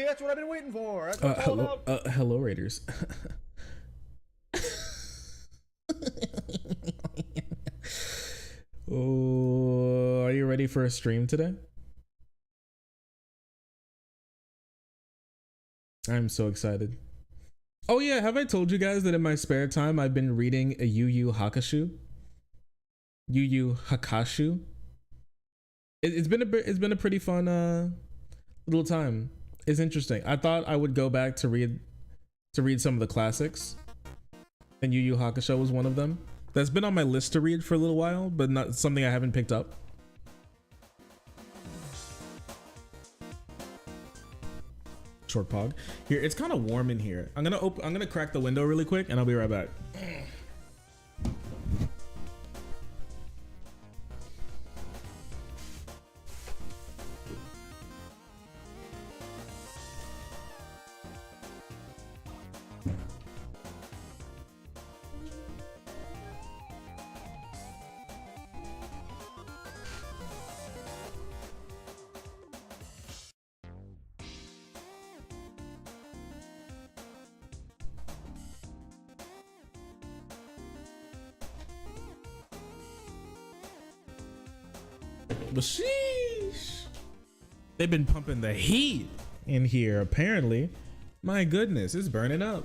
That's what I've been waiting for. That's what it's all about. Hello, Raiders. Oh, are you ready for a stream today? I'm so excited. Oh yeah, have I told you guys that in my spare time I've been reading a Yu Yu Hakusho? Yu Yu Hakusho. It's been a pretty fun little time. It's interesting. I thought I would go back to read some of the classics, and Yu Yu Hakusho was one of them. That's been on my list to read for a little while, but not something I haven't picked up. Short pog. Here, it's kind of warm in here. I'm gonna crack the window really quick, and I'll be right back. But sheesh, they've been pumping the heat in here apparently. My goodness, it's burning up.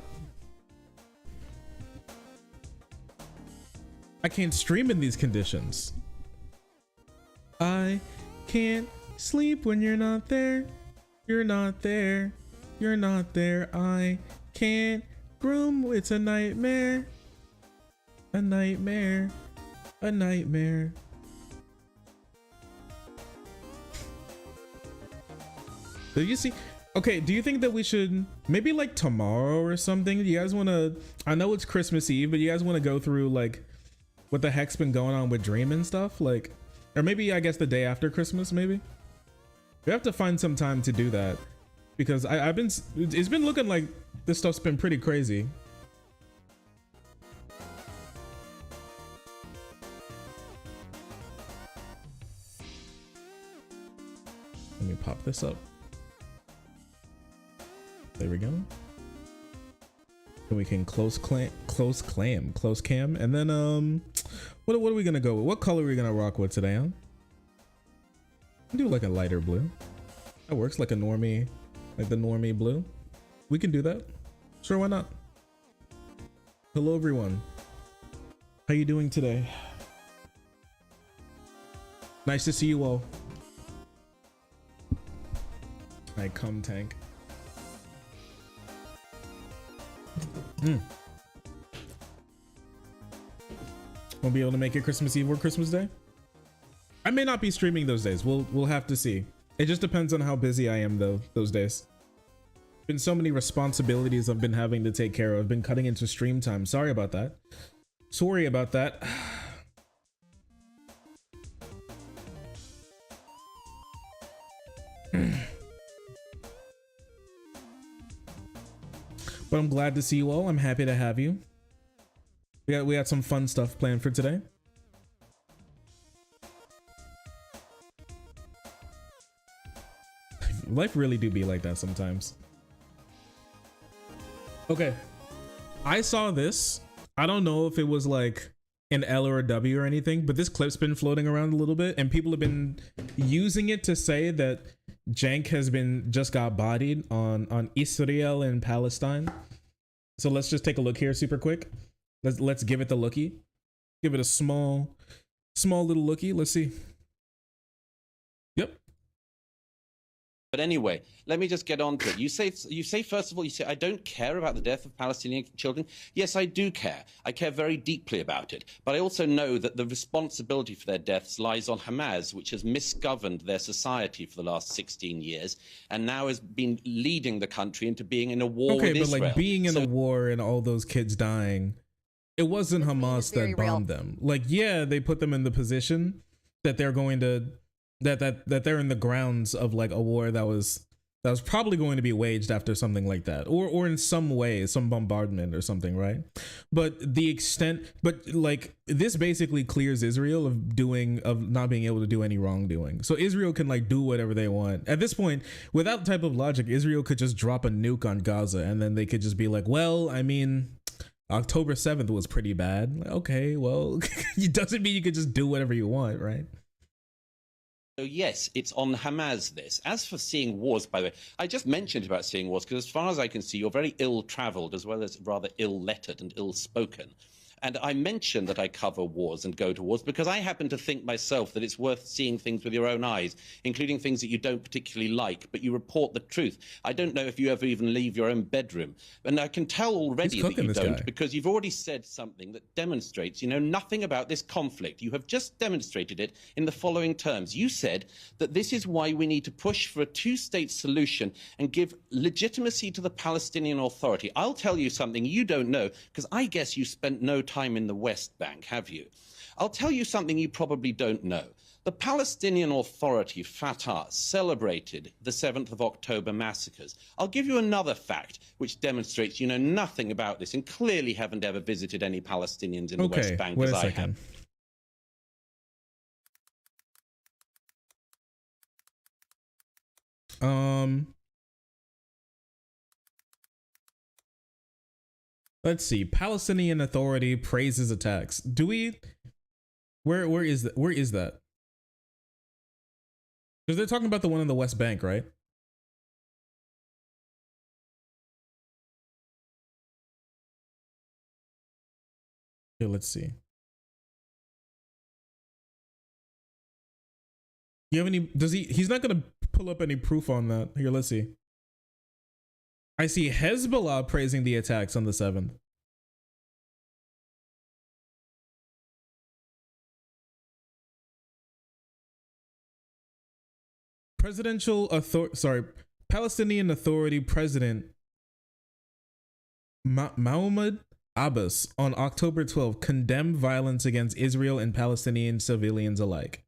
I can't stream in these conditions. I can't sleep when you're not there. You're not there. You're not there. I can't groom. It's a nightmare. A nightmare. A nightmare. Did you see? Okay, do you think that we should maybe like tomorrow or something? Do you guys want to? I know it's Christmas Eve, but you guys want to go through like what the heck's been going on with Dream and stuff, like, or maybe I guess the day after Christmas, maybe. We have to find some time to do that because it's been looking like this stuff's been pretty crazy. Let me pop this up. There we go. And we can close cam, and then what are we gonna go with? What color are we gonna rock with today? Huh? Do like a lighter blue. That works, like a normie, like the normie blue. We can do that. Sure, why not? Hello everyone. How you doing today? Nice to see you all. I cum tank. Won't be able to make it Christmas Eve or Christmas Day. I may not be streaming those days. We'll have to see. It just depends on how busy I am though those days. Been so many responsibilities I've been having to take care of. I've been cutting into stream time. Sorry about that. Sorry about that. But I'm glad to see you all. I'm happy to have you. We got some fun stuff planned for today. Life really do be like that sometimes. Okay, I saw this. I don't know if it was like an L or a W or anything, but this clip's been floating around a little bit, and people have been using it to say that Jank has been just got bodied on Israel and Palestine. So let's just take a look here super quick. Let's give it the lookie. Give it a small little lookie. Let's see. Yep. But anyway, let me just get on to it. You say first of all, you say, I don't care about the death of Palestinian children. Yes, I do care. I care very deeply about it. But I also know that the responsibility for their deaths lies on Hamas, which has misgoverned their society for the last 16 years and now has been leading the country into being in a war with Israel. Okay, but like being in a war and all those kids dying, it wasn't Hamas that bombed them. Like, yeah, they put them in the position that they're going to that they're in the grounds of like a war that was that was probably going to be waged after something like that, or in some way, some bombardment or something, right? But like this basically clears Israel of not being able to do any wrongdoing. So Israel can like do whatever they want. At this point, without type of logic, Israel could just drop a nuke on Gaza and then they could just be like, well, I mean, October 7th was pretty bad. Like, okay, well, it doesn't mean you could just do whatever you want, right? So yes, it's on Hamas this. As for seeing wars, by the way, I just mentioned about seeing wars because as far as I can see, you're very ill-traveled as well as rather ill-lettered and ill-spoken. And I mentioned that I cover wars and go to wars because I happen to think myself that it's worth seeing things with your own eyes, including things that you don't particularly like, but you report the truth. I don't know if you ever even leave your own bedroom. And I can tell already that you don't because you've already said something that demonstrates you know nothing about this conflict. You have just demonstrated it in the following terms. You said that this is why we need to push for a two-state solution and give legitimacy to the Palestinian Authority. I'll tell you something you don't know because I guess you spent no time in the West Bank, have you? I'll tell you something you probably don't know. The Palestinian Authority, Fatah, celebrated the 7th of October massacres. I'll give you another fact which demonstrates you know nothing about this and clearly haven't ever visited any Palestinians in the West Bank as I have. Let's see. Palestinian Authority praises attacks. Do we? Where is that? Where is that? Because they're talking about the one in the West Bank, right? Here, let's see. You have any? Does he? He's not gonna pull up any proof on that. Here, let's see. I see Hezbollah praising the attacks on the 7th. Palestinian Authority President Mahmoud Abbas on October 12th condemned violence against Israel and Palestinian civilians alike.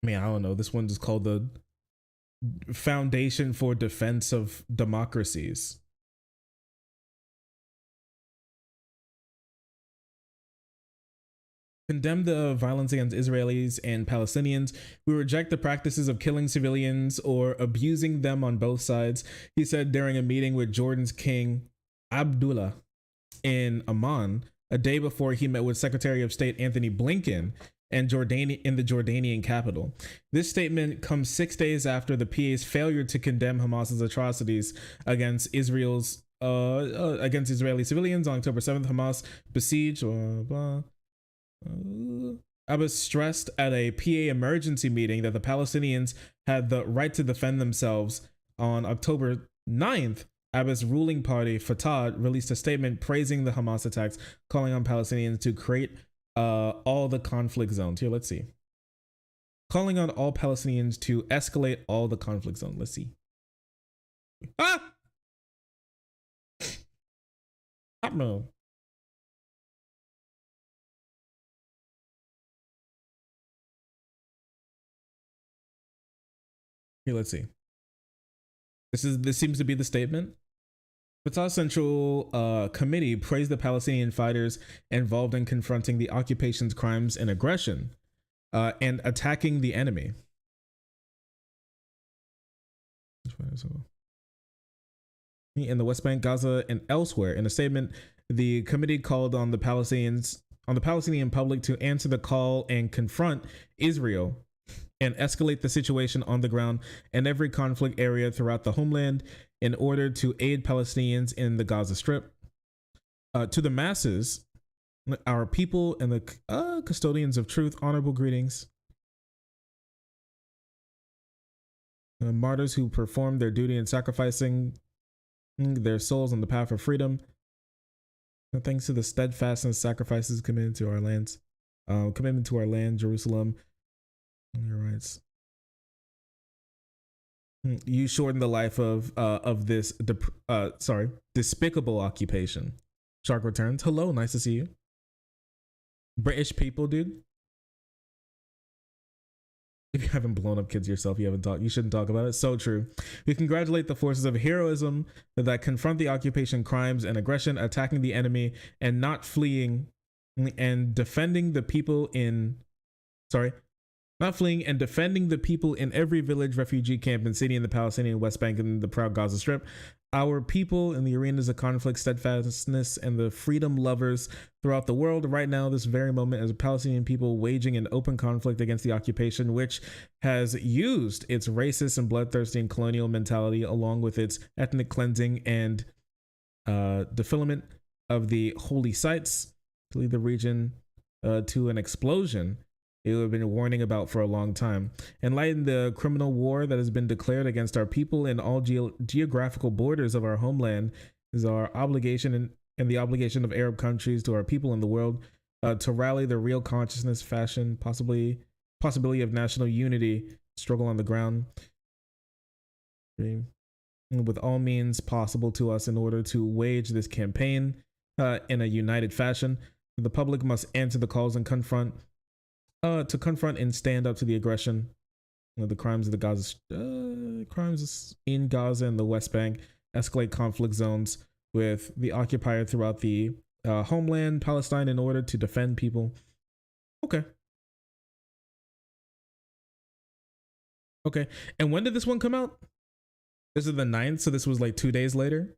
I mean, I don't know. This one is called the Foundation for Defense of Democracies. Condemn the violence against Israelis and Palestinians. We reject the practices of killing civilians or abusing them on both sides, he said during a meeting with Jordan's King Abdullah in Amman, a day before he met with Secretary of State Anthony Blinken and in the Jordanian capital. This statement comes 6 days after the PA's failure to condemn Hamas's atrocities against Israeli civilians on October 7th. Hamas besieged. Abbas stressed at a PA emergency meeting that the Palestinians had the right to defend themselves. On October 9th, Abbas' ruling party, Fatah, released a statement praising the Hamas attacks, calling on Palestinians to create all the conflict zones. Here, let's see. Calling on all Palestinians to escalate all the conflict zones. Let's see. Ah! No. Here, let's see. This seems to be the statement. Fatah Central Committee praised the Palestinian fighters involved in confronting the occupation's crimes and aggression and attacking the enemy. In the West Bank, Gaza, and elsewhere. In a statement, the committee called on the Palestinian public to answer the call and confront Israel and escalate the situation on the ground in every conflict area throughout the homeland in order to aid Palestinians in the Gaza Strip. To the masses, our people and the custodians of truth, honorable greetings. Martyrs who performed their duty in sacrificing their souls on the path of freedom. Thanks to the steadfastness sacrifices committed to our lands, commitment to our land, Jerusalem. Your rights. You shorten the life of this despicable occupation. Shark returns. Hello, nice to see you. British people, dude. If you haven't blown up kids yourself, you shouldn't talk about it. So true. We congratulate the forces of heroism that confront the occupation crimes and aggression, attacking the enemy and not fleeing and defending the people in not fleeing and defending the people in every village, refugee camp, and city in the Palestinian West Bank and the proud Gaza Strip. Our people in the arenas of conflict, steadfastness, and the freedom lovers throughout the world right now, this very moment, as a Palestinian people waging an open conflict against the occupation, which has used its racist and bloodthirsty and colonial mentality along with its ethnic cleansing and defilement of the holy sites to lead the region to an explosion it would have been warning about for a long time. In light of the criminal war that has been declared against our people in all geographical borders of our homeland is our obligation and the obligation of Arab countries to our people in the world to rally the real consciousness, fashion, possibility of national unity, struggle on the ground with all means possible to us in order to wage this campaign in a united fashion. The public must answer the calls and confront and stand up to the aggression, the crimes of the Gaza, crimes in Gaza and the West Bank, escalate conflict zones with the occupier throughout the homeland, Palestine, in order to defend people. Okay. And when did this one come out? This is the 9th, so this was like 2 days later.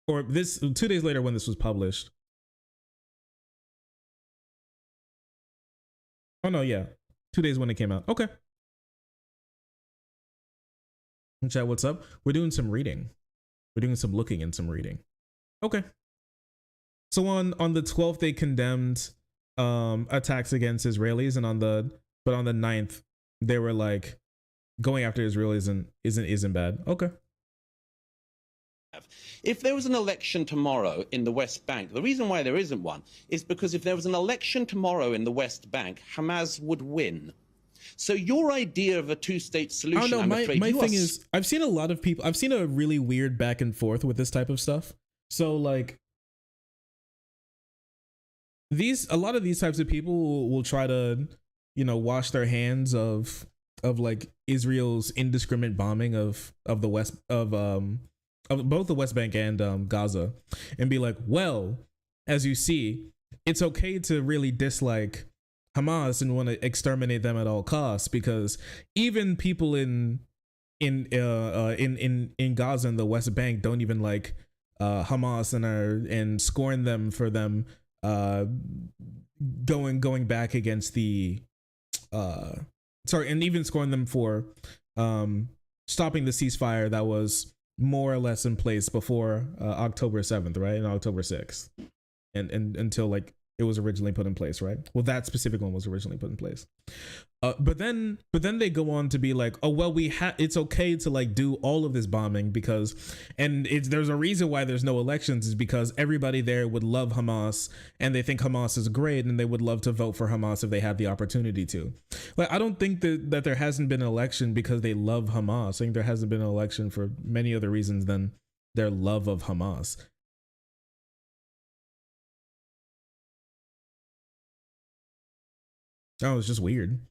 Or 2 days later when this was published. Oh no, yeah. 2 days when it came out. Okay. Chat, what's up? We're doing some reading. We're doing some looking and some reading. Okay. So on the 12th, they condemned attacks against Israelis, and on the 9th, they were like going after Israel isn't bad. Okay. If there was an election tomorrow in the West Bank, the reason why there isn't one is because if there was an election tomorrow in the West Bank, Hamas would win. So your idea of a two-state solution, oh, no, my thing is, I've seen a lot of people, I've seen a really weird back and forth with this type of stuff. So like a lot of these types of people will try to, wash their hands of like Israel's indiscriminate bombing of the West, of both the West Bank and Gaza, and be like, well, as you see, it's okay to really dislike Hamas and want to exterminate them at all costs, because even people in Gaza and the West Bank don't even like Hamas and scorn them for them going back against the and even scorn them for stopping the ceasefire that was more or less in place before October 7th, right? And October 6th. And until like it was originally put in place, right? Well, that specific one was originally put in place. But then they go on to be like, oh, well, it's okay to like do all of this bombing because, and there's a reason why there's no elections, is because everybody there would love Hamas and they think Hamas is great and they would love to vote for Hamas if they had the opportunity to. Like, I don't think that there hasn't been an election because they love Hamas. I think there hasn't been an election for many other reasons than their love of Hamas. Oh, it's just weird.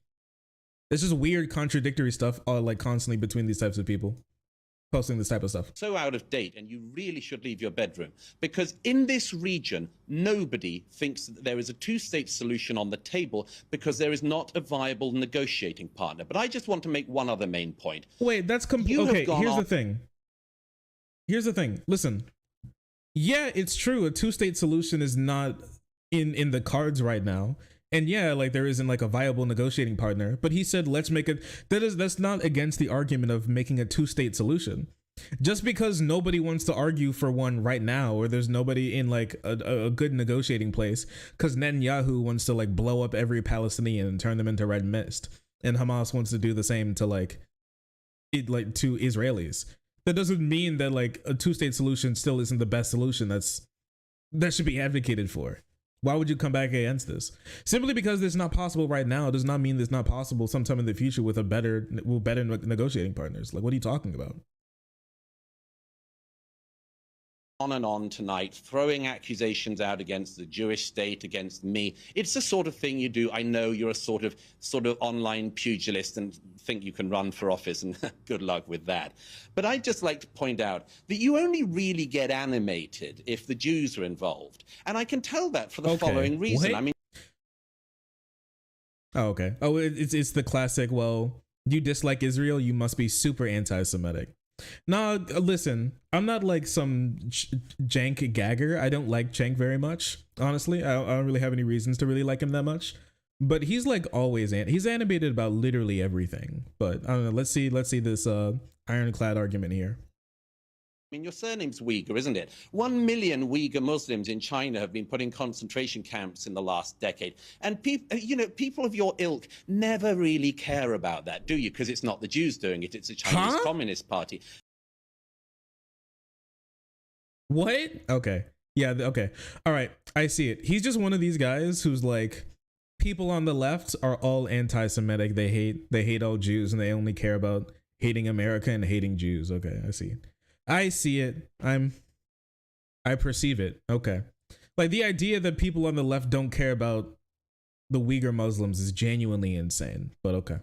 It's just weird, contradictory stuff, like constantly between these types of people posting this type of stuff. So out of date, and you really should leave your bedroom, because in this region, nobody thinks that there is a two-state solution on the table because there is not a viable negotiating partner. But I just want to make one other main point. Wait, that's okay. Here's the thing. Here's the thing. Listen. Yeah, it's true. A two-state solution is not in the cards right now. And yeah, like there isn't like a viable negotiating partner, but he said, let's make it, that's not against the argument of making a two-state solution. Just because nobody wants to argue for one right now, or there's nobody in like a good negotiating place, because Netanyahu wants to like blow up every Palestinian and turn them into red mist. And Hamas wants to do the same to to Israelis. That doesn't mean that like a two-state solution still isn't the best solution that should be advocated for. Why would you come back against this? Simply because it's not possible right now does not mean it's not possible sometime in the future with better negotiating partners. Like, what are you talking about? on and on tonight, throwing accusations out against the Jewish state, against me. It's the sort of thing you do. I know you're a sort of online pugilist and think you can run for office, and good luck with that. But I'd just like to point out that you only really get animated if the Jews are involved. And I can tell that for the following reason. What? I mean, oh, okay. Oh, it's the classic, well, you dislike Israel, you must be super anti-Semitic. No, listen, I'm not like some Jank gagger. I don't like Cenk very much, honestly. I don't really have any reasons to really like him that much. But he's like always, he's animated about literally everything. But I don't know, let's see this ironclad argument here. I mean, your surname's Uyghur, isn't it? 1 million Uyghur Muslims in China have been put in concentration camps in the last decade. And people of your ilk never really care about that, do you? Because it's not the Jews doing it, it's the Chinese Communist Party. What? Okay. Yeah, okay. All right. I see it. He's just one of these guys who's like, people on the left are all anti-Semitic. They hate all Jews, and they only care about hating America and hating Jews. Okay, I see it. I see it. I perceive it. Okay. Like, the idea that people on the left don't care about the Uyghur Muslims is genuinely insane, but okay.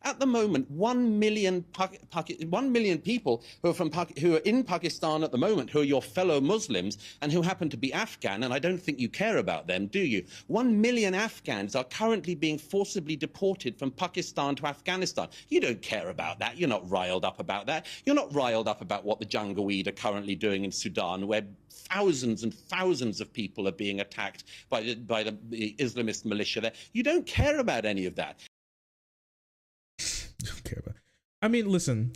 At the moment, 1 million people who are in Pakistan at the moment, who are your fellow Muslims and who happen to be Afghan, and I don't think you care about them, do you? 1 million Afghans are currently being forcibly deported from Pakistan to Afghanistan. You don't care about that. You're not riled up about that. You're not riled up about what the Janjaweed are currently doing in Sudan, where thousands and thousands of people are being attacked by the Islamist militia there. You don't care about any of that. Don't care about. I mean, listen.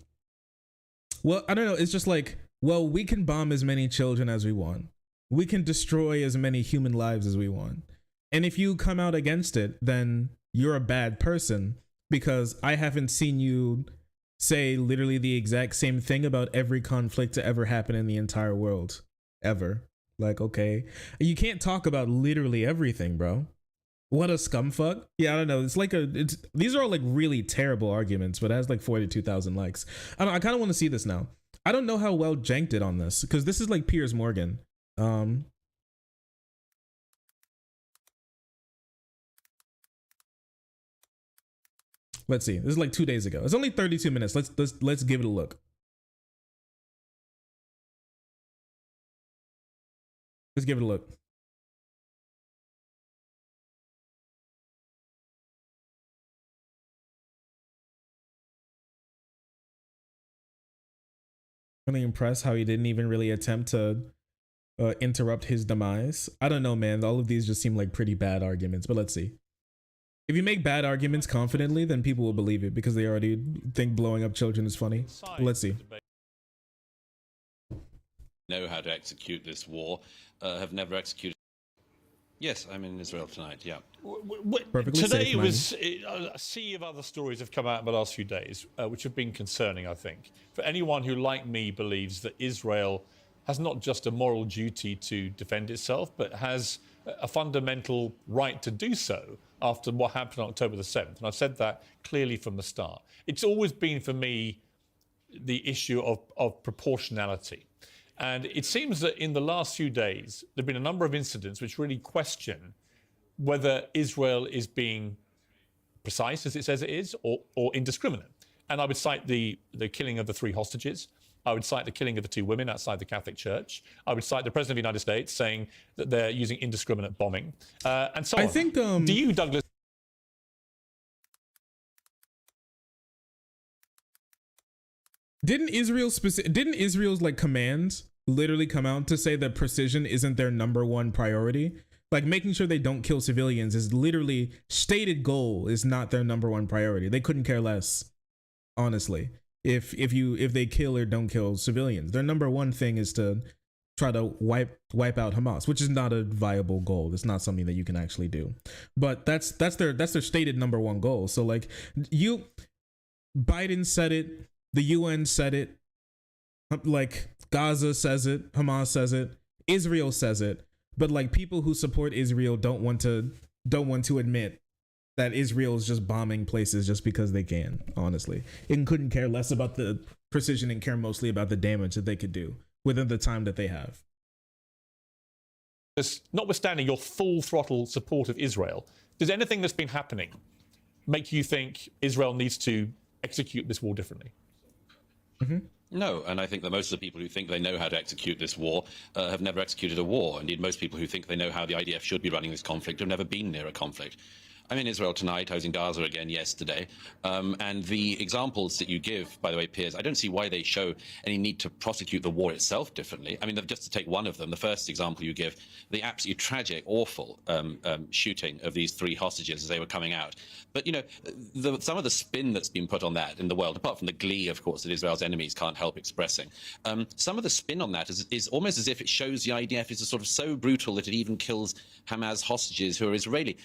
Well, I don't know. It's just like, well, we can bomb as many children as we want. We can destroy as many human lives as we want. And if you come out against it, then you're a bad person, because I haven't seen you say literally the exact same thing about every conflict to ever happen in the entire world. Ever. Like, okay. You can't talk about literally everything, bro. What a scumfuck. Yeah, I don't know. It's like these are all like really terrible arguments, but it has like 42,000 likes. I kind of want to see this now. I don't know how well Jank did on this, because this is like Piers Morgan. Let's see. This is like 2 days ago. It's only 32 minutes. Let's give it a look. Let's give it a look. Really impressed how he didn't even really attempt to interrupt his demise. I don't know, man. All of these just seem like pretty bad arguments, but let's see. If you make bad arguments confidently, then people will believe it, because they already think blowing up children is funny. But let's see. Know how to execute this war, have never executed. Yes, I'm in Israel tonight, yeah. Perfectly Today safe, was a sea of other stories have come out in the last few days, which have been concerning, I think. For anyone who, like me, believes that Israel has not just a moral duty to defend itself, but has a fundamental right to do so after what happened on October the 7th. And I've said that clearly from the start. It's always been, for me, the issue of proportionality. And it seems that in the last few days, there have been a number of incidents which really question whether Israel is being precise, as it says it is, or indiscriminate. And I would cite the killing of the 3 hostages. I would cite the killing of the 2 women outside the Catholic Church. I would cite the President of the United States saying that they're using indiscriminate bombing, and so on. I think, do you, Douglas? Didn't Israel's like commands literally come out to say that precision isn't their #1 priority? Like, making sure they don't kill civilians is literally stated goal, is not their #1 priority. They couldn't care less, honestly. If they kill or don't kill civilians, their #1 thing is to try to wipe out Hamas, which is not a viable goal. It's not something that you can actually do. But that's their stated #1 goal. So like, Biden said it. The UN said it, like Gaza says it, Hamas says it, Israel says it, but like people who support Israel don't want to admit that Israel is just bombing places just because they can, honestly. It couldn't care less about the precision and care mostly about the damage that they could do, within the time that they have. Notwithstanding your full throttle support of Israel, does anything that's been happening make you think Israel needs to execute this war differently? Mm-hmm. No, and I think that most of the people who think they know how to execute this war have never executed a war. Indeed, most people who think they know how the IDF should be running this conflict have never been near a conflict. I'm in Israel tonight. I was in Gaza again yesterday. And the examples that you give, by the way, Piers, I don't see why they show any need to prosecute the war itself differently. I mean, just to take one of them, the first example you give, the absolutely tragic, awful shooting of these 3 hostages as they were coming out. But, you know, some of the spin that's been put on that in the world, apart from the glee, of course, that Israel's enemies can't help expressing, some of the spin on that is almost as if it shows the IDF is sort of so brutal that it even kills Hamas hostages who are Israeli.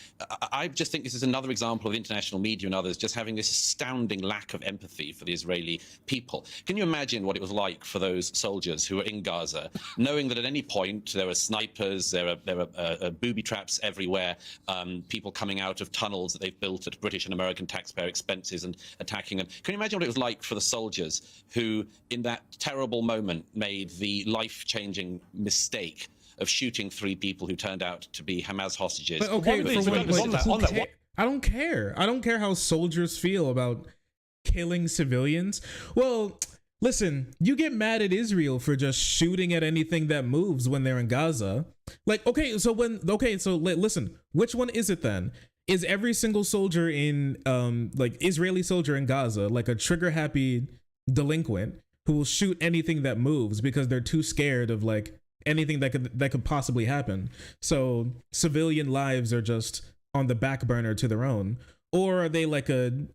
I just think this is another example of international media and others just having this astounding lack of empathy for the Israeli people. Can you imagine what it was like for those soldiers who were in Gaza, knowing that at any point there were snipers, there are booby traps everywhere, people coming out of tunnels that they've built at British and American taxpayer expenses and attacking them? Can you imagine what it was like for the soldiers who, in that terrible moment, made the life-changing mistake of shooting 3 people who turned out to be Hamas hostages? But okay, I don't care. I don't care how soldiers feel about killing civilians. Well, listen, you get mad at Israel for just shooting at anything that moves when they're in Gaza. Like, listen, which one is it then? Is every single soldier in, like, Israeli soldier in Gaza, like a trigger-happy delinquent who will shoot anything that moves because they're too scared of, like, anything that could possibly happen? So civilian lives are just on the back burner to their own? Or are they like a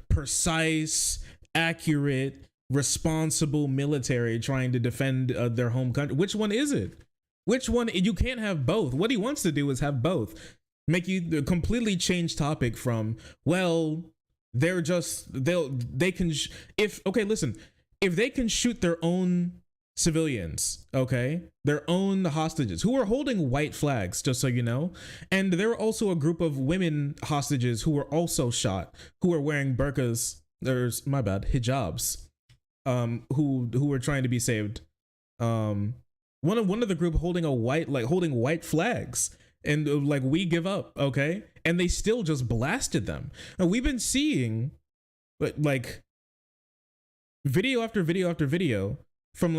precise, accurate, responsible military trying to defend their home country? Which one is it? Which one? You can't have both. What he wants to do is have both. Make you completely change topic from, well, they're just, if they can shoot their own civilians, okay, their own hostages who are holding white flags, just so you know, and there are also a group of women hostages who were also shot, who are wearing burqas, hijabs, who were trying to be saved. One of the group holding white flags, and like, we give up, okay, and they still just blasted them. And we've been seeing like video after video after video from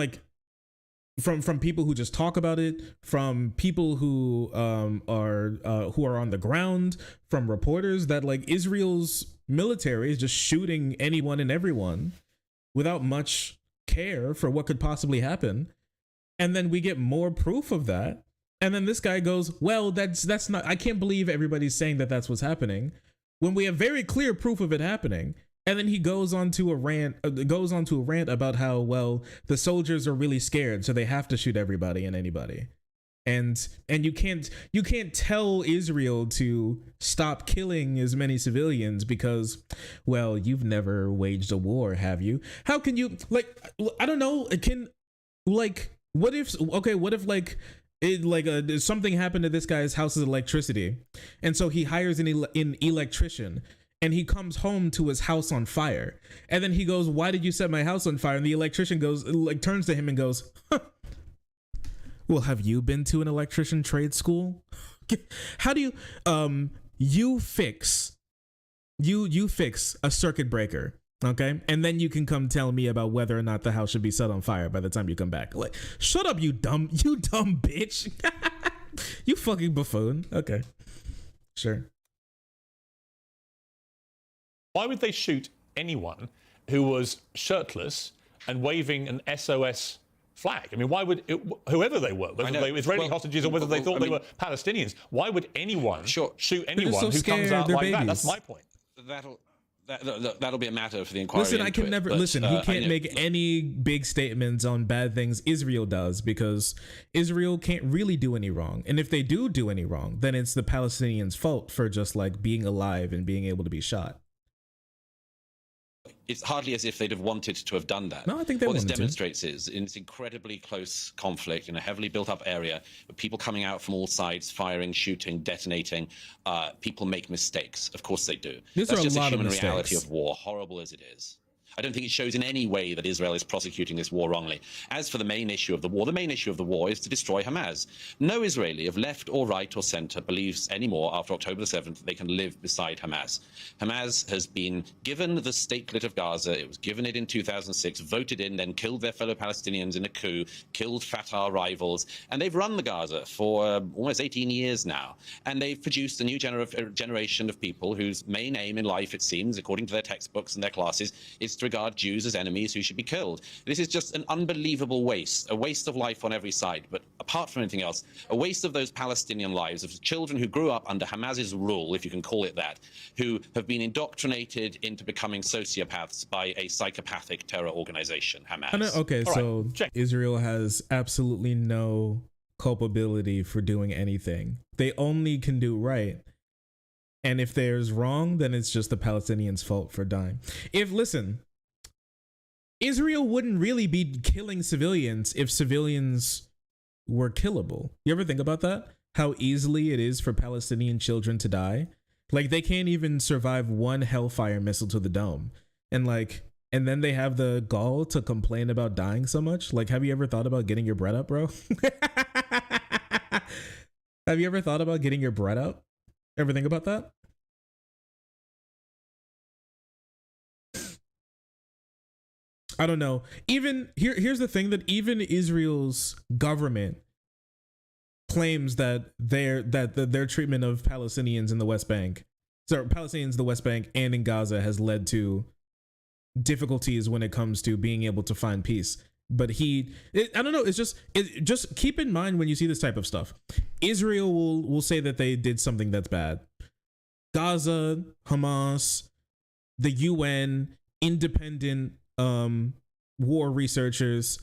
people who just talk about it, from people who are on the ground, from reporters, that like Israel's military is just shooting anyone and everyone without much care for what could possibly happen. And then we get more proof of that, and then this guy goes, well, that's not, I can't believe everybody's saying that that's what's happening, when we have very clear proof of it happening. And then he goes on to a rant about how, well, the soldiers are really scared, so they have to shoot everybody and anybody. And you can't tell Israel to stop killing as many civilians because, well, you've never waged a war, have you? How can you, like, I don't know, what if something happened to this guy's house's electricity, and so he hires an electrician, and he comes home to his house on fire, and then he goes, why did you set my house on fire? And the electrician goes, like, turns to him and goes, huh. Well, have you been to an electrician trade school? How do you you fix a circuit breaker, okay, and then you can come tell me about whether or not the house should be set on fire by the time you come back? Like, shut up, you dumb bitch. You fucking buffoon. Okay, sure. Why would they shoot anyone who was shirtless and waving an SOS flag? I mean, why would whoever they were, whether they were Israeli hostages or whether they thought they were Palestinians, why would anyone shoot anyone who comes out like that? That's my point. That'll be a matter for the inquiry. Listen, I can never listen. He can't make any big statements on bad things Israel does, because Israel can't really do any wrong. And if they do any wrong, then it's the Palestinians' fault for just like being alive and being able to be shot. It's hardly as if they'd have wanted to have done that. No, I think they what this wanted demonstrates is, in this incredibly close conflict in a heavily built-up area, with people coming out from all sides, firing, shooting, detonating, people make mistakes. Of course they do. That's just a a lot of human mistakes. reality of war, horrible as it is. I don't think it shows in any way that Israel is prosecuting this war wrongly. As for the main issue of the war is to destroy Hamas. No Israeli of left or right or center believes anymore after October the 7th that they can live beside Hamas. Hamas has been given the statelet of Gaza. It was given it in 2006, voted in, then killed their fellow Palestinians in a coup, killed Fatah rivals, and they've run the Gaza for almost 18 years now. And they've produced a new generation of people whose main aim in life, it seems, according to their textbooks and their classes, is to regard Jews as enemies who should be killed. This is just an unbelievable waste, a waste of life on every side. But apart from anything else, a waste of those Palestinian lives, of children who grew up under Hamas's rule, if you can call it that, who have been indoctrinated into becoming sociopaths by a psychopathic terror organization, Hamas. Okay, All so right, Israel has absolutely no culpability for doing anything. They only can do right. And if there's wrong, then it's just the Palestinians' fault for dying. Listen, Israel wouldn't really be killing civilians if civilians were killable. You ever think about that? How easily it is for Palestinian children to die? Like, they can't even survive one Hellfire missile to the dome. And then they have the gall to complain about dying so much? Like, have you ever thought about getting your bread up, bro? Have you ever thought about getting your bread up? Ever think about that? I don't know. Even here's the thing, that even Israel's government claims that their treatment of Palestinians in the West Bank, Palestinians in the West Bank and in Gaza, has led to difficulties when it comes to being able to find peace. But I don't know. Just keep in mind when you see this type of stuff, Israel will say that they did something that's bad. Gaza, Hamas, the UN, independent war researchers,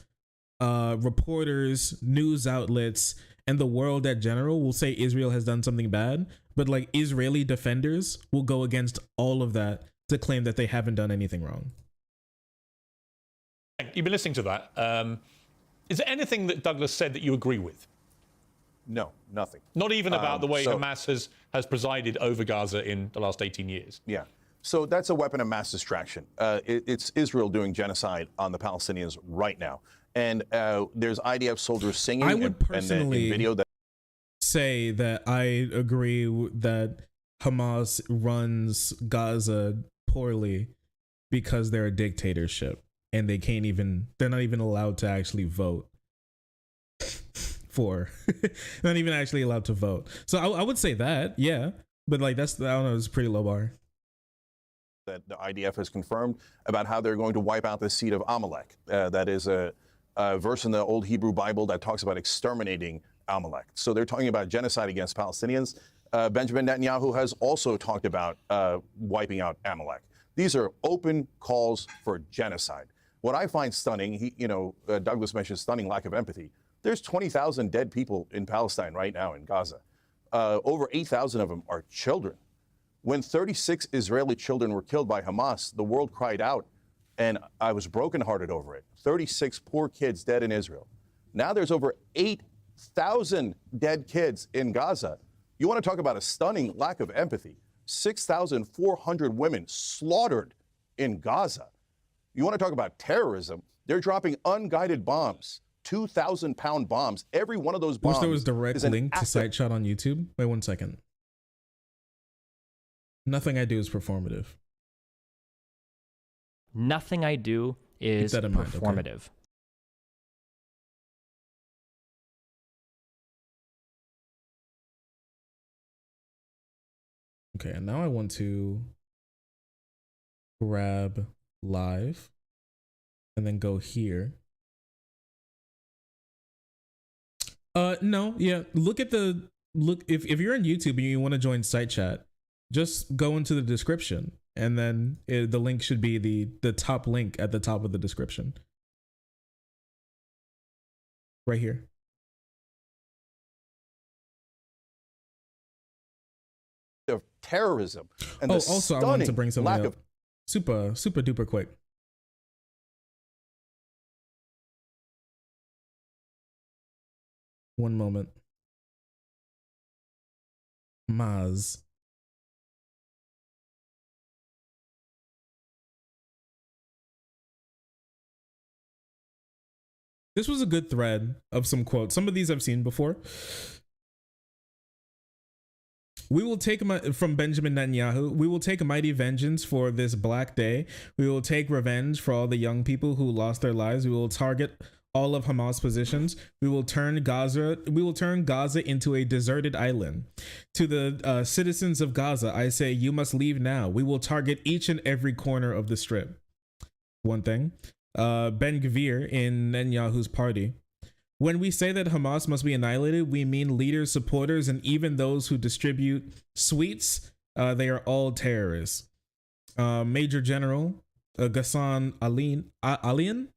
reporters, news outlets, and the world in general will say Israel has done something bad. But like, Israeli defenders will go against all of that to claim that they haven't done anything wrong. You've been listening to that. Is there anything that Douglas said that you agree with? No, nothing. Not even about the way Hamas has presided over Gaza in the last 18 years? Yeah. So that's a weapon of mass distraction. It's Israel doing genocide on the Palestinians right now. And there's IDF soldiers singing. I would personally in video that say that I agree that Hamas runs Gaza poorly because they're a dictatorship and they're not even allowed to actually vote. Not even actually allowed to vote. So I would say that, yeah. But like, I don't know, it's a pretty low bar. That the IDF has confirmed about how they're going to wipe out the seed of Amalek. That is a verse in the old Hebrew Bible that talks about exterminating Amalek. So they're talking about genocide against Palestinians. Benjamin Netanyahu has also talked about wiping out Amalek. These are open calls for genocide. What I find stunning, Douglas mentioned stunning lack of empathy. There's 20,000 dead people in Palestine right now in Gaza. Over 8,000 of them are children. When 36 Israeli children were killed by Hamas, the world cried out, and I was brokenhearted over it. 36 poor kids dead in Israel. Now there's over 8,000 dead kids in Gaza. You want to talk about a stunning lack of empathy? 6,400 women slaughtered in Gaza. You want to talk about terrorism? They're dropping unguided bombs, 2,000-pound bombs. Every one of those bombs. Wish there was direct link to SiteShot on YouTube. Wait 1 second. Nothing I do is performative. Nothing I do is performative. Okay, and now I want to grab live and then go here. No, yeah. If you're on YouTube and you want to join SiteChat, just go into the description, and then the link should be the top link at the top of the description. Right here. Of terrorism. And also I wanted to bring something up. Super duper quick. One moment. Maz. This was a good thread of some quotes. Some of these I've seen before. We will take from Benjamin Netanyahu. We will take a mighty vengeance for this black day. We will take revenge for all the young people who lost their lives. We will target all of Hamas positions. We will turn Gaza into a deserted island. To the citizens of Gaza, I say, you must leave now. We will target each and every corner of the strip. One thing. Ben Gvir in Netanyahu's party. When we say that Hamas must be annihilated, we mean leaders, supporters, and even those who distribute sweets. They are all terrorists. Major General Ghassan Alian.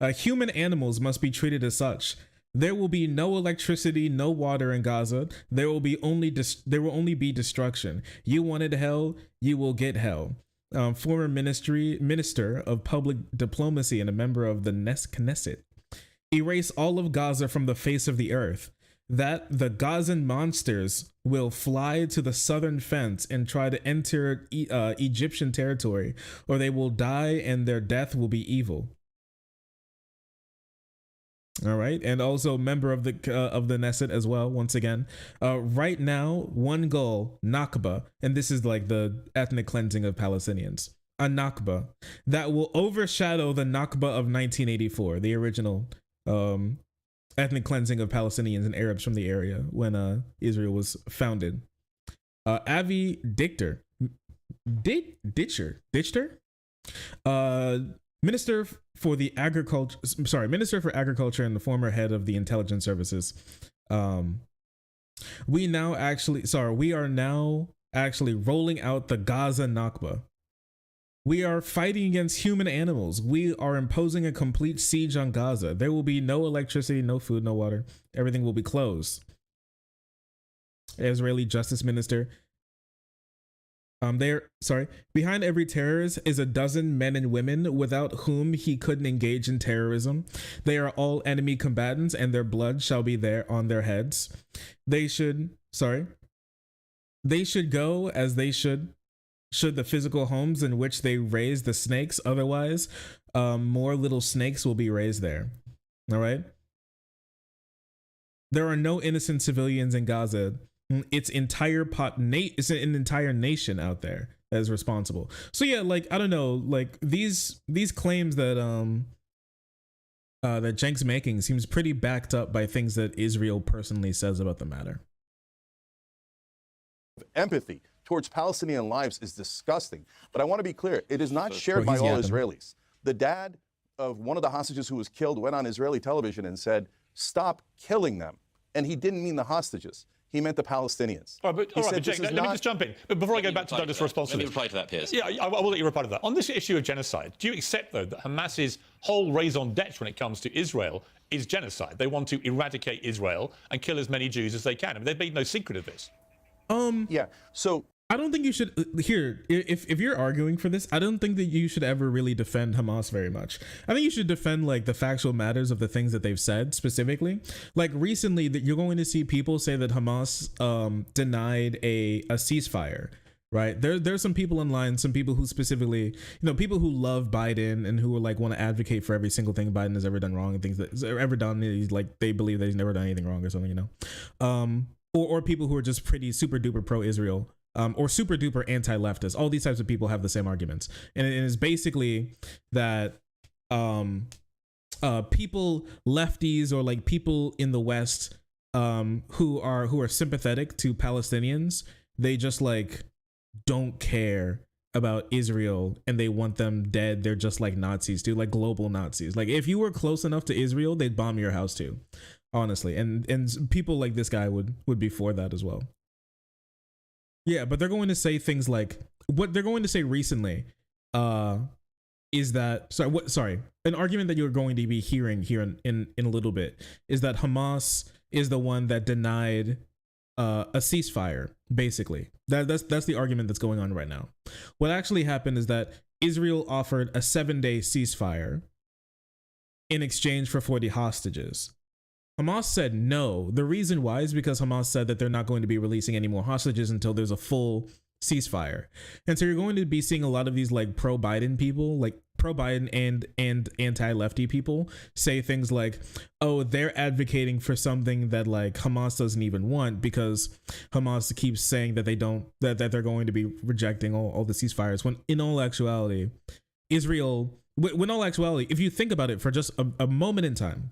Human animals must be treated as such. There will be no electricity, no water in Gaza. There will only be destruction. You wanted hell, you will get hell. Former minister of public diplomacy and a member of the Knesset. Erase all of Gaza from the face of the earth. That the Gazan monsters will fly to the southern fence and try to enter Egyptian territory, or they will die and their death will be evil. All right, and also member of the Knesset as well. Once again, right now, one goal, Nakba, and this is like the ethnic cleansing of Palestinians. A Nakba that will overshadow the Nakba of 1984, the original ethnic cleansing of Palestinians and Arabs from the area when Israel was founded. Avi Dichter, Minister for Agriculture and the former head of the intelligence services. We are now actually rolling out the Gaza Nakba. We are fighting against human animals. We are imposing a complete siege on Gaza. There will be no electricity, no food, no water. Everything will be closed. Israeli Justice Minister. Behind every terrorist is a dozen men and women without whom he couldn't engage in terrorism. They are all enemy combatants and their blood shall be there on their heads. They should go as they should the physical homes in which they raise the snakes. Otherwise, more little snakes will be raised there. All right. There are no innocent civilians in Gaza. It's an entire nation out there that is responsible. So yeah, like, I don't know, like these claims that that Cenk's making seems pretty backed up by things that Israel personally says about the matter. Empathy towards Palestinian lives is disgusting. But I want to be clear, it is not shared by all Israelis. The dad of one of the hostages who was killed went on Israeli television and said, stop killing them. And he didn't mean the hostages. He meant the Palestinians. All right, Jake, let me just jump in. But before I go back to Douglas' response to this. Let me reply to that, Piers. Yeah, I will let you reply to that. On this issue of genocide, do you accept, though, that Hamas's whole raison d'etre when it comes to Israel is genocide? They want to eradicate Israel and kill as many Jews as they can. I mean, they've made no secret of this. Yeah, so I don't think you should if you're arguing for this, I don't think that you should ever really defend Hamas very much. I think you should defend like the factual matters of the things that they've said specifically. Like recently that you're going to see people say that Hamas denied a ceasefire, right? There's some people online, some people who specifically, people who love Biden and who are like want to advocate for every single thing Biden has ever done wrong and things that he's ever done. He's like, they believe that he's never done anything wrong or something, or people who are just pretty super duper pro-Israel. Or super duper anti-leftist. All these types of people have the same arguments, and it is basically that people, lefties, or like people in the West who are sympathetic to Palestinians, they just like don't care about Israel and they want them dead. They're just like Nazis too, like global Nazis. Like if you were close enough to Israel, they'd bomb your house too, honestly. And people like this guy would be for that as well. Yeah, but they're going to say things like what they're going to say recently is that an argument that you're going to be hearing here in a little bit is that Hamas is the one that denied a ceasefire, basically. That's the argument that's going on right now. What actually happened is that Israel offered a 7-day ceasefire in exchange for 40 hostages. Hamas said no. The reason why is because Hamas said that they're not going to be releasing any more hostages until there's a full ceasefire. And so you're going to be seeing a lot of these like pro-Biden people, like pro-Biden and anti-lefty people say things like, oh, they're advocating for something that like Hamas doesn't even want, because Hamas keeps saying that that they're going to be rejecting all the ceasefires, when in all actuality, if you think about it for just a moment in time,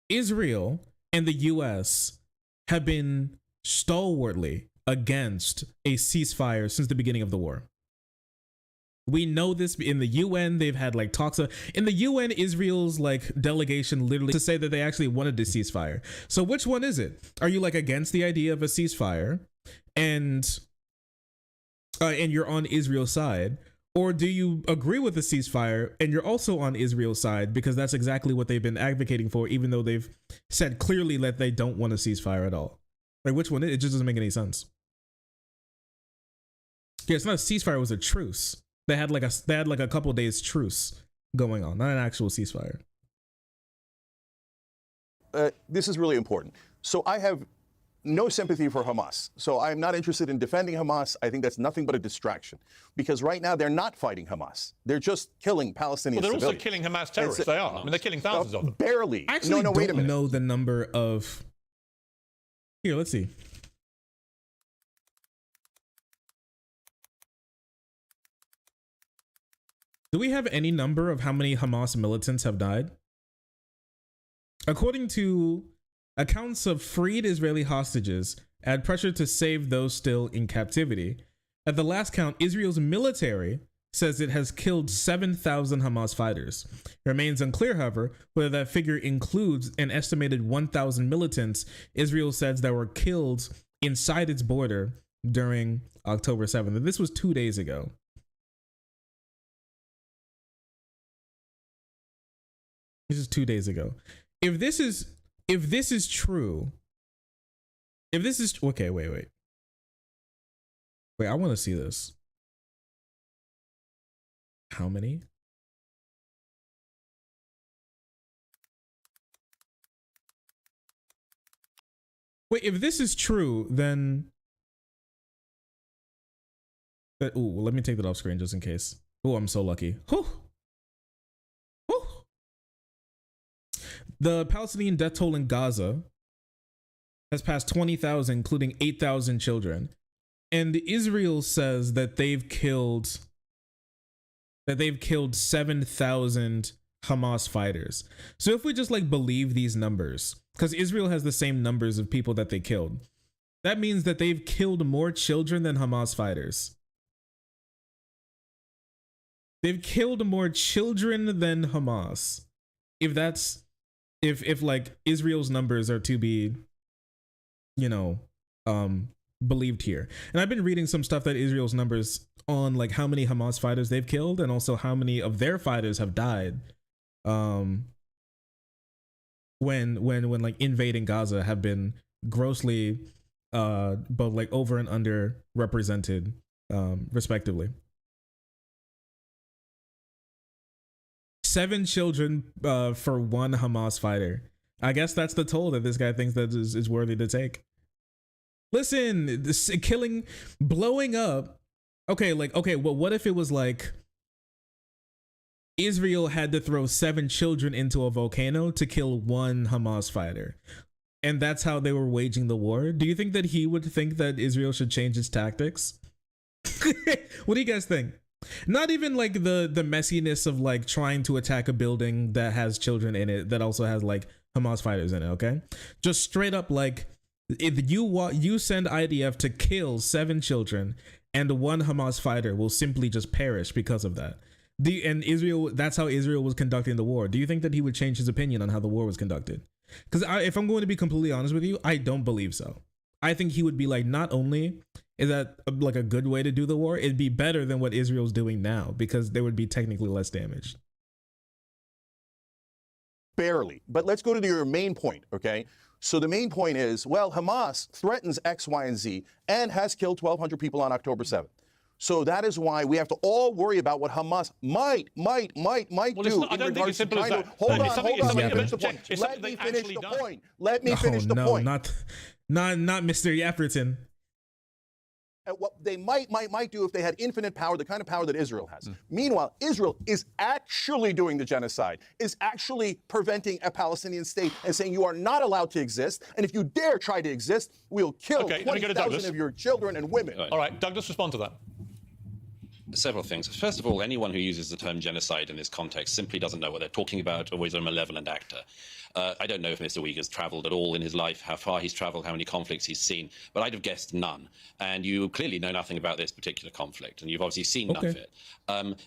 Israel and the US have been stalwartly against a ceasefire since the beginning of the war. We know this. In the UN, they've had like talks in the UN, Israel's like delegation literally to say that they actually wanted a ceasefire. So which one is it? Are you like against the idea of a ceasefire and you're on Israel's side? Or do you agree with the ceasefire and you're also on Israel's side because that's exactly what they've been advocating for, even though they've said clearly that they don't want a ceasefire at all? Like, which one? It just doesn't make any sense. Yeah, it's not a ceasefire, it was a truce. They had like a couple days truce going on, not an actual ceasefire. This is really important. So I have no sympathy for Hamas. So I'm not interested in defending Hamas. I think that's nothing but a distraction, because right now they're not fighting Hamas. They're just killing Palestinian civilians. Well, they're also killing Hamas terrorists. They are. I mean, they're killing thousands of them. Barely. I actually no, wait a minute. know the number of. Here, let's see. Do we have any number of how many Hamas militants have died? According to accounts of freed Israeli hostages, add pressure to save those still in captivity. At the last count, Israel's military says it has killed 7,000 Hamas fighters. It remains unclear, however, whether that figure includes an estimated 1,000 militants Israel says that were killed inside its border during October 7th. And this was 2 days ago. This is 2 days ago. If this is true, okay, wait, I want to see this. How many? Wait, if this is true, then let me take that off screen just in case. Oh, I'm so lucky. Whew. The Palestinian death toll in Gaza has passed 20,000, including 8,000 children. And Israel says that they've killed 7,000 Hamas fighters. So if we just like believe these numbers, because Israel has the same numbers of people that they killed, that means that they've killed more children than Hamas fighters. They've killed more children than Hamas. If like Israel's numbers are to be, believed here. And I've been reading some stuff that Israel's numbers on like how many Hamas fighters they've killed and also how many of their fighters have died when like invading Gaza have been grossly both like over and under represented respectively. 7 children for one Hamas fighter. I guess that's the toll that this guy thinks that is worthy to take. Listen, this killing, blowing up. Okay, well, what if it was like Israel had to throw 7 children into a volcano to kill one Hamas fighter, and that's how they were waging the war? Do you think that he would think that Israel should change its tactics? What do you guys think? Not even like the messiness of like trying to attack a building that has children in it that also has like Hamas fighters in it, okay? Just straight up, like, if you send IDF to kill 7 children and one Hamas fighter will simply just perish because of that. And Israel, that's how Israel was conducting the war. Do you think that he would change his opinion on how the war was conducted? Because if I'm going to be completely honest with you, I don't believe so. I think he would be like, not only is that like a good way to do the war, it'd be better than what Israel's doing now because there would be technically less damage. Barely. But let's go to your main point, okay? So the main point is, well, Hamas threatens X, Y, and Z and has killed 1,200 people on October 7th. So that is why we have to all worry about what Hamas might do. I don't think it's simple as that. Hold on, let me finish the point. Let me finish the point. Not Mr. Yafferton. at what they might do if they had infinite power, the kind of power that Israel has. Meanwhile, Israel is actually doing the genocide, is actually preventing a Palestinian state and saying you are not allowed to exist, and if you dare try to exist, we'll kill 20,000 of your children and women. All right, Douglas, respond to that. Several things. First of all, anyone who uses the term genocide in this context simply doesn't know what they're talking about, or is a malevolent actor. I don't know if Mr. Week has travelled at all in his life, how far he's travelled, how many conflicts he's seen, but I'd have guessed none. And you clearly know nothing about this particular conflict, and you've obviously seen none of it.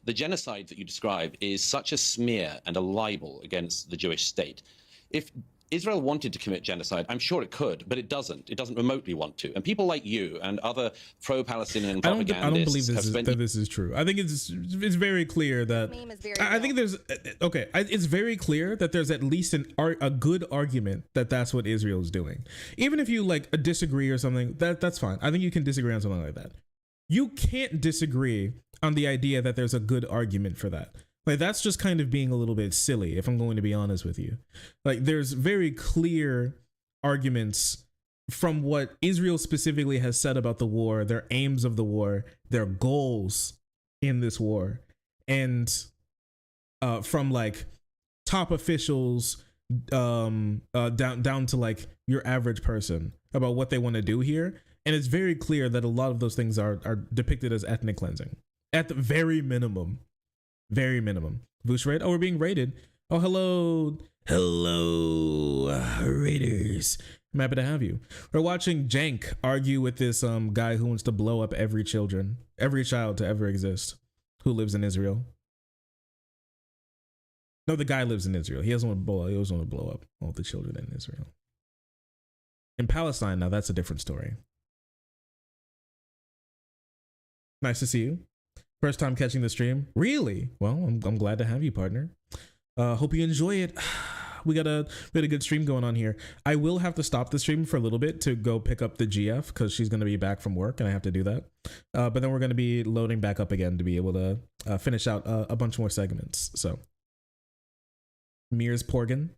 The genocide that you describe is such a smear and a libel against the Jewish state. If Israel wanted to commit genocide, I'm sure it could, but it doesn't. It doesn't remotely want to. And people like you and other pro-Palestinian propagandists I don't believe that this is true. I think it's very clear that I think there's it's very clear that there's at least a good argument that that's what Israel is doing. Even if you like disagree or something, that's fine. I think you can disagree on something like that. You can't disagree on the idea that there's a good argument for that. Like, that's just kind of being a little bit silly, if I'm going to be honest with you. Like, there's very clear arguments from what Israel specifically has said about the war, their aims of the war, their goals in this war, and from like top officials down to like your average person about what they want to do here. And it's very clear that a lot of those things are depicted as ethnic cleansing at the very minimum. Very minimum. Vush raid. Oh, we're being raided. Oh, hello. Hello, raiders. I'm happy to have you. We're watching Jank argue with this guy who wants to blow up every child to ever exist who lives in Israel. No, the guy lives in Israel. He doesn't want to blow up all the children in Israel. In Palestine, now that's a different story. Nice to see you. First time catching the stream. Really? Well, I'm glad to have you, partner. Hope you enjoy it. We got a good stream going on here. I will have to stop the stream for a little bit to go pick up the GF because she's going to be back from work and I have to do that. But then we're going to be loading back up again to be able to finish out a bunch more segments. So, Mears Porgan.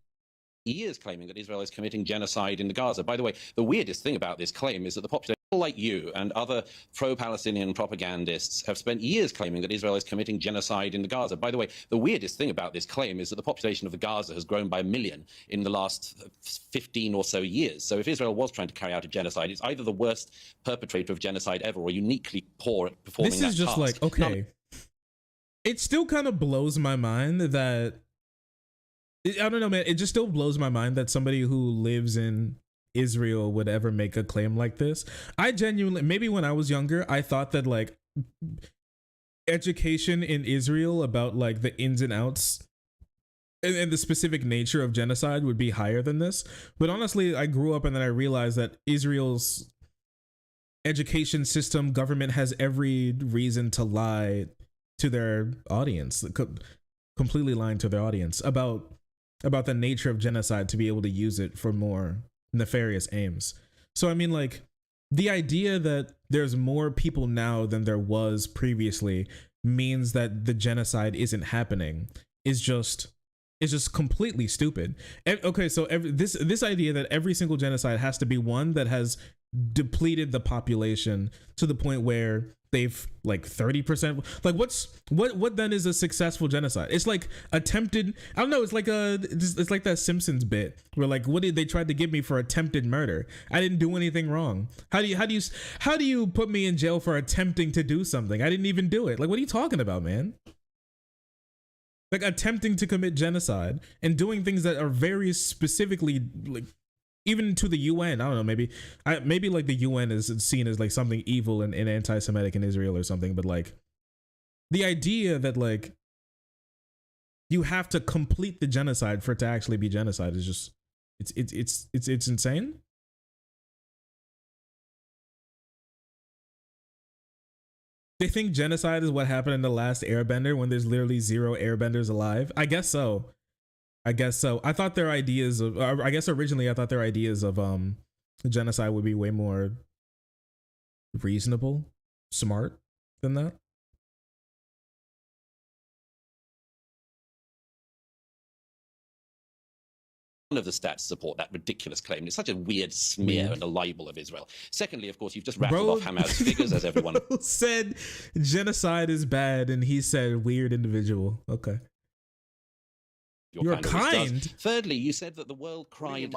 He is claiming that Israel is committing genocide in the Gaza. By the way, the weirdest thing about this claim is that the population, like you and other pro-Palestinian propagandists, have spent years claiming that Israel is committing genocide in the Gaza. By the way, the weirdest thing about this claim is that the population of the Gaza has grown by 1 million in the last 15 or so years. So if Israel was trying to carry out a genocide, it's either the worst perpetrator of genocide ever or uniquely poor at performing that task. This is just like, okay. It still kind of blows my mind that, I don't know, man. It just still blows my mind that somebody who lives in Israel would ever make a claim like this. I genuinely, maybe when I was younger, I thought that like education in Israel about like the ins and outs and the specific nature of genocide would be higher than this. But honestly, I grew up and then I realized that Israel's education system, government has every reason to lie to their audience, completely lying to their audience about the nature of genocide to be able to use it for more nefarious aims. So I mean, like, the idea that there's more people now than there was previously means that the genocide isn't happening is just completely stupid. Okay, so this idea that every single genocide has to be one that has depleted the population to the point where they've like 30%, like what then is a successful genocide? It's like attempted, I don't know, it's like that Simpsons bit where like, what did they try to give me for attempted murder? I didn't do anything wrong. How do you put me in jail for attempting to do something? I didn't even do it. Like, what are you talking about, man? Like attempting to commit genocide and doing things that are very specifically like, even to the UN, I don't know, maybe like the UN is seen as like something evil and anti-Semitic in Israel or something, but like the idea that like you have to complete the genocide for it to actually be genocide is just it's insane. They think genocide is what happened in The Last Airbender when there's literally 0 airbenders alive. I guess so. I thought their ideas of, I guess originally I thought their ideas of genocide would be way more reasonable, smart than that. of the stats support that ridiculous claim. It's such a weird smear and a libel of Israel. Secondly, of course, you've just rattled off Hamas figures, as everyone said genocide is bad, and he said weird individual. Okay. You're kind. Thirdly, you said that the world cried.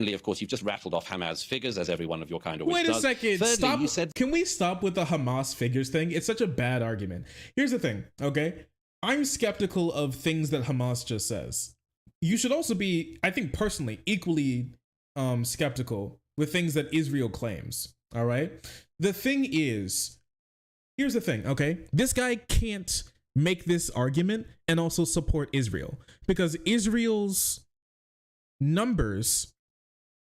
Of course, you've just rattled off Hamas figures, as everyone of your kind always does. Wait a second. Thirdly, stop. You said, can we stop with the Hamas figures thing? It's such a bad argument. Here's the thing, okay? I'm skeptical of things that Hamas just says. You should also be, I think personally, equally skeptical with things that Israel claims, all right? The thing is, here's the thing, okay? This guy can't make this argument and also support Israel because Israel's numbers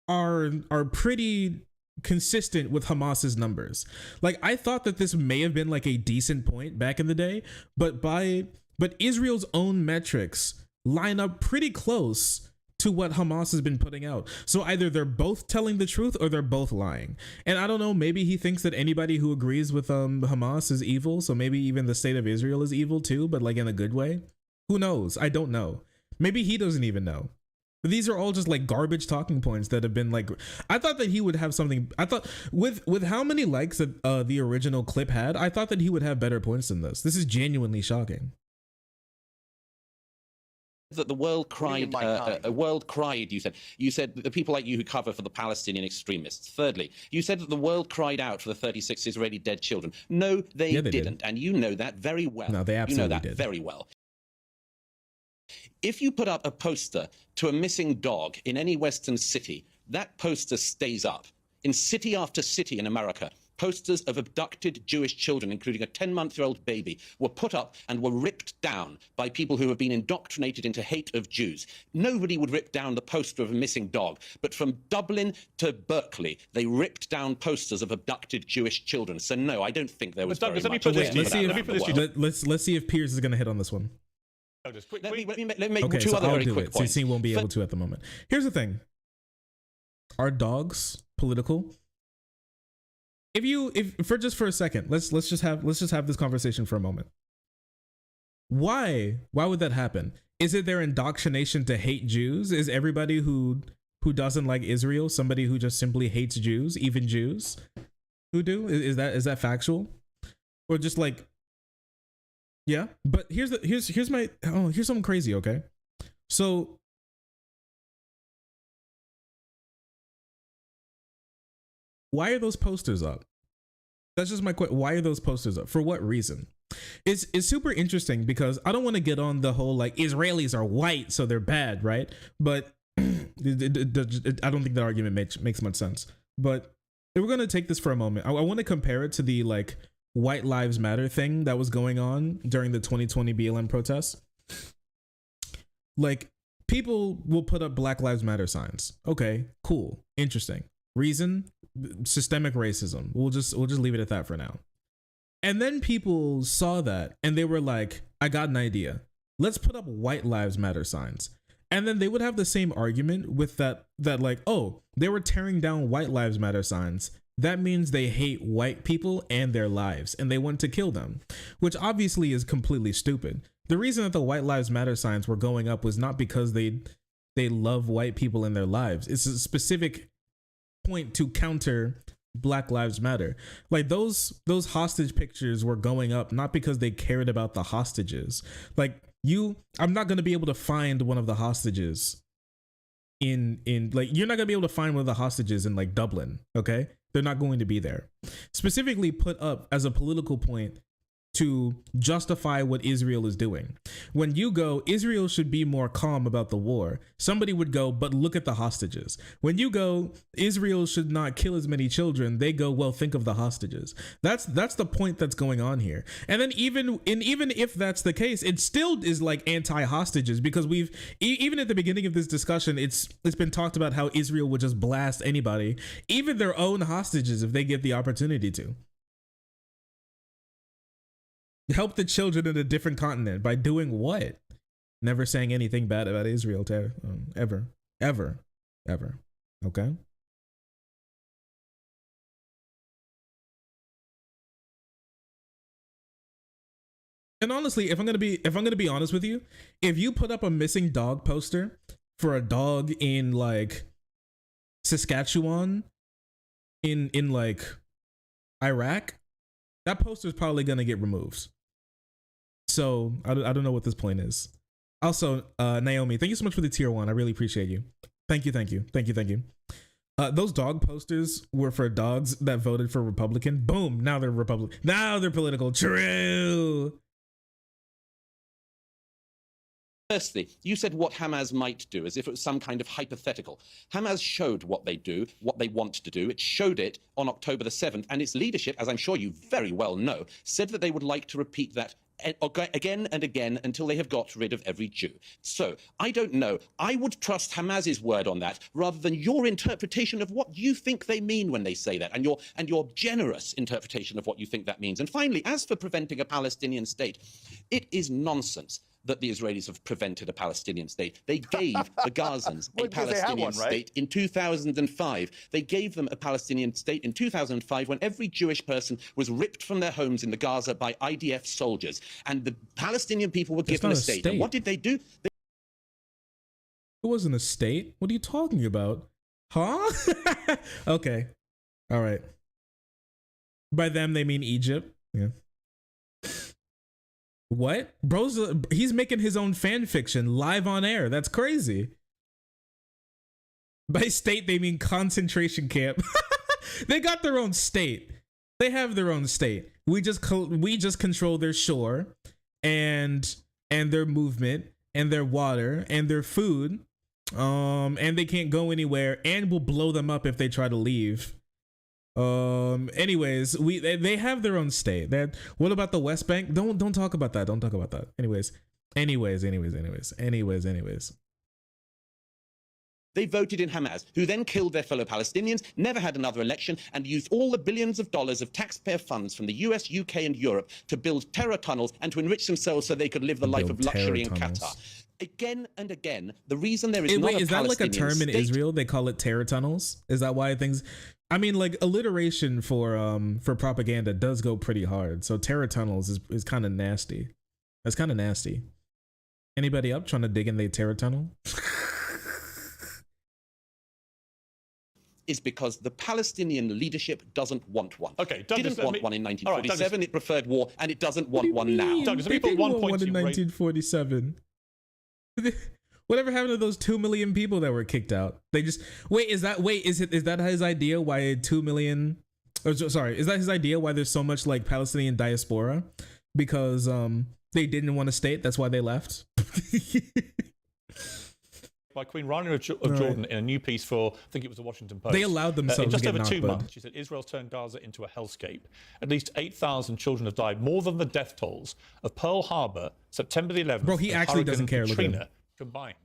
are pretty consistent with Hamas's numbers. Like, I thought that this may have been like a decent point back in the day, but Israel's own metrics line up pretty close to what Hamas has been putting out. So either they're both telling the truth or they're both lying. And I don't know, maybe he thinks that anybody who agrees with Hamas is evil. So maybe even the state of Israel is evil too, but like in a good way. Who knows? I don't know. Maybe he doesn't even know. But these are all just like garbage talking points that have been like, I thought that he would have something. I thought with how many likes that the original clip had, I thought that he would have better points than this. This is genuinely shocking. That the world cried, you said the people like you who cover for the Palestinian extremists. Thirdly, you said that the world cried out for the 36 Israeli dead children. No, they didn't. And you know that very well. No, they absolutely did. You know that very well. If you put up a poster to a missing dog in any Western city, that poster stays up. In city after city in America, posters of abducted Jewish children, including a 10-month-old baby, were put up and were ripped down by people who have been indoctrinated into hate of Jews. Nobody would rip down the poster of a missing dog, but from Dublin to Berkeley, they ripped down posters of abducted Jewish children. So no, I don't think there was very much. Let's see if Piers is going to hit on this one. Let me make two other very quick points. CC won't be able to at the moment. Here's the thing. Are dogs political? If for a second, let's just have this conversation for a moment. Why would that happen? Is it their indoctrination to hate Jews? Is everybody who doesn't like Israel somebody who just simply hates Jews, even Jews who do? Is that factual? Or just like, yeah, but here's something crazy, okay? So why are those posters up? That's just my question. Why are those posters up? For what reason? It's super interesting because I don't want to get on the whole like Israelis are white so they're bad, right? But I don't think that argument makes much sense. But if we're going to take this for a moment, I want to compare it to the like White Lives Matter thing that was going on during the 2020 BLM protests. Like, people will put up Black Lives Matter signs. Okay, cool, interesting. Reason? Systemic racism. We'll just leave it at that for now. And then people saw that and they were like, I got an idea. Let's put up White Lives Matter signs. And then they would have the same argument with that like, oh, they were tearing down White Lives Matter signs. That means they hate white people and their lives and they want to kill them, which obviously is completely stupid. The reason that the White Lives Matter signs were going up was not because they love white people in their lives. It's a specific point to counter Black Lives Matter. Like those hostage pictures were going up not because they cared about the hostages. Like I'm not going to be able to find one of the hostages in like, you're not gonna be able to find one of the hostages in like Dublin, okay? They're not going to be there. Specifically put up as a political point to justify what Israel is doing. When you go, Israel should be more calm about the war, somebody would go, but look at the hostages. When you go, Israel should not kill as many children, they go, well, think of the hostages. That's the point that's going on here. And then even if that's the case, it still is like anti-hostages, because we've even at the beginning of this discussion, it's been talked about how Israel would just blast anybody, even their own hostages, if they get the opportunity to. Help the children in a different continent by doing what? Never saying anything bad about Israel ever. Okay. And honestly, if I'm gonna be honest with you, if you put up a missing dog poster for a dog in like Saskatchewan in like Iraq, that poster is probably gonna get removed. So I don't know what this point is. Also, Naomi, thank you so much for the tier 1. I really appreciate you. Thank you. Those dog posters were for dogs that voted for Republican. Boom, now they're Republican. Now they're political. True. Firstly, you said what Hamas might do, as if it was some kind of hypothetical. Hamas showed what they do, what they want to do. It showed it on October the 7th, and its leadership, as I'm sure you very well know, said that they would like to repeat that again and again until they have got rid of every Jew. So, I don't know. I would trust Hamas's word on that rather than your interpretation of what you think they mean when they say that, and your generous interpretation of what you think that means. And finally, as for preventing a Palestinian state, it is nonsense that the Israelis have prevented a Palestinian state. They gave the Gazans a Palestinian state in 2005. They gave them a Palestinian state in 2005 when every Jewish person was ripped from their homes in the Gaza by IDF soldiers. And the Palestinian people were given a state. And what did they do? It wasn't a state. What are you talking about? Huh? Okay. All right. By them, they mean Egypt. Yeah. What? Bro's, he's making his own fan fiction live on air. That's crazy. By state, they mean concentration camp. They got their own state. They have their own state. We just control their shore and their movement and their water and their food. And they can't go anywhere, and we'll blow them up if they try to leave. Anyways, they have their own state. What about the West Bank? Don't talk about that. Don't talk about that. Anyways. They voted in Hamas, who then killed their fellow Palestinians, never had another election, and used all the billions of dollars of taxpayer funds from the US, UK, and Europe to build terror tunnels and to enrich themselves so they could live the life of luxury in Qatar. Again and again, the reason there is not a Palestinian that like a term in state, Israel? They call it terror tunnels. Is that why things? I mean, like alliteration for propaganda does go pretty hard. So terror tunnels is kind of nasty. That's kind of nasty. Anybody up trying to dig in the terror tunnel? is because the Palestinian leadership doesn't want one. Okay, Douglas, didn't want one in 1947. Right, it preferred war, and it doesn't want one now. Douglas, they did want one in 1947. Whatever happened to those 2 million people that were kicked out? They just is that his idea? Why 2 million? Sorry, is that his idea? Why there's so much like Palestinian diaspora? Because they didn't want a state. That's why they left. By Queen Rania of Jordan in a new piece for, I think it was the Washington Post. They allowed themselves in just to get over 2 Nakba. months. She said Israel's turned Gaza into a hellscape. At least 8,000 children have died, more than the death tolls of Pearl Harbor, September the 11th. Bro, he actually doesn't care. Katrina combined.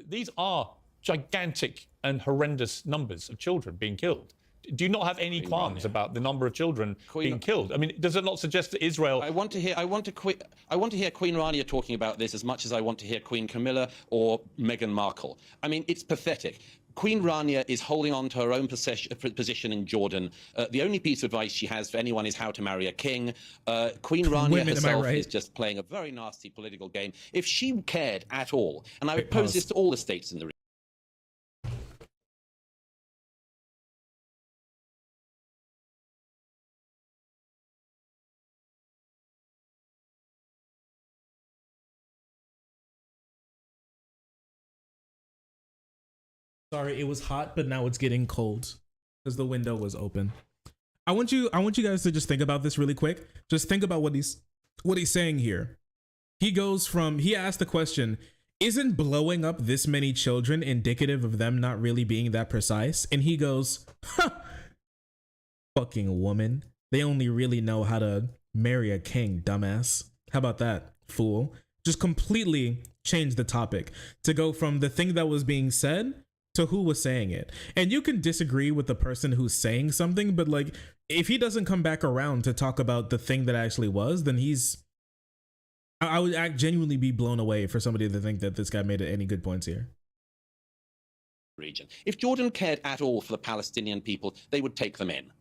These are gigantic and horrendous numbers of children being killed. Do you not have any qualms about the number of children being killed? I mean, does it not suggest that Israel? I want to hear Queen Rania talking about this as much as I want to hear Queen Camilla or Meghan Markle. I mean, it's pathetic. Queen Rania is holding on to her own position in Jordan. The only piece of advice she has for anyone is how to marry a king. Queen Rania herself is just playing a very nasty political game. If she cared at all, and I would pose this to all the states in the region. Sorry, it was hot, but now it's getting cold because the window was open. I want you guys to just think about this really quick. Just think about what he's saying here. He asked the question, isn't blowing up this many children indicative of them not really being that precise? And he goes, huh, fucking woman. They only really know how to marry a king, dumbass. How about that, fool? Just completely change the topic to go from the thing that was being said to who was saying it. And you can disagree with the person who's saying something, but like if he doesn't come back around to talk about the thing that actually was, then I would genuinely be blown away for somebody to think that this guy made any good points here. Region. If Jordan cared at all for the Palestinian people, they would take them in.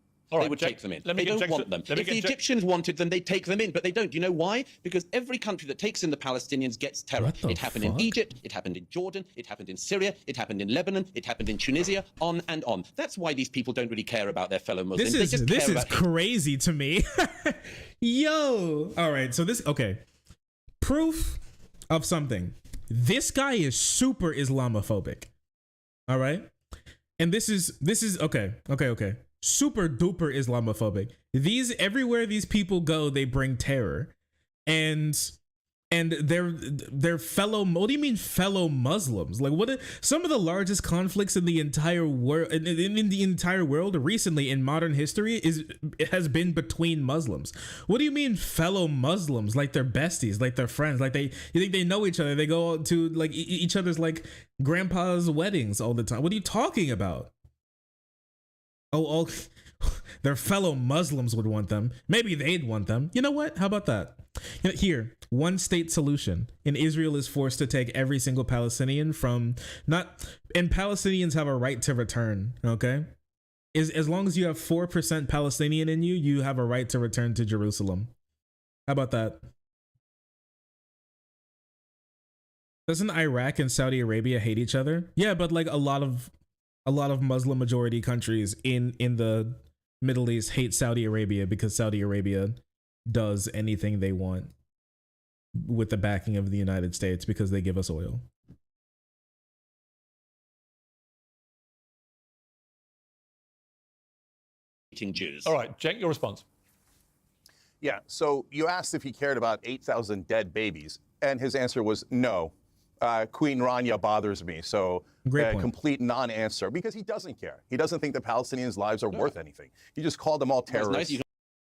They would take them in. They don't want them. If the Egyptians wanted them, they'd take them in, but they don't. Do you know why? Because every country that takes in the Palestinians gets terror. It happened in Egypt, it happened in Jordan, it happened in Syria, it happened in Lebanon, it happened in Tunisia, on and on. That's why these people don't really care about their fellow Muslims. This is crazy to me. Yo. All right, so okay. Proof of something. This guy is super Islamophobic. All right? And this is okay. Super duper Islamophobic. Everywhere these people go, they bring terror. And they're fellow, what do you mean fellow Muslims? Like, some of the largest conflicts in the entire world, in the entire world recently in modern history has been between Muslims. What do you mean fellow Muslims? Like they're besties, like they're friends, like you think they know each other, they go to like each other's like grandpa's weddings all the time. What are you talking about? Oh, their fellow Muslims would want them. Maybe they'd want them. You know what? How about that? Here, one state solution. And Israel is forced to take every single Palestinian and Palestinians have a right to return, okay? As long as you have 4% Palestinian in you, you have a right to return to Jerusalem. How about that? Doesn't Iraq and Saudi Arabia hate each other? Yeah, but like a lot of Muslim majority countries in the Middle East hate Saudi Arabia because Saudi Arabia does anything they want with the backing of the United States because they give us oil. Jews. All right, Cenk, your response. Yeah, so you asked if he cared about 8,000 dead babies, and his answer was no. Queen Rania bothers me, so complete non-answer, because he doesn't care. He doesn't think the Palestinians' lives are worth anything. He just called them all terrorists. Nice. You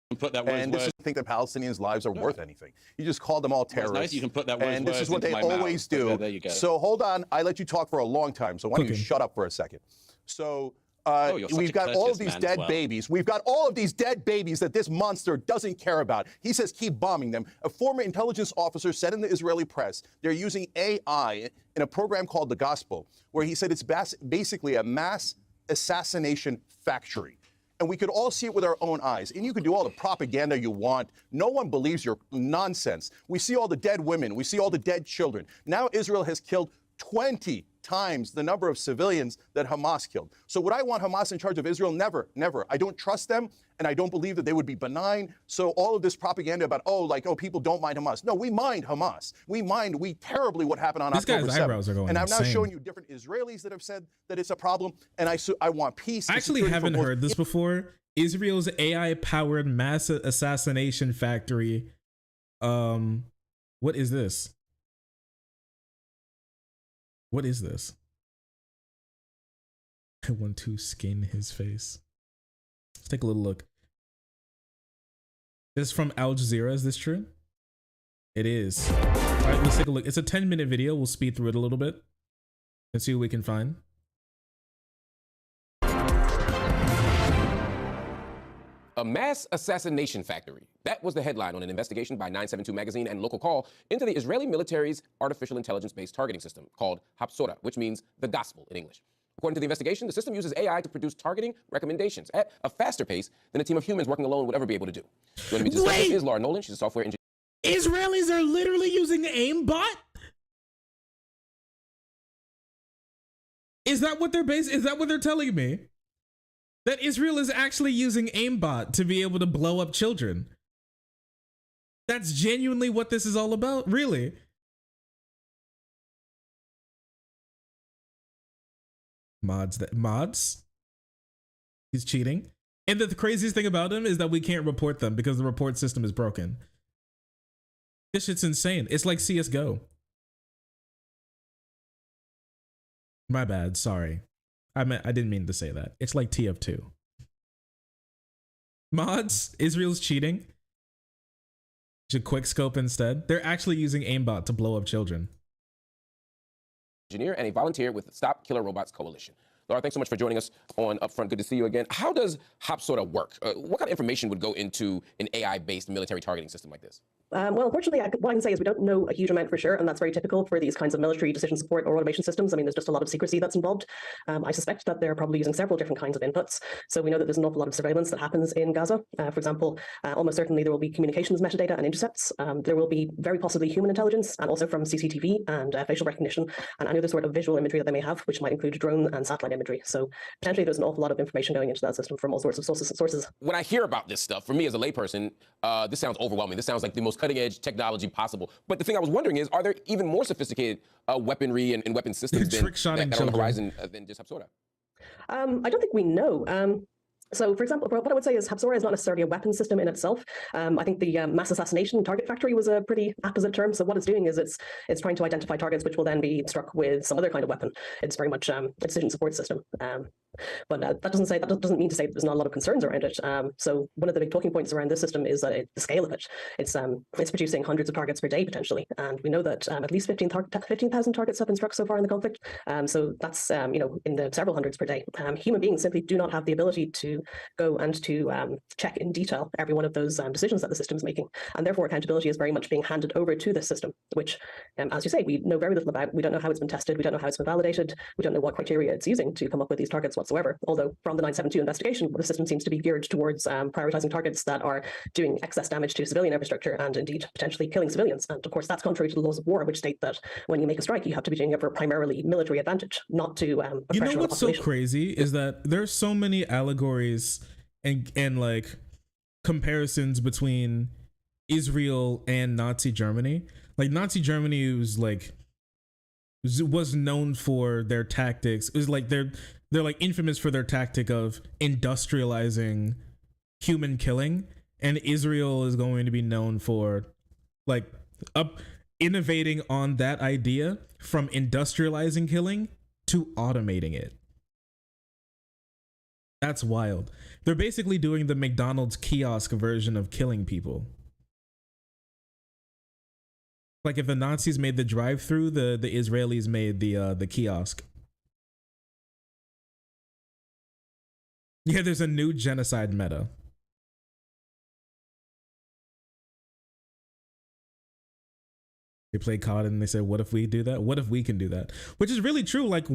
can put that and this is think the Palestinians' lives are worth anything. You just called them all terrorists. Nice. You can put that and this is what they always do. There you go. So hold on, I let you talk for a long time, so why don't you shut up for a second? So we've got all of these dead babies. We've got all of these dead babies that this monster doesn't care about. He says keep bombing them. A former intelligence officer said in the Israeli press they're using AI in a program called The Gospel, where he said it's basically a mass assassination factory. And we could all see it with our own eyes. And you can do all the propaganda you want. No one believes your nonsense. We see all the dead women. We see all the dead children. Now Israel has killed 20 times the number of civilians that Hamas killed. So would I want Hamas in charge of Israel? Never, never. I don't trust them, and I don't believe that they would be benign. So all of this propaganda about, people don't mind Hamas. No, we mind Hamas. We terribly what happened on October 7th. This guy's eyebrows are going And I'm insane. now showing you different Israelis that have said that it's a problem, and I want peace. I actually haven't heard this before. Israel's AI-powered mass assassination factory. What is this? What is this? I want to skin his face. Let's take a little look. This is from Al Jazeera. Is this true? It is. All right, let's take a look. It's a 10-minute video. We'll speed through it a little bit and see what we can find. A mass assassination factory. That was the headline on an investigation by 972 magazine and Local Call into the Israeli military's artificial intelligence-based targeting system called Hapsora, which means the gospel in English. According to the investigation, the system uses AI to produce targeting recommendations at a faster pace than a team of humans working alone would ever be able to do. Joining me to discuss this is Laura Nolan. She's a software engineer. Israelis are literally using aimbot? Is that what they're telling me? That Israel is actually using aimbot to be able to blow up children. That's genuinely what this is all about? Really? Mods? He's cheating. And the craziest thing about him is that we can't report them because the report system is broken. This shit's insane. It's like CSGO. My bad, sorry. I didn't mean to say that. It's like TF2. Mods, Israel's cheating. Should quick scope instead. They're actually using aimbot to blow up children. Engineer and a volunteer with Stop Killer Robots Coalition. Laura, thanks so much for joining us on Upfront. Good to see you again. How does Hapsora work? What kind of information would go into an AI-based military targeting system like this? Well, unfortunately, what I can say is we don't know a huge amount for sure, and that's very typical for these kinds of military decision support or automation systems. I mean, there's just a lot of secrecy that's involved. I suspect that they're probably using several different kinds of inputs. So we know that there's an awful lot of surveillance that happens in Gaza. For example, almost certainly there will be communications metadata and intercepts. There will be very possibly human intelligence, and also from CCTV and facial recognition and any other sort of visual imagery that they may have, which might include drone and satellite imagery. So potentially there's an awful lot of information going into that system from all sorts of sources. When I hear about this stuff, for me as a layperson, this sounds overwhelming. This sounds like the most cutting-edge technology possible. But the thing I was wondering is, are there even more sophisticated weaponry and weapon systems that are on the horizon than just Hapsora? I don't think we know. So, for example, what I would say is Hapsora is not necessarily a weapon system in itself. I think the mass assassination target factory was a pretty apposite term. So what it's doing is it's trying to identify targets which will then be struck with some other kind of weapon. It's very much a decision support system. But that doesn't mean to say that there's not a lot of concerns around it. So one of the big talking points around this system is the scale of it. It's producing hundreds of targets per day potentially, and we know that at least 15,000 targets have been struck so far in the conflict. So that's in the several hundreds per day. Human beings simply do not have the ability to go and to check in detail every one of those decisions that the system is making, and therefore accountability is very much being handed over to this system, which, as you say, we know very little about. We don't know how it's been tested. We don't know how it's been validated. We don't know what criteria it's using to come up with these targets whatsoever. Although from the 972 investigation, the system seems to be geared towards prioritizing targets that are doing excess damage to civilian infrastructure and indeed potentially killing civilians. And of course, that's contrary to the laws of war, which state that when you make a strike, you have to be doing it for primarily military advantage, not to oppression. You know what's so crazy is that there's so many allegories and like comparisons between Israel and Nazi Germany. Like Nazi Germany was known for their tactics. It was like they're like infamous for their tactic of industrializing human killing, and Israel is going to be known for like innovating on that idea from industrializing killing to automating it. That's wild. They're basically doing the McDonald's kiosk version of killing people. Like if the Nazis made the drive-through, the Israelis made the kiosk. Yeah, there's a new genocide meta. They play COD and they said, what if we do that? What if we can do that? Which is really true. Like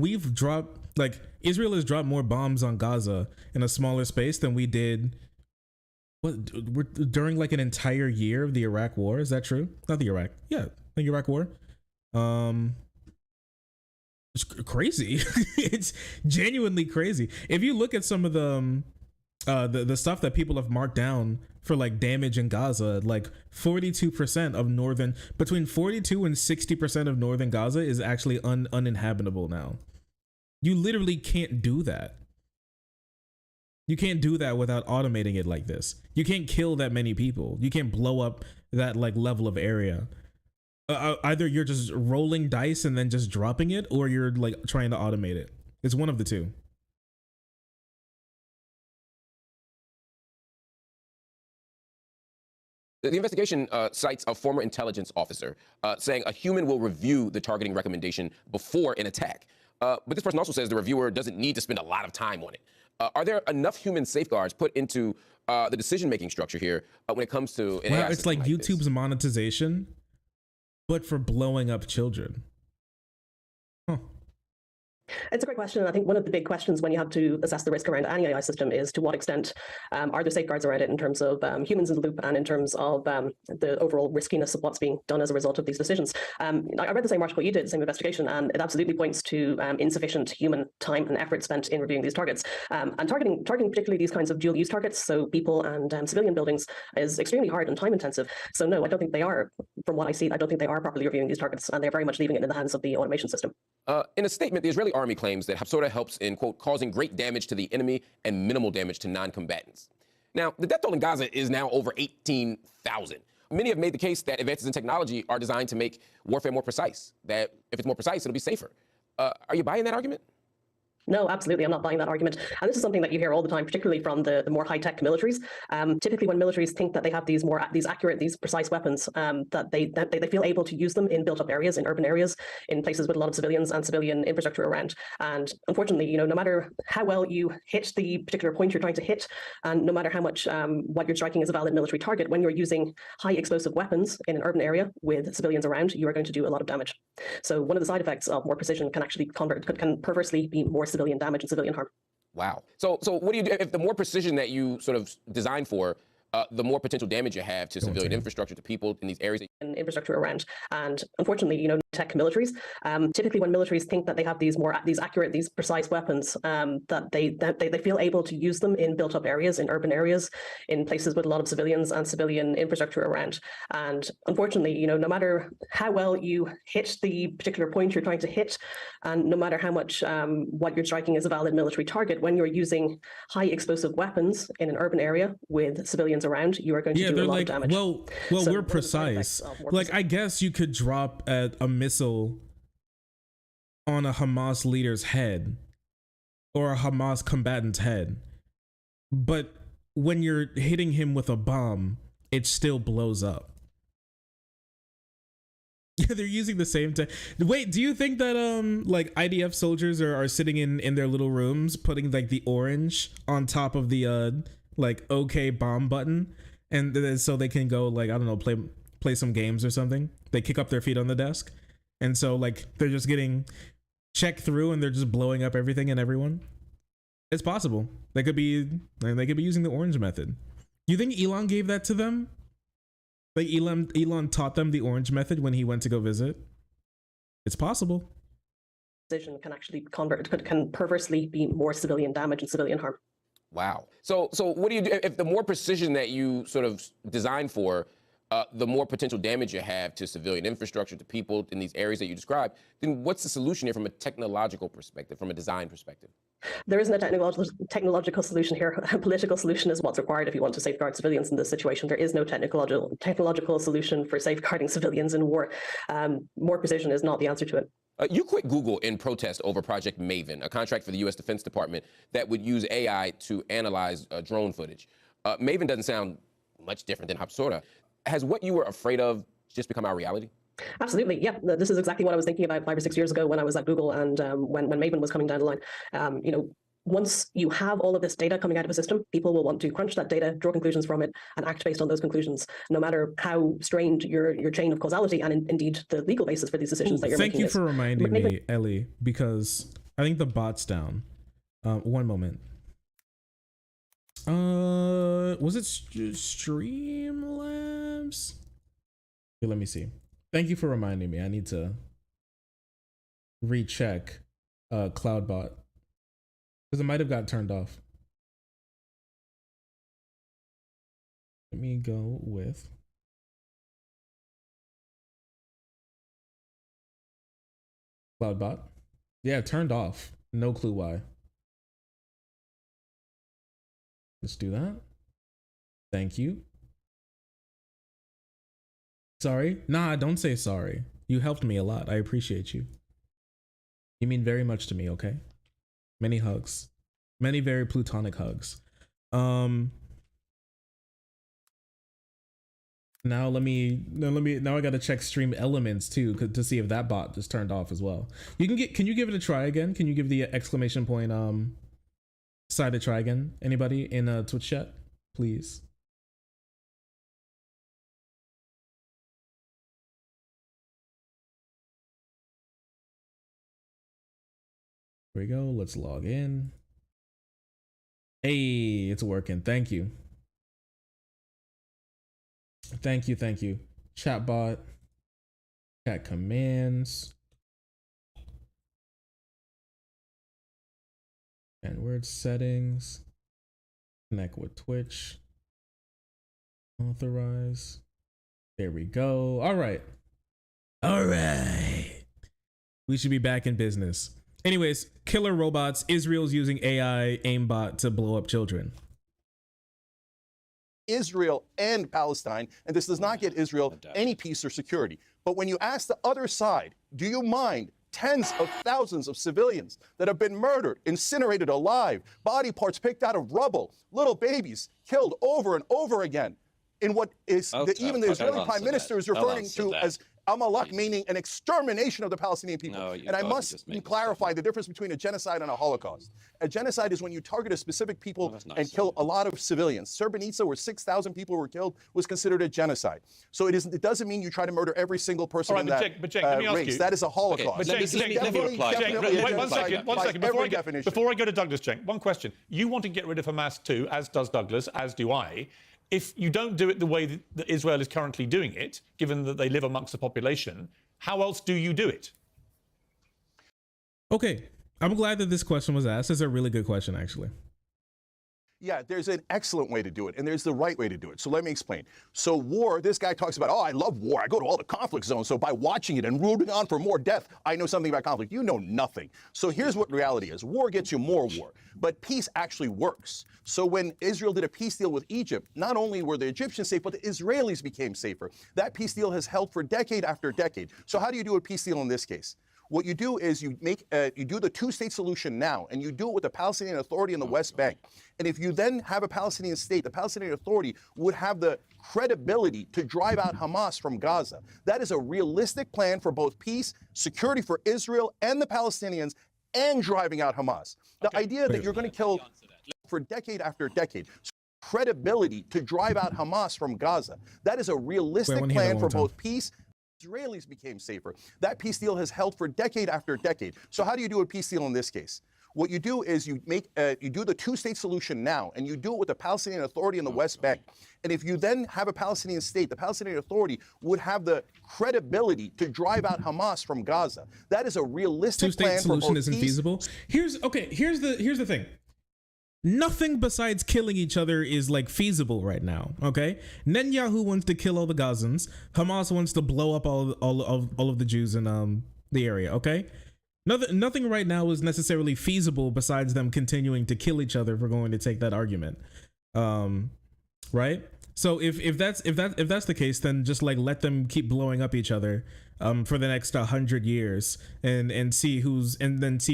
Israel has dropped more bombs on Gaza in a smaller space than we did during like an entire year of the Iraq war. Is that true? Not the Iraq. Yeah, the Iraq war. It's crazy. It's genuinely crazy. If you look at some of the stuff that people have marked down for like damage in Gaza, like 42% of between 42 and 60% of northern Gaza is actually uninhabitable now. You literally can't do that. You can't do that without automating it like this. You can't kill that many people. You can't blow up that like level of area. Either you're just rolling dice and then just dropping it, or you're like trying to automate it. It's one of the two. The investigation cites a former intelligence officer saying a human will review the targeting recommendation before an attack. But this person also says the reviewer doesn't need to spend a lot of time on it. Are there enough human safeguards put into the decision-making structure here when it comes to an AI it's like YouTube's this? monetization, but for blowing up children. Huh. It's a great question. And I think one of the big questions when you have to assess the risk around any AI system is to what extent are there safeguards around it in terms of humans in the loop and in terms of the overall riskiness of what's being done as a result of these decisions. I read the same article you did, the same investigation, and it absolutely points to insufficient human time and effort spent in reviewing these targets. And targeting particularly these kinds of dual use targets, so people and civilian buildings, is extremely hard and time intensive. So no, I don't think they are, from what I see, I don't think they are properly reviewing these targets, and they're very much leaving it in the hands of the automation system. In a statement, the Israeli army claims that Hapsora helps in, quote, causing great damage to the enemy and minimal damage to non-combatants. Now, the death toll in Gaza is now over 18,000. Many have made the case that advances in technology are designed to make warfare more precise, that if it's more precise, it'll be safer. Are you buying that argument? No, absolutely. I'm not buying that argument. And this is something that you hear all the time, particularly from the more high-tech militaries. Typically, when militaries think that they have these accurate, these precise weapons, that they feel able to use them in built-up areas, in urban areas, in places with a lot of civilians and civilian infrastructure around. And unfortunately, no matter how well you hit the particular point you're trying to hit, and no matter how much what you're striking is a valid military target, when you're using high explosive weapons in an urban area with civilians around, you are going to do a lot of damage. So one of the side effects of more precision can actually can perversely be more civilian damage and civilian harm. Wow. So what do you do if the more precision that you sort of design for, the more potential damage you have to civilian infrastructure, to people in these areas? And infrastructure around. And unfortunately, tech militaries, typically when militaries think that they have these accurate, these precise weapons, that they feel able to use them in built-up areas, in urban areas, in places with a lot of civilians and civilian infrastructure around. And unfortunately, no matter how well you hit the particular point you're trying to hit, and no matter how much what you're striking is a valid military target, when you're using high explosive weapons in an urban area with civilians around, you are going to do a lot of damage. Well, so we're precise. Like, I guess you could drop a missile on a Hamas leader's head or a Hamas combatant's head, but when you're hitting him with a bomb, it still blows up. Yeah, they're using the same wait, do you think that like IDF soldiers are sitting in their little rooms putting like the orange on top of the like okay bomb button, and then so they can go, like, I don't know, play some games or something? They kick up their feet on the desk, and so like they're just getting checked through and they're just blowing up everything and everyone. It's possible. They could be using the orange method. You think Elon gave that to them? Like Elon taught them the orange method when he went to go visit? It's possible. Precision can actually can perversely be more civilian damage and civilian harm. Wow. So what do you do if the more precision that you sort of design for, the more potential damage you have to civilian infrastructure, to people in these areas that you described? Then what's the solution here from a technological perspective, from a design perspective? There isn't a technological solution here. A political solution is what's required if you want to safeguard civilians in this situation. There is no technological solution for safeguarding civilians in war. More precision is not the answer to it. You quit Google in protest over Project Maven, a contract for the U.S. Defense Department that would use AI to analyze drone footage. Maven doesn't sound much different than Hapsora. Has what you were afraid of just become our reality? Absolutely, yeah. This is exactly what I was thinking about 5 or 6 years ago when I was at Google, and when Maven was coming down the line. Once you have all of this data coming out of a system, people will want to crunch that data, draw conclusions from it, and act based on those conclusions, no matter how strained your chain of causality and indeed the legal basis for these decisions that you're making. Thank you for reminding me, Ellie, because I think the bot's down. One moment. Was it Streamlabs? Okay, let me see. Thank you for reminding me. I need to recheck CloudBot, because it might have got turned off. Let me go with CloudBot. Yeah, turned off. No clue why. Let's do that. Thank you. Sorry? Nah, don't say sorry. You helped me a lot. I appreciate you. You mean very much to me, okay? Many hugs. Many very plutonic hugs. Now I gotta check Stream Elements too, to see if that bot is turned off as well. Can you give it a try again? Can you give the exclamation point side a try again? Anybody in Twitch chat, please? Here we go. Let's log in. Hey, it's working. Thank you. Thank you. Thank you. Chatbot. Chat commands. And word settings. Connect with Twitch. Authorize. There we go. All right. All right. We should be back in business. Anyways, killer robots. Israel's using AI aimbot to blow up children. Israel and Palestine, and this does not get Israel any peace or security. But when you ask the other side, do you mind tens of thousands of civilians that have been murdered, incinerated alive, body parts picked out of rubble, little babies killed over and over again in what is even the Israeli prime minister is referring to as Amalek, meaning an extermination of the Palestinian people. No, and I must clarify the difference between a genocide and a Holocaust. A genocide is when you target a specific people and kill a lot of civilians. Srebrenica, where 6,000 people were killed, was considered a genocide. So it doesn't mean you try to murder every single person in that race. That is a Holocaust. Let me reply. Wait, one second. Before I go to Douglas, Cenk, one question. You want to get rid of Hamas too, as does Douglas, as do I. If you don't do it the way that Israel is currently doing it, given that they live amongst the population, how else do you do it? Okay, I'm glad that this question was asked. It's a really good question, actually. Yeah, there's an excellent way to do it, and there's the right way to do it. So let me explain. So war, this guy talks about, oh, I love war. I go to all the conflict zones. So by watching it and rooting on for more death, I know something about conflict. You know nothing. So here's what reality is. War gets you more war, but peace actually works. So when Israel did a peace deal with Egypt, not only were the Egyptians safe, but the Israelis became safer. That peace deal has held for decade after decade. So how do you do a peace deal in this case? What you do is you do the two-state solution now, and you do it with the Palestinian Authority in the West Bank. And if you then have a Palestinian state, the Palestinian Authority would have the credibility to drive out Hamas from Gaza. That is a realistic plan for both peace, security for Israel and the Palestinians, and driving out Hamas. The idea that you're going to kill for decade after decade. Credibility to drive out Hamas from Gaza. That is a realistic plan for both peace. Israelis became safer. That peace deal has held for decade after decade. So how do you do a peace deal in this case? What you do is you do the two-state solution now, and you do it with the Palestinian Authority in the West Bank. And if you then have a Palestinian state, the Palestinian Authority would have the credibility to drive out Hamas from Gaza. That is a realistic plan for both two-state solution isn't feasible. Here's the thing. Nothing besides killing each other is like feasible right now. Okay, Netanyahu wants to kill all the Gazans. Hamas wants to blow up all of the Jews in the area. Okay, nothing right now is necessarily feasible besides them continuing to kill each other if we're going to take that argument. Right. So if that's the case, then just like let them keep blowing up each other for the next 100 years and see who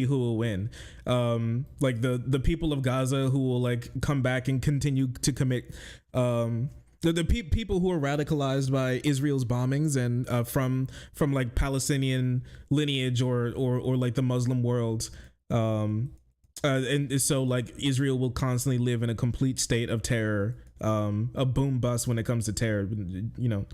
will win. Like the people of Gaza who will like come back and continue to commit the people who are radicalized by Israel's bombings and from like Palestinian lineage or like the Muslim world. And so like Israel will constantly live in a complete state of terror, a boom bust when it comes to terror, you know.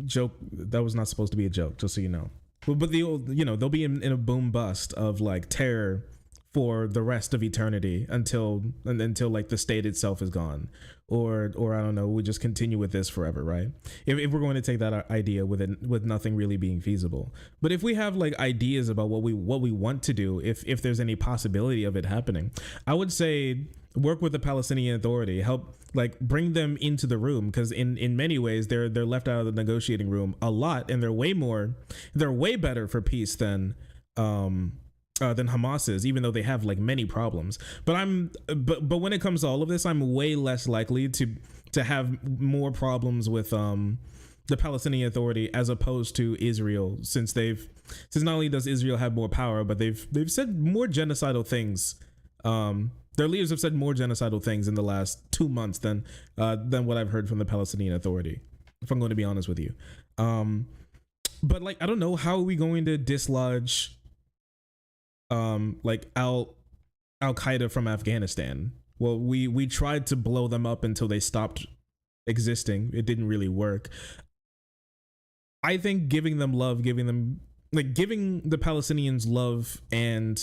Joke, that was not supposed to be a joke, just so you know. But they'll be in a boom bust of like terror for the rest of eternity until like the state itself is gone, or I don't know, we just continue with this forever, right? If we're going to take that idea with nothing really being feasible. But if we have like ideas about what we want to do, if there's any possibility of it happening, I would say work with the Palestinian Authority, help like bring them into the room, because in many ways they're left out of the negotiating room a lot, and they're way better for peace than Hamas is, even though they have like many problems. But when it comes to all of this, I'm way less likely to have more problems with the Palestinian Authority as opposed to Israel, since not only does Israel have more power, but they've said more genocidal things. Their leaders have said more genocidal things in the last 2 months than what I've heard from the Palestinian Authority, if I'm going to be honest with you. But like, I don't know, how are we going to dislodge like Al Qaeda from Afghanistan? Well, we tried to blow them up until they stopped existing. It didn't really work. I think giving them love, giving the Palestinians love and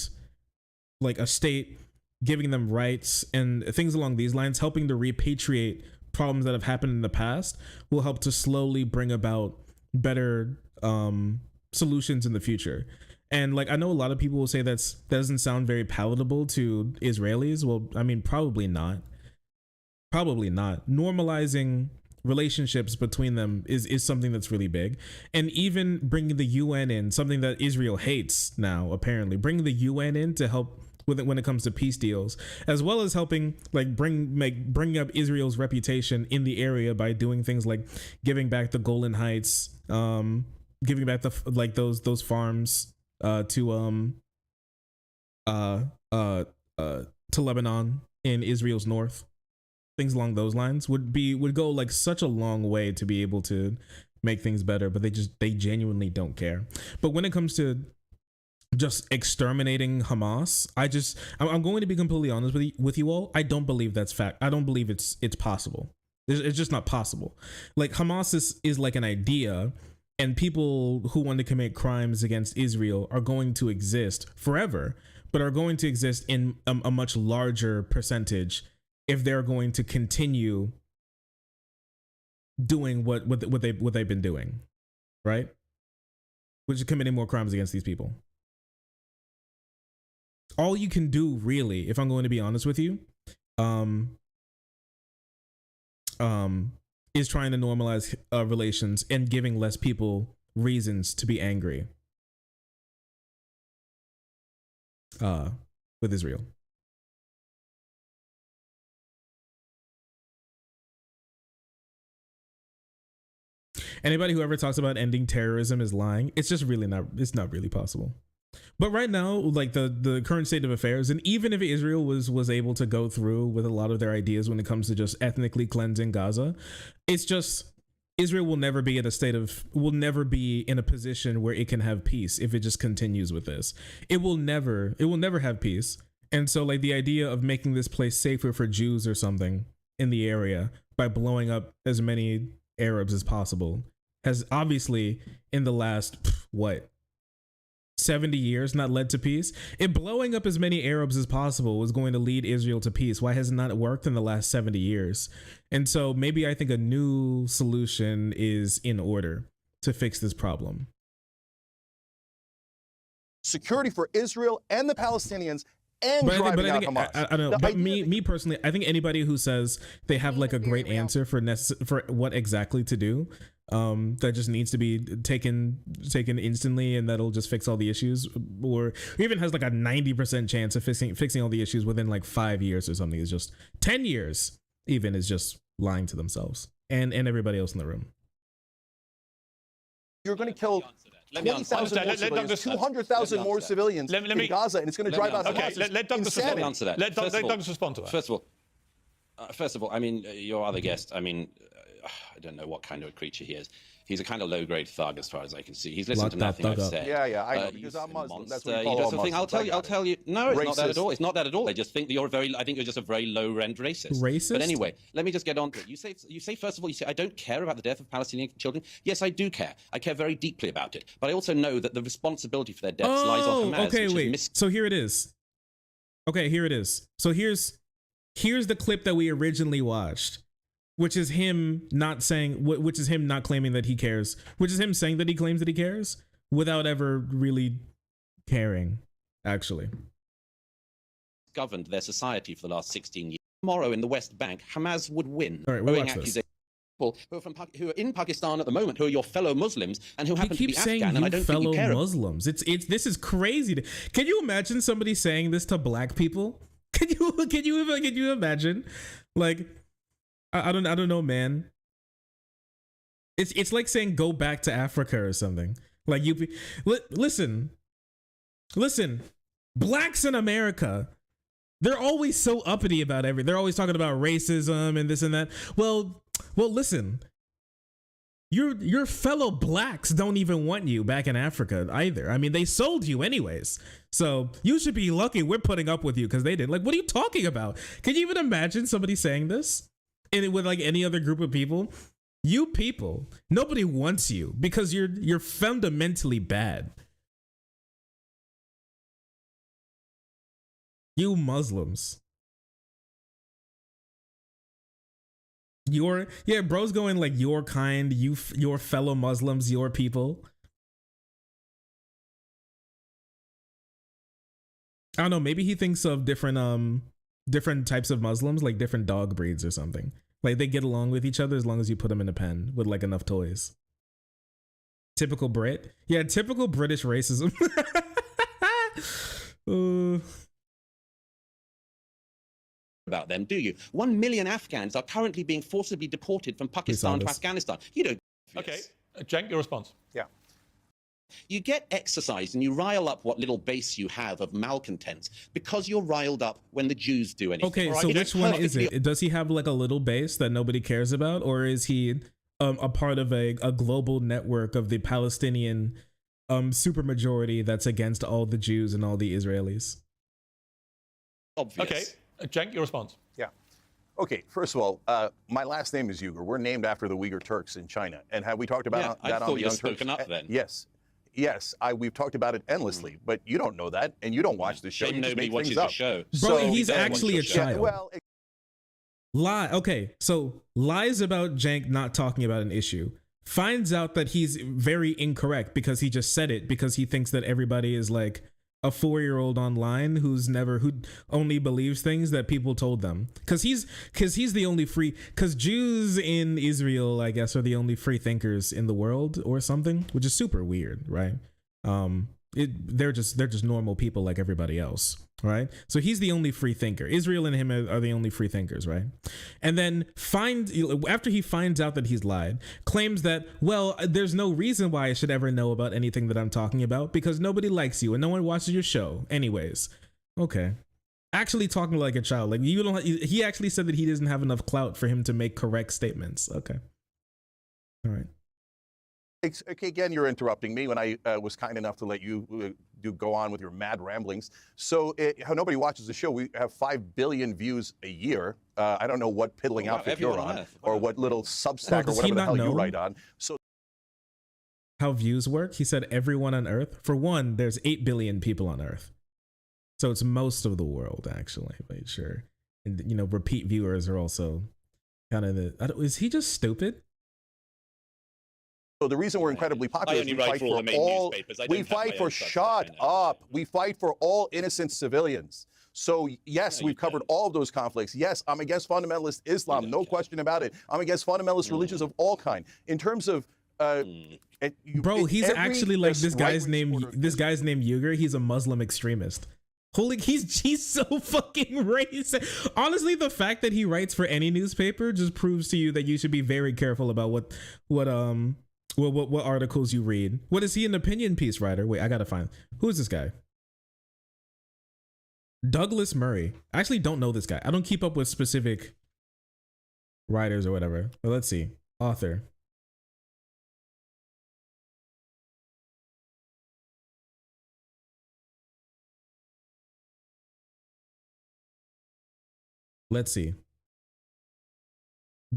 like a state, giving them rights and things along these lines, helping to repatriate problems that have happened in the past, will help to slowly bring about better solutions in the future. And like, I know a lot of people will say that doesn't sound very palatable to Israelis. Well, I mean, probably not. Normalizing relationships between them is something that's really big. And even bringing the UN in, something that Israel hates now, apparently, bringing the UN in to help with it when it comes to peace deals, as well as helping like bring up Israel's reputation in the area by doing things like giving back the Golan Heights, giving back those farms to Lebanon in Israel's north, things along those lines would go like such a long way to be able to make things better, but they genuinely don't care. But when it comes to just exterminating Hamas, I'm going to be completely honest with you all. I don't believe that's fact. I don't believe it's possible. It's just not possible. Like, Hamas is like an idea, and people who want to commit crimes against Israel are going to exist forever, but are going to exist in a much larger percentage if they're going to continue doing what they've been doing, right? Which is committing more crimes against these people. All you can do, really, if I'm going to be honest with you, is trying to normalize relations and giving less people reasons to be angry with Israel. Anybody who ever talks about ending terrorism is lying. It's just really not. It's not really possible. But right now, like the current state of affairs, and even if Israel was able to go through with a lot of their ideas when it comes to just ethnically cleansing Gaza, it's just Israel will never be in a position where it can have peace if it just continues with this. It will never have peace. And so, like, the idea of making this place safer for Jews or something in the area by blowing up as many Arabs as possible has obviously, in the last 70 years, not led to peace. If blowing up as many Arabs as possible was going to lead Israel to peace, why has it not worked in the last 70 years? And so maybe I think a new solution is in order to fix this problem. Security for Israel and the Palestinians, and driving out Hamas. I don't know. But me personally, I think anybody who says they have like a great answer for what exactly to do, that just needs to be taken instantly, and that'll just fix all the issues, or even has like a 90% chance of fixing all the issues within like 5 years or something, is just 10 years even, is just lying to themselves and everybody else in the room. You're going to kill 20,000 more civilians, 200,000 more civilians in Gaza, and it's going to drive out Hamas. Let Douglas answer that. Let Douglas respond to that. First of all, I mean, your other guest, I mean, I don't know what kind of a creature he is. He's a kind of low-grade thug, as far as I can see. He's listened to nothing I've said. Yeah, I know, because I'm Muslim. That's what he call does I'll tell you. No, it's not that at all. It's not that at all. I just think that I think you're just a very low-rent racist. Racist? But anyway, let me just get on to it. You say first of all, I don't care about the death of Palestinian children. Yes, I do care. I care very deeply about it. But I also know that the responsibility for their deaths lies on Hamas. Okay, wait. So here it is. Okay, here it is. So here's the clip that we originally watched, which is him not claiming that he cares, which is him saying that he claims that he cares without ever really caring, actually. Governed their society for the last 16 years. Tomorrow in the West Bank, Hamas would win. All right, we'll watch this. People who are in Pakistan at the moment, who are your fellow Muslims and who happen to be Afghan, and I don't think you care. Muslims. This is crazy. Can you imagine somebody saying this to black people? Can you imagine? Like, I don't know, man. It's like saying go back to Africa or something. Like, listen, blacks in America, they're always so uppity about everything. They're always talking about racism and this and that. Well, listen, your fellow blacks don't even want you back in Africa either. I mean, they sold you anyways. So you should be lucky we're putting up with you, because they didn't. Like, what are you talking about? Can you even imagine somebody saying this? With like any other group of people? You people, nobody wants you because you're fundamentally bad. You Muslims. Bro's going like your kind, your fellow Muslims, your people. I don't know, maybe he thinks of different types of Muslims, like different dog breeds or something. Like, they get along with each other as long as you put them in a pen with like enough toys. Typical Brit. Yeah, typical British racism. About them, do you? 1 million Afghans are currently being forcibly deported from Pakistan to Afghanistan. You don't. Okay, Cenk, your response. Yeah. You get exercised and you rile up what little base you have of malcontents because you're riled up when the Jews do anything. Okay, so which one is it? Does he have like a little base that nobody cares about, or is he a part of a global network of the Palestinian supermajority that's against all the Jews and all the Israelis? Obvious. Okay, Cenk, your response. Yeah. Okay, first of all, my last name is Uyghur. We're named after the Uyghur Turks in China. And have we talked about that on the Young Turks? Spoken up then. Yes. Yes, we've talked about it endlessly, but you don't know that, and you don't watch the show. Shame nobody watches the show. Bro, he's actually a child. Yeah, well, lie. Okay, so lies about Cenk not talking about an issue. Finds out that he's very incorrect because he just said it because he thinks that everybody is like a 4-year-old online who only believes things that people told them. Because he's the only free. Because Jews in Israel, I guess, are the only free thinkers in the world or something, which is super weird, right? They're just normal people like everybody else, right? So he's the only free thinker. Israel and him are the only free thinkers, right? And then after he finds out that he's lied, claims that, well, there's no reason why I should ever know about anything that I'm talking about because nobody likes you and no one watches your show anyways. Okay. Actually talking like a child. Like he actually said that he doesn't have enough clout for him to make correct statements. Okay. All right. Okay, again, you're interrupting me when I was kind enough to let you go on with your mad ramblings. So how nobody watches the show. We have 5 billion views a year. I don't know what piddling outfit you're on or what little Substack or whatever the hell you write on. So how views work? He said everyone on Earth. For one, there's 8 billion people on Earth. So it's most of the world, actually. But sure. And, repeat viewers are also kind of is he just stupid? So the reason we're incredibly popular is we fight for all. We fight for shut up. We fight for all innocent civilians. So yes, we've covered all of those conflicts. Yes, I'm against fundamentalist Islam, no question about it. I'm against fundamentalist religions of all kind. In terms of, bro, he's actually like this guy's name Uyghur. He's a Muslim extremist. Holy, he's so fucking racist. Honestly, the fact that he writes for any newspaper just proves to you that you should be very careful about what articles you read. What is he, an opinion piece writer? Wait, I gotta find. Who is this guy? Douglas Murray. I actually don't know this guy. I don't keep up with specific writers or whatever. But let's see. Author. Let's see.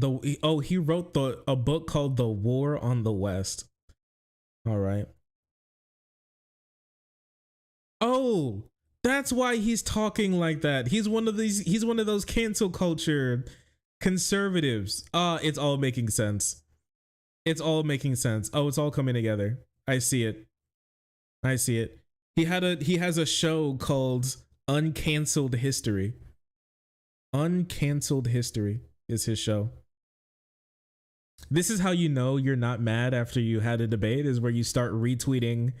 He wrote a book called The War on the West. All right. Oh, that's why he's talking like that. He's one of those cancel culture conservatives. It's all making sense. It's all making sense. Oh, it's all coming together. I see it. He has a show called Uncanceled History. Uncanceled History is his show. This is how you know you're not mad after you had a debate, is where you start retweeting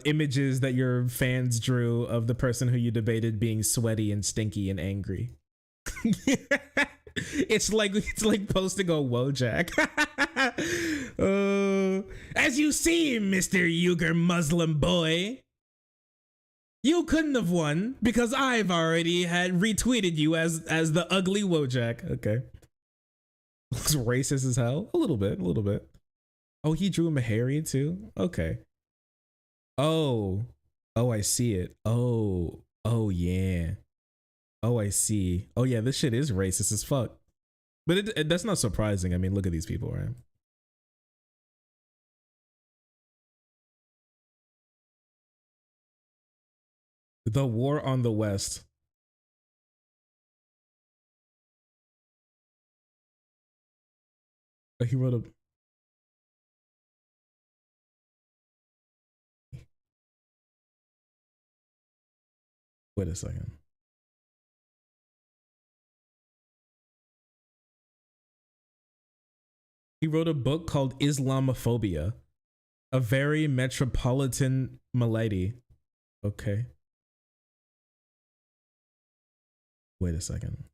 images that your fans drew of the person who you debated being sweaty and stinky and angry. It's like posting a Wojak. As you see, Mr. Uyghur Muslim boy, you couldn't have won because I've already had retweeted you as the ugly Wojak. Okay. Looks racist as hell. A little bit. Oh, he drew him a Harry too? Okay. Oh, I see it. Oh, yeah. Oh, I see. Oh, yeah, this shit is racist as fuck. But that's not surprising. I mean, look at these people, right? The War on the West. He wrote a... Wait a second. He wrote a book called Islamophobia, a very metropolitan malady. Okay. Wait a second.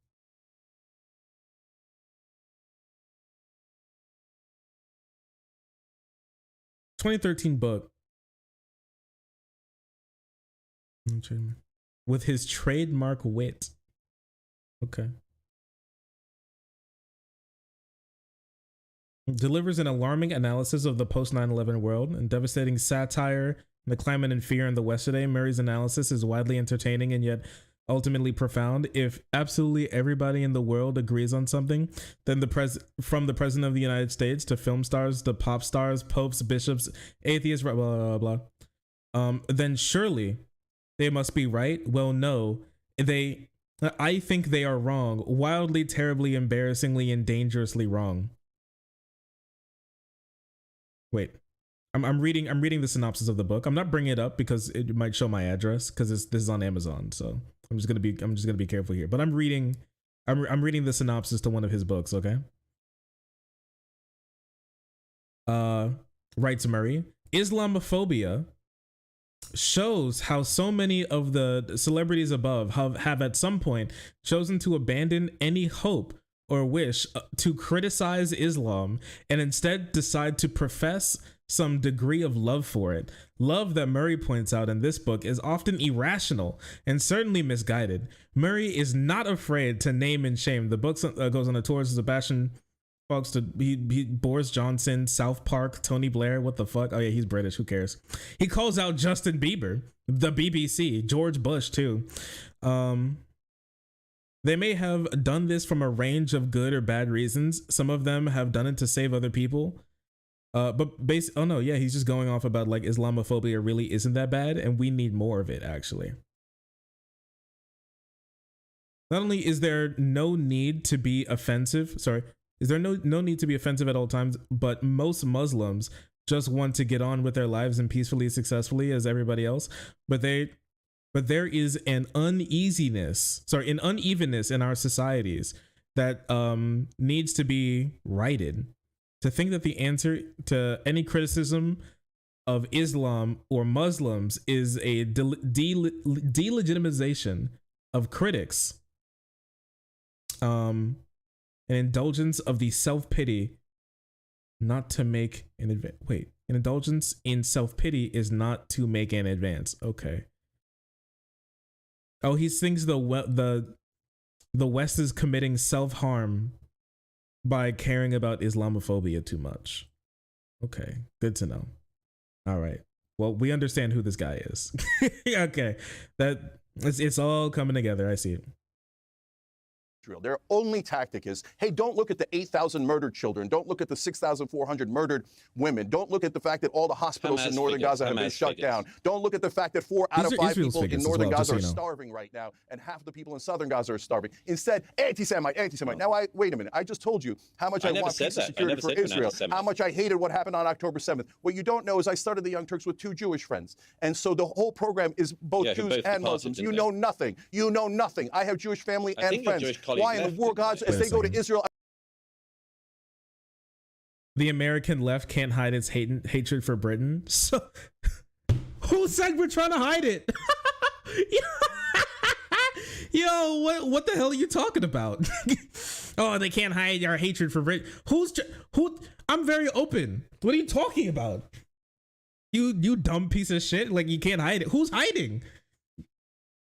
2013 book. With his trademark wit. Okay. Delivers an alarming analysis of the post 9/11 world and devastating satire, the climate and fear in the West today. Murray's analysis is widely entertaining and yet ultimately profound. If absolutely everybody in the world agrees on something, then from the president of the United States to film stars, to pop stars, popes, bishops, atheists, blah, blah, blah, blah, then surely they must be right. Well, no, I think they are wrong. Wildly, terribly, embarrassingly, and dangerously wrong. Wait, I'm reading the synopsis of the book. I'm not bringing it up because it might show my address because this is on Amazon. So I'm just gonna be careful here. But I'm reading the synopsis to one of his books. Okay. Writes Murray, Islamophobia shows how so many of the celebrities above have at some point chosen to abandon any hope or wish to criticize Islam and instead decide to profess some degree of love for it. Love that Murray points out in this book is often irrational and certainly misguided. Murray is not afraid to name and shame. The book goes on a tour of Sebastian Fox to Boris Johnson, South Park, Tony Blair. What the fuck? Oh yeah, he's British. Who cares? He calls out Justin Bieber, the BBC, George Bush too. They may have done this from a range of good or bad reasons. Some of them have done it to save other people. But oh no, yeah, he's just going off about like Islamophobia really isn't that bad, and we need more of it, actually. Not only is there no need to be offensive, is there no need to be offensive at all times, but most Muslims just want to get on with their lives and peacefully, successfully as everybody else. But there is an unevenness in our societies that needs to be righted. To think that the answer to any criticism of Islam or Muslims is a delegitimization of critics, an indulgence of the self-pity, not to make an advance. Wait, an indulgence in self-pity is not to make an advance. Okay. Oh, he thinks the West is committing self-harm by caring about Islamophobia too much. Okay, good to know. All right. Well, we understand who this guy is. Okay, it's all coming together. I see it. Their only tactic is, hey, don't look at the 8,000 murdered children. Don't look at the 6,400 murdered women. Don't look at the fact that all the hospitals in northern Gaza have been shut down. Don't look at the fact that 4 out of 5 people in northern Gaza are starving right now, and half the people in southern Gaza are starving. Instead, anti-Semite. Now, wait a minute. I just told you how much I want peace and security for Israel, how much I hated what happened on October 7th. What you don't know is I started the Young Turks with 2 Jewish friends, and so the whole program is both Jews and Muslims. You know nothing. You know nothing. I have Jewish family and friends. Why in the war gods, as they go to Israel? The American left can't hide its hatred for Britain. So, who said we're trying to hide it? Yo, what the hell are you talking about? Oh, they can't hide our hatred for Britain. Who? I'm very open. What are you talking about? You dumb piece of shit. Like, you can't hide it. Who's hiding?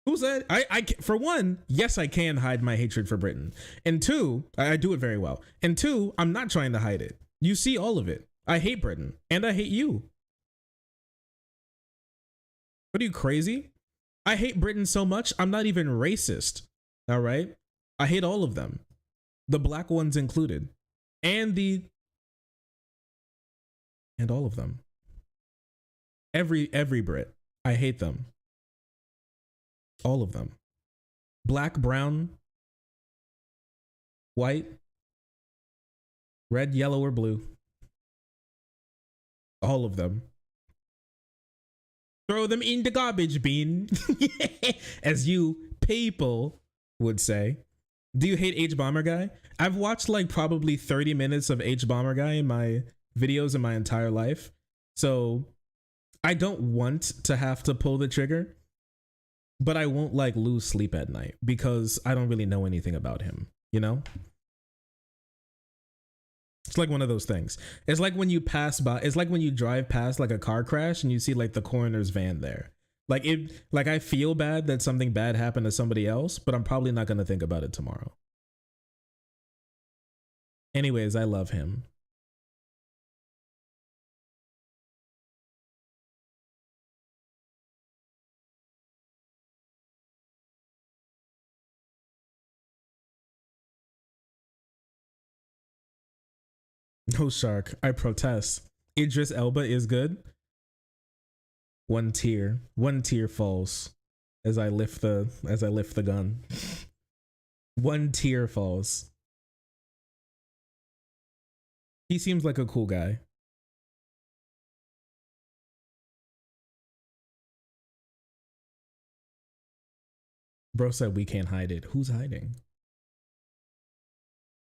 Who said? I for one, yes, I can hide my hatred for Britain. And 2, I do it very well. And 2, I'm not trying to hide it. You see all of it. I hate Britain and I hate you. What are you, crazy? I hate Britain so much, I'm not even racist. All right? I hate all of them. The black ones included. And all of them. Every Brit. I hate them. All of them. Black, brown, white, red, yellow, or blue. All of them. Throw them in the garbage bin, as you people would say. Do you hate H Bomber Guy? I've watched like probably 30 minutes of H Bomber Guy in my videos in my entire life. So I don't want to have to pull the trigger. But I won't like lose sleep at night because I don't really know anything about him, you know? It's like one of those things. It's like when you pass by, it's like when you drive past like a car crash and you see like the coroner's van there. Like I feel bad that something bad happened to somebody else, but I'm probably not going to think about it tomorrow. Anyways, I love him. No, Shark, I protest. Idris Elba is good. One tear falls as I lift the gun. One tear falls. He seems like a cool guy. Bro said we can't hide it. Who's hiding?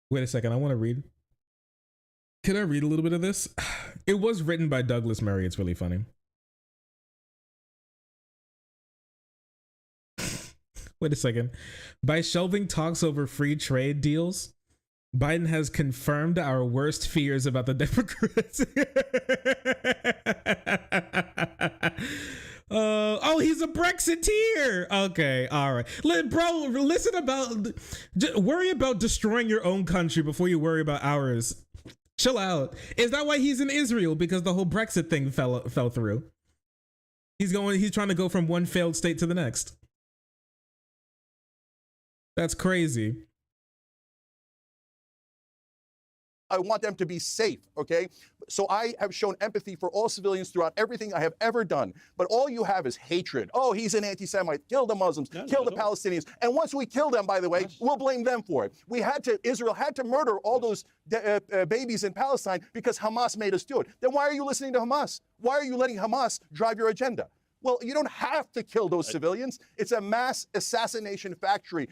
Wait a second, I want to read. Can I read a little bit of this? It was written by Douglas Murray. It's really funny. Wait a second. By shelving talks over free trade deals, Biden has confirmed our worst fears about the Democrats. Oh, he's a Brexiteer. Okay, all right. Bro, listen about... Worry about destroying your own country before you worry about ours. Chill out. Is that why he's in Israel? Because the whole Brexit thing fell through. He's trying to go from one failed state to the next. That's crazy. I want them to be safe, okay? So I have shown empathy for all civilians throughout everything I have ever done. But all you have is hatred. Oh, he's an anti-Semite. Kill the Muslims. Kill the Palestinians. And once we kill them, by the way, we'll blame them for it. Israel had to murder all those babies in Palestine because Hamas made us do it. Then why are you listening to Hamas? Why are you letting Hamas drive your agenda? Well, you don't have to kill those civilians. It's a mass assassination factory.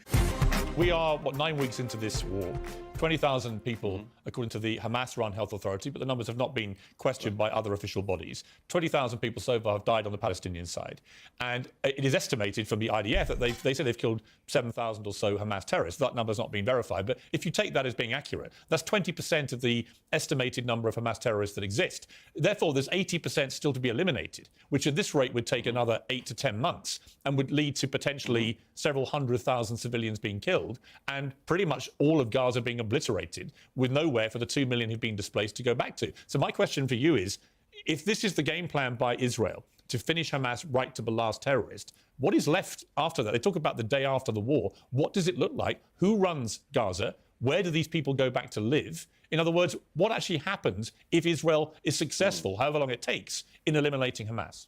We are, 9 weeks into this war. 20,000 people, according to the Hamas-run health authority, but the numbers have not been questioned by other official bodies. 20,000 people so far have died on the Palestinian side. And it is estimated from the IDF that they say they've killed 7,000 or so Hamas terrorists. That number's not been verified. But if you take that as being accurate, that's 20% of the estimated number of Hamas terrorists that exist. Therefore, there's 80% still to be eliminated, which at this rate would take another 8 to 10 months and would lead to potentially several 100,000 civilians being killed and pretty much all of Gaza being obliterated with nowhere for the 2 million who've been displaced to go back to. So my question for you is, if this is the game plan by Israel to finish Hamas right to the last terrorist, what is left after that? They talk about the day after the war. What does it look like? Who runs Gaza? Where do these people go back to live? In other words, what actually happens if Israel is successful, however long it takes, in eliminating Hamas?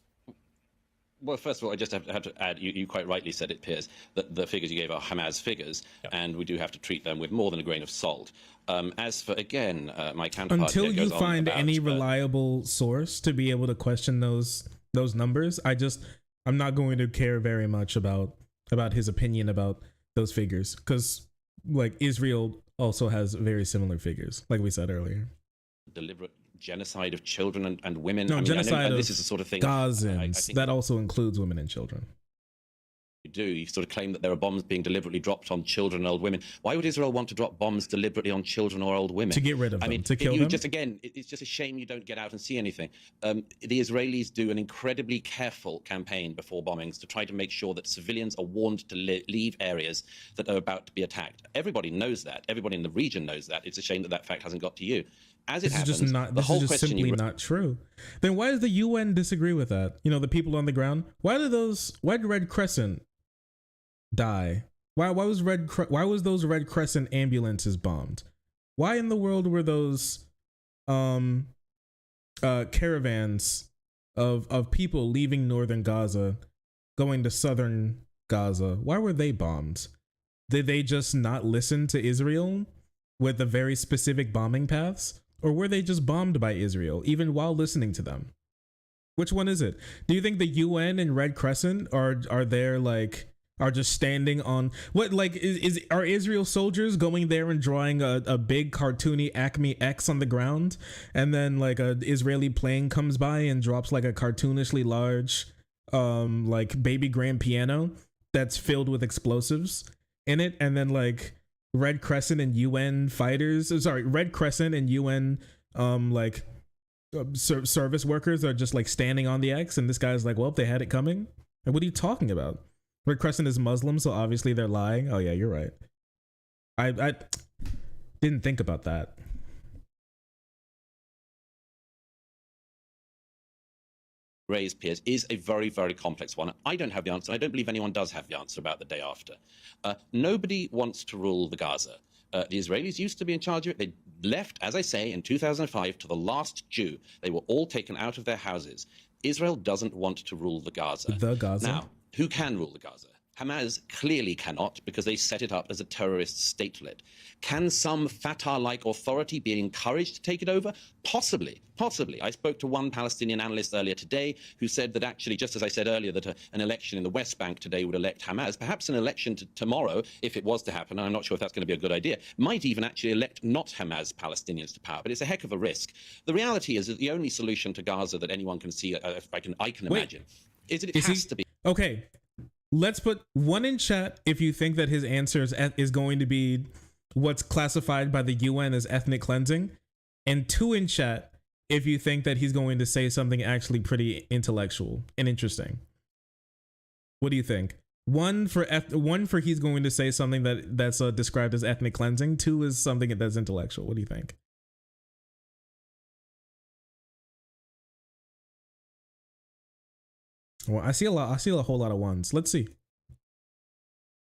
Well, first of all, I just have to add, you quite rightly said it, Piers, that the figures you gave are Hamas figures, and we do have to treat them with more than a grain of salt. As for, again, my counterpart... Until you find any reliable source to be able to question those numbers, I'm not going to care very much about his opinion about those figures, because, like, Israel also has very similar figures, like we said earlier. Deliberate genocide of children and women. No, genocide of this is the sort of thing Gazans. That also includes women and children. You sort of claim that there are bombs being deliberately dropped on children and old women. Why would Israel want to drop bombs deliberately on children or old women? To get rid of them, to kill them? It's just a shame you don't get out and see anything. The Israelis do an incredibly careful campaign before bombings to try to make sure that civilians are warned to leave areas that are about to be attacked. Everybody knows that. Everybody in the region knows that. It's a shame that fact hasn't got to you. As it happens, this is just simply not true. Then why does the UN disagree with that? You know, the people on the ground. Why did Red Crescent die? Why was those Red Crescent ambulances bombed? Why in the world were those caravans of people leaving northern Gaza going to southern Gaza? Why were they bombed? Did they just not listen to Israel with the very specific bombing paths? Or were they just bombed by Israel, even while listening to them? Which one is it? Do you think the UN and Red Crescent are just standing on what, like, are Israel soldiers going there and drawing a big cartoony Acme X on the ground, and then like a Israeli plane comes by and drops like a cartoonishly large like baby grand piano that's filled with explosives in it, and then like Red Crescent and UN fighters. Sorry, Red Crescent and UN service workers are just like standing on the X, and this guy's like, well, they had it coming. And what are you talking about? Red Crescent is Muslim, so obviously they're lying. Oh yeah, you're right. I didn't think about that. Raised, Piers, is a very, very complex one. I don't have the answer. I don't believe anyone does have the answer about the day after. Nobody wants to rule the Gaza. The Israelis used to be in charge of it. They left, as I say, in 2005 to the last Jew. They were all taken out of their houses. Israel doesn't want to rule the Gaza. The Gaza. Now, who can rule the Gaza? Hamas clearly cannot, because they set it up as a terrorist statelet. Can some Fatah-like authority be encouraged to take it over? Possibly, possibly. I spoke to one Palestinian analyst earlier today who said that actually, just as I said earlier, that an election in the West Bank today would elect Hamas. Perhaps an election tomorrow, if it was to happen, and I'm not sure if that's going to be a good idea, might even actually elect not Hamas Palestinians to power. But it's a heck of a risk. The reality is that the only solution to Gaza that anyone can see, I can imagine, is that it has to be. Okay. Let's put one in chat if you think that his answer is going to be what's classified by the UN as ethnic cleansing, and 2 in chat if you think that he's going to say something actually pretty intellectual and interesting. What do you think? One for he's going to say something that's described as ethnic cleansing. 2 is something that's intellectual. What do you think? Well, I see a whole lot of ones. Let's see.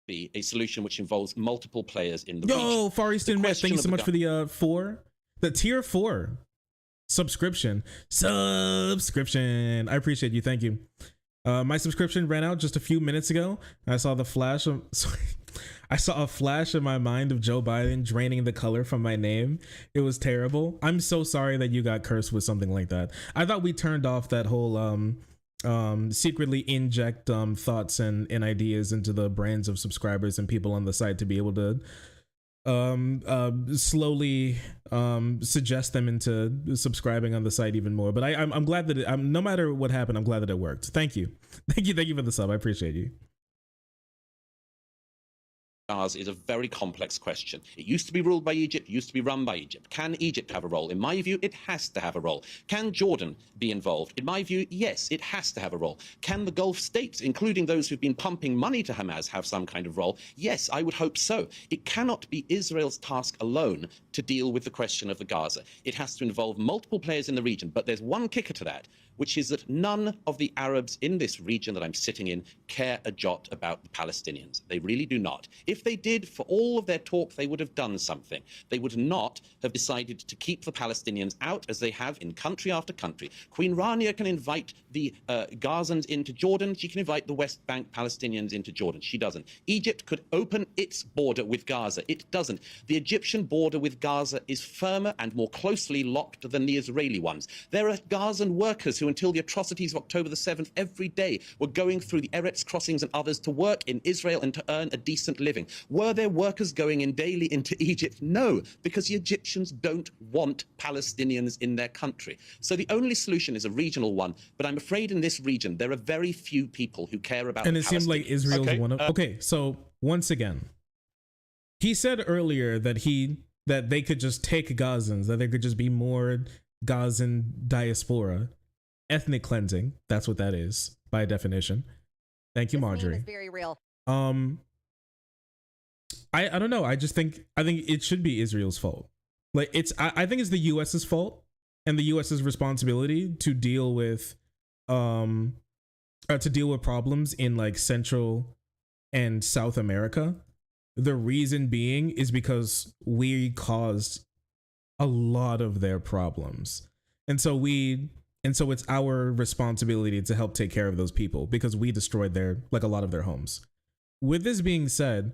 Be a solution which involves multiple players in the region. Yo, Far Eastern Met, thank you so much for the tier 4 subscription. I appreciate you. Thank you. My subscription ran out just a few minutes ago. I saw the flash of I saw a flash in my mind of Joe Biden draining the color from my name. It was terrible. I'm so sorry that you got cursed with something like that. I thought we turned off that whole secretly inject thoughts and ideas into the brains of subscribers and people on the site to be able to slowly suggest them into subscribing on the site even more. But I'm glad that no matter what happened, I'm glad that it worked. Thank you for the sub. I appreciate you. Is a very complex question. It used to be ruled by Egypt, used to be run by Egypt. Can Egypt have a role? In my view, it has to have a role. Can Jordan be involved? In my view, yes, it has to have a role. Can the Gulf states, including those who've been pumping money to Hamas, have some kind of role? Yes, I would hope so. It cannot be Israel's task alone to deal with the question of the Gaza. It has to involve multiple players in the region, but there's one kicker to that, which is that none of the Arabs in this region that I'm sitting in care a jot about the Palestinians. They really do not. If they did, for all of their talk, they would have done something. They would not have decided to keep the Palestinians out, as they have in country after country. Queen Rania can invite the Gazans into Jordan. She can invite the West Bank Palestinians into Jordan. She doesn't. Egypt could open its border with Gaza. It doesn't. The Egyptian border with Gaza is firmer and more closely locked than the Israeli ones. There are Gazan workers who, until the atrocities of October the 7th, every day were going through the Eretz crossings and others to work in Israel and to earn a decent living. Were there workers going in daily into Egypt? No, because the Egyptians don't want Palestinians in their country. So the only solution is a regional one, but I'm afraid in this region there are very few people who care about. And it seems like Israel's one of. Okay, so once again, he said earlier that they could just take Gazans, that there could just be more Gazan diaspora. Ethnic cleansing, that's what that is by definition. Thank you, Marjorie. Very real. I don't know. I think it should be Israel's fault. Like I think it's the US's fault and the US's responsibility to deal with problems in like Central and South America. The reason being is because we caused a lot of their problems. And so it's our responsibility to help take care of those people because we destroyed a lot of their homes. With this being said,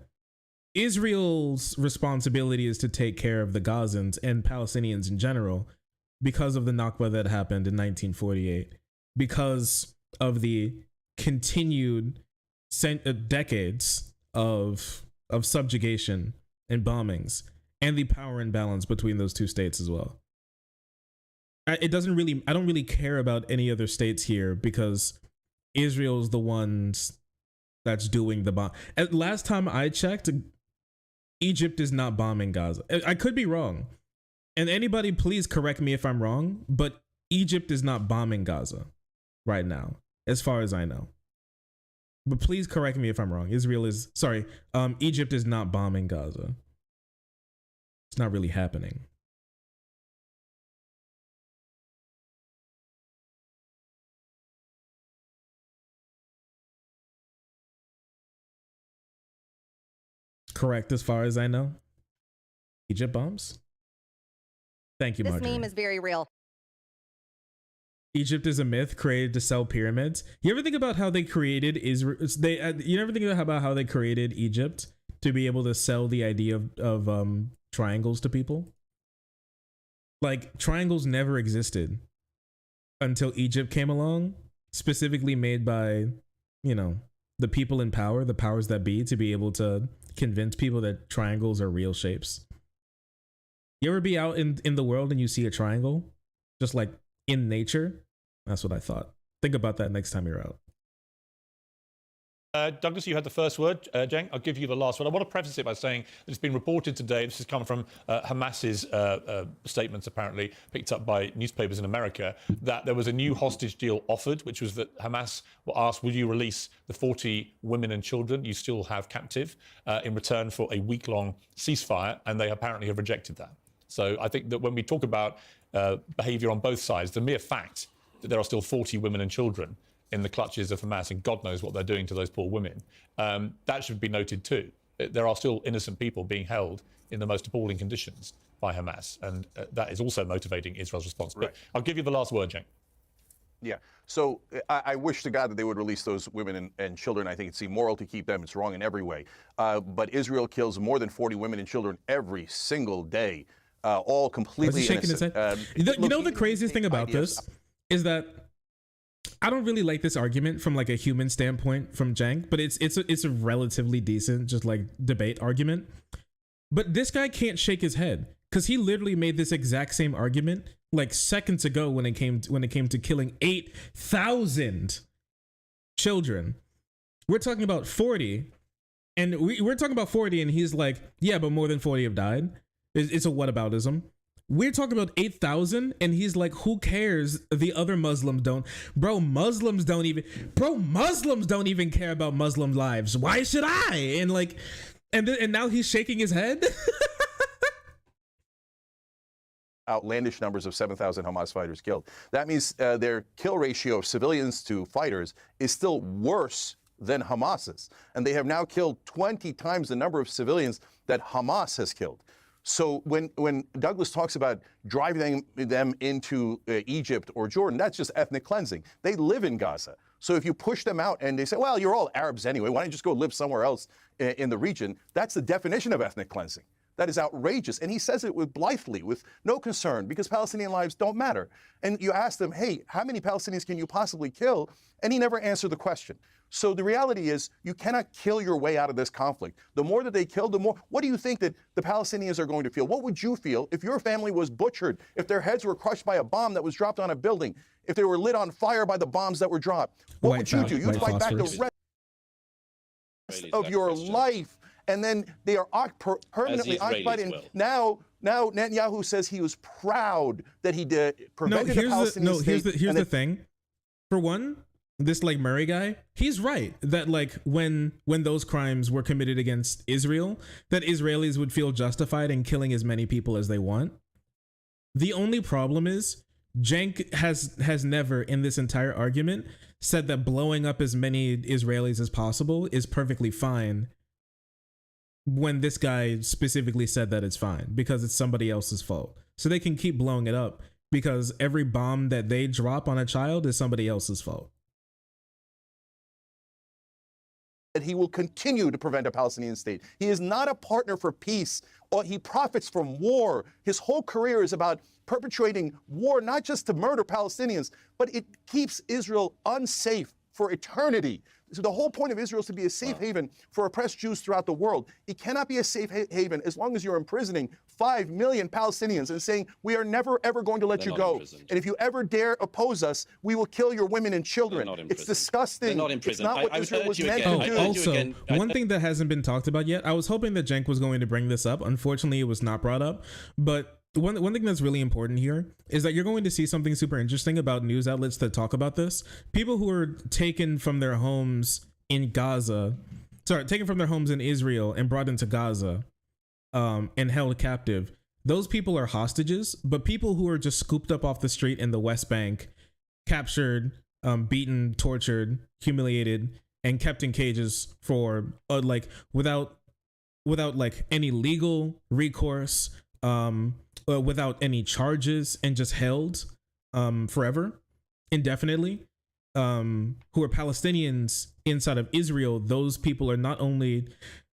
Israel's responsibility is to take care of the Gazans and Palestinians in general because of the Nakba that happened in 1948, because of the continued decades of subjugation and bombings and the power imbalance between those two states as well. I don't really care about any other states here because Israel's the ones that's doing the bomb. Last time I checked, Egypt is not bombing Gaza. I could be wrong. And anybody please correct me if I'm wrong, but Egypt is not bombing Gaza right now, as far as I know. But please correct me if I'm wrong. Egypt is not bombing Gaza. It's not really happening. Correct, as far as I know. Egypt bombs? Thank you, Marjorie. This meme is very real. Egypt is a myth created to sell pyramids. You ever think about how they created Israel? You ever think about how they created Egypt to be able to sell the idea of triangles to people? Like, triangles never existed until Egypt came along, specifically made by, you know, the people in power, the powers that be, to be able to convince people that triangles are real shapes. You ever be out in the world and you see a triangle, just like in nature? That's what I thought. Think about that next time you're out. Douglas, you had the first word. Cenk, I'll give you the last one. I want to preface it by saying that it's been reported today, this has come from Hamas's statements apparently, picked up by newspapers in America, that there was a new hostage deal offered, which was that Hamas were asked, will you release the 40 women and children you still have captive in return for a week-long ceasefire, and they apparently have rejected that. So I think that when we talk about behaviour on both sides, the mere fact that there are still 40 women and children in the clutches of Hamas, and God knows what they're doing to those poor women, that should be noted too. There are still innocent people being held in the most appalling conditions by Hamas, and that is also motivating Israel's response. Right. But I'll give you the last word, Cenk. Yeah. So I wish to God that they would release those women and children. I think it's immoral to keep them. It's wrong in every way. But Israel kills more than 40 women and children every single day, all completely innocent. You know the craziest thing about this is that I don't really like this argument from like a human standpoint from Cenk, but it's a relatively decent just like debate argument. But this guy can't shake his head because he literally made this exact same argument like seconds ago when it came to killing 8,000 children. We're talking about 40, and we're talking about 40, and he's like, yeah, but more than 40 have died. It's a whataboutism. We're talking about 8,000, and he's like, who cares? The other Muslims don't. Muslims don't even care about Muslim lives. Why should I? And like, and now he's shaking his head. Outlandish numbers of 7,000 Hamas fighters killed. That means their kill ratio of civilians to fighters is still worse than Hamas's. And they have now killed 20 times the number of civilians that Hamas has killed. So when Douglas talks about driving them into Egypt or Jordan, that's just ethnic cleansing. They live in Gaza. So if you push them out and they say, well, you're all Arabs anyway, why don't you just go live somewhere else in the region? That's the definition of ethnic cleansing. That is outrageous. And he says it with blithely, with no concern, because Palestinian lives don't matter. And you ask them, hey, how many Palestinians can you possibly kill? And he never answered the question. So the reality is you cannot kill your way out of this conflict. The more that they kill, the more, what do you think that the Palestinians are going to feel? What would you feel if your family was butchered, if their heads were crushed by a bomb that was dropped on a building, if they were lit on fire by the bombs that were dropped? What would you do? You'd fight back the rest of your life. And then they are permanently occupied. And now Netanyahu says he was proud that he prevented the Palestinian state. Here's the thing. For one, this like Murray guy, he's right that like when those crimes were committed against Israel, that Israelis would feel justified in killing as many people as they want. The only problem is Cenk has never in this entire argument said that blowing up as many Israelis as possible is perfectly fine, when this guy specifically said that it's fine because it's somebody else's fault. So they can keep blowing it up because every bomb that they drop on a child is somebody else's fault. That he will continue to prevent a Palestinian state. He is not a partner for peace, or he profits from war. His whole career is about perpetuating war, not just to murder Palestinians, but it keeps Israel unsafe for eternity. So the whole point of Israel is to be a safe haven for oppressed Jews throughout the world. It cannot be a safe haven as long as you're imprisoning 5 million Palestinians and saying, we are never, ever going to let you go. And if you ever dare oppose us, we will kill your women and children. It's disgusting. It's not what Israel was meant to do. Also, one thing that hasn't been talked about yet, I was hoping that Cenk was going to bring this up. Unfortunately, it was not brought up. But one thing that's really important here is that you're going to see something super interesting about news outlets that talk about this. People who are taken from their homes in Gaza, taken from their homes in Israel and brought into Gaza, and held captive. Those people are hostages, but people who are just scooped up off the street in the West Bank, captured, beaten, tortured, humiliated, and kept in cages for like without like any legal recourse, without any charges, and just held forever, indefinitely, who are Palestinians inside of Israel. Those people are not only,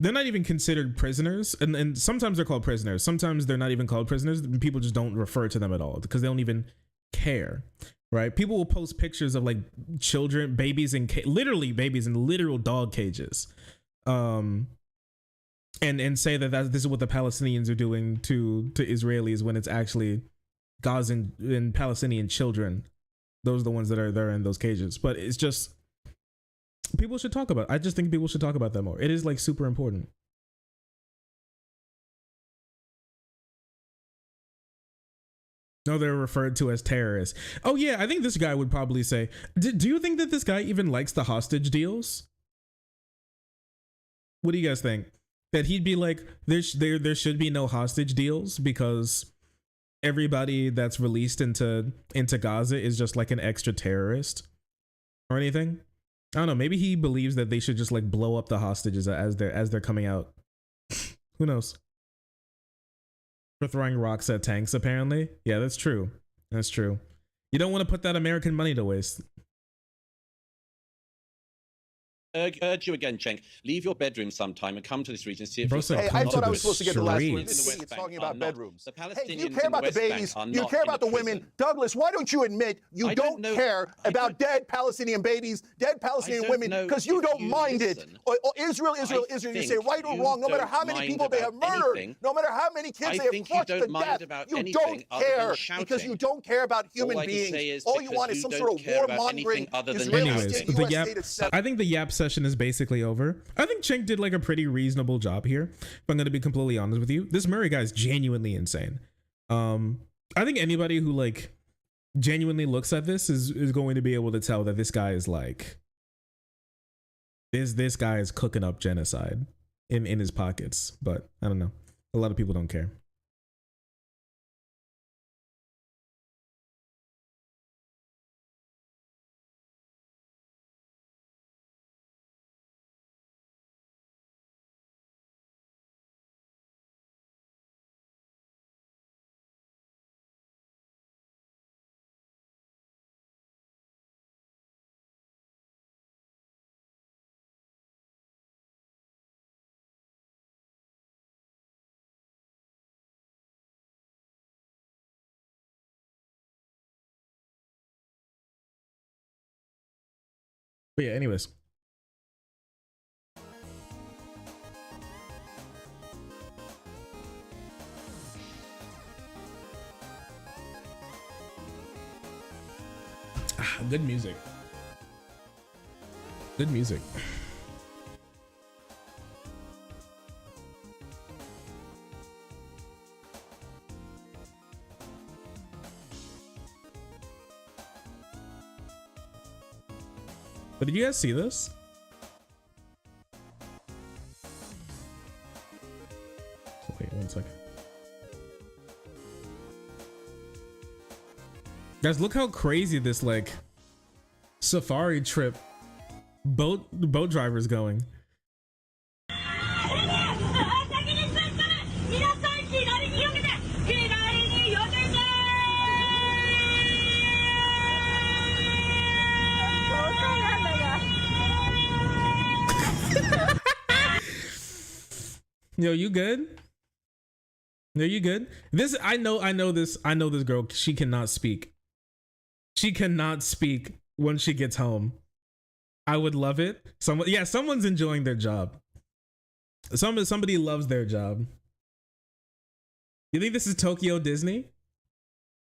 they're not even considered prisoners, and sometimes they're called prisoners, sometimes they're not even called prisoners. People just don't refer to them at all because they don't even care, right? People will post pictures of like children, babies in literally babies in literal dog cages, and say that this is what the Palestinians are doing to Israelis, when it's actually Gazan and Palestinian children. Those are the ones that are there in those cages. But it's just, people should talk about it. I just think people should talk about that more. It is like super important. No, they're referred to as terrorists. Oh yeah, I think this guy would probably say, do you think that this guy even likes the hostage deals? What do you guys think? That he'd be like, there should be no hostage deals because everybody that's released into Gaza is just like an extra terrorist or anything? I don't know. Maybe he believes that they should just like blow up the hostages as they're coming out. Who knows? For throwing rocks at tanks, apparently. Yeah, that's true. That's true. You don't want to put that American money to waste. Urge you again, Cenk. Leave your bedroom sometime and come to this region. See if hey, I thought I was supposed to get the last word. It's talking about bedrooms. Hey, you care about the babies. You care about the women. Douglas, why don't you admit you don't care about dead Palestinian babies, dead Palestinian women, because you don't mind it. Israel. You say right or wrong, no matter how many people they have murdered, no matter how many kids they have crushed to death, you don't care because you don't care about human beings. All you want is some sort of warmongering. Anyways, I think the Yap session is basically over. I think Cenk did like a pretty reasonable job here, if I'm going to be completely honest with you. This Murray guy is genuinely insane. I think anybody who like genuinely looks at this is going to be able to tell that this guy is like, this guy is cooking up genocide in his pockets. But I don't know, a lot of people don't care. But yeah, anyways. Good music. Good music. But did you guys see this? Wait 1 second. Guys, look how crazy this like safari trip boat driver's going. Yo, you good? Yo, you good? This I know this girl. She cannot speak. She cannot speak when she gets home. I would love it. Someone's enjoying their job. Somebody loves their job. You think this is Tokyo Disney?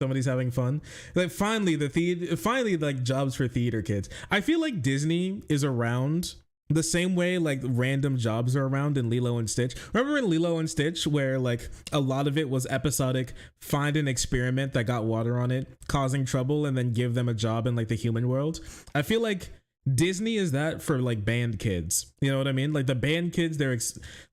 Somebody's having fun. Like finally, like jobs for theater kids. I feel like Disney is around the same way like random jobs are around in Lilo and Stitch. Remember in Lilo and Stitch where like a lot of it was episodic, find an experiment that got water on it, causing trouble, and then give them a job in like the human world. I feel like Disney is that for like band kids. You know what I mean? Like the band kids, they're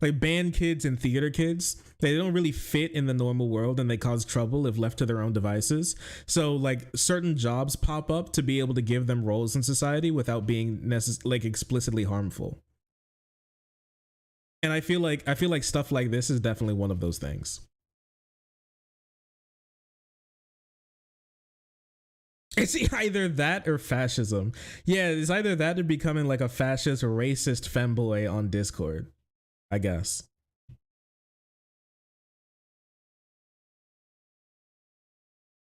like band kids and theater kids. They don't really fit in the normal world and they cause trouble if left to their own devices. So like certain jobs pop up to be able to give them roles in society without being like explicitly harmful. And I feel like stuff like this is definitely one of those things. It's either that or fascism. Yeah, it's either that or becoming like a fascist or racist femboy on Discord, I guess.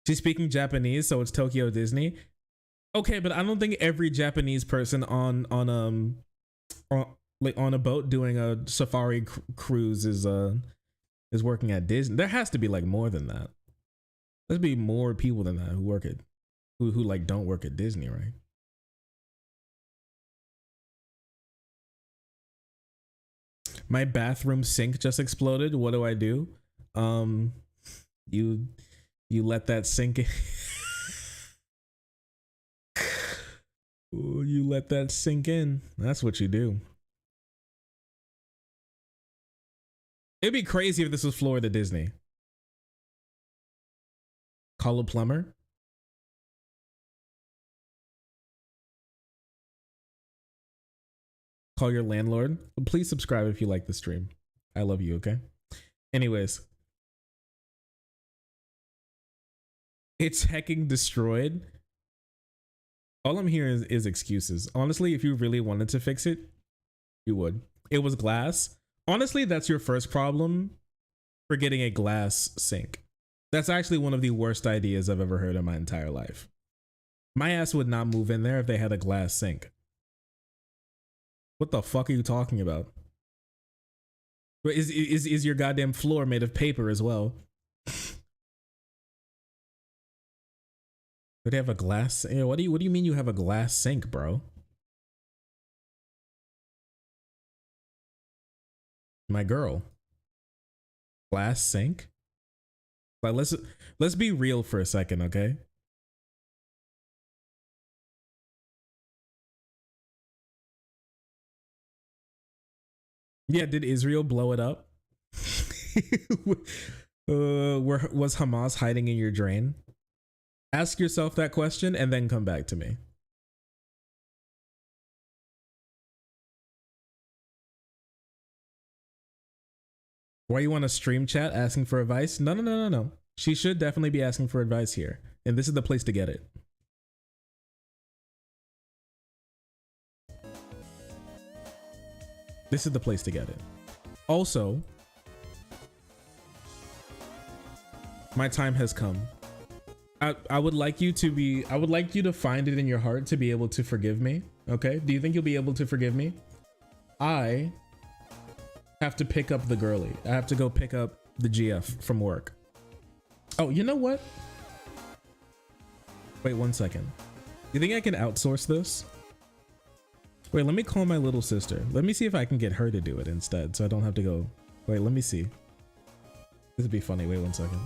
She's speaking Japanese, so it's Tokyo Disney. Okay, but I don't think every Japanese person on a boat doing a safari cruise is working at Disney. There has to be like more than that. There's be more people than that who work at who like don't work at Disney, right? My bathroom sink just exploded. What do I do? You let that sink in. Ooh, you let that sink in. That's what you do. It'd be crazy if this was Florida Disney. Call a plumber. Call your landlord. Please subscribe if you like the stream. I love you, okay? Anyways. It's hecking destroyed. All I'm hearing is excuses. Honestly, if you really wanted to fix it, you would. It was glass. Honestly, that's your first problem for getting a glass sink. That's actually one of the worst ideas I've ever heard in my entire life. My ass would not move in there if they had a glass sink. What the fuck are you talking about? Is your goddamn floor made of paper as well? Do they have a glass? What do you mean you have a glass sink, bro? My girl. Glass sink? Like let's be real for a second, okay? Yeah, did Israel blow it up? Was Hamas hiding in your drain? Ask yourself that question and then come back to me. Why you want to stream chat asking for advice? No. She should definitely be asking for advice here. And this is the place to get it. This is the place to get it. Also, my time has come. I would like you to find it in your heart to be able to forgive me. Okay? Do you think you'll be able to forgive me? I have to pick up the girly. I have to go pick up the GF from work. Oh, you know what? Wait 1 second. You think I can outsource this? Wait, let me call my little sister. Let me see if I can get her to do it instead, so I don't have to go. Wait, let me see. This would be funny. Wait 1 second.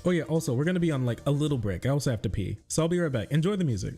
Oh yeah, also, we're gonna be on like a little break. I also have to pee. So I'll be right back. Enjoy the music.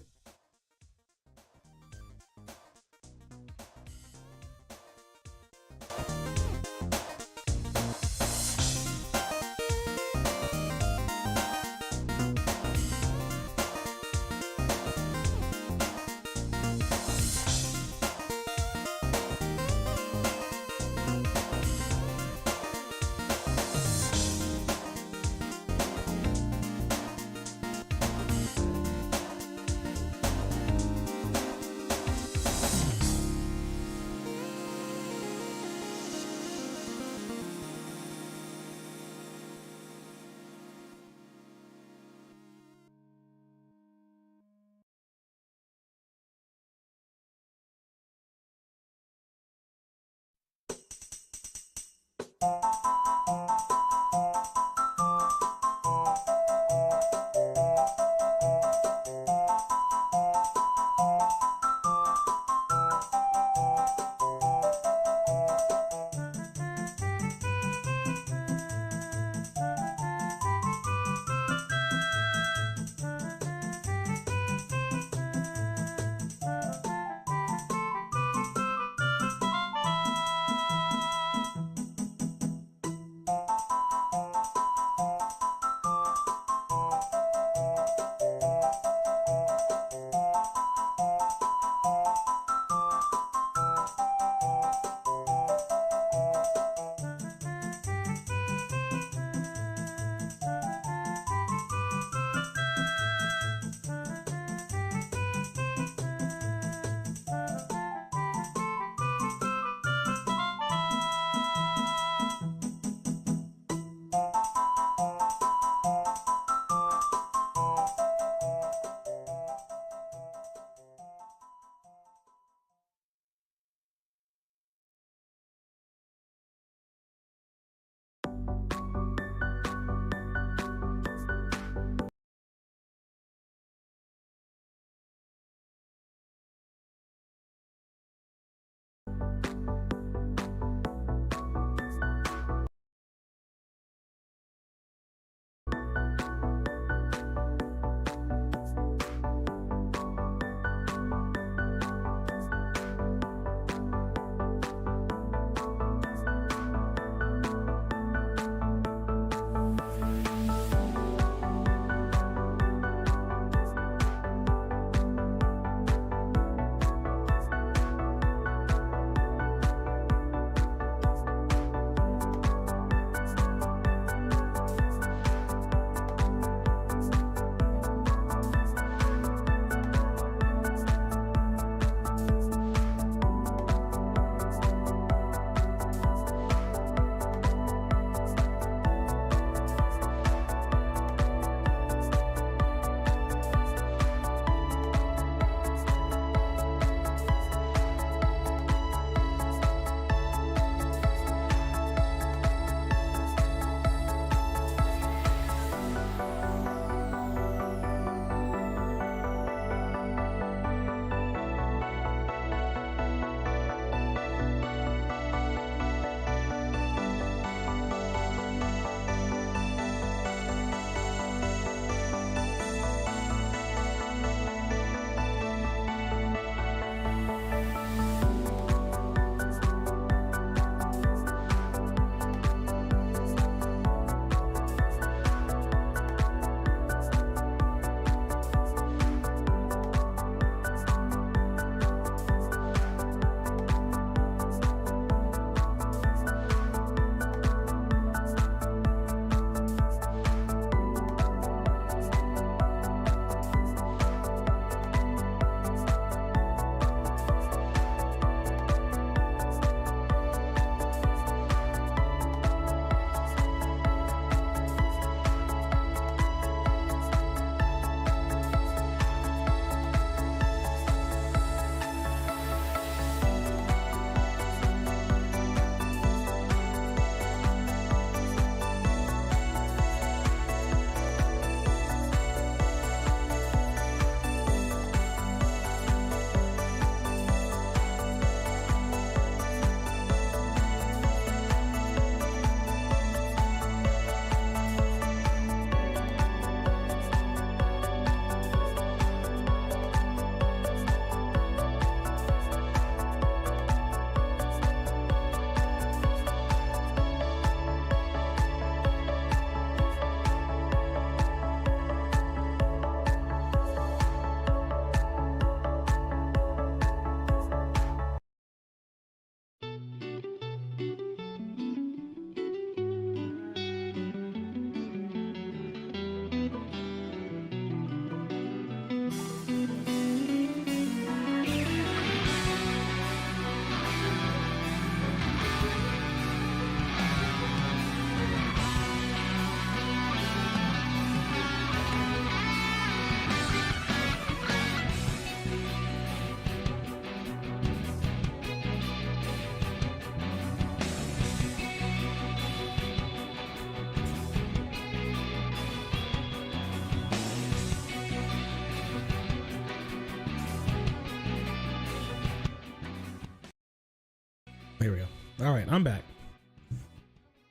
There we go. All right, I'm back.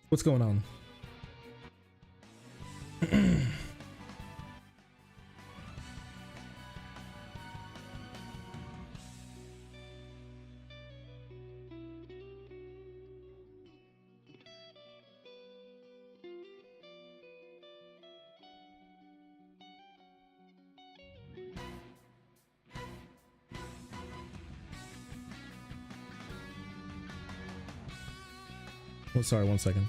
What's going on? Oh, sorry, 1 second.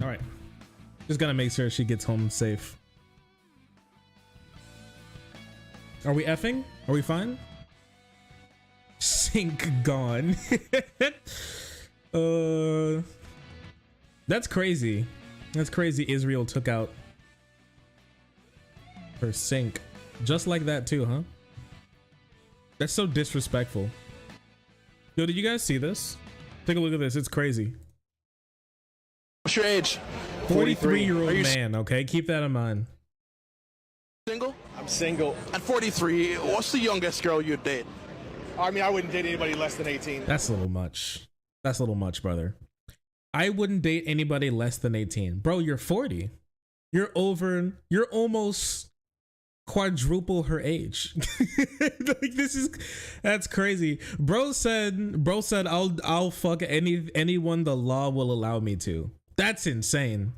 All right. Just gotta make sure she gets home safe. Are we effing? Are we fine? Sink gone. That's crazy. That's crazy. Israel took out her sink just like that too, huh? That's so disrespectful. Yo, did you guys see this? Take a look at this. It's crazy. What's your age? 43-year-old man, okay? Keep that in mind. Single? I'm single. At 43, what's the youngest girl you'd date? I mean, I wouldn't date anybody less than 18. That's a little much. That's a little much, brother. I wouldn't date anybody less than 18. Bro, you're 40. You're almost quadruple her age. Like, that's crazy. Bro said I'll fuck anyone the law will allow me to. That's insane.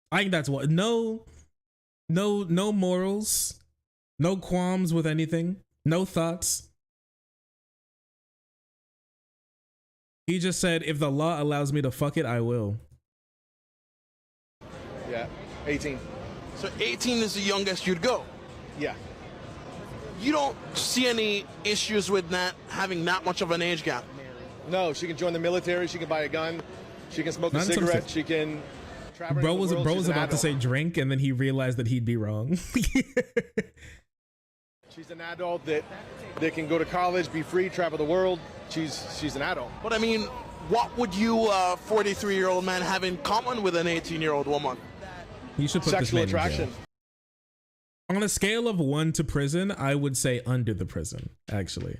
I think that's what no morals, no qualms with anything, no thoughts. He just said, if the law allows me to fuck it, I will. Yeah, 18. So 18 is the youngest you'd go? Yeah. You don't see any issues with that having that much of an age gap? No, she can join the military. She can buy a gun. She can smoke a cigarette. She can travel. Bro was about to say drink, and then he realized that he'd be wrong. She's an adult that can go to college, be free, travel the world. She's an adult. But I mean, what would you, 43-year-old man, have in common with an 18-year-old woman? You should put sexual this man attraction. in jail. On a scale of 1 to prison, I would say under the prison, actually.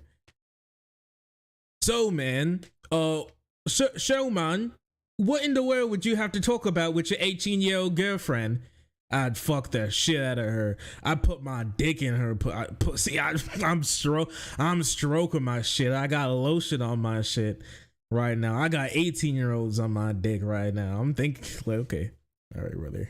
So, man, man, what in the world would you have to talk about with your 18-year-old girlfriend? I'd fuck the shit out of her. I put my dick in her pussy. I'm stroking my shit. I got lotion on my shit right now. I got 18-year-olds on my dick right now. I'm thinking, like, okay, all right, brother.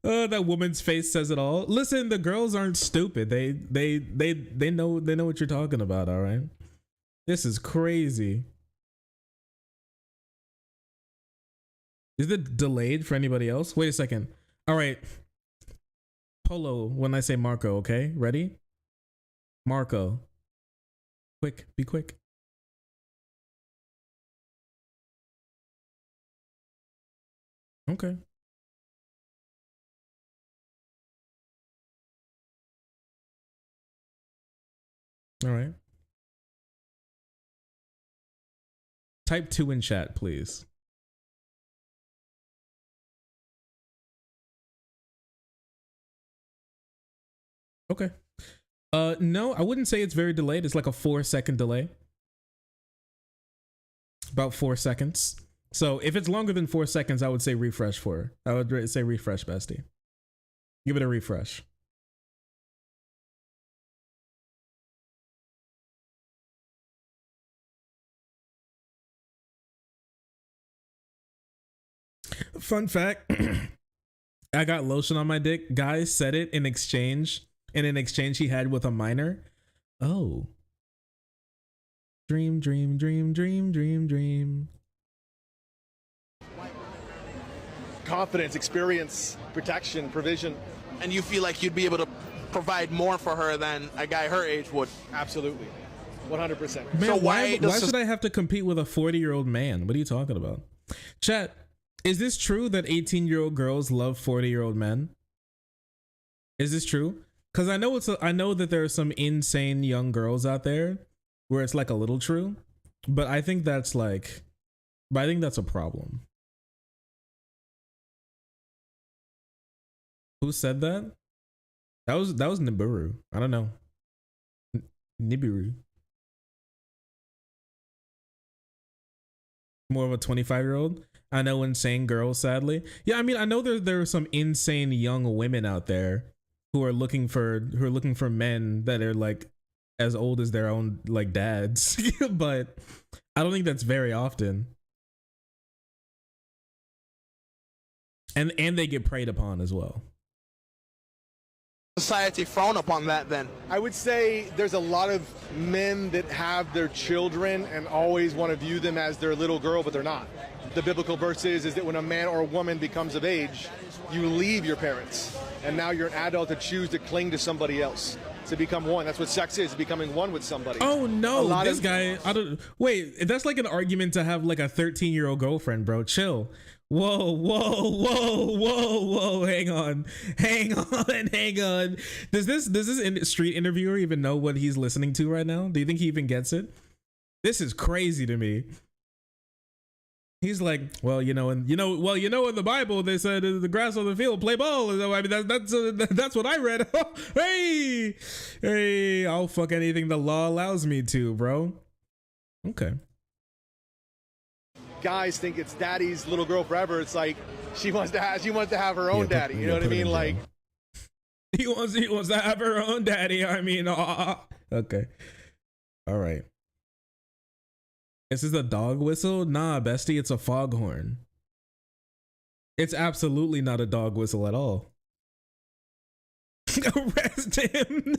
Oh, that woman's face says it all. Listen, the girls aren't stupid. They know what you're talking about. All right. This is crazy. Is it delayed for anybody else? Wait a second. All right. Polo, when I say Marco, okay? Ready? Marco. Quick, be quick. Okay. All right. Type 2 in chat, please. Okay. No, I wouldn't say it's very delayed. It's like a 4-second delay. About 4 seconds. So if it's longer than 4 seconds, I would say refresh for her. I would say refresh, bestie. Give it a refresh. Fun fact. I got lotion on my dick. Guys said it in exchange. In an exchange he had with a minor. Oh. Dream, dream, dream, dream, dream, dream. Confidence, experience, protection, provision. And you feel like you'd be able to provide more for her than a guy her age would? Absolutely. 100%. Man, So why should I have to compete with a 40-year-old man? What are you talking about? Chat, is this true that 18-year-old girls love 40-year-old men? Is this true? Because I know that there are some insane young girls out there where it's like a little true, but I think that's a problem. Who said that? That was Nibiru. I don't know. Nibiru. More of a 25-year-old. I know insane girls, sadly. Yeah, I mean, I know there are some insane young women out there who are looking for men that are like as old as their own like dads. But I don't think that's very often. And they get preyed upon as well. Society frown upon that then? I would say there's a lot of men that have their children and always want to view them as their little girl, but they're not. The biblical verse is that when a man or a woman becomes of age, you leave your parents. And now you're an adult to choose to cling to somebody else, to become one. That's what sex is, becoming one with somebody. Oh no, this guy, wait, that's like an argument to have like a 13-year-old girlfriend, bro. Chill. Whoa, hang on. Does this street interviewer even know what he's listening to right now? Do you think he even gets it? This is crazy to me. He's like, well, in the Bible they said the grass on the field play ball. I mean, that's what I read. hey, I'll fuck anything the law allows me to, bro. Okay. Guys think it's daddy's little girl forever. It's like she wants to have her own daddy. You know what I mean? Like he wants to have her own daddy. I mean, okay, all right. This is a dog whistle? Nah, bestie, it's a foghorn. It's absolutely not a dog whistle at all. Arrest him.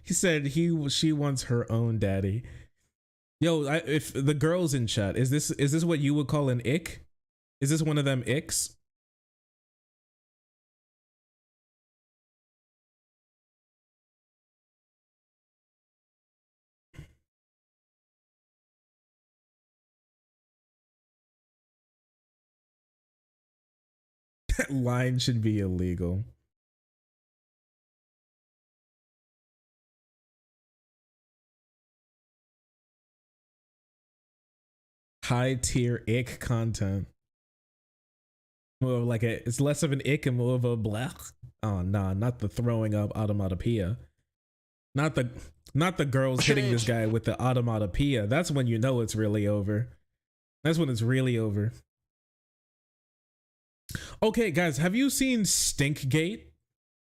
He said she wants her own daddy. Yo, if the girls in chat, is this what you would call an ick? Is this one of them icks? That line should be illegal. High tier ick content. More of like it's less of an ick and more of a blech. Oh nah, not the throwing up automatopoeia. Not the girls hitting this guy with the automatopoeia. That's when you know it's really over. That's when it's really over. Okay, guys, have you seen Stinkgate?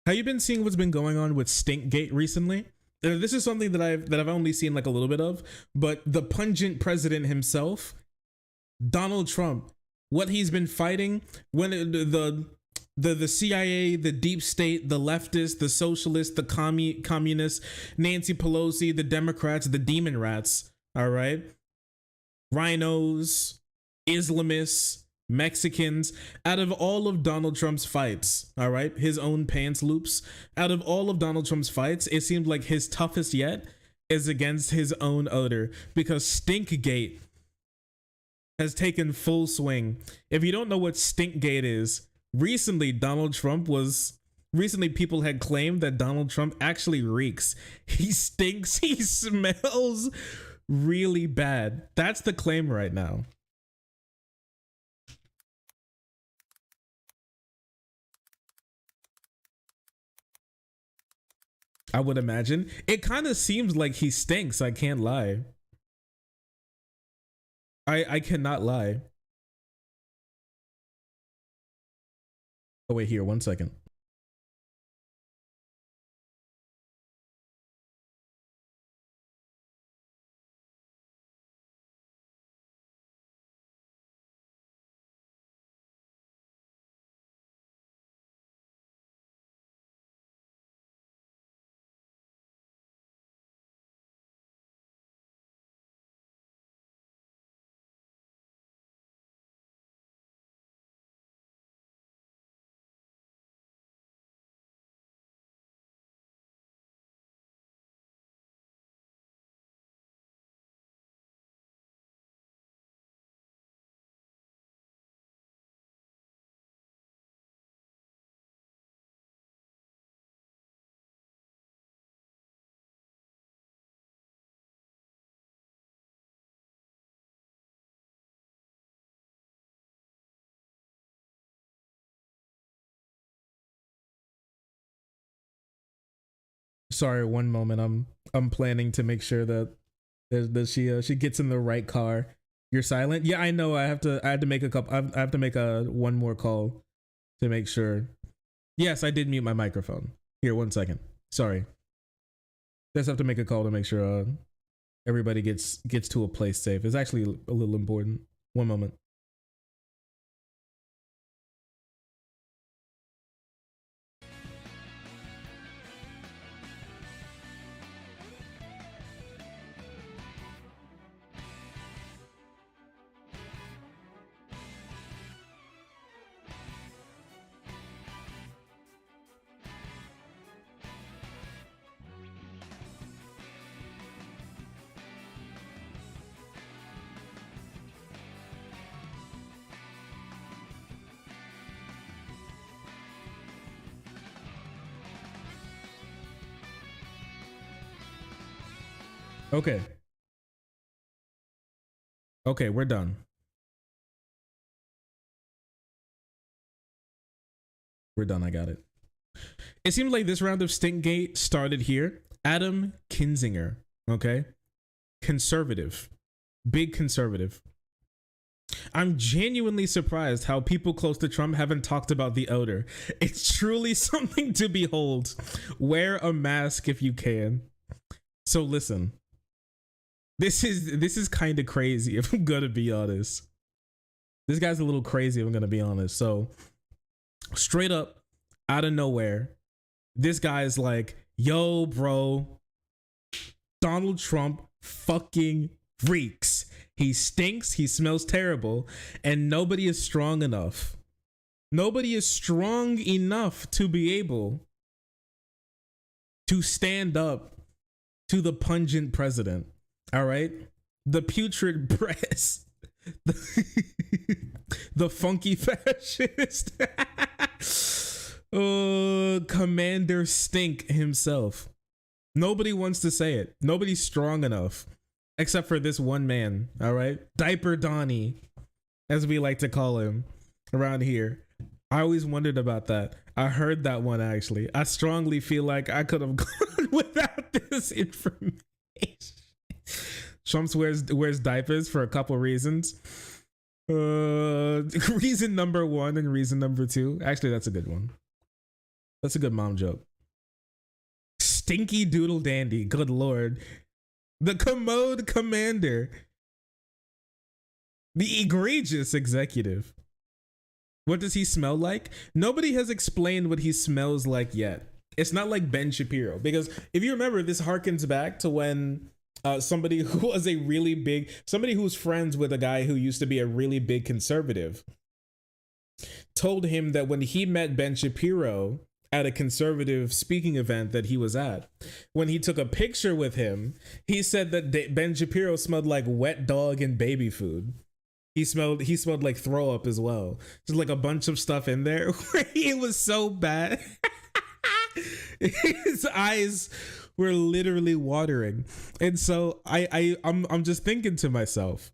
Have you been seeing what's been going on with Stinkgate recently? This is something that I've only seen like a little bit of, but the pungent president himself, Donald Trump, what he's been fighting when the CIA, the deep state, the leftists, the socialists, the communists, Nancy Pelosi, the Democrats, the demon rats, all right? Rhinos, Islamists, Mexicans, out of all of Donald Trump's fights, all right, his own pants loops, out of all of Donald Trump's fights, it seemed like his toughest yet is against his own odor, because Stinkgate has taken full swing. If you don't know what Stinkgate is, recently people had claimed that Donald Trump actually reeks. He stinks, he smells really bad. That's the claim right now. I would imagine. It kind of seems like he stinks, I can't lie. I cannot lie. Oh wait, here, 1 second. Sorry, one moment. I'm planning to make sure that she gets in the right car. You're silent. Yeah, I know. I had to make a couple. I have to make one more call to make sure. Yes, I did mute my microphone. Here, 1 second. Sorry. Just have to make a call to make sure everybody gets to a place safe. It's actually a little important. One moment. Okay. Okay, we're done. We're done. I got it. It seems like this round of Stinkgate started here. Adam Kinzinger. Okay. Conservative. Big conservative. I'm genuinely surprised how people close to Trump haven't talked about the odor. It's truly something to behold. Wear a mask if you can. So listen. This is kind of crazy if I'm gonna be honest. This guy's a little crazy if I'm gonna be honest. So straight up out of nowhere, this guy's like, yo, bro, Donald Trump fucking reeks. He stinks, he smells terrible, and nobody is strong enough. Nobody is strong enough to be able to stand up to the pungent president. All right, the putrid breast, the funky fascist, Commander Stink himself. Nobody wants to say it. Nobody's strong enough, except for this one man. All right, Diaper Donnie, as we like to call him around here. I always wondered about that. I heard that one actually. I strongly feel like I could have gone without this information. Trump wears diapers for a couple reasons. Reason number one and reason number two. Actually, that's a good one. That's a good mom joke. Stinky doodle dandy. Good lord. The commode commander. The egregious executive. What does he smell like? Nobody has explained what he smells like yet. It's not like Ben Shapiro, because if you remember, this harkens back to when somebody who was somebody who was friends with a guy who used to be a really big conservative told him that when he met Ben Shapiro at a conservative speaking event that he was at, when he took a picture with him, he said that Ben Shapiro smelled like wet dog and baby food. He smelled like throw up as well. Just like a bunch of stuff in there. It was so bad. His eyes were literally watering. And so I'm just thinking to myself,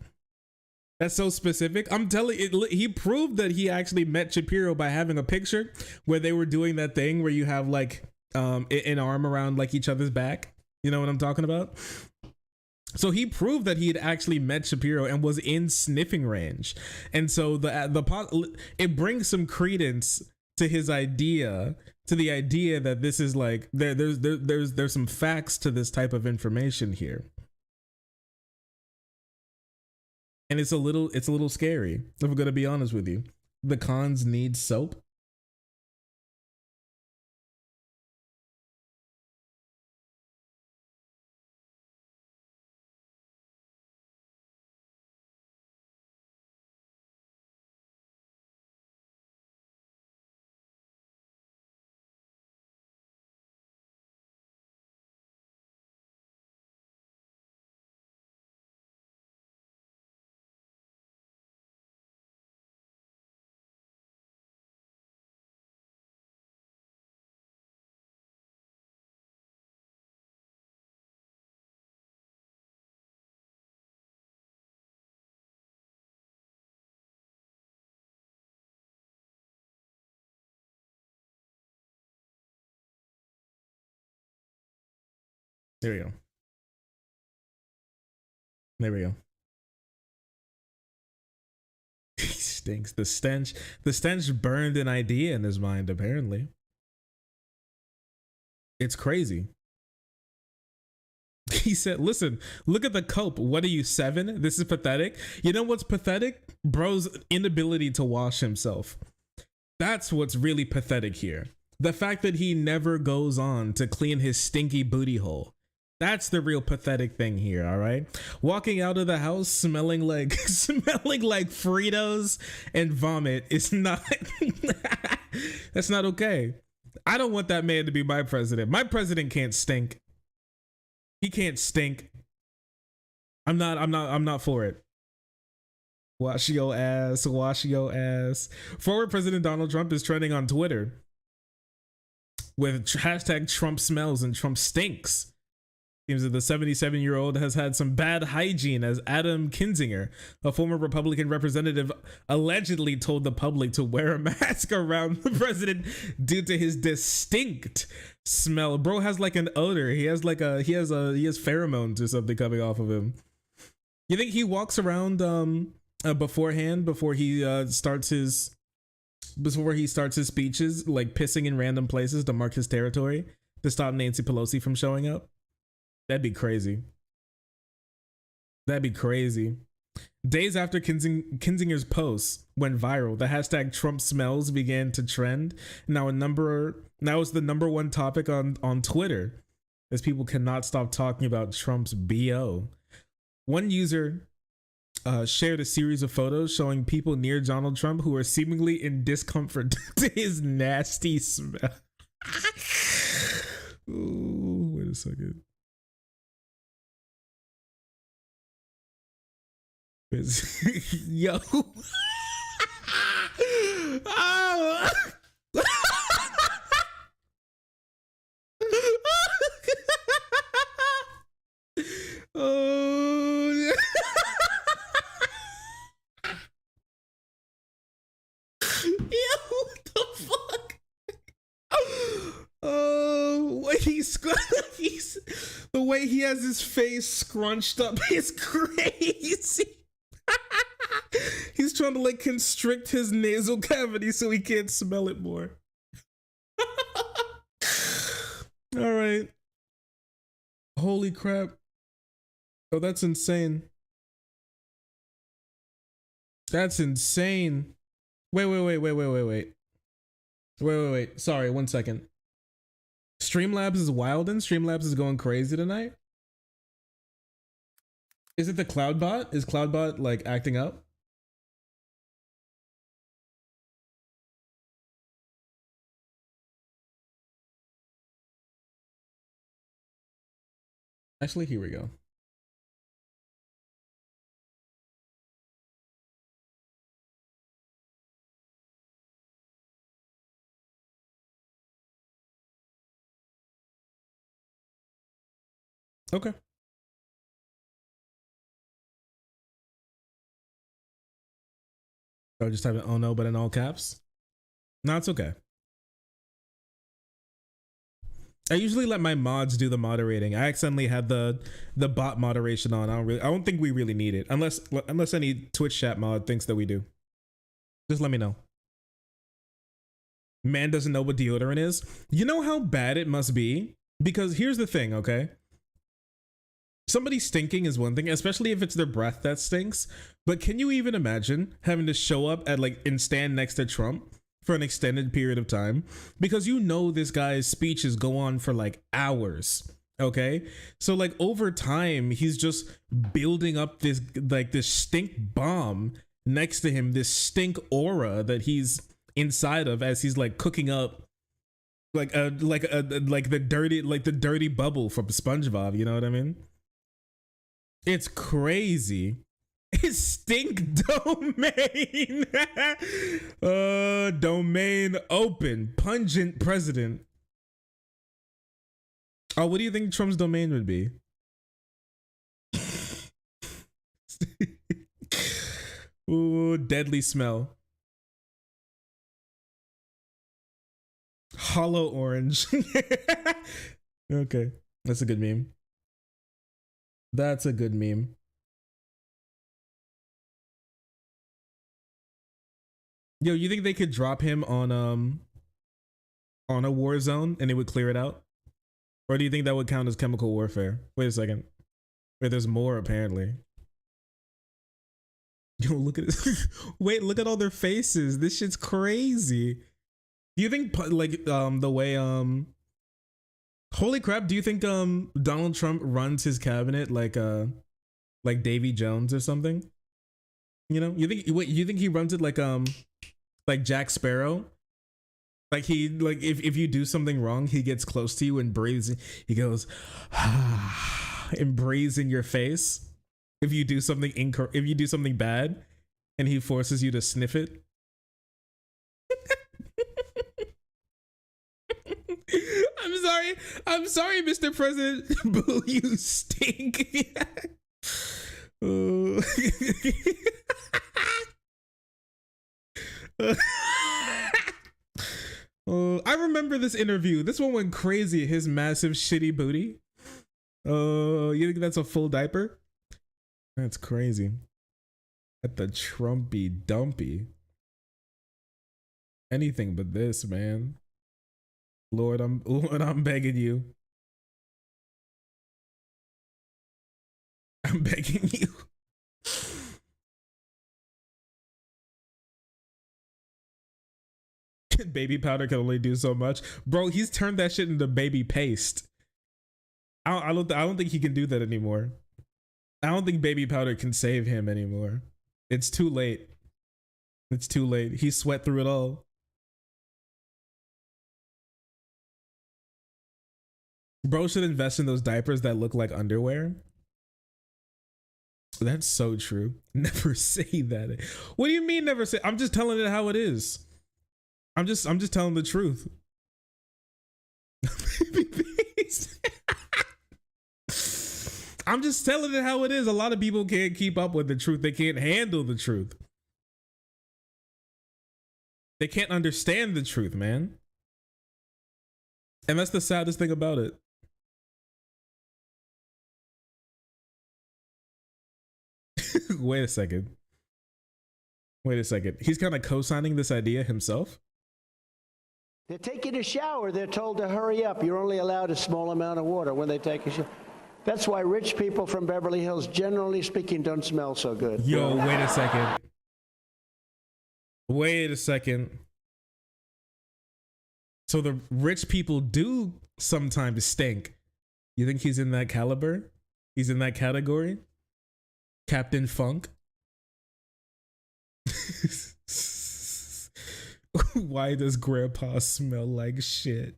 that's so specific. I'm telling you, he proved that he actually met Shapiro by having a picture where they were doing that thing where you have like an arm around like each other's back. You know what I'm talking about? So he proved that he had actually met Shapiro and was in sniffing range. And so it brings some credence to his idea, to the idea that this is like there's some facts to this type of information here. And it's a little scary, if I'm gonna be honest with you. The cons need soap. There we go. There we go. He stinks. The stench burned an idea in his mind, apparently. It's crazy. He said, listen, look at the cope. What are you, 7? This is pathetic. You know what's pathetic? Bro's inability to wash himself. That's what's really pathetic here. The fact that he never goes on to clean his stinky booty hole. That's the real pathetic thing here, all right? Walking out of the house smelling like Fritos and vomit is not that's not okay. I don't want that man to be my president. My president can't stink. He can't stink. I'm not for it. Wash your ass, wash your ass. Former President Donald Trump is trending on Twitter with hashtag Trump smells and Trump stinks. Seems that the 77-year-old has had some bad hygiene, as Adam Kinzinger, a former Republican representative, allegedly told the public to wear a mask around the president due to his distinct smell. Bro has like an odor. He has pheromones or something coming off of him. You think he walks around beforehand, before he starts his speeches, like pissing in random places to mark his territory to stop Nancy Pelosi from showing up? That'd be crazy. That'd be crazy. Days after Kinzinger's post went viral, the hashtag Trump smells began to trend. Now it's the number one topic on Twitter, as people cannot stop talking about Trump's BO. One user shared a series of photos showing people near Donald Trump who are seemingly in discomfort to his nasty smell. Ooh, wait a second. Yo. Oh. Oh. Yo, what the fuck? Oh, the way he has his face scrunched up is crazy. He's trying to like constrict his nasal cavity so he can't smell it more. All right. Holy crap. Oh, that's insane. That's insane. Wait. Sorry, 1 second. Streamlabs is wildin'? Streamlabs is going crazy tonight? Is it the Cloudbot? Is Cloudbot like acting up? Actually, here we go. Okay. I just type in oh no, but in all caps. No, it's okay. I usually let my mods do the moderating. I accidentally had the bot moderation on. I don't think we really need it unless any Twitch chat mod thinks that we do. Just let me know. Man doesn't know what deodorant is. You know how bad it must be? Because here's the thing, okay? Somebody stinking is one thing, especially if it's their breath that stinks. But can you even imagine having to show up at and stand next to Trump for an extended period of time? Because you know this guy's speeches go on for like hours, okay? So like over time, he's just building up this stink bomb next to him, this stink aura that he's inside of as he's like cooking up like the dirty bubble from SpongeBob, you know what I mean? It's crazy. It's stink domain. Domain open. Pungent president. Oh, what do you think Trump's domain would be? Ooh, deadly smell. Hollow orange. Okay, that's a good meme. That's a good meme. Yo, you think they could drop him on a war zone and it would clear it out? Or do you think that would count as chemical warfare? Wait a second. Wait, there's more apparently. Yo, look at this. Wait, look at all their faces. This shit's crazy. Do you think like the way holy crap, do you think Donald Trump runs his cabinet like Davy Jones or something? You know? You think he runs it like Jack Sparrow? Like if you do something wrong, he gets close to you and breathes. He goes and breathes in your face. If you do something if you do something bad, and he forces you to sniff it. I'm sorry, Mr. President. Boo, you stink. I remember this interview. This one went crazy. His massive shitty booty. You think that's a full diaper? That's crazy. At the Trumpy dumpy. Anything but this, man. Lord, I'm begging you. I'm begging you. Baby powder can only do so much. Bro, he's turned that shit into baby paste. I don't think he can do that anymore. I don't think baby powder can save him anymore. It's too late. It's too late. He sweat through it all. Bro should invest in those diapers that look like underwear. That's so true. Never say that. What do you mean never say? I'm just telling it how it is. I'm just telling the truth. I'm just telling it how it is. A lot of people can't keep up with the truth. They can't handle the truth. They can't understand the truth, man. And that's the saddest thing about it. Wait a second. He's kind of co-signing this idea himself. They're taking a shower. They're told to hurry up. You're only allowed a small amount of water when they take a shower. That's why rich people from Beverly Hills, generally speaking, don't smell so good. Yo, wait a second. Wait a second. So the rich people do sometimes stink. You think he's in that caliber? He's in that category? Captain Funk? Why does Grandpa smell like shit?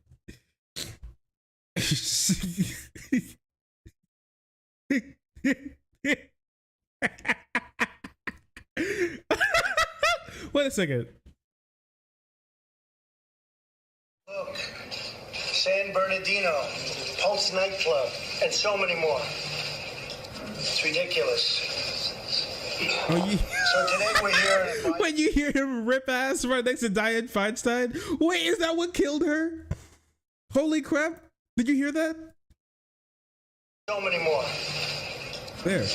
Wait a second. Look, San Bernardino, Pulse nightclub, and so many more. It's ridiculous. So today we're here. When you hear him rip ass right next to Dianne Feinstein, wait, is that what killed her? Holy crap! Did you hear that? So many more. There.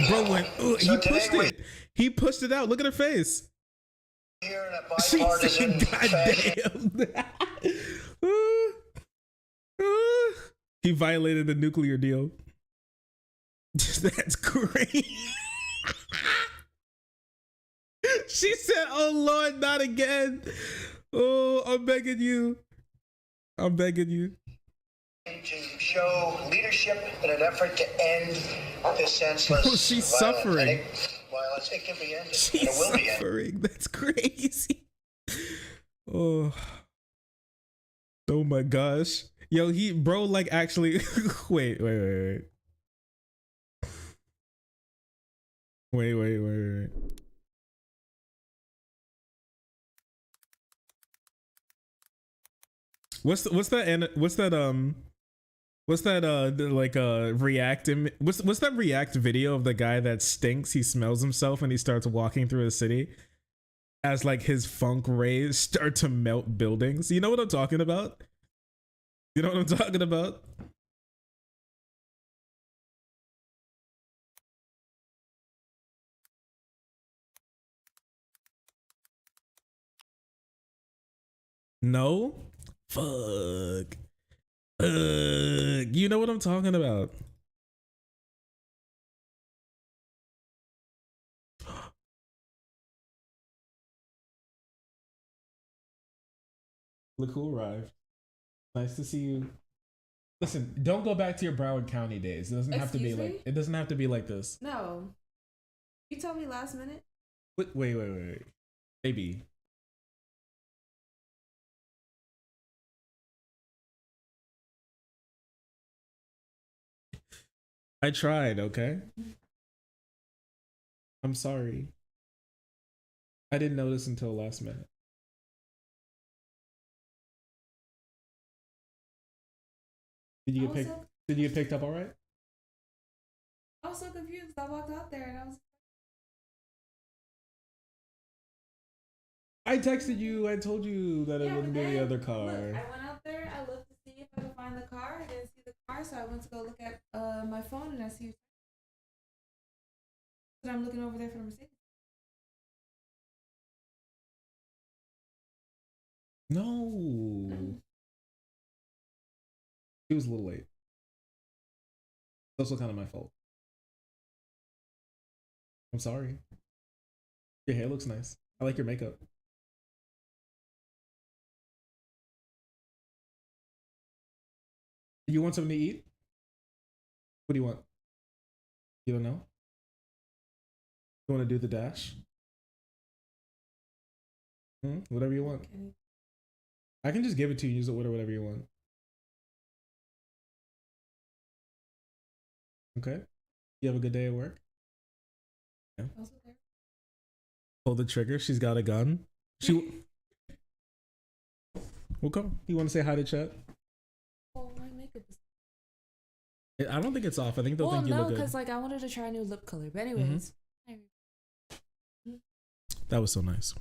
Bro went, he pushed it. He pushed it out. Look at her face. Here in a bipartisan goddamn. He violated the nuclear deal. That's great. She said, "Oh Lord, not again. Oh, I'm begging you. I'm begging you." To show leadership in an effort to end this senseless violence. She's suffering. Violence, it can be ended. She's and it will be suffering. ended. That's crazy. Oh my gosh. Yo, bro, like actually, wait. What's that react video of the guy that stinks? He smells himself and he starts walking through a city as like his funk rays start to melt buildings. You know what I'm talking about? No? Fuck. You know what I'm talking about. Look who arrived. Nice to see you. Listen, don't go back to your Broward County days. It doesn't have to be like it doesn't have to be like this. No. You told me last minute. Wait. Baby. I tried, okay? I'm sorry. I didn't notice until last minute. Did you get picked up all right? I was so confused. I walked out there and I was. I texted you. I told you that it wouldn't be the other car. Look, I went out there. I looked to see if I could find the car. I didn't see the car, so I went to go look at my phone and I see you. But I'm looking over there for the Mercedes. No. She was a little late. It's also kind of my fault. I'm sorry. Your hair looks nice. I like your makeup. You want something to eat? What do you want? You don't know? You want to do the dash? Whatever you want. I can just give it to you. Use it, whatever you want. Okay. You have a good day at work? Yeah. Pull the trigger. She's got a gun. We'll go. You want to say hi to chat? Oh, my makeup is. I don't think it's off. I think they'll think you look good. Because like I wanted to try a new lip color. But anyways. That was so nice.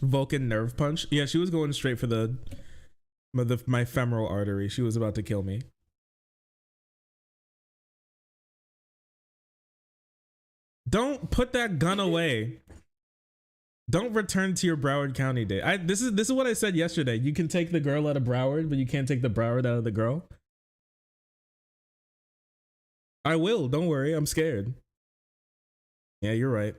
Vulcan nerve punch. Yeah, she was going straight for my femoral artery. She was about to kill me. Don't put that gun away. Don't return to your Broward County day. This is what I said yesterday. You can take the girl out of Broward, but you can't take the Broward out of the girl. I will. Don't worry. I'm scared. Yeah, you're right.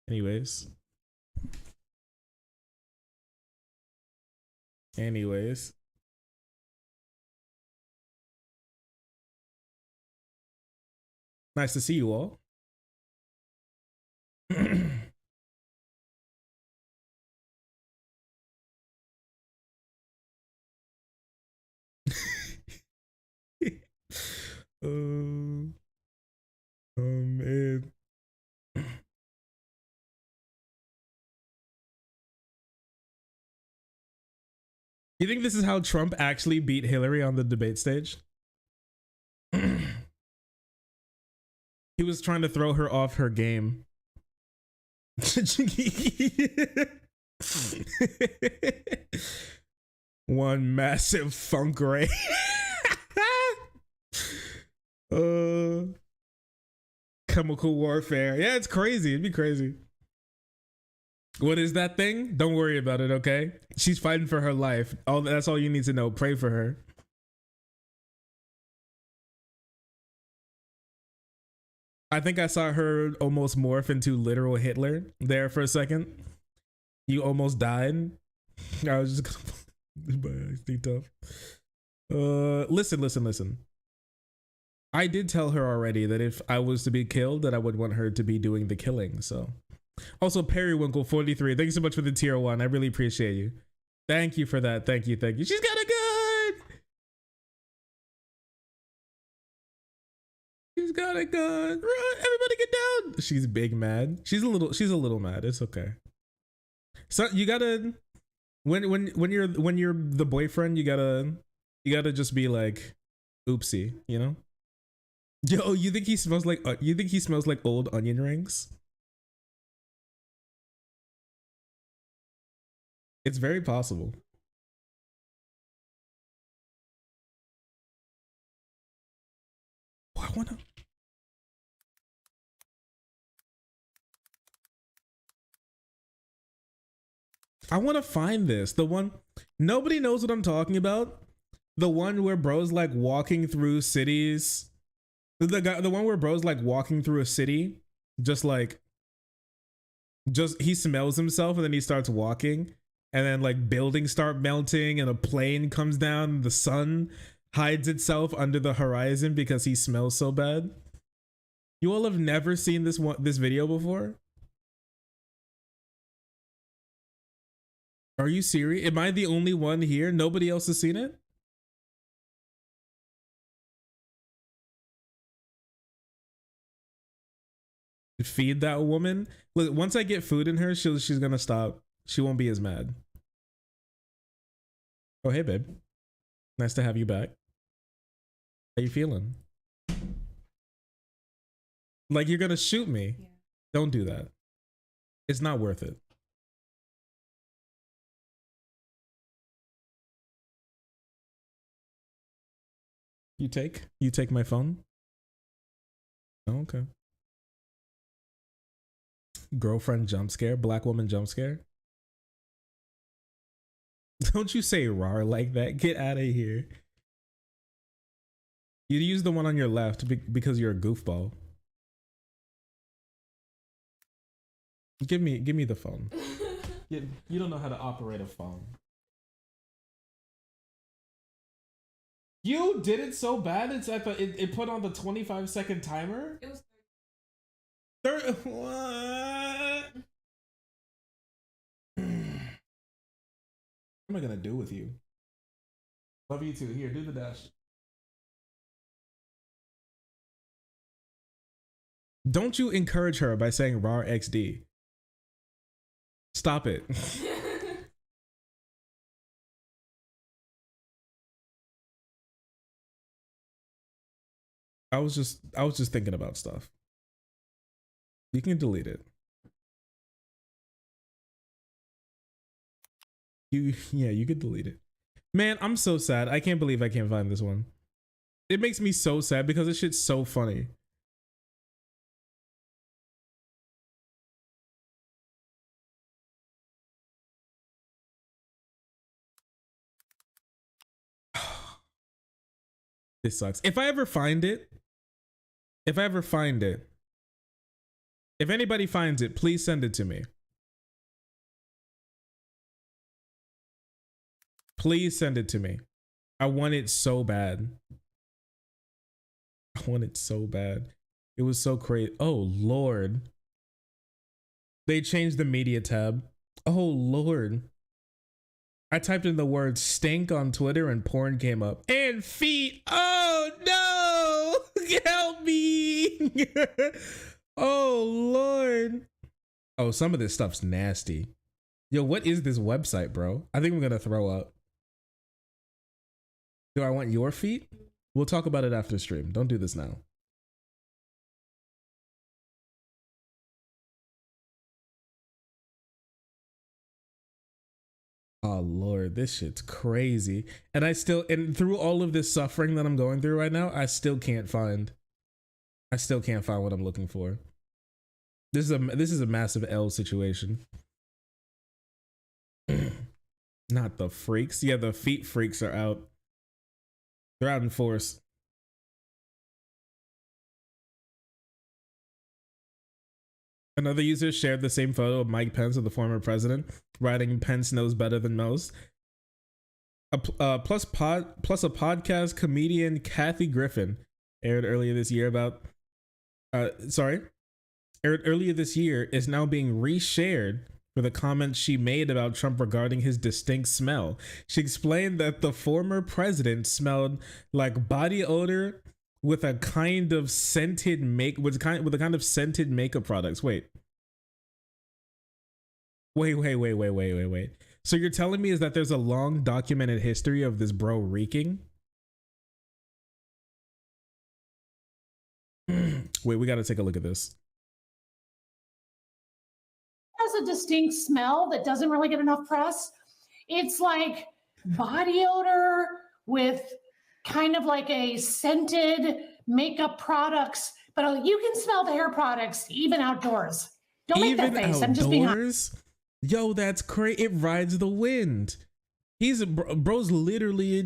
Anyways. Nice to see you all. Oh man. You think this is how Trump actually beat Hillary on the debate stage? He was trying to throw her off her game. One massive funk ray. Chemical warfare. Yeah, it's crazy. It'd be crazy. What is that thing? Don't worry about it, okay? She's fighting for her life. That's all you need to know. Pray for her. I think I saw her almost morph into literal Hitler there for a second. You almost died. I was just gonna stay tough. Listen. I did tell her already that if I was to be killed, that I would want her to be doing the killing, so. Also, Periwinkle 43, thank you so much for the tier 1. I really appreciate you. Thank you for that. Thank you. She's got a gun. She's got a gun. Run, everybody get down. She's big mad. She's a little mad. It's okay. So you gotta when you're the boyfriend, you gotta just be like, oopsie, you know? Yo, you think he smells like old onion rings? It's very possible. Oh, I want to find this. The one nobody knows what I'm talking about. The one where bro's like walking through cities. The one where bro's like walking through a city, just he smells himself and then he starts walking, and then like buildings start melting and a plane comes down and the sun hides itself under the horizon because he smells so bad. You all have never seen this video before? Are you serious? Am I the only one here? Nobody else has seen it? Feed that woman. Look, once I get food in her, she's gonna stop. She won't be as mad. Oh, hey, babe. Nice to have you back. How you feeling? Like you're gonna shoot me? Yeah. Don't do that. It's not worth it. You take my phone? Oh, okay. Girlfriend jump scare, black woman jump scare. Don't you say rar like that. Get out of here. You use the one on your left because you're a goofball. Give me the phone. You don't know how to operate a phone. You did it so bad. It's at it put on the 25-second timer. It was 30. What? What am I gonna do with you? Love you too. Here, do the dash. Don't you encourage her by saying rar XD. Stop it. I was just thinking about stuff. You can delete it. You could delete it. Man, I'm so sad. I can't believe I can't find this one. It makes me so sad because this shit's so funny. This sucks. If I ever find it, if anybody finds it, please send it to me. Please send it to me. I want it so bad. I want it so bad. It was so crazy. Oh, Lord. They changed the media tab. Oh, Lord. I typed in the word stink on Twitter and porn came up. And feet. Oh, no. Help me. Oh, Lord. Oh, some of this stuff's nasty. Yo, what is this website, bro? I think I'm going to throw up. Do I want your feet? We'll talk about it after stream. Don't do this now. Oh, Lord, this shit's crazy. And and through all of this suffering that I'm going through right now, I still can't find what I'm looking for. This is a massive L situation. Not the freaks. Yeah, the feet freaks are out. They're out in force. Another user shared the same photo of Mike Pence of the former president, writing "Pence knows better than most." Plus a podcast comedian Kathy Griffin aired earlier this year is now being reshared for the comments she made about Trump regarding his distinct smell. She explained that the former president smelled like body odor with a kind of scented scented makeup products. Wait. So you're telling me is that there's a long documented history of this bro reeking? Wait, we got to take a look at this. Has a distinct smell that doesn't really get enough press. It's like body odor with kind of like a scented makeup products, but you can smell the hair products even outdoors. Don't make that face. I'm just being honest. Yo, that's crazy. It rides the wind. Bro's literally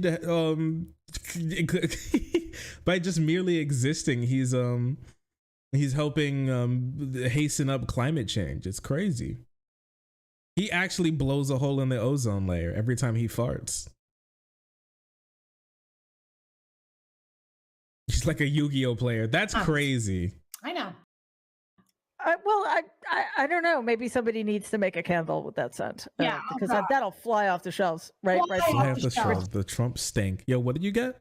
by just merely existing, he's helping hasten up climate change. It's crazy. He actually blows a hole in the ozone layer every time he farts. He's like a Yu-Gi-Oh player. That's crazy. I know. I don't know. Maybe somebody needs to make a candle with that scent. Yeah, because that'll fly off the shelves, right? Fly off the shelves. The Trump stink. Yo, what did you get?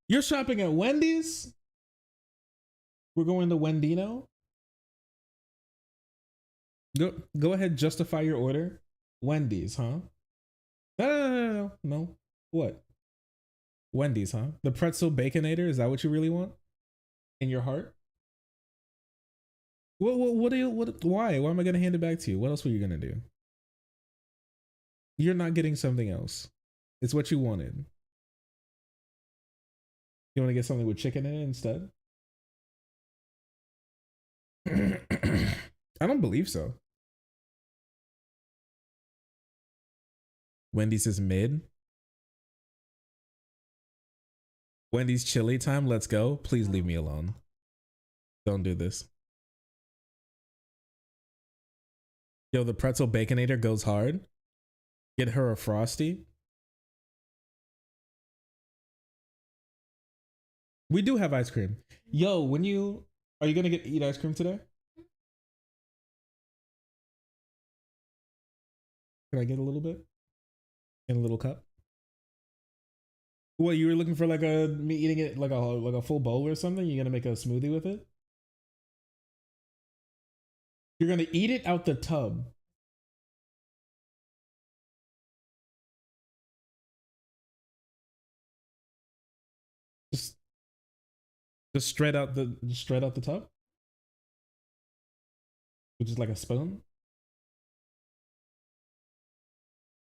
You're shopping at Wendy's? We're going to Wendino? Go ahead, justify your order. Wendy's, huh? No. What? Wendy's, huh? The pretzel baconator? Is that what you really want? In your heart? What why? Why am I gonna hand it back to you? What else were you gonna do? You're not getting something else. It's what you wanted. You want to get something with chicken in it instead? I don't believe so. Wendy's is mid. Wendy's chili time. Let's go. Please leave me alone. Don't do this. Yo, the pretzel baconator goes hard. Get her a Frosty. We do have ice cream. Yo, are you gonna eat ice cream today? Can I get a little bit? In a little cup? What, you were looking for me eating it like a full bowl or something? You're gonna make a smoothie with it? You're gonna eat it out the tub. Just straight out the tub? Which is like a spoon?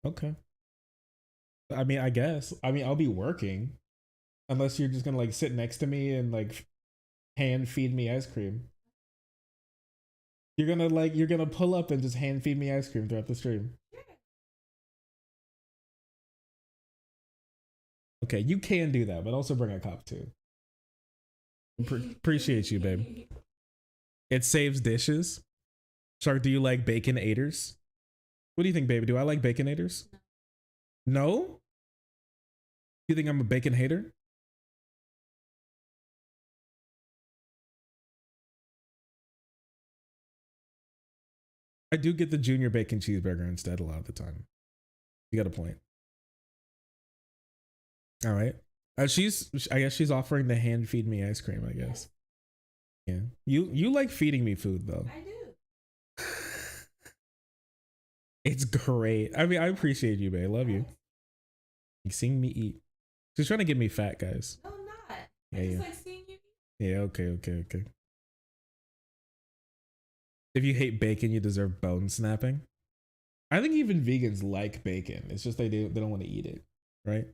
Okay. I mean, I guess. I mean, I'll be working. Unless you're just gonna sit next to me and hand feed me ice cream. You're gonna pull up and just hand feed me ice cream throughout the stream. Okay, you can do that, but also bring a cup too. Appreciate you, babe. It saves dishes. Shark, do you like baconators? What do you think, baby? Do I like baconators? No? You think I'm a bacon hater? I do get the junior bacon cheeseburger instead a lot of the time. You got a point. All right. I guess she's offering to hand feed me ice cream, I guess. Yeah. You like feeding me food though. I do. It's great. I mean, I appreciate you, babe. I love you. You seeing me eat. She's trying to get me fat, guys. No, I'm not. Yeah, I just yeah. like seeing you eat. Yeah, okay. If you hate bacon, you deserve bone snapping. I think even vegans like bacon. It's just they don't want to eat it, right?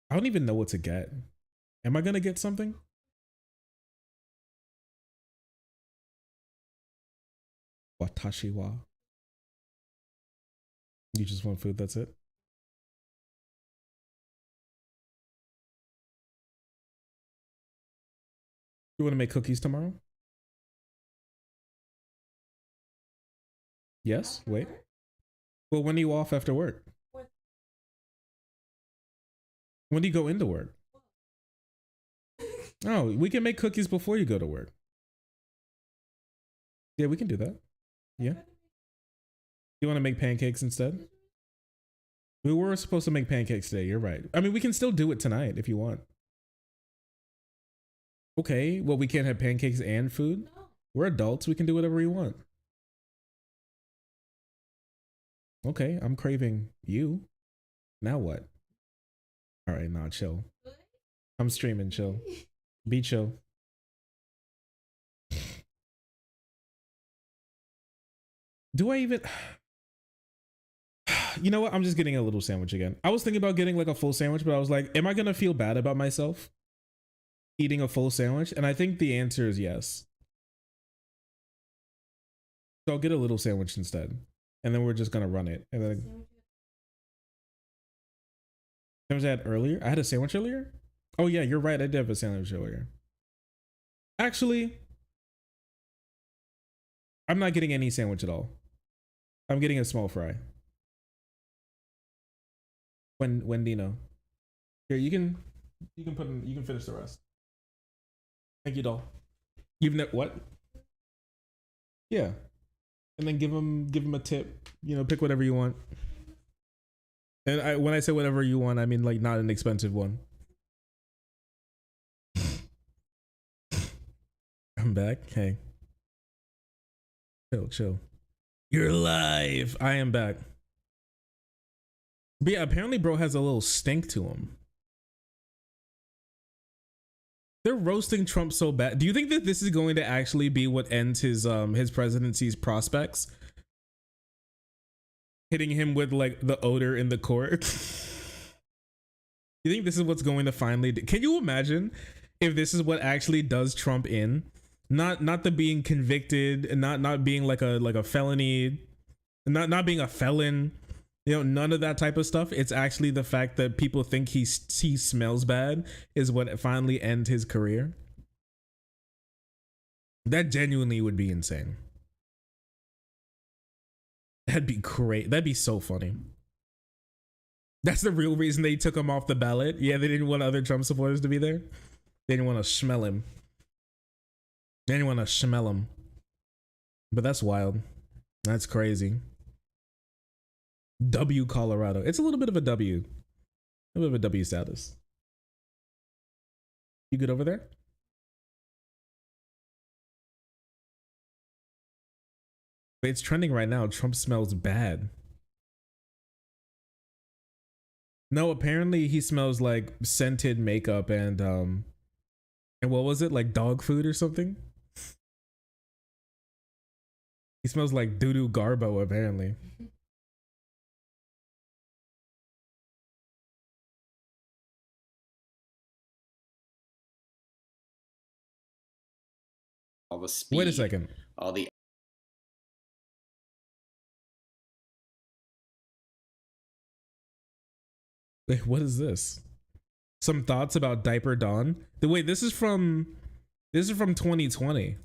I don't even know what to get. Am I gonna get something? Watashi wa. You just want food, that's it? You want to make cookies tomorrow? Yes, wait. Well, when are you off after work? When do you go into work? Oh, we can make cookies before you go to work. Yeah, we can do that. Yeah. You want to make pancakes instead? We were supposed to make pancakes today. You're right. I mean, we can still do it tonight if you want. Okay, well, we can't have pancakes and food. We're adults. We can do whatever we want. Okay, I'm craving you. Now what? All right, nah, chill. I'm streaming, chill. Be chill. Do I even... You know what? I'm just getting a little sandwich again. I was thinking about getting a full sandwich, but I was like, am I going to feel bad about myself eating a full sandwich? And I think the answer is yes. So I'll get a little sandwich instead, and then we're just gonna run it. And then sandwich I had earlier. I had a sandwich earlier. Oh yeah, you're right. I did have a sandwich earlier. Actually, I'm not getting any sandwich at all. I'm getting a small fry. When Dino. Here, you can finish the rest. Thank you, doll. You've what? Yeah. And then give him a tip. You know, pick whatever you want. And when I say whatever you want, I mean like not an expensive one. I'm back. Hey. Chill. You're live. I am back. But yeah, apparently bro has a little stink to him. They're roasting Trump so bad. Do you think that this is going to actually be what ends his presidency's prospects? Hitting him with like the odor in the court. You think this is what's going to finally do? Can you imagine if this is what actually does Trump in? Not the being convicted and not being like a felony, not being a felon, you know, none of that type of stuff. It's actually the fact that people think he smells bad is what finally ends his career. That genuinely would be insane. That'd be great. That'd be so funny. That's the real reason they took him off the ballot. Yeah, they didn't want other Trump supporters to be there. They didn't want to smell him. They didn't want to smell him. But that's wild. That's crazy. W Colorado. It's a little bit of a W. A little bit of a W status. You good over there? It's trending right now. Trump smells bad. No, apparently he smells like scented makeup and what was it? Like dog food or something? He smells like doo-doo garbo, apparently. All the speed. Wait a second. All the Wait, what is this? Some thoughts about Diaper Dawn? Wait, this is from 2020.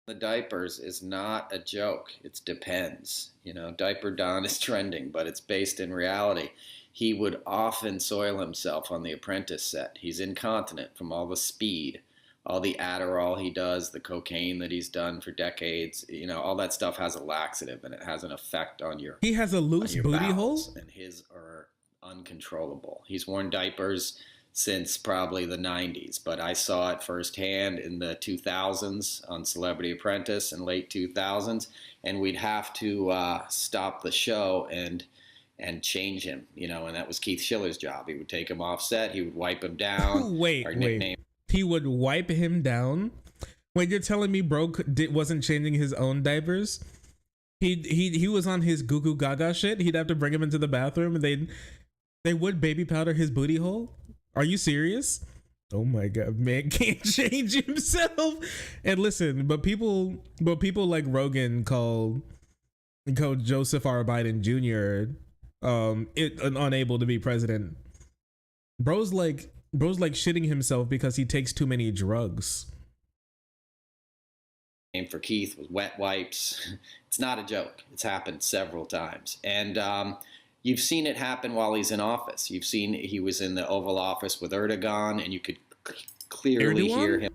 the diapers is not a joke. It depends. You know, Diaper Don is trending, but it's based in reality. He would often soil himself on The Apprentice set. He's incontinent from all the speed, all the Adderall he does, the cocaine that he's done for decades. You know, all that stuff has a laxative, and it has an effect on your. He has a loose booty hole, and his are uncontrollable. He's worn diapers since probably the 90s, but I saw it firsthand in the 2000s on Celebrity Apprentice in late 2000s, and we'd have to stop the show and change him, you know, and that was Keith Schiller's job. He would take him off set, he would wipe him down. Wait. He would wipe him down? Wait, you're telling me bro wasn't changing his own diapers? He was on his goo goo gaga shit. He'd have to bring him into the bathroom, and they would baby powder his booty hole. Are you serious? Oh my God, man can't change himself. And listen, but people like Rogan called Joseph R. Biden Jr. Unable to be president. Bro's like shitting himself because he takes too many drugs. Name for Keith was wet wipes. It's not a joke. It's happened several times. And you've seen it happen while he's in office. You've seen he was in the Oval Office with Erdogan, and you could clearly hear him.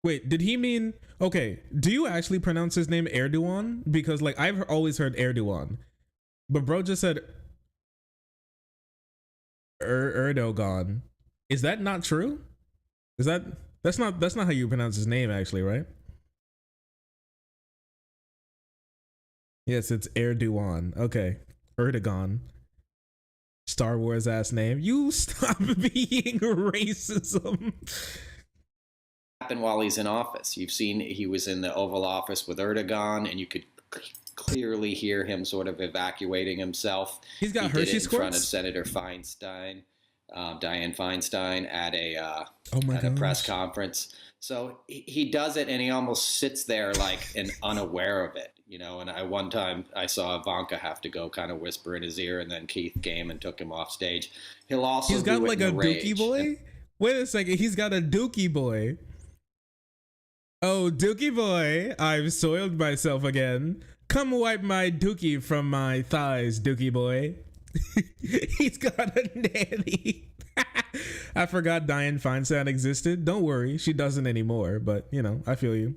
Wait, did he mean, okay, do you actually pronounce his name Erdogan? Because like I've always heard Erdogan, but bro just said Erdogan. Is that not true? That's not how you pronounce his name actually, right? Yes, it's Erdogan. Okay. Erdogan. Star Wars ass name. You stop being racism. Happened while he's in office. You've seen he was in the Oval Office with Erdogan, and you could clearly hear him sort of evacuating himself. He's got Hershey's in front of Senator Feinstein, Dianne Feinstein, at a press conference. So he does it, and he almost sits there like and unaware of it, you know. And one time I saw Ivanka have to go kind of whisper in his ear, and then Keith came and took him off stage. He'll also he's got like a dookie boy. Wait a second, he's got a dookie boy. Oh, dookie boy, I've soiled myself again. Come wipe my dookie from my thighs, dookie boy. He's got a nanny. I forgot Dianne Feinstein existed. Don't worry, she doesn't anymore, but you know, I feel you.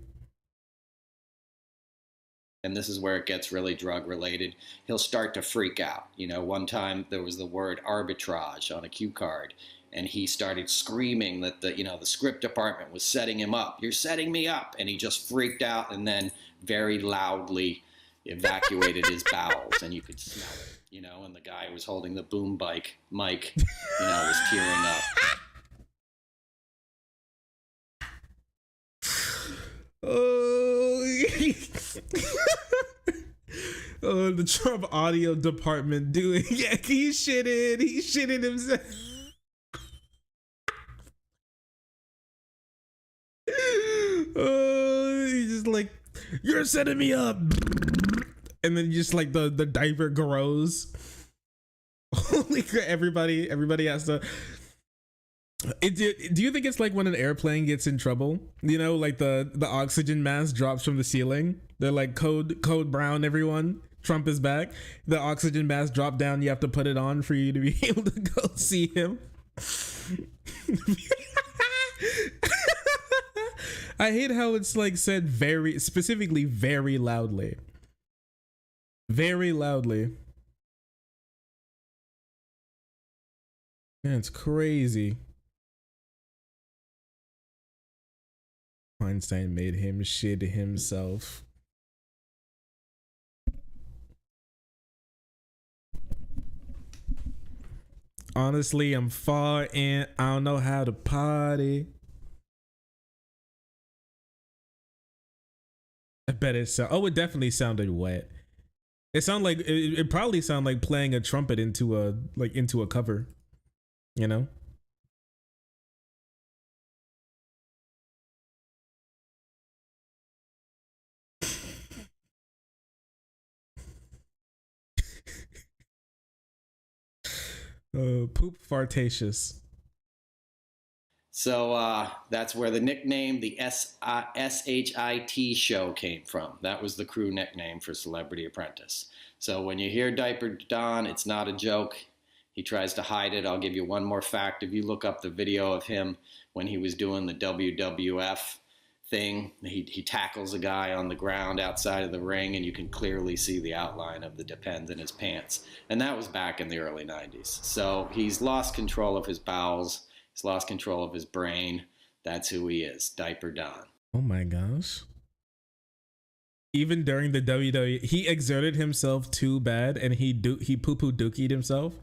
And this is where it gets really drug related. He'll start to freak out. You know, one time there was the word arbitrage on a cue card, and he started screaming that the script department was setting him up. You're setting me up. And he just freaked out and then very loudly evacuated his bowels, and you could smell it. You know, and the guy who was holding the boom mic, was tearing up. Oh, oh, the Trump audio department doing, yeah, he shitted himself. Oh, he's just like, you're setting me up. And then just like the diaper grows. Holy crap, everybody has to. Do you think it's like when an airplane gets in trouble? You know, like the oxygen mask drops from the ceiling. They're like code brown, everyone. Trump is back. The oxygen mask dropped down. You have to put it on for you to be able to go see him. I hate how it's like said very specifically, very loudly. Very loudly. That's crazy. Feinstein made him shit himself. Honestly, I'm far in. I don't know how to party. I bet it sound. Oh, it definitely sounded wet. It sounded like it probably sounded like playing a trumpet into a cover, you know. Poop fartatious. So that's where the nickname, the SHIT show came from. That was the crew nickname for Celebrity Apprentice. So when you hear Diaper Don, it's not a joke. He tries to hide it. I'll give you one more fact. If you look up the video of him when he was doing the WWF thing, he tackles a guy on the ground outside of the ring, and you can clearly see the outline of the Depends in his pants. And that was back in the early 90s. So he's lost control of his bowels. He's lost control of his brain. That's who he is, Diaper Don. Oh my gosh. Even during the WWE, he exerted himself too bad, and he poo-poo dookied himself.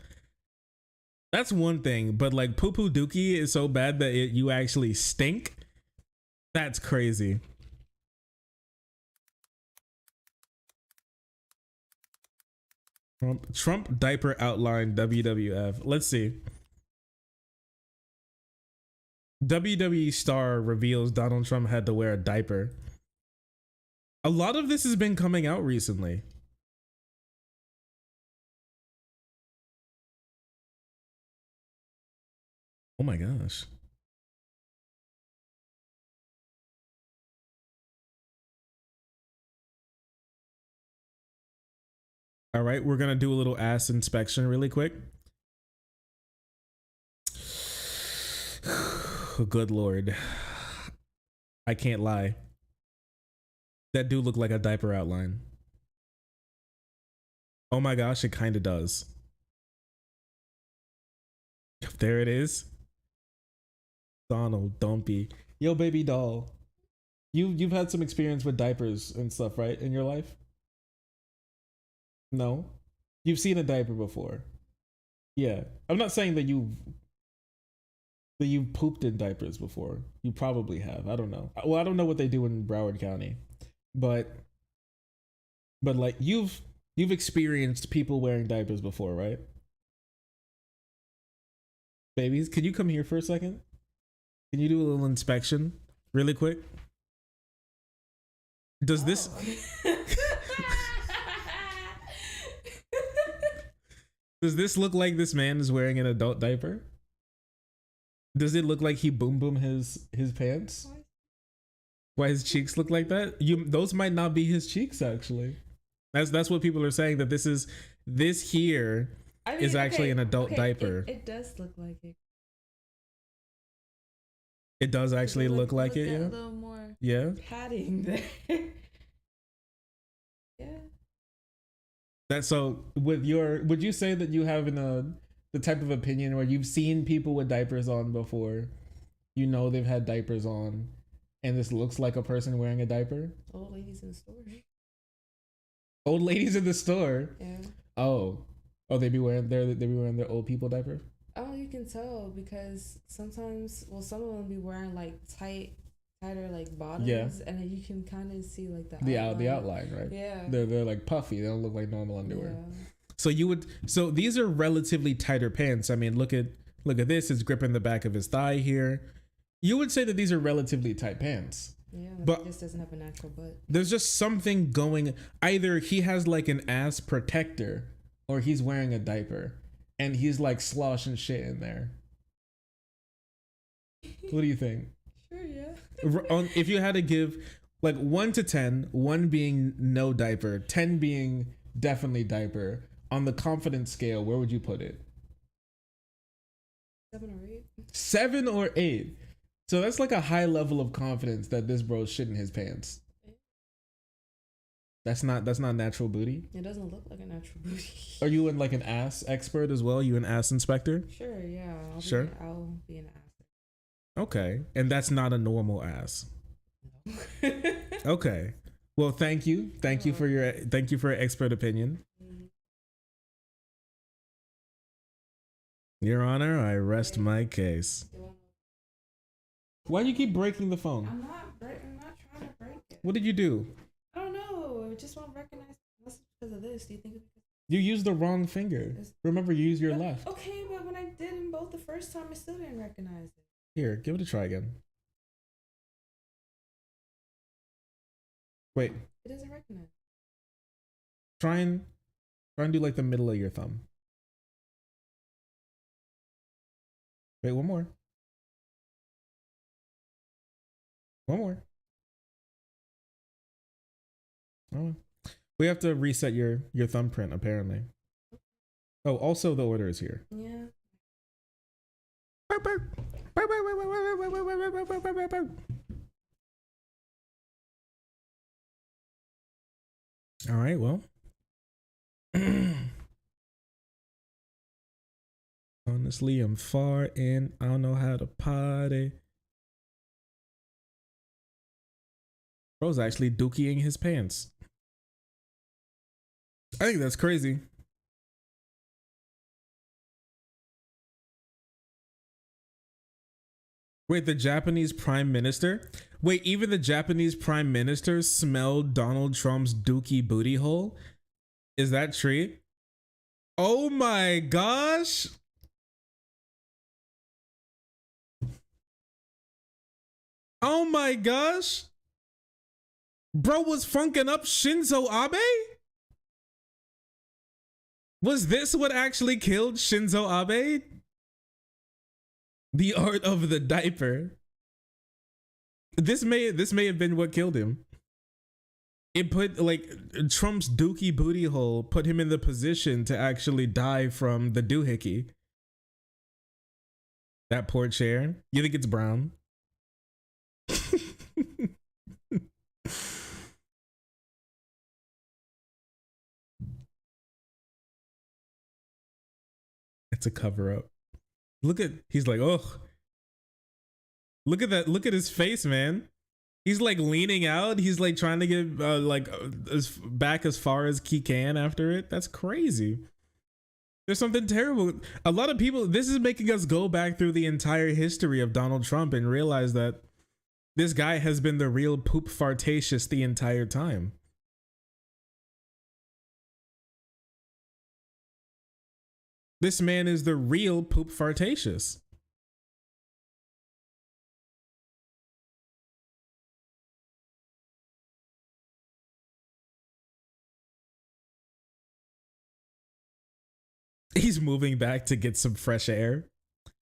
That's one thing, but like poo-poo dookie is so bad that you actually stink. That's crazy. Trump diaper outline WWF. Let's see. WWE star reveals Donald Trump had to wear a diaper. A lot of this has been coming out recently. Oh my gosh. All right, we're gonna do a little ass inspection really quick. Good Lord. I can't lie. That do look like a diaper outline. Oh my gosh, it kind of does. There it is. Donald Dumpy. Yo, baby doll. You've had some experience with diapers and stuff, right, in your life? No? You've seen a diaper before. Yeah. I'm not saying that you've pooped in diapers before. You probably have. I don't know. Well, I don't know what they do in Broward County. But like you've experienced people wearing diapers before, right? Babies, can you come here for a second? Can you do a little inspection? really quick? Does this does this look like this man is wearing an adult diaper? Does it look like he boom his pants? Why his cheeks look like that? Those might not be his cheeks actually. That's what people are saying, that this here is actually an adult diaper. It does look like it. It does actually look like it, yeah. A little more padding there. Yeah. That's so. Would you say that you have the type of opinion where you've seen people with diapers on before? You know they've had diapers on, and this looks like a person wearing a diaper. Old ladies in the store. Old ladies in the store. Yeah. Oh, they be wearing their old people diaper. Oh, you can tell because sometimes, some of them be wearing like tighter like bottoms, and then you can kind of see like the outline, right? Yeah. They're like puffy. They don't look like normal underwear. Yeah. So these are relatively tighter pants. I mean, look at this. It's gripping the back of his thigh here. You would say that these are relatively tight pants. Yeah, but he just doesn't have a natural butt. There's just something going. Either he has like an ass protector, or he's wearing a diaper, and he's like sloshing shit in there. What do you think? Sure, yeah. If you had to give like 1 to 10, 1 being no diaper, 10 being definitely diaper, on the confidence scale, where would you put it? 7 or 8. 7 or 8. So that's like a high level of confidence that this bro's shitting his pants. That's not natural booty. It doesn't look like a natural booty. Are you like an ass expert as well? You an ass inspector? Sure, yeah. I'll be an ass. Okay, and that's not a normal ass. No. Okay. Well, thank you for your expert opinion. Your Honor, I rest my case. Why do you keep breaking the phone? I'm not trying to break it. What did you do? I don't know. It just won't recognize unless it's because of this. Do you think it's because you used the wrong finger? Remember, you use your left. Okay, but when I did them both the first time, I still didn't recognize it. Here, give it a try again. Wait. It doesn't recognize. Try and do like the middle of your thumb. Wait, one more. One more. Oh, we have to reset your thumbprint apparently. Oh, also the order is here. Yeah. All right, well. Honestly, I'm far in. I don't know how to party. Bro's actually dookieing his pants. I think that's crazy. Wait, the Japanese prime minister? Wait, even the Japanese prime minister smelled Donald Trump's dookie booty hole? Is that true? Oh my gosh. Oh my gosh. Bro was funking up Shinzo Abe? Was this what actually killed Shinzo Abe? The art of the diaper. This may have been what killed him. It put like Trump's dookie booty hole put him in the position to actually die from the doohickey. That poor chair. You think it's brown? It's a cover up. He's like, oh, look at that. Look at his face, man. He's like leaning out. He's like trying to get back as far as he can after it. That's crazy. There's something terrible. A lot of people, this is making us go back through the entire history of Donald Trump and realize that this guy has been the real poop fartatious the entire time. This man is the real poop fartatious. He's moving back to get some fresh air.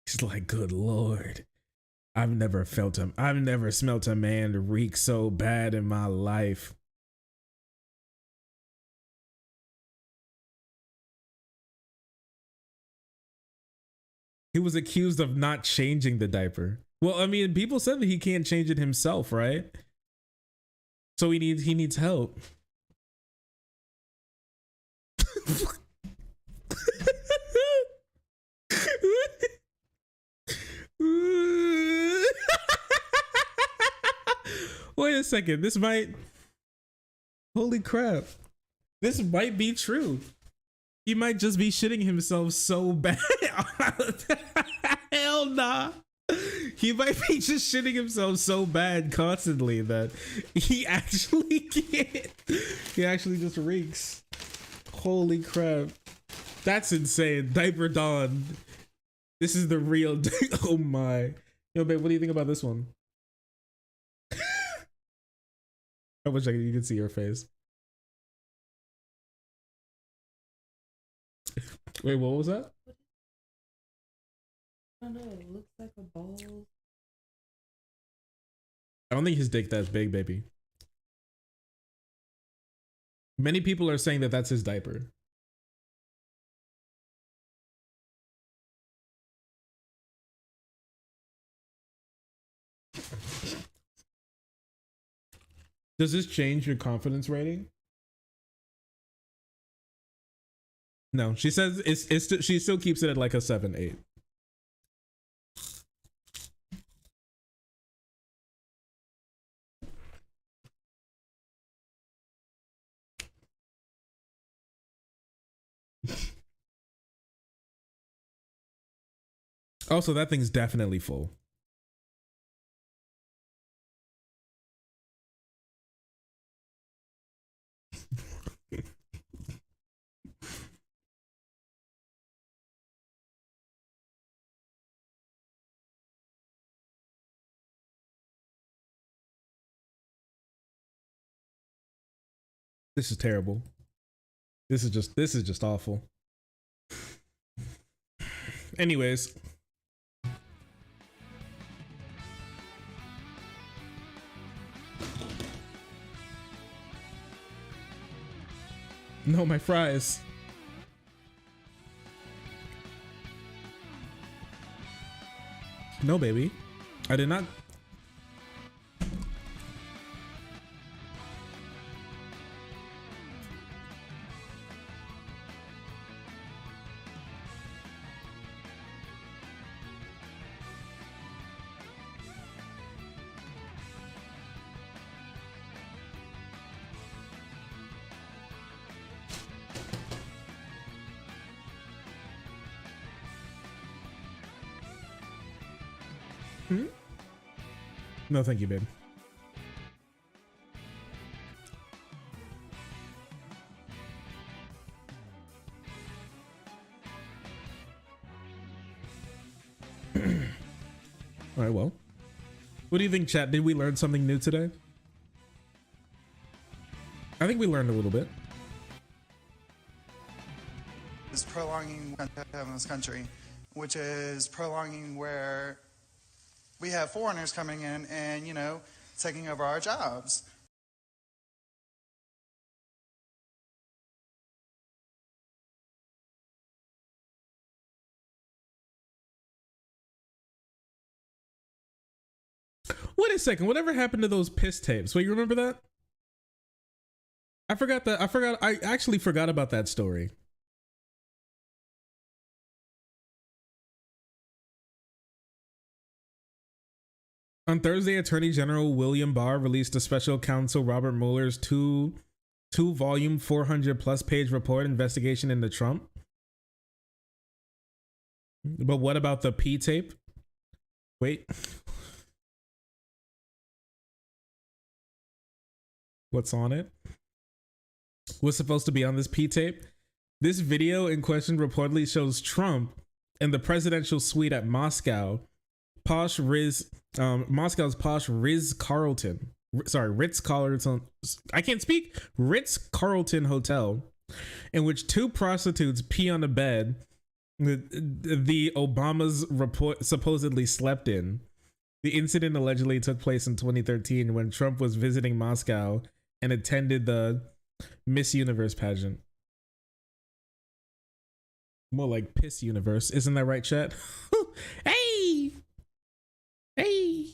He's like, good Lord. I've never smelt a man reek so bad in my life. He was accused of not changing the diaper. Well, I mean, people said that he can't change it himself, right? So he needs help. Wait a second. Holy crap. This might be true. He might just be shitting himself so bad. Hell nah. He might be just shitting himself so bad constantly that he actually can't. He actually just reeks. Holy crap. That's insane. Diaper Dawn. This is the real. Oh my. Yo, babe, what do you think about this one? I wish you could see your face. Wait, what was that? I don't know. It looks like a ball. I don't think his dick that big, baby. Many people are saying that that's his diaper. Does this change your confidence rating? No, she says she still keeps it at like a 7, 8. Also, that thing's definitely full. This is terrible. This is just awful. Anyways. No, my fries. No, baby. I did not. No, thank you, babe. All right, well. What do you think, chat? Did we learn something new today? I think we learned a little bit. Is prolonging in this country, which is prolonging where we have foreigners coming in and, you know, taking over our jobs. Wait a second. Whatever happened to those piss tapes? Wait, you remember that? I actually forgot about that story. On Thursday, Attorney General William Barr released a special counsel Robert Mueller's two-volume, 400-plus page report investigation into Trump. But what about the P tape? Wait. What's on it? What's supposed to be on this P tape? This video in question reportedly shows Trump in the presidential suite at Moscow's posh Ritz-Carlton. I can't speak. Ritz-Carlton Hotel in which two prostitutes pee on a bed the Obamas report supposedly slept in. The incident allegedly took place in 2013 when Trump was visiting Moscow and attended the Miss Universe pageant. More like Piss Universe. Isn't that right, chat? Hey! Hey!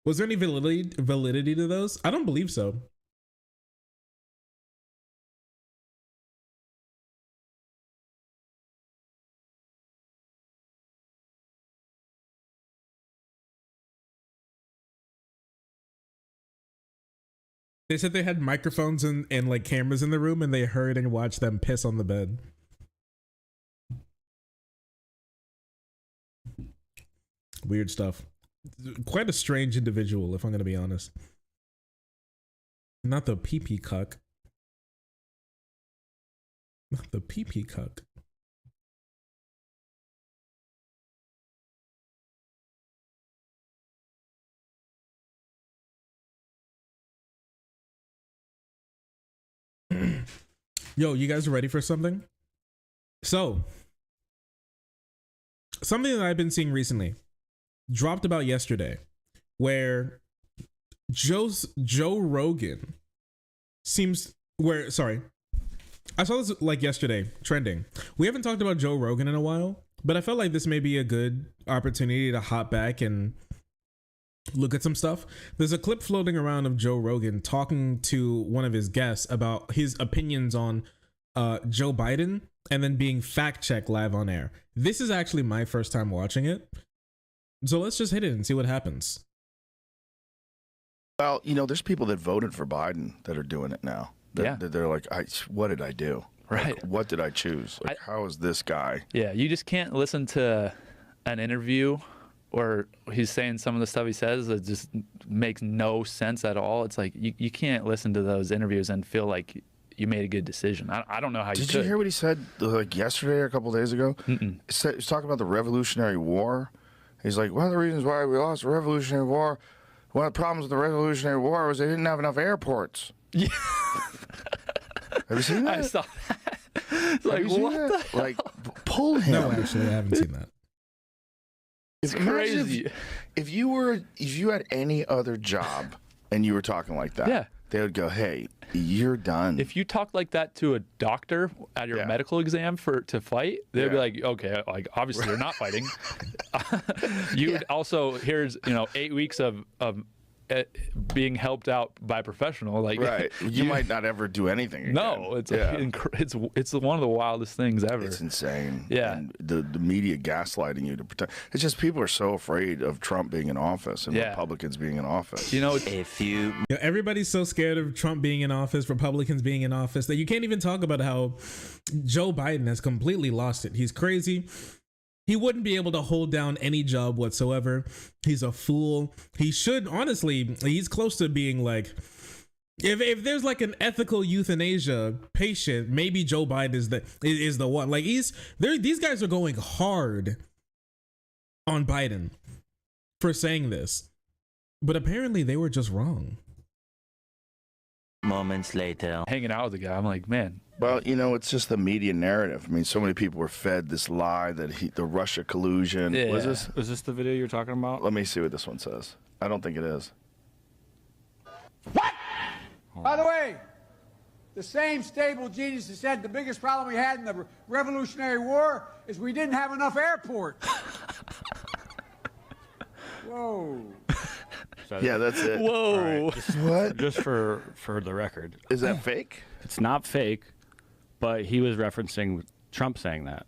Was there any validity to those? I don't believe so. They said they had microphones and like cameras in the room and they heard and watched them piss on the bed. Weird stuff. Quite a strange individual, if I'm going to be honest. Not the pee-pee cuck. Not the pee-pee cuck. Yo, you guys ready for something? So, something that I've been seeing recently dropped about yesterday, where Joe Rogan seems I saw this like yesterday trending. We haven't talked about Joe Rogan in a while, but I felt like this may be a good opportunity to hop back and look at some stuff. There's a clip floating around of Joe Rogan talking to one of his guests about his opinions on Joe Biden and then being fact checked live on air. This is actually my first time watching it. So let's just hit it and see what happens. Well, you know, there's people that voted for Biden that are doing it now. They're like, what did I do? Right. Like, what did I choose? Like, how is this guy? Yeah, you just can't listen to an interview where he's saying some of the stuff he says that just makes no sense at all. It's like you can't listen to those interviews and feel like you made a good decision. I don't know how you could. Did you hear what he said like yesterday or a couple days ago? He was talking about the Revolutionary War. He's like, one of the reasons why we lost the Revolutionary War, one of the problems with the Revolutionary War was they didn't have enough airports. Yeah. Have you seen that? I saw that. Like, what the hell? Like, pull him. No, actually, I haven't seen that. It's crazy. If you had any other job and you were talking like that, yeah, they would go, hey, you're done. If you talked like that to a doctor at your medical exam to fight, they'd be like, okay, like obviously you're not fighting. You would also, here's 8 weeks of being helped out by a professional, like right. You might not ever do anything again. No, it's it's one of the wildest things ever. It's insane. Yeah, and the media gaslighting you to protect. It's just people are so afraid of Trump being in office and Republicans being in office. Everybody's so scared of Trump being in office, Republicans being in office, that you can't even talk about how Joe Biden has completely lost it. He's crazy. He wouldn't be able to hold down any job whatsoever. He's a fool. He should, honestly, he's close to being like, if there's like an ethical euthanasia patient, maybe Joe Biden is the one. Like these guys are going hard on Biden for saying this, but apparently they were just wrong. Moments later, hanging out with the guy, I'm like, man. Well, it's just the media narrative. I mean, so many people were fed this lie that the Russia collusion. Yeah. Was this the video you're talking about? Let me see what this one says. I don't think it is. What? By the way, the same stable genius that said the biggest problem we had in the Revolutionary War is we didn't have enough airports. Whoa. Yeah, that's it. Whoa. Right. What? Just for the record. Is that fake? It's not fake, but he was referencing Trump saying that.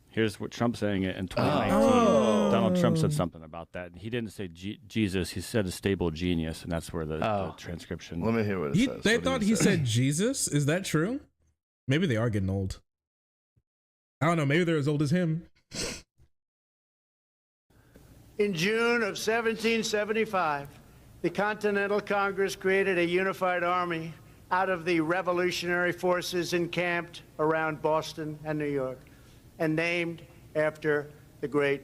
Here's what Trump saying it in 2019. Donald Trump said something about that. He didn't say Jesus. He said a stable genius, and that's where the transcription. Let me hear what it says. They thought he said Jesus? Is that true? Maybe they are getting old. I don't know. Maybe they're as old as him. In June of 1775, the Continental Congress created a unified army out of the revolutionary forces encamped around Boston and New York, and named after the great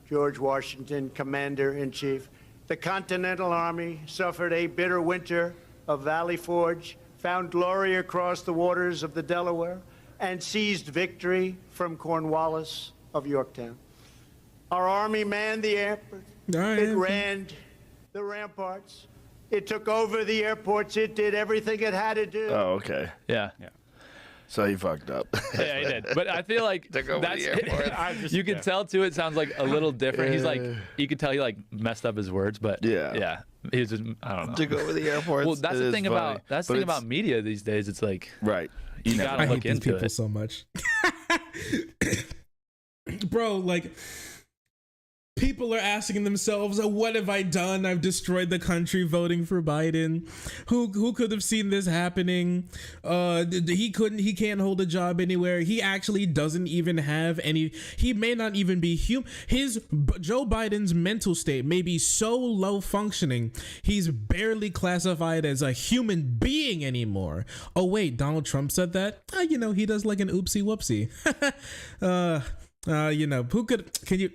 George Washington, Commander-in-Chief. The Continental Army suffered a bitter winter of Valley Forge, found glory across the waters of the Delaware, and seized victory from Cornwallis of Yorktown. Our Army manned the airport. It ran the ramparts. It took over the airports. It did everything it had to do. Oh, okay. Yeah. So he fucked up. Yeah, he did. But I feel like Took over that's the airport. you can tell too. It sounds like a little different. He's like, you could tell he like messed up his words, but yeah. He's just, I don't know. Took over the airports. Well, that's the thing about media these days. It's like you gotta I look hate these into people it so much. Bro, like, people are asking themselves, what have I done? I've destroyed the country voting for Biden. Who could have seen this happening? He can't hold a job anywhere. He actually doesn't even have any, he may not even be human. Joe Biden's mental state may be so low functioning, he's barely classified as a human being anymore. Oh wait, Donald Trump said that? He does like an oopsie whoopsie. Who can you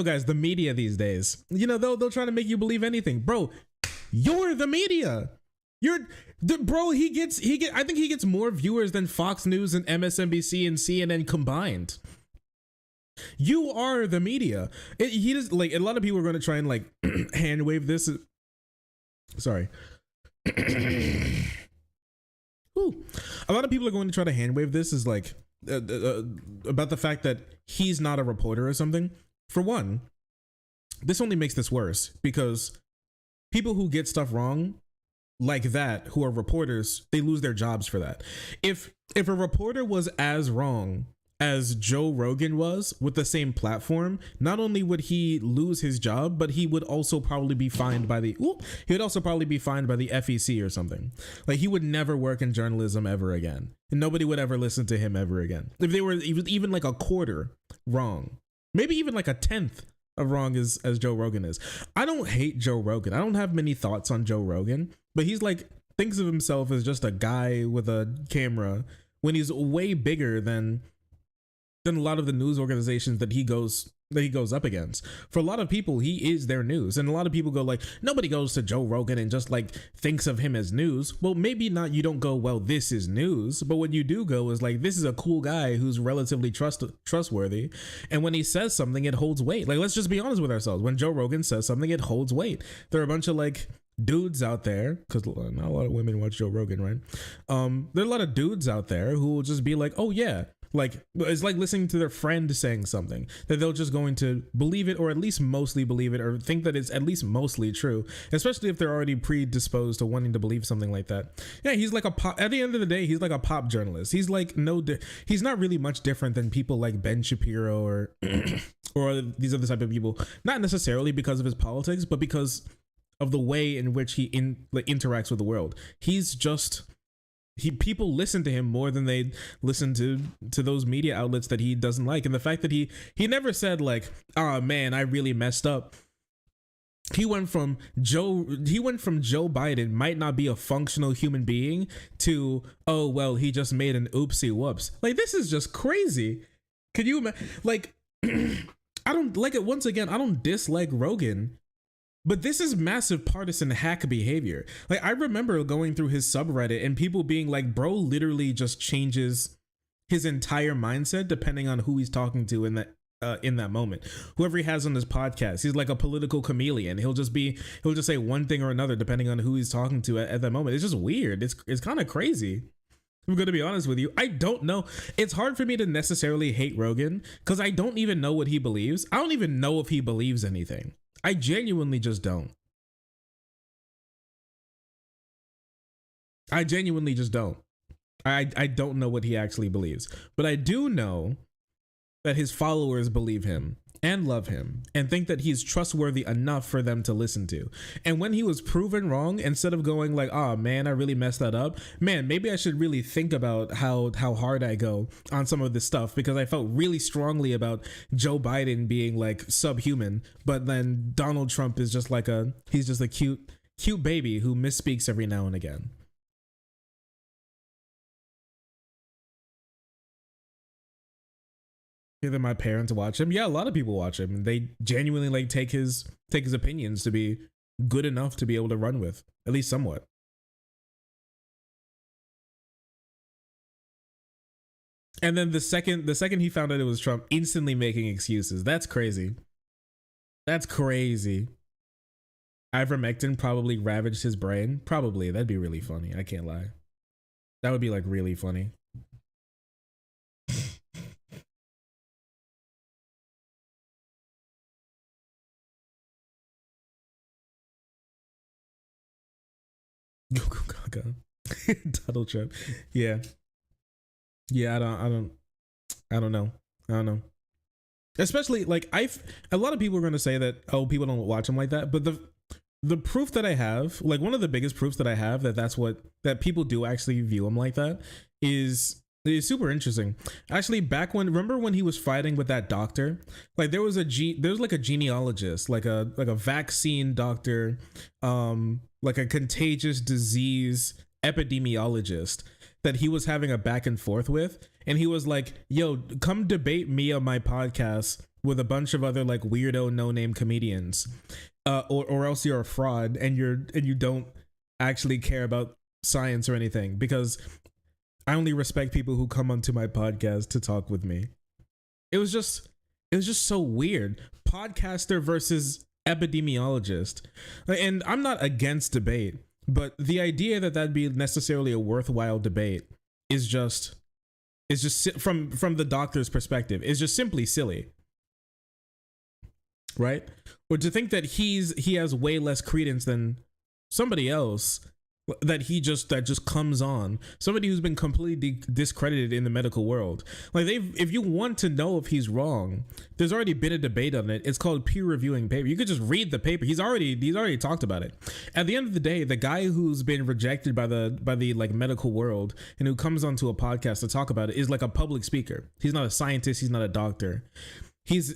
guys, the media these days, they'll try to make you believe anything. Bro, you're the media. I think he gets more viewers than Fox News and MSNBC and CNN combined. You are the media. He does, like, a lot of people are going to try and like hand wave this. Sorry. Ooh. A lot of people are going to try to hand wave this as like, about the fact that he's not a reporter or something. For one, this only makes this worse because people who get stuff wrong like that, who are reporters, they lose their jobs for that. If a reporter was as wrong as Joe Rogan was with the same platform, not only would he lose his job, but he would also probably be fined by the FEC or something. Like, he would never work in journalism ever again, and nobody would ever listen to him ever again. If they were even like a quarter wrong, maybe even like a tenth of wrong as Joe Rogan is. I don't hate Joe Rogan. I don't have many thoughts on Joe Rogan, but he's like, thinks of himself as just a guy with a camera when he's way bigger than a lot of the news organizations that he goes up against. For a lot of people, he is their news. And a lot of people go like, nobody goes to Joe Rogan and just like thinks of him as news. Well, maybe not. You don't go, well, this is news. But what you do go is like, this is a cool guy who's relatively trustworthy. And when he says something, it holds weight. Like, let's just be honest with ourselves. When Joe Rogan says something, it holds weight. There are a bunch of like dudes out there, because not a lot of women watch Joe Rogan, right? There are a lot of dudes out there who will just be like, oh yeah, like, it's like listening to their friend saying something that they're just going to believe it, or at least mostly believe it, or think that it's at least mostly true, especially if they're already predisposed to wanting to believe something like that. Yeah, he's like at the end of the day, he's like a pop journalist. He's like he's not really much different than people like Ben Shapiro or or these other type of people, not necessarily because of his politics, but because of the way in which he interacts with the world. He's just people listen to him more than they listen to those media outlets that he doesn't like. And the fact that he never said like, oh man, I really messed up. He went from Joe Biden might not be a functional human being to, oh well, he just made an oopsie whoops. Like, this is just crazy. Can you imagine? Like, I don't like it. Once again, I don't dislike Rogan, but this is massive partisan hack behavior. Like, I remember going through his subreddit and people being like, bro literally just changes his entire mindset depending on who he's talking to in that moment. Whoever he has on his podcast, he's like a political chameleon. He'll just say one thing or another depending on who he's talking to at that moment. It's just weird. It's kind of crazy. I'm going to be honest with you. I don't know. It's hard for me to necessarily hate Rogan because I don't even know what he believes. I don't even know if he believes anything. I genuinely just don't. I genuinely just don't. I don't know what he actually believes. But I do know that his followers believe him and love him and think that he's trustworthy enough for them to listen to. And when he was proven wrong, instead of going like, oh man, I really messed that up, man, maybe I should really think about how hard I go on some of this stuff, because I felt really strongly about Joe Biden being like subhuman, but then Donald Trump is just like he's just a cute baby who misspeaks every now and again. Either my parents watch him. Yeah, a lot of people watch him. They genuinely like take his opinions to be good enough to be able to run with, at least somewhat. And then the second he found out it was Trump, instantly making excuses. That's crazy. That's crazy. Ivermectin probably ravaged his brain. Probably. That'd be really funny. I can't lie. That would be like really funny. Donald Trump. Yeah. Yeah, I don't know. Especially like a lot of people are going to say that, oh, people don't watch him like that, but the proof that I have, like one of the biggest proofs that I have that people do actually view him like that is super interesting. Actually, remember when he was fighting with that doctor? Like there was like a genealogist, like a vaccine doctor, like a contagious disease epidemiologist that he was having a back and forth with, and he was like, yo, come debate me on my podcast with a bunch of other like weirdo no-name comedians, or else you're a fraud and you don't actually care about science or anything, because I only respect people who come onto my podcast to talk with me. It was just so weird. Podcaster versus epidemiologist. And I'm not against debate, but the idea that that'd be necessarily a worthwhile debate is just from the doctor's perspective, is just simply silly. Right? Or to think that he has way less credence than somebody else that just comes on, somebody who's been completely discredited in the medical world. Like if you want to know if he's wrong, there's already been a debate on it. It's called peer reviewing paper. You could just read the paper. He's already talked about it. At the end of the day, the guy who's been rejected by the like medical world and who comes onto a podcast to talk about it is like a public speaker. He's not a scientist. He's not a doctor. He's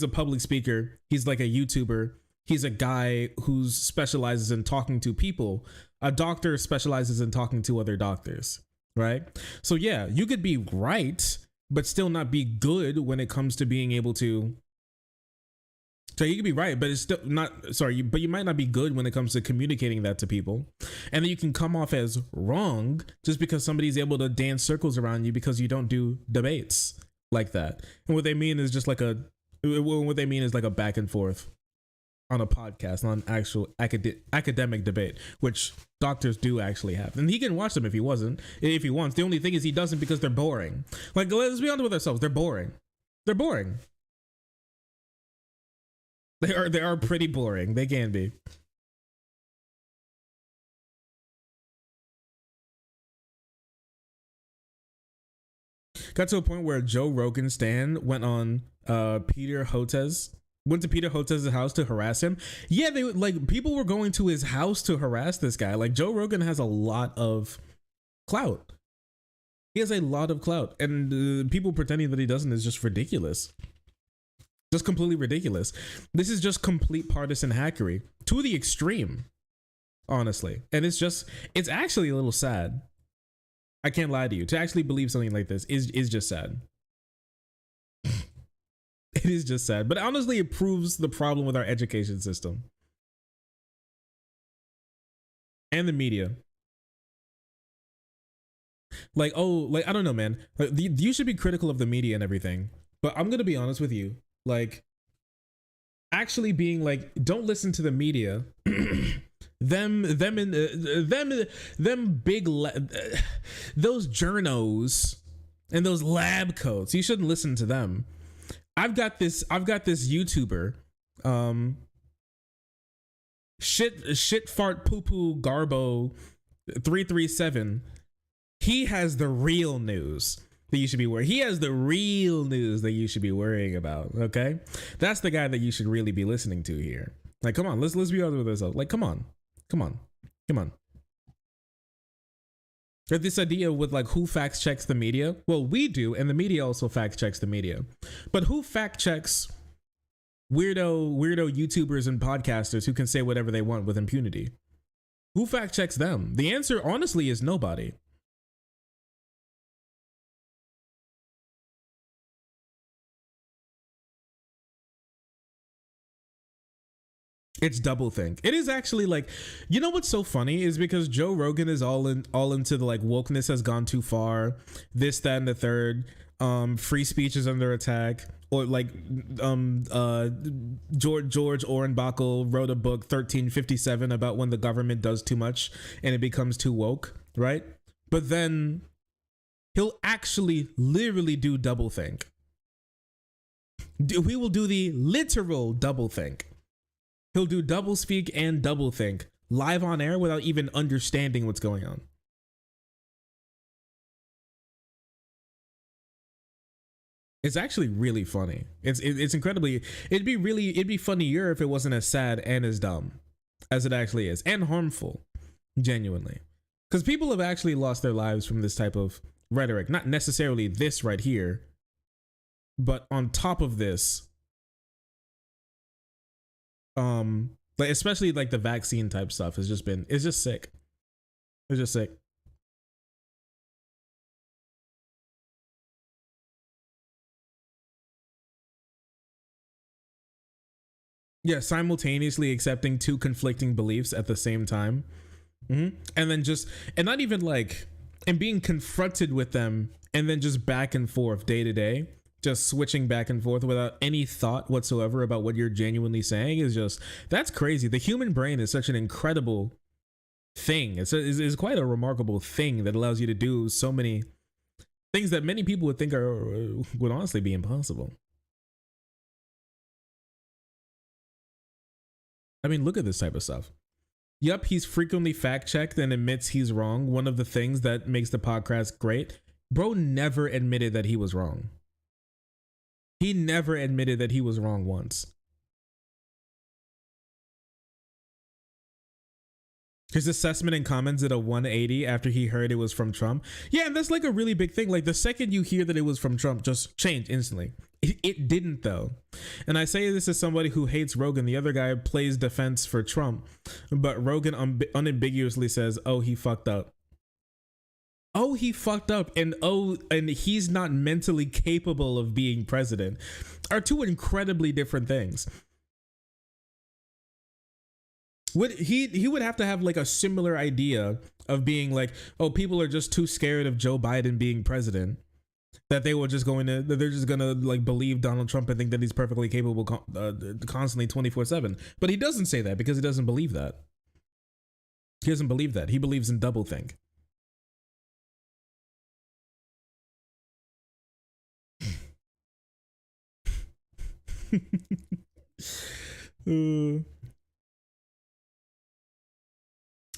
a public speaker. He's like a YouTuber. He's a guy who specializes in talking to people. A doctor specializes in talking to other doctors, right? So yeah, you could be right, but still not be good when it comes to being able to. So you could be right, but it's still not, sorry, but you might not be good when it comes to communicating that to people. And then you can come off as wrong just because somebody's able to dance circles around you because you don't do debates like that. And what they mean is just like what they mean is like a back and forth on a podcast, on actual academic debate, which doctors do actually have. And he can watch them if he wants. The only thing is he doesn't because they're boring. Like, let's be honest with ourselves. They're boring. They're boring. They are pretty boring. They can be. Got to a point where Joe Rogan stan went to Peter Hotez's house to harass him. Yeah, people were going to his house to harass this guy. Like, Joe Rogan has a lot of clout. He has a lot of clout, and people pretending that he doesn't is just ridiculous. Just completely ridiculous. This is just complete partisan hackery to the extreme, honestly. And it's actually a little sad. I can't lie to you. To actually believe something like this is just sad. It is just sad. But honestly, it proves the problem with our education system. And the media. Like, I don't know, man. Like, you should be critical of the media and everything. But I'm going to be honest with you. Like, actually being like, don't listen to the media. Them big those journos and those lab coats, you shouldn't listen to them. I've got this YouTuber, shit fart poo poo garbo 337. He has the real news that you should be worrying. He has the real news that you should be worrying about. Okay, that's the guy that you should really be listening to here. Like, come on, let's be honest with ourselves. Like, come on. This idea with like who fact checks the media? Well, we do, and the media also fact checks the media. But who fact checks weirdo YouTubers and podcasters who can say whatever they want with impunity? Who fact checks them? The answer, honestly, is nobody. It's doublethink. It is actually like, you know what's so funny is because Joe Rogan is all into the like wokeness has gone too far, this, that, and the third. Free speech is under attack, or like George Ornbachel wrote a book 1357 about when the government does too much and it becomes too woke, right? But then he'll actually literally do doublethink. We will do the literal doublethink. He'll do doublespeak and doublethink live on air without even understanding what's going on. It's actually really funny. It's incredibly. It'd be funnier if it wasn't as sad and as dumb as it actually is, and harmful, genuinely. Because people have actually lost their lives from this type of rhetoric. Not necessarily this right here, but on top of this, like especially like the vaccine type stuff has just been. It's just sick. It's just sick. Yeah, simultaneously accepting two conflicting beliefs at the same time. And then and not even like, and being confronted with them and then just back and forth day to day, just switching back and forth without any thought whatsoever about what you're genuinely saying is just, that's crazy. The human brain is such an incredible thing. It's quite a remarkable thing that allows you to do so many things that many people would think would honestly be impossible. I mean, look at this type of stuff. Yep, he's frequently fact-checked and admits he's wrong. One of the things that makes the podcast great. Bro never admitted that he was wrong. He never admitted that he was wrong once. His assessment and comments did a 180 after he heard it was from Trump. Yeah, and that's like a really big thing. Like the second you hear that it was from Trump, just change instantly. It didn't though. And I say this as somebody who hates Rogan. The other guy plays defense for Trump, but Rogan unambiguously says, oh, he fucked up. Oh, he fucked up. And he's not mentally capable of being president are two incredibly different things. He would have to have like a similar idea of being like, oh, people are just too scared of Joe Biden being president that they're just gonna like believe Donald Trump and think that he's perfectly capable constantly 24/7. But he doesn't say that because he doesn't believe that. He doesn't believe that. He believes in doublethink.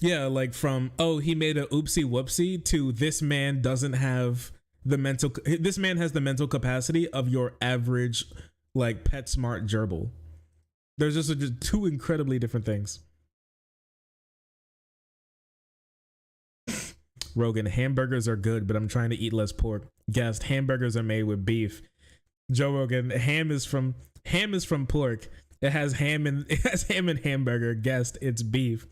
Yeah, like from, oh, he made a oopsie whoopsie to this man doesn't have this man has the mental capacity of your average like PetSmart gerbil. There's just two incredibly different things. Rogan, hamburgers are good, but I'm trying to eat less pork. Guest, hamburgers are made with beef. Joe Rogan, ham is from pork. It has ham and hamburger. Guest, it's beef.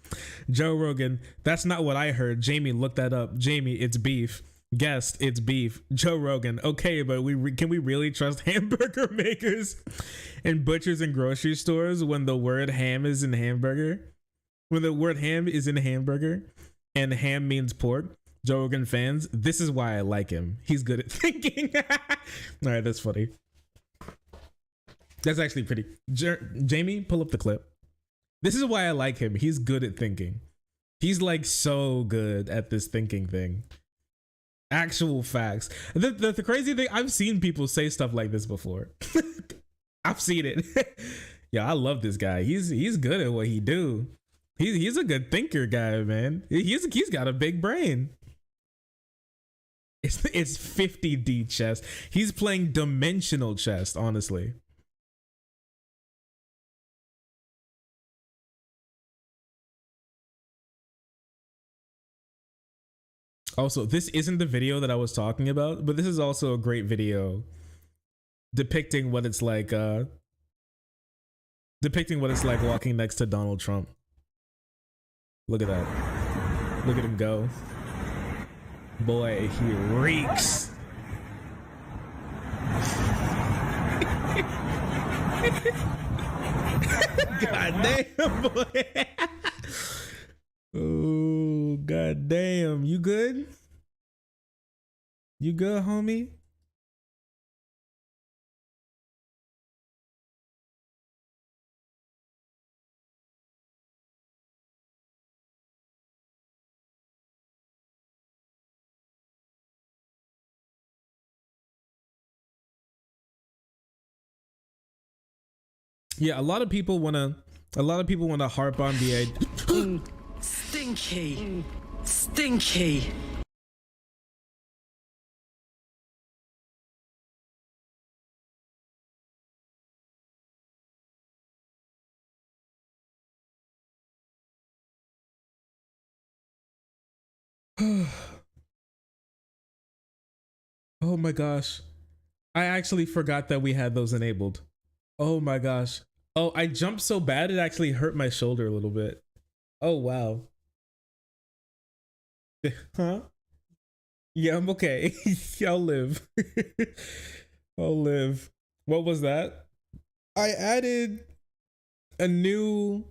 Joe Rogan, that's not what I heard. Jamie, look that up. Jamie, it's beef. Guest, it's beef. Joe Rogan, okay, but can we really trust hamburger makers and butchers and grocery stores when the word ham is in hamburger? When the word ham is in hamburger and ham means pork? Joe Rogan fans, this is why I like him. He's good at thinking. All right, that's funny. That's actually pretty. Jamie, pull up the clip. This is why I like him. He's good at thinking. He's like so good at this thinking thing. Actual facts. The crazy thing, I've seen people say stuff like this before. I've seen it. Yeah, I love this guy. He's good at what he do. He's a good thinker guy, man. He's got a big brain. It's 50D chess. He's playing dimensional chess, honestly. Also, this isn't the video that I was talking about, but this is also a great video depicting what it's like walking next to Donald Trump. Look at that. Look at him go. Boy, he reeks. God damn, boy. Oh, god damn. You good? You good, homie? Yeah, a lot of people want to harp on the idea. Stinky. Stinky. Oh my gosh. I actually forgot that we had those enabled. Oh my gosh. Oh, I jumped so bad it actually hurt my shoulder a little bit. Oh wow. Huh? Yeah, I'm okay. I'll live. I'll live. What was that? I added a new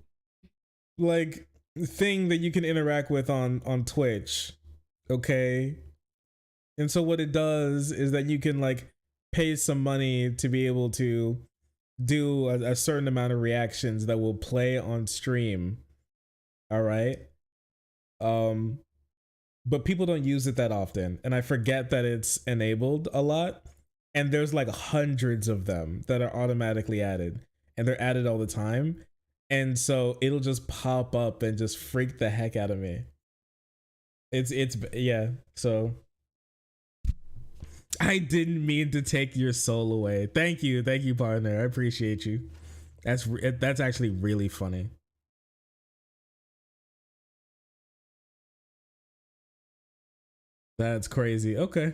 like thing that you can interact with on Twitch. Okay. And so what it does is that you can like pay some money to be able to do a certain amount of reactions that will play on stream. All right. But people don't use it that often, and I forget that it's enabled a lot, and there's like hundreds of them that are automatically added, and they're added all the time, and so it'll just pop up and just freak the heck out of me. It's yeah. So I didn't mean to take your soul away. Thank you, partner. I appreciate you. That's actually really funny. That's crazy. Okay.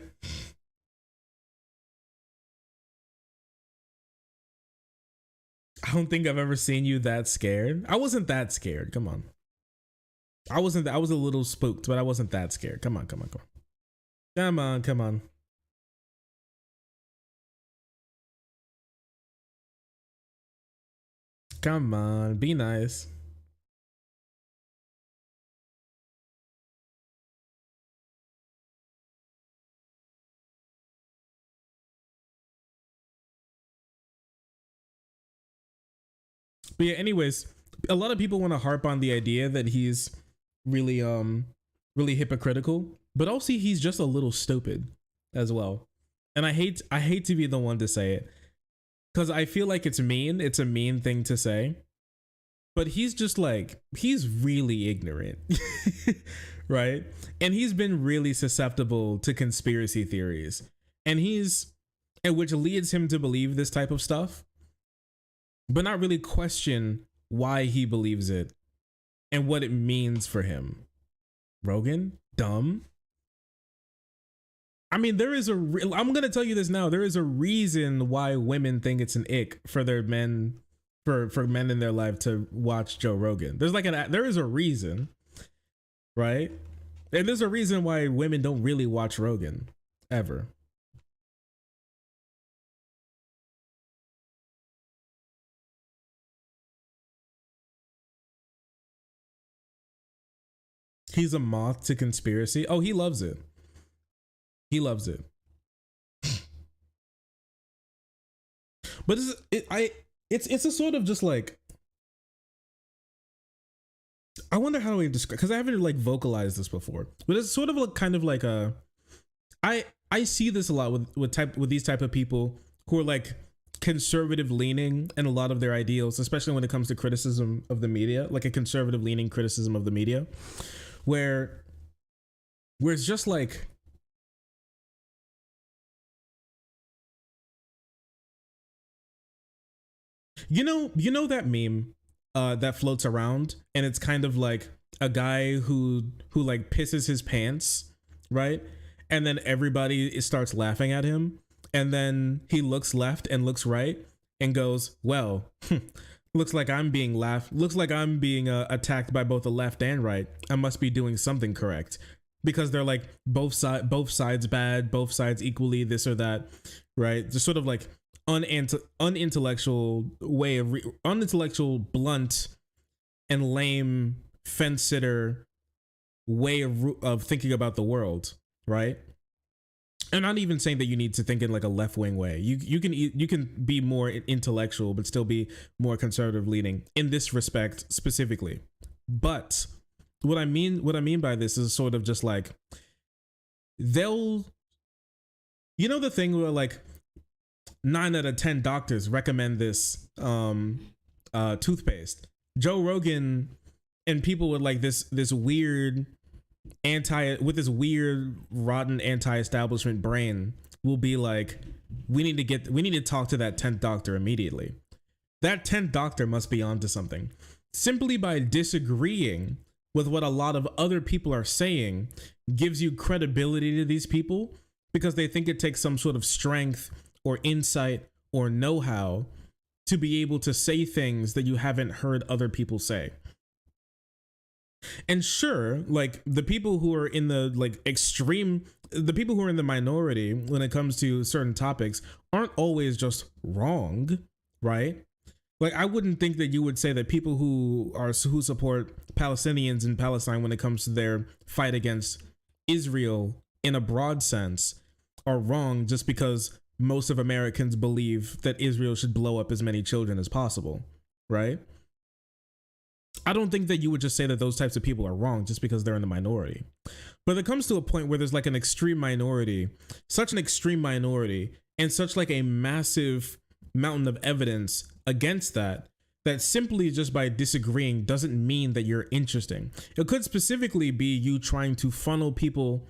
I don't think I've ever seen you that scared. I wasn't that scared. Come on. I was a little spooked, but I wasn't that scared. Come on. Come on. Come on, be nice. But yeah, anyways, a lot of people want to harp on the idea that he's really hypocritical, but also he's just a little stupid as well. And I hate to be the one to say it, because I feel like it's mean. It's a mean thing to say, but he's really ignorant, right? And he's been really susceptible to conspiracy theories, and which leads him to believe this type of stuff, but not really question why he believes it and what it means for him. Rogan, dumb. I mean, I'm going to tell you this now. There is a reason why women think it's an ick for their men, for men in their life to watch Joe Rogan. There is a reason, right? And there's a reason why women don't really watch Rogan ever. He's a moth to conspiracy. Oh, he loves it. He loves it. But it's a sort of just like, I wonder how do I describe, because I haven't like vocalized this before, but it's sort of like kind of like I see this a lot with these type of people who are like conservative leaning in a lot of their ideals, especially when it comes to criticism of the media, like a conservative leaning criticism of the media, where it's just like, you know that meme that floats around, and it's kind of like a guy who like pisses his pants, right? And then everybody starts laughing at him, and then he looks left and looks right and goes, well, looks like I'm being attacked by both the left and right. I must be doing something correct, because they're like both sides bad, both sides equally this or that, right? Just sort of like unintellectual way of unintellectual, blunt, and lame fence sitter way of thinking about the world, right? I'm not even saying that you need to think in like a left wing way. You can be more intellectual but still be more conservative leaning in this respect specifically. But what I mean by this is sort of just like the thing where like 9 out of 10 doctors recommend this toothpaste. Joe Rogan and people with like this weird rotten anti-establishment brain will be like, we need to talk to that 10th doctor immediately. That 10th doctor must be onto something. Simply by disagreeing with what a lot of other people are saying gives you credibility to these people, because they think it takes some sort of strength or insight or know-how to be able to say things that you haven't heard other people say. And sure, like the people who are in the the people who are in the minority when it comes to certain topics aren't always just wrong, right? Like, I wouldn't think that you would say that people who support Palestinians in Palestine when it comes to their fight against Israel in a broad sense are wrong just because most of Americans believe that Israel should blow up as many children as possible, right? I don't think that you would just say that those types of people are wrong just because they're in the minority. But it comes to a point where there's like an extreme minority, such an extreme minority, and such like a massive mountain of evidence against that simply just by disagreeing doesn't mean that you're interesting. It could specifically be you trying to funnel people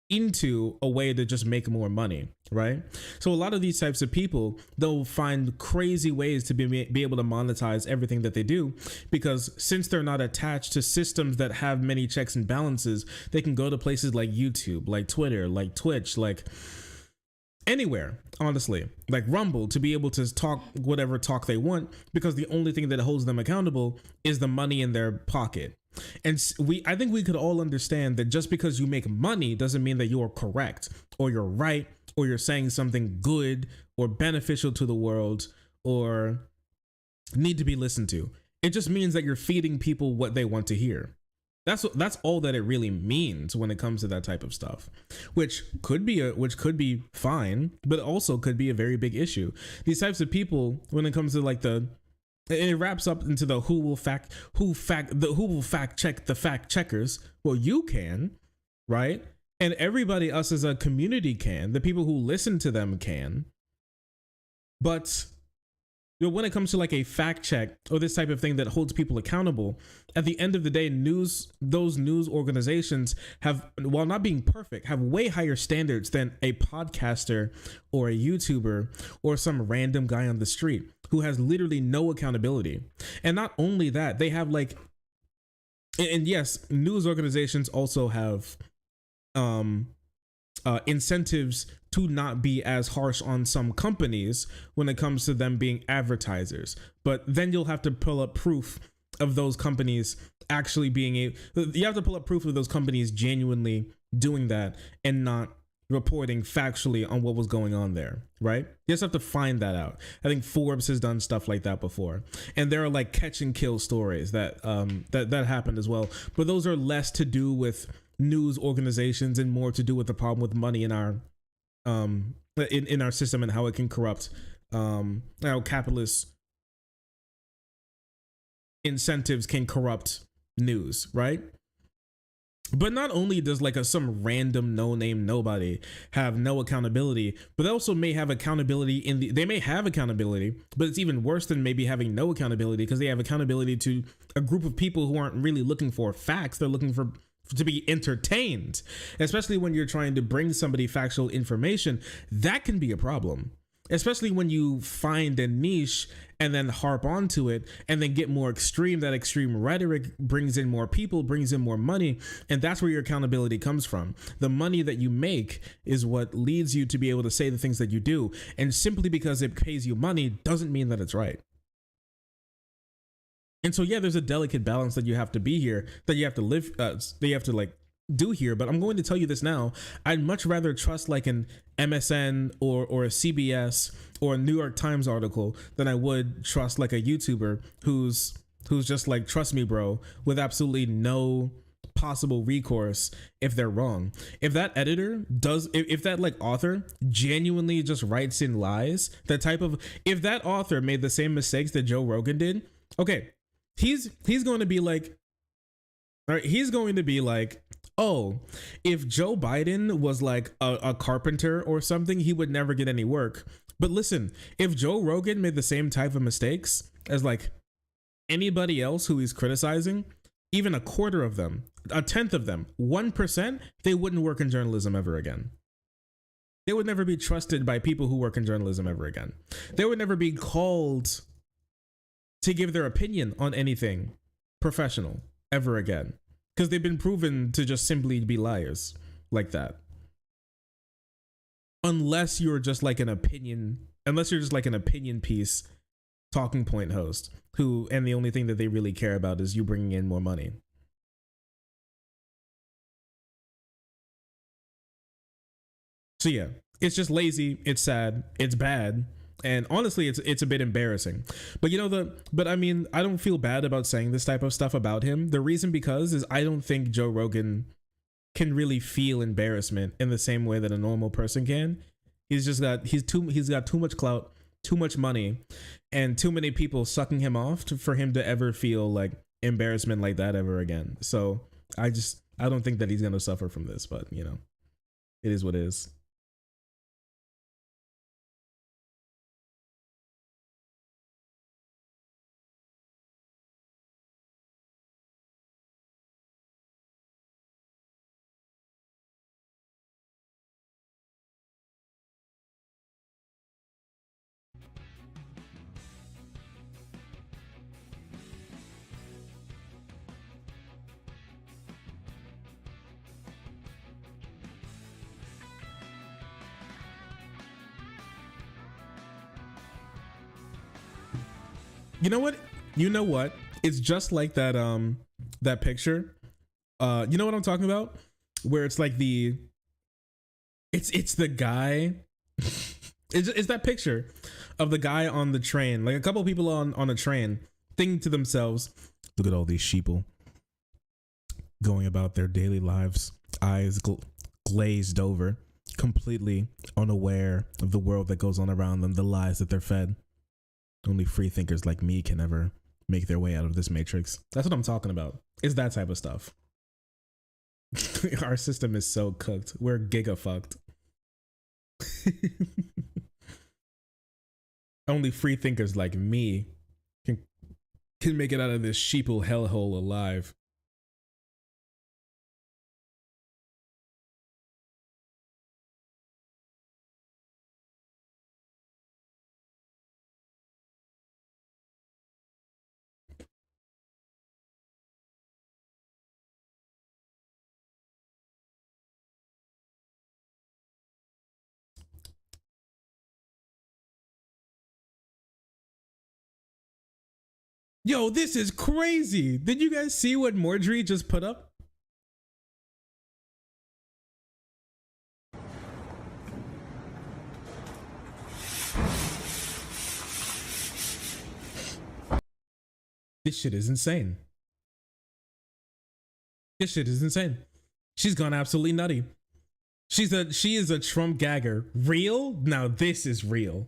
into a way to just make more money, right? So a lot of these types of people, they'll find crazy ways to be able to monetize everything that they do, because since they're not attached to systems that have many checks and balances, they can go to places like YouTube, like Twitter, like Twitch, like anywhere, honestly, like Rumble, to be able to talk whatever talk they want, because the only thing that holds them accountable is the money in their pocket. And I think we could all understand that just because you make money doesn't mean that you're correct or you're right or you're saying something good or beneficial to the world or need to be listened to. It just means that you're feeding people what they want to hear. That's all that it really means when it comes to that type of stuff, which could be fine, but also could be a very big issue. These types of people, when it comes to like it wraps up into the who will fact check the fact checkers. Well, you can, right? And everybody, us as a community, can. The people who listen to them can. But when it comes to like a fact check or this type of thing that holds people accountable, at the end of the day, those news organizations have, while not being perfect, have way higher standards than a podcaster or a YouTuber or some random guy on the street who has literally no accountability. And not only that, they have like, and yes, news organizations also have incentives to not be as harsh on some companies when it comes to them being advertisers. But then you'll have to pull up proof of those companies actually you have to pull up proof of those companies genuinely doing that and not reporting factually on what was going on there, right? You just have to find that out. I think Forbes has done stuff like that before. And there are like catch and kill stories that happened as well. But those are less to do with news organizations and more to do with the problem with money in our in our system and how it can corrupt how capitalist incentives can corrupt news, right? But not only does like some random no-name nobody have no accountability, but they also may have accountability they may have accountability, but it's even worse than maybe having no accountability, because they have accountability to a group of people who aren't really looking for facts. They're looking to be entertained, especially when you're trying to bring somebody factual information. That can be a problem, especially when you find a niche and then harp onto it and then get more extreme. That extreme rhetoric brings in more people, brings in more money, and that's where your accountability comes from. The money that you make is what leads you to be able to say the things that you do, and simply because it pays you money doesn't mean that it's right. And so, yeah, there's a delicate balance that you have to be here, that you have to live, that you have to like do here, but I'm going to tell you this now. I'd much rather trust like an MSN or a CBS or a New York Times article than I would trust like a YouTuber who's just like, trust me, bro, with absolutely no possible recourse if they're wrong. If that editor does, if that like author genuinely just writes in lies, if that author made the same mistakes that Joe Rogan did, okay, he's going to be like, all right, he's going to be like, oh, if Joe Biden was like a carpenter or something, he would never get any work. But listen, if Joe Rogan made the same type of mistakes as like anybody else who he's criticizing, even a quarter of them, a tenth of them, 1%, they wouldn't work in journalism ever again. They would never be trusted by people who work in journalism ever again. They would never be called to give their opinion on anything professional ever again, because they've been proven to just simply be liars like that. Unless you're just like an opinion piece talking point host and the only thing that they really care about is you bringing in more money. So yeah, it's just lazy, it's sad, it's bad, and honestly it's a bit embarrassing. But I mean, I don't feel bad about saying this type of stuff about him. The reason is I don't think Joe Rogan can really feel embarrassment in the same way that a normal person can. He's got too much clout, too much money, and too many people sucking him off for him to ever feel like embarrassment like that ever again. So I don't think that he's gonna suffer from this, but it is what it is. You know what? It's just like that that picture. You know what I'm talking about? Where it's like it's the guy. it's that picture of the guy on the train, like a couple of people on a train thinking to themselves, look at all these sheeple going about their daily lives, eyes glazed over, completely unaware of the world that goes on around them, the lies that they're fed. Only free thinkers like me can ever make their way out of this matrix. That's what I'm talking about. It's that type of stuff. Our system is so cooked. We're giga fucked. Only free thinkers like me can make it out of this sheeple hellhole alive. Yo, this is crazy. Did you guys see what Marjorie just put up? This shit is insane. This shit is insane. She's gone absolutely nutty. She is a Trump gagger. Real? Now this is real.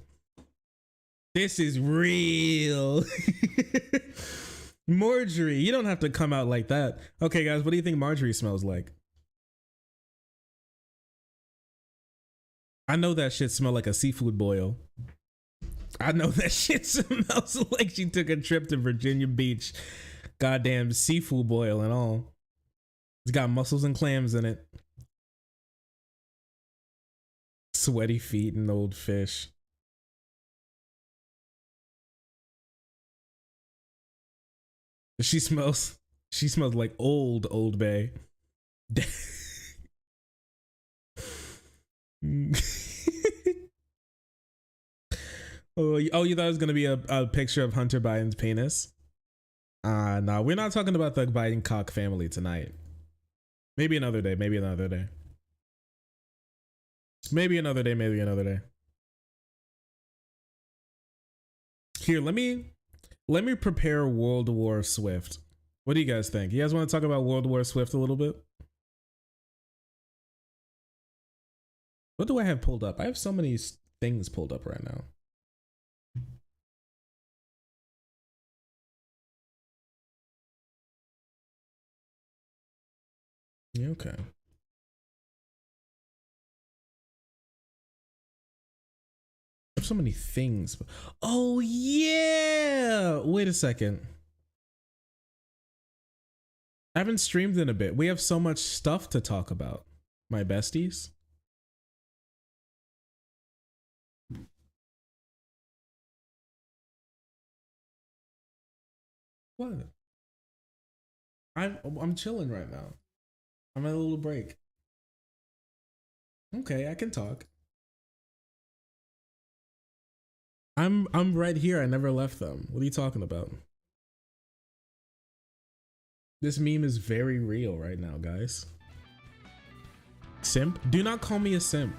This is real. Marjorie, you don't have to come out like that. Okay, guys, what do you think Marjorie smells like? I know that shit smelled like a seafood boil. I know that shit smells like she took a trip to Virginia Beach. Goddamn seafood boil and all. It's got mussels and clams in it. Sweaty feet and old fish. She smells like old Bay. Oh, you thought it was gonna be a picture of Hunter Biden's penis? No, we're not talking about the Biden cock family tonight. Maybe another day. Maybe another day. Maybe another day. Maybe another day. Here, let me prepare World War Swift. What do you guys think? You guys want to talk about World War Swift a little bit? What do I have pulled up? I have so many things pulled up right now. Yeah, okay. I have so many things. Oh yeah! Wait a second. I haven't streamed in a bit. We have so much stuff to talk about, my besties. What? I'm chilling right now. I'm at a little break. Okay, I can talk. I'm right here. I never left them. What are you talking about? This meme is very real right now, guys. Simp? Do not call me a simp.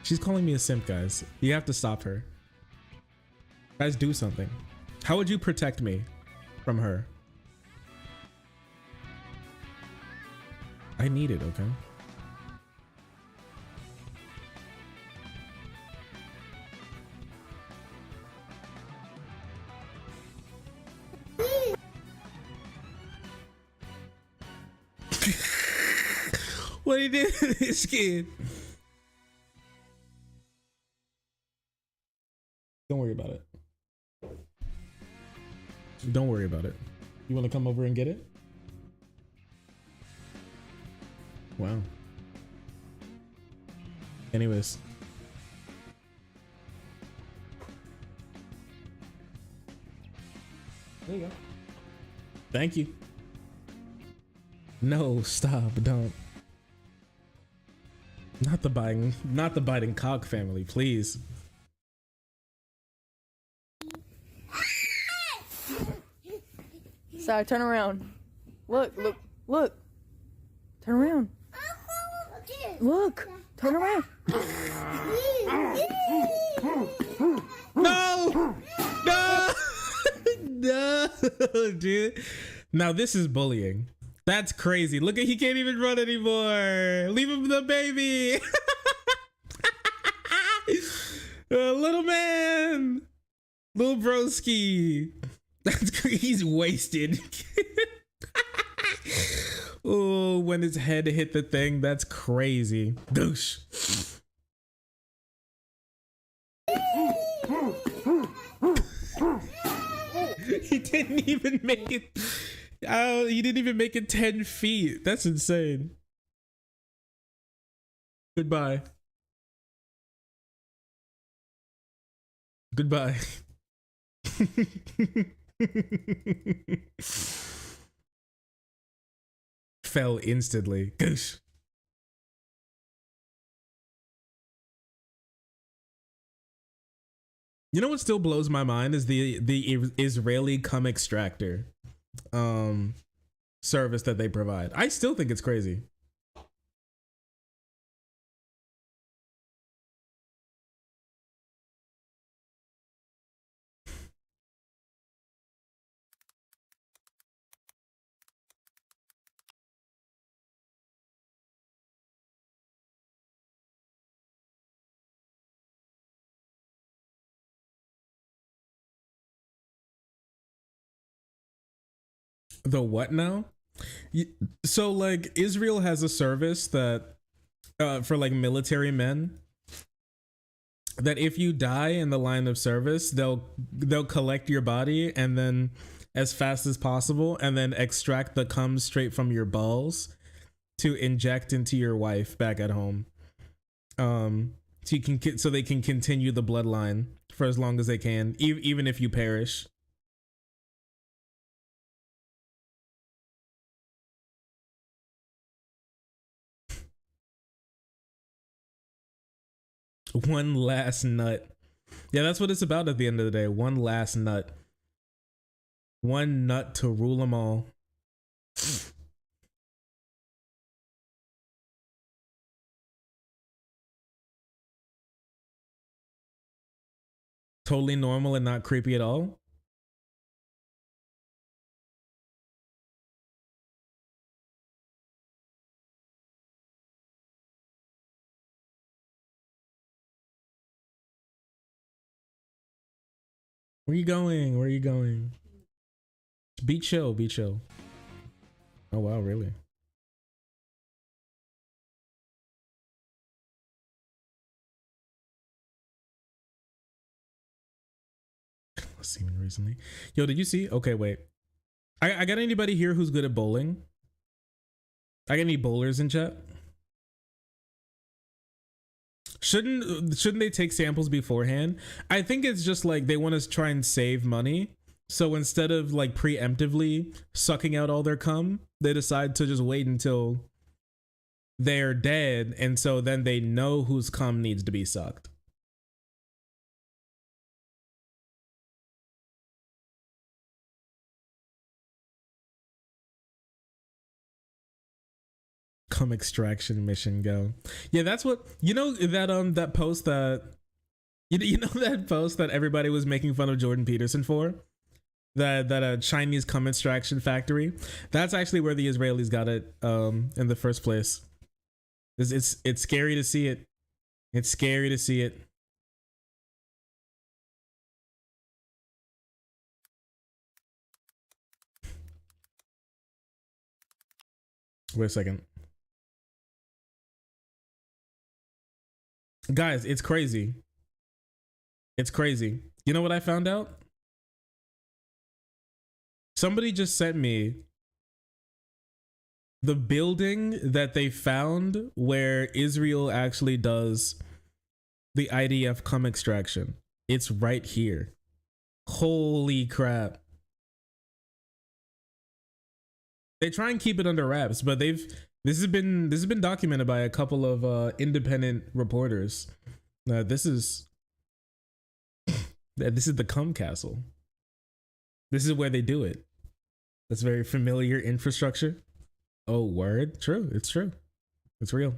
She's calling me a simp, guys. You have to stop her. Guys, do something. How would you protect me from her? I need it, okay? What he did to this kid? Don't worry about it. Don't worry about it. You want to come over and get it? Wow. Anyways. There you go. Thank you. No, stop, don't. Not the Biden cock family, please. Sorry, turn around. Look. Turn around. Look, turn around. No! No! No, dude. Now this is bullying. That's crazy. Look at, he can't even run anymore. Leave him the baby. Little man. Little broski. That's he's wasted. Oh, when his head hit the thing, that's crazy. Douche. He didn't even make it. Oh, he didn't even make it 10 feet. That's insane. Goodbye. Goodbye. Fell instantly. Goose. You know what still blows my mind is the Israeli cum extractor service that they provide. I still think it's crazy. The what now? So like Israel has a service that for like military men that if you die in the line of service, they'll collect your body and then as fast as possible and then extract the cum straight from your balls to inject into your wife back at home. So they can continue the bloodline for as long as they can, even if you perish. One last nut. Yeah, that's what it's about at the end of the day. One last nut. One nut to rule them all. Totally normal and not creepy at all. Where you going? Where are you going? Be chill, be chill. Oh wow, really? Seen recently. Yo, did you see? Okay, wait. I got anybody here who's good at bowling? I got any bowlers in chat? Shouldn't they take samples beforehand? I think it's just like they want to try and save money. So instead of like preemptively sucking out all their cum, they decide to just wait until they're dead, and so then they know whose cum needs to be sucked. Cum extraction mission go. Yeah, that's what, you know, that post that you know that post that everybody was making fun of Jordan Peterson for, that Chinese cum extraction factory. That's actually where the Israelis got it in the first place. It's scary to see it. It's scary to see it. Wait a second. Guys, it's crazy. It's crazy. You know what I found out? Somebody just sent me the building that they found where Israel actually does the IDF cum extraction. It's right here. Holy crap. They try and keep it under wraps, but this has been documented by a couple of independent reporters. This is the cum castle. This is where they do it. That's very familiar infrastructure. Oh, word. True. It's true. It's real.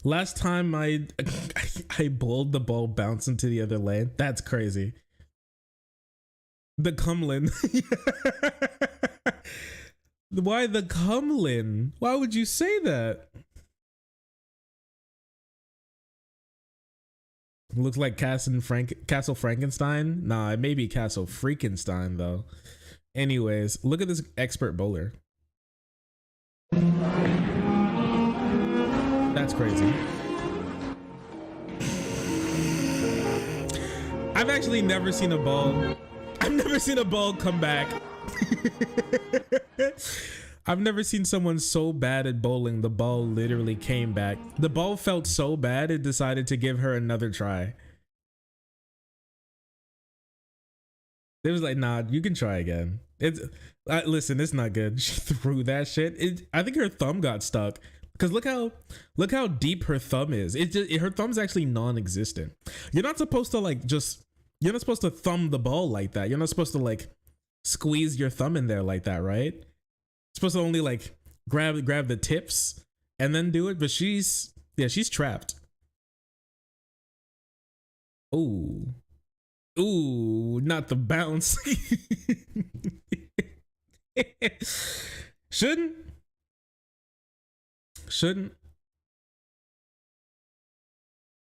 Last time I bowled, the ball bounced into the other lane. That's crazy. The cumlin. Why the cumlin? Why would you say that? Looks like Castle Frankenstein. Nah, it may be Castle Freakenstein though. Anyways, look at this expert bowler. That's crazy. I've actually never seen a ball. I've never seen a ball come back. I've never seen someone so bad at bowling, the ball literally came back. The ball felt so bad, it decided to give her another try. It was like, nah, you can try again. Listen, it's not good. She threw that shit. I think her thumb got stuck. Because look how deep her thumb is. Her thumb's actually non-existent. You're not supposed to you're not supposed to thumb the ball like that. You're not supposed to like squeeze your thumb in there like that, right? You're supposed to only like grab the tips and then do it. But she's trapped. Ooh, not the bounce. Shouldn't.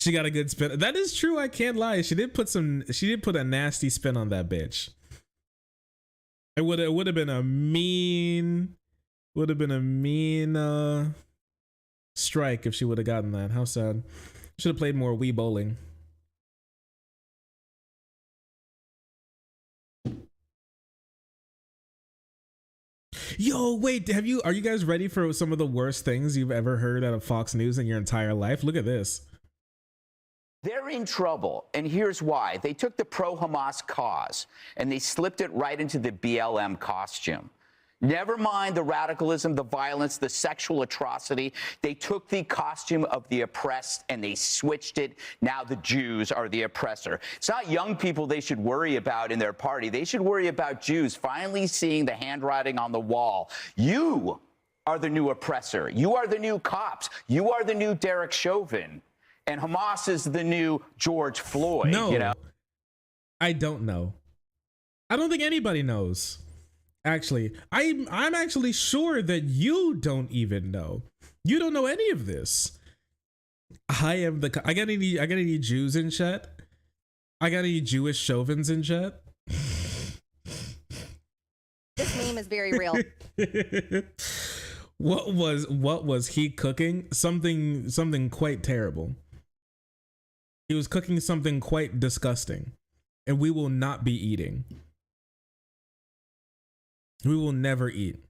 She got a good spin. That is true. I can't lie. She did put a nasty spin on that bitch. It would have been a mean strike if she would have gotten that. How sad. Should have played more Wii bowling. Yo, wait, are you guys ready for some of the worst things you've ever heard out of Fox News in your entire life? Look at this. They're in trouble, and here's why. They took the pro-Hamas cause, and they slipped it right into the BLM costume. Never mind the radicalism, the violence, the sexual atrocity. They took the costume of the oppressed and they switched it. Now the Jews are the oppressor. It's not young people they should worry about in their party. They should worry about Jews finally seeing the handwriting on the wall. You are the new oppressor. You are the new cops. You are the new Derek Chauvin. And Hamas is the new George Floyd. No, you know? I don't know. I don't think anybody knows. Actually, I'm actually sure that you don't even know. You don't know any of this. I got any Jews in chat? I got any Jewish Chauvins in chat? This meme is very real. What was he cooking? Something quite terrible. He was cooking something quite disgusting, and we will not be eating. We will never eat.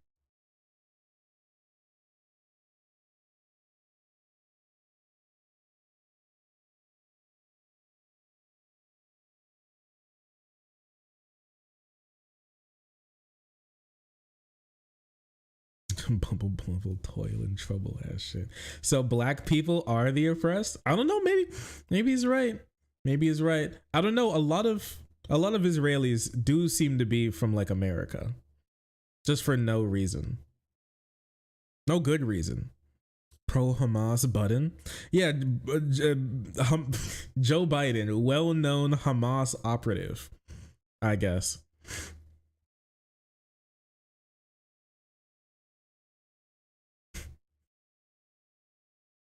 Bubble toil and trouble ass shit. So black people are the oppressed? I don't know, maybe he's right. Maybe he's right. I don't know. A lot of Israelis do seem to be from like America. Just for no reason. No good reason. Pro Hamas button. Yeah, Joe Biden, well-known Hamas operative, I guess.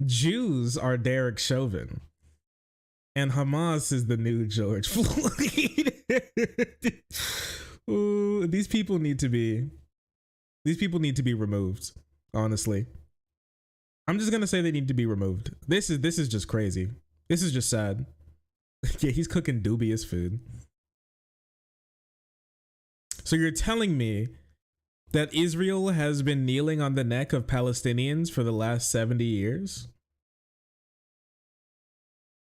Jews are Derek Chauvin, and Hamas is the new George Floyd. Ooh, these people need to be removed. Honestly, I'm just gonna say they need to be removed. This is just crazy. This is just sad. Yeah, he's cooking dubious food. So you're telling me that Israel has been kneeling on the neck of Palestinians for the last 70 years?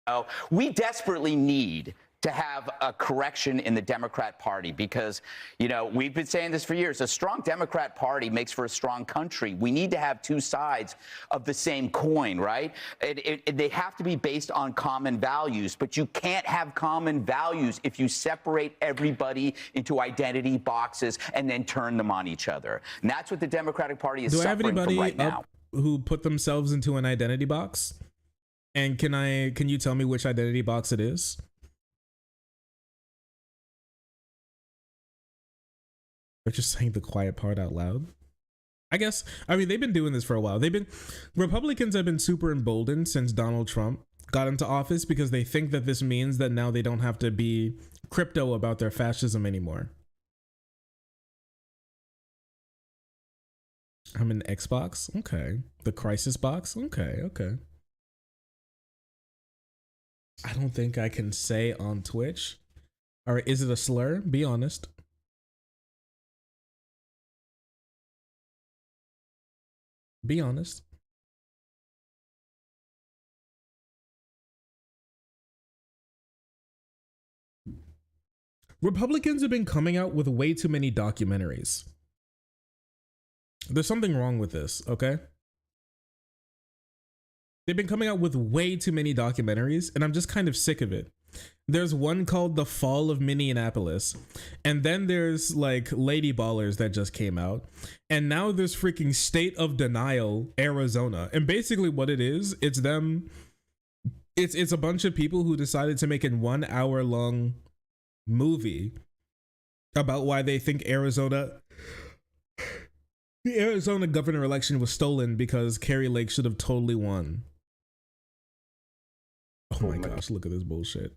Oh, we desperately need to have a correction in the Democrat Party because, you know, we've been saying this for years. A strong Democrat Party makes for a strong country. We need to have two sides of the same coin, right? They have to be based on common values, but you can't have common values if you separate everybody into identity boxes and then turn them on each other. And that's what the Democratic Party is suffering from right now. Who put themselves into an identity box? And can you tell me which identity box it is? They're just saying the quiet part out loud. I guess, I mean, they've been doing this for a while. Republicans have been super emboldened since Donald Trump got into office because they think that this means that now they don't have to be crypto about their fascism anymore. I'm in Xbox. Okay. The crisis box. Okay. I don't think I can say on Twitch. Or is it a slur? Be honest. Be honest. Republicans have been coming out with way too many documentaries. There's something wrong with this, okay? They've been coming out with way too many documentaries, and I'm just kind of sick of it. There's one called The Fall of Minneapolis, and then there's like Lady Ballers that just came out, and now there's freaking State of Denial, Arizona. And basically what it is, it's a bunch of people who decided to make a 1 hour long movie about why they think the Arizona governor election was stolen because Kari Lake should have totally won. Oh my gosh, look at this bullshit.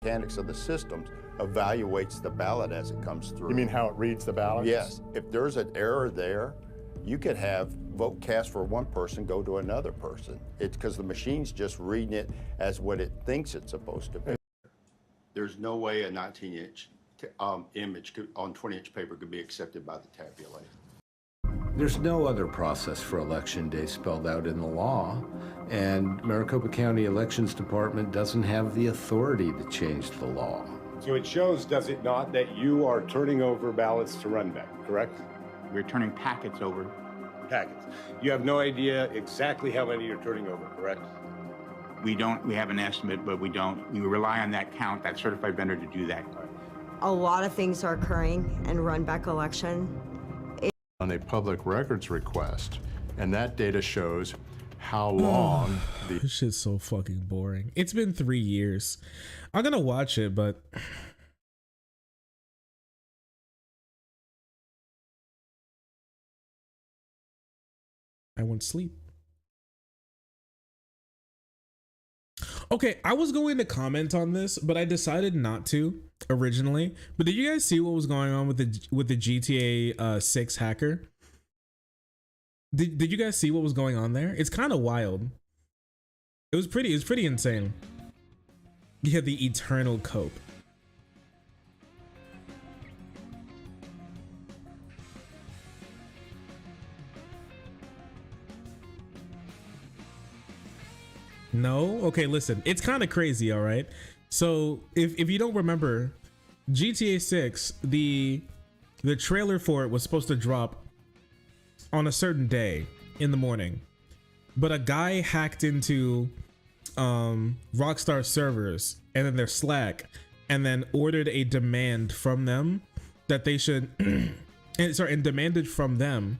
Mechanics of the systems evaluates the ballot as it comes through. You mean how it reads the ballot? Yes. If there's an error there, you could have vote cast for one person go to another person. It's because the machine's just reading it as what it thinks it's supposed to be. There's no way a 19-inch image on 20-inch paper could be accepted by the tabulator. There's no other process for Election Day spelled out in the law, and Maricopa County Elections Department doesn't have the authority to change the law. So it shows, does it not, that you are turning over ballots to Runback, correct? We're turning packets over. Packets. You have no idea exactly how many you're turning over, correct? We have an estimate, but we rely on that count, that certified vendor to do that. A lot of things are occurring in Runback election. On a public records request, and that data shows how long This shit's so fucking boring. It's been 3 years. I'm gonna watch it, but I won't sleep. Okay, I was going to comment on this, but I decided not to originally. But did you guys see what was going on with the GTA 6 hacker? Did you guys see what was going on there? It's kind of wild. It was pretty insane. You had the eternal cope. No? Okay, listen. It's kind of crazy, all right? So, if you don't remember, GTA 6, the trailer for it was supposed to drop on a certain day in the morning. But a guy hacked into Rockstar servers and then their Slack and then ordered a demand from them that they should and demanded from them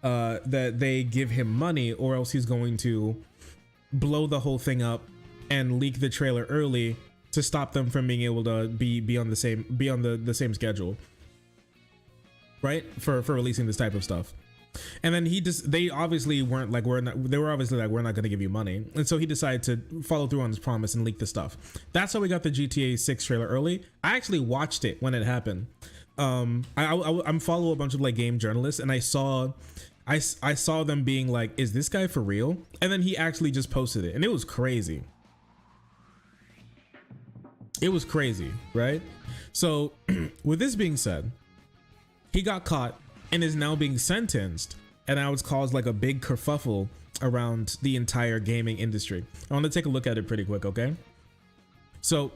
that they give him money, or else he's going to blow the whole thing up and leak the trailer early to stop them from being able to be on the same schedule, right, for releasing this type of stuff. And then they obviously weren't like, we're not going to give you money, and so he decided to follow through on his promise and leak the stuff. That's how we got the GTA 6 trailer early. I actually watched it when it happened. I'm follow a bunch of like game journalists, and I saw them being like, is this guy for real? And then he actually just posted it, and it was crazy. It was crazy, right? So with this being said, he got caught and is now being sentenced, and now it's caused like a big kerfuffle around the entire gaming industry. I want to take a look at it pretty quick, okay? So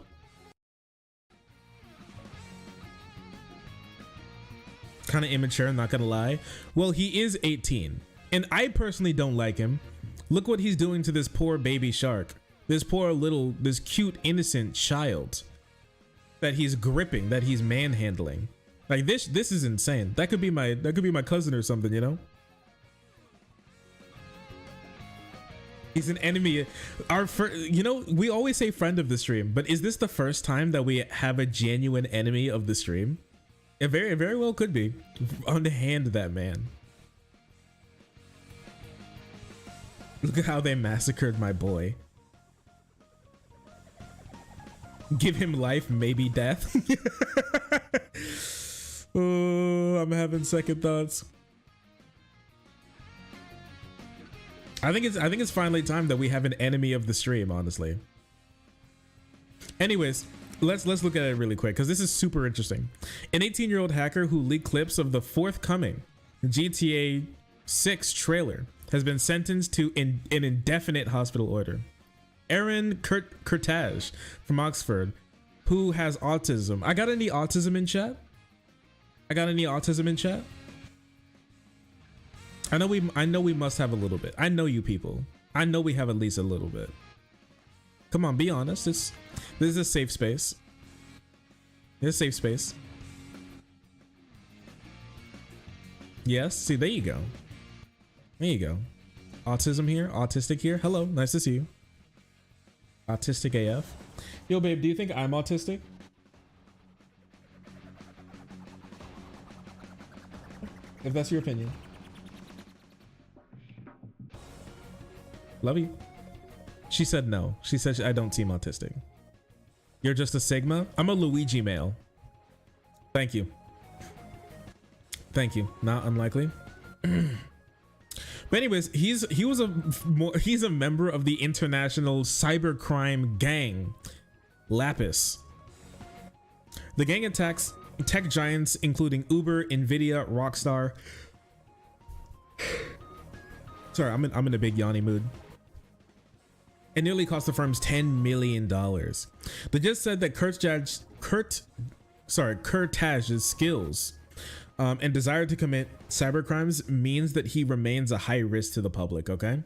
kind of immature, not gonna lie. Well, he is 18, and I personally don't like him. Look what he's doing to this poor baby shark, this cute innocent child that he's gripping, that he's manhandling. Like this is insane. That could be my cousin or something, you know? He's an enemy. We always say friend of the stream, but is this the first time that we have a genuine enemy of the stream? It very well could be. Unhand that man. Look at how they massacred my boy. Give him life, maybe death. Oh, I'm having second thoughts. I think it's finally time that we have an enemy of the stream, honestly. Anyways, let's look at it really quick, because this is super interesting. An 18-year-old hacker who leaked clips of the forthcoming GTA 6 trailer has been sentenced to an indefinite hospital order. Aaron Kurtaj from Oxford, who has autism. I got any autism in chat? I know we must have a little bit. I know you people. I know we have at least a little bit. Come on, be honest. This is a safe space. It's a safe space. Yes. See, there you go. There you go. Autism here. Autistic here. Hello. Nice to see you. Autistic AF. Yo, babe, do you think I'm autistic? If that's your opinion. Love you. She said no. She said I don't seem autistic. You're just a Sigma? I'm a Luigi male. Thank you. Thank you. Not unlikely. But anyways, he's a member of the international cybercrime gang, Lapis. The gang attacks tech giants including Uber, Nvidia, Rockstar. Sorry, I'm in a big yawny mood. and nearly cost the firms $10 million. The judge said that Kurtaj's skills and desire to commit cybercrimes means that he remains a high risk to the public, okay?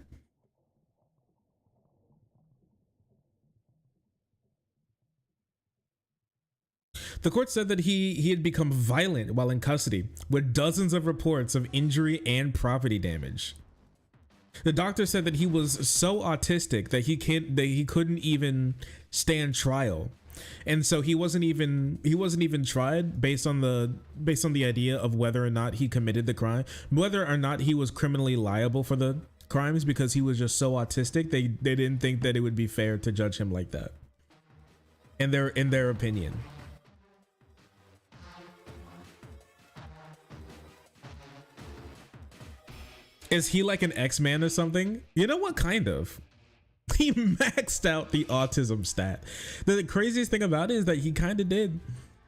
The court said that he had become violent while in custody, with dozens of reports of injury and property damage. The doctor said that he was so autistic that he couldn't even stand trial, and so he wasn't even tried based on the idea of whether or not he committed the crime, whether or not he was criminally liable for the crimes, because he was just so autistic. They didn't think that it would be fair to judge him like that. In their opinion. Is he like an X-Man or something? You know what, kind of. He maxed out the autism stat. The craziest thing about it is that he kind of did.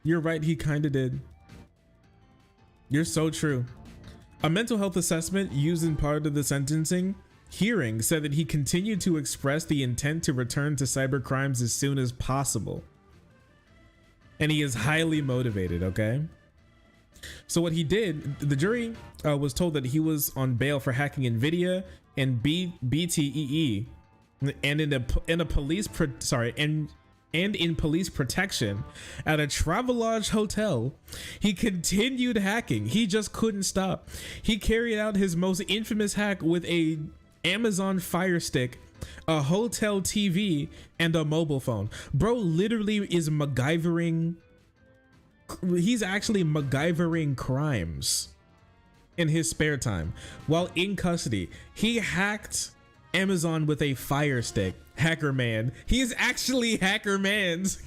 You're right, he kind of did. You're so true. A mental health assessment used in part of the sentencing hearing said that he continued to express the intent to return to cybercrimes as soon as possible. And he is highly motivated, okay? So what he did, the jury was told that he was on bail for hacking NVIDIA and BTEE, and in police protection at a Travelodge hotel. He continued hacking. He just couldn't stop. He carried out his most infamous hack with a Amazon Fire Stick, a hotel TV, and a mobile phone. Bro literally is MacGyvering. He's actually MacGyvering crimes in his spare time while in custody. He hacked Amazon with a Fire Stick. Hacker man. He's actually Hacker Man's.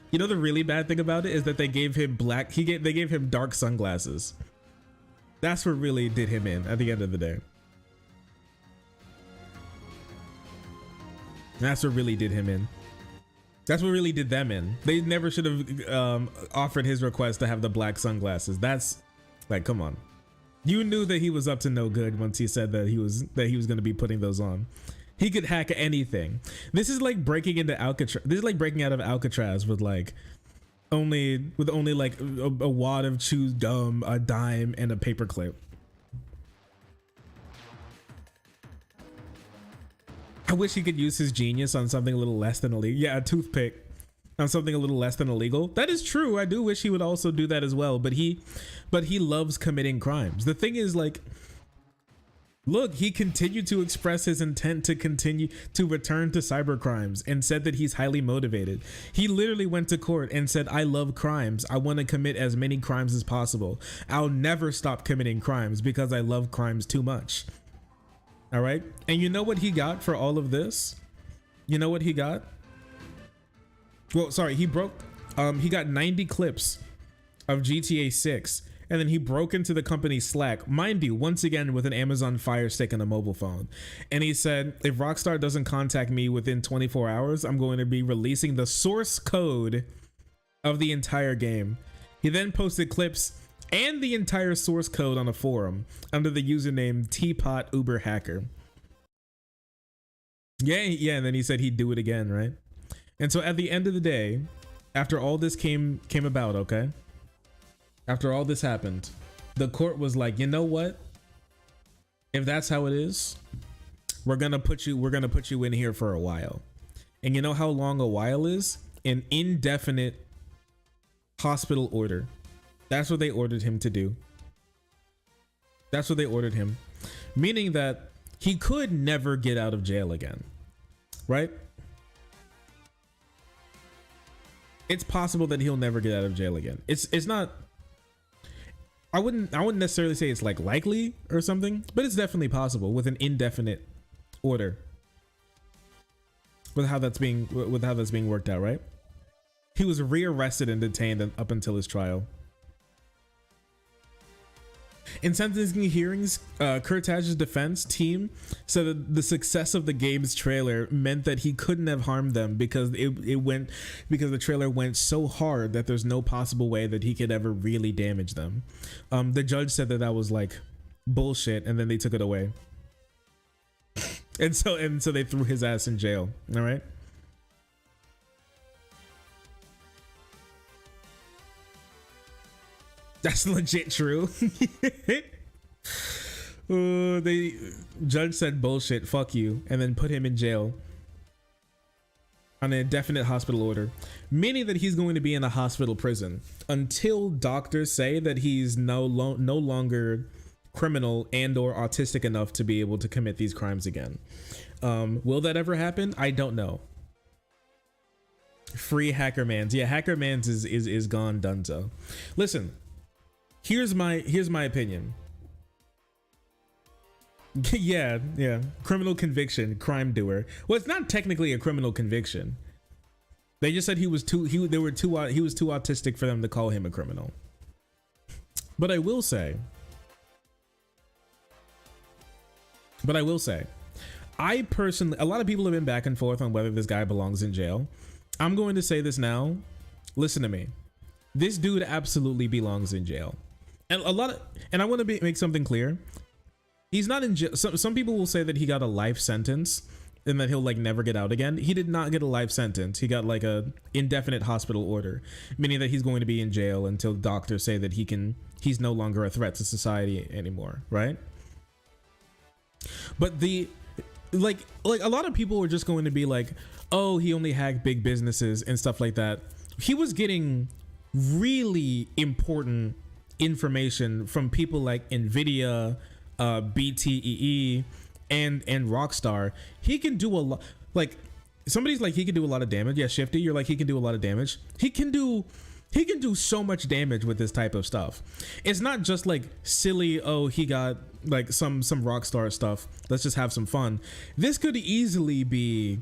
You know the really bad thing about it is that they gave him they gave him dark sunglasses. That's what really did him in at the end of the day. That's what really did him in. That's what really did them in. They never should have offered his request to have the black sunglasses. That's like, come on. You knew that he was up to no good once he said that he was going to be putting those on. He could hack anything. This is like breaking into Alcatraz. This is like breaking out of Alcatraz with only like a wad of chewed gum, a dime, and a paperclip. I wish he could use his genius on something a little less than illegal. Yeah, a toothpick on something a little less than illegal. That is true. I do wish he would also do that as well. But he loves committing crimes. The thing is, like, look, he continued to express his intent to continue to return to cybercrimes and said that he's highly motivated. He literally went to court and said, I love crimes. I want to commit as many crimes as possible. I'll never stop committing crimes because I love crimes too much. All right. And you know what he got for all of this? You know what he got? Well, sorry, he got 90 clips of GTA 6, and then he broke into the company's Slack, mind you, once again with an Amazon Fire Stick and a mobile phone. And he said, if Rockstar doesn't contact me within 24 hours, I'm going to be releasing the source code of the entire game. He then posted clips and the entire source code on a forum under the username Teapot Uber Hacker. Yeah, and then he said he'd do it again, right? And so at the end of the day, after all this came about, okay? After all this happened, the court was like, you know what? If that's how it is, we're gonna put you in here for a while. And you know how long a while is? An indefinite hospital order. That's what they ordered him to do. That's what they ordered him. Meaning that he could never get out of jail again. Right? It's possible that he'll never get out of jail again. It's not, I wouldn't necessarily say it's like likely or something, but it's definitely possible with an indefinite order. With how that's being worked out, right? He was rearrested and detained up until his trial. In sentencing hearings, Kurtaj's defense team said that the success of the game's trailer meant that he couldn't have harmed them because the trailer went so hard that there's no possible way that he could ever really damage them. The judge said that was like bullshit, and then they took it away. And so they threw his ass in jail. All right. That's legit true. The judge said bullshit, fuck you, and then put him in jail on an indefinite hospital order, meaning that he's going to be in a hospital prison until doctors say that he's no longer criminal and or autistic enough to be able to commit these crimes again. Will that ever happen? I don't know. Free Hackermans. Yeah, Hackermans is gone donezo. Listen, here's my opinion. Yeah. Criminal conviction, crime doer. Well, it's not technically a criminal conviction. They just said he was too autistic for them to call him a criminal. But I will say, I personally, a lot of people have been back and forth on whether this guy belongs in jail. I'm going to say this now. Listen to me. This dude absolutely belongs in jail. And I want to make something clear. He's not in jail. Some people will say that he got a life sentence and that he'll like never get out again. He did not get a life sentence. He got like a indefinite hospital order, meaning that he's going to be in jail until doctors say that he's no longer a threat to society anymore, right? But like a lot of people were just going to be like, oh, he only hacked big businesses and stuff like that. He was getting really important information from people like Nvidia, BTEE, and Rockstar. He can do a lot. Like somebody's like, he can do a lot of damage. Yeah, Shifty, you're like, he can do a lot of damage. He can do so much damage with this type of stuff. It's not just like silly, oh, he got like some Rockstar stuff, let's just have some fun. This could easily be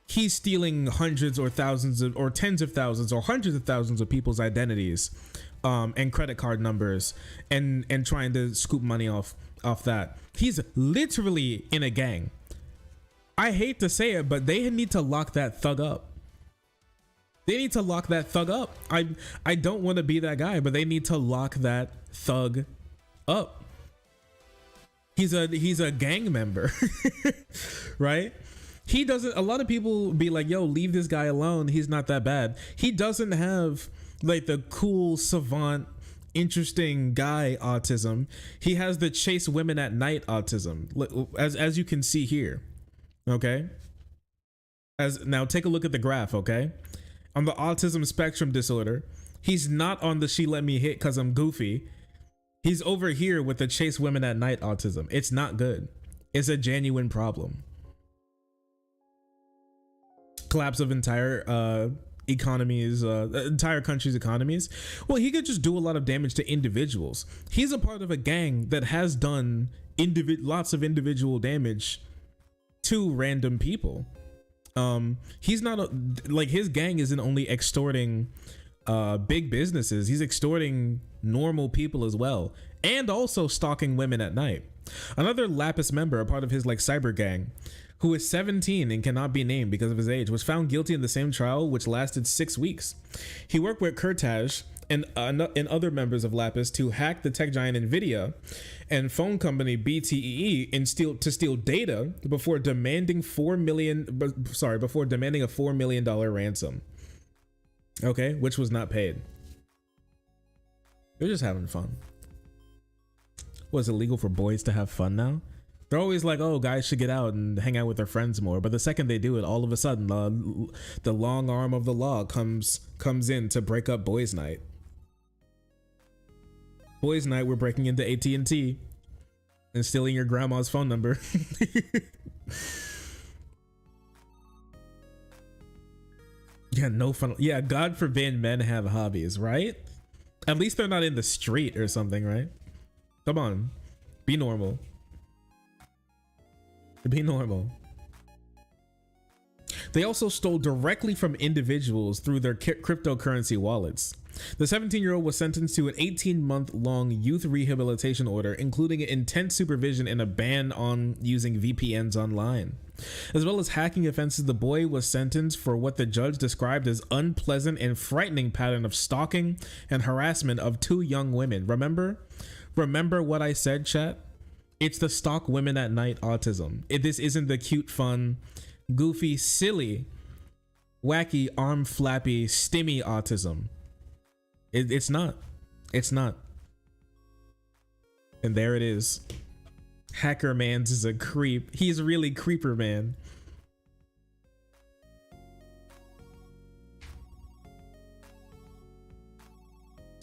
he's stealing hundreds or thousands of, or tens of thousands or hundreds of thousands of people's identities and credit card numbers and trying to scoop money off that. He's literally in a gang. I hate to say it, but they need to lock that thug up. They need to lock that thug up. I don't want to be that guy, but they need to lock that thug up. He's a gang member, right? He doesn't, a lot of people be like, yo, leave this guy alone. He's not that bad. He doesn't have like the cool savant, interesting guy autism. He has the chase women at night autism, as you can see here. Okay. Now take a look at the graph. Okay. On the autism spectrum disorder, he's not on the she let me hit cause I'm goofy. He's over here with the chase women at night autism. It's not good. It's a genuine problem. Collapse of entire economies, entire countries' economies. Well, he could just do a lot of damage to individuals. He's a part of a gang that has done lots of individual damage to random people. He's not like, his gang isn't only extorting big businesses, he's extorting normal people as well, and also stalking women at night. Another Lapis member, a part of his like cyber gang, who is 17 and cannot be named because of his age, was found guilty in the same trial, which lasted 6 weeks. He worked with Kurtaj and other members of Lapis to hack the tech giant Nvidia and phone company BTEE and steal data before demanding a $4 million ransom. Okay, which was not paid. They're just having fun. Was it illegal for boys to have fun now? They're always like, oh, guys should get out and hang out with their friends more. But the second they do it, all of a sudden, the long arm of the law comes in to break up boys' night. Boys' night, we're breaking into AT&T and stealing your grandma's phone number. Yeah, no fun. Yeah, God forbid men have hobbies, right? At least they're not in the street or something, right? Come on, be normal. Be normal. They also stole directly from individuals through their cryptocurrency wallets. The 17-year-old was sentenced to an 18-month-long youth rehabilitation order, including intense supervision and a ban on using VPNs online. As well as hacking offenses, the boy was sentenced for what the judge described as unpleasant and frightening pattern of stalking and harassment of 2 young women. Remember what I said, chat? It's the stalk women at night autism. This isn't the cute, fun, goofy, silly, wacky, arm flappy, stimmy autism. It's not. It's not. And there it is. Hacker Mans is a creep. He's really creeper man.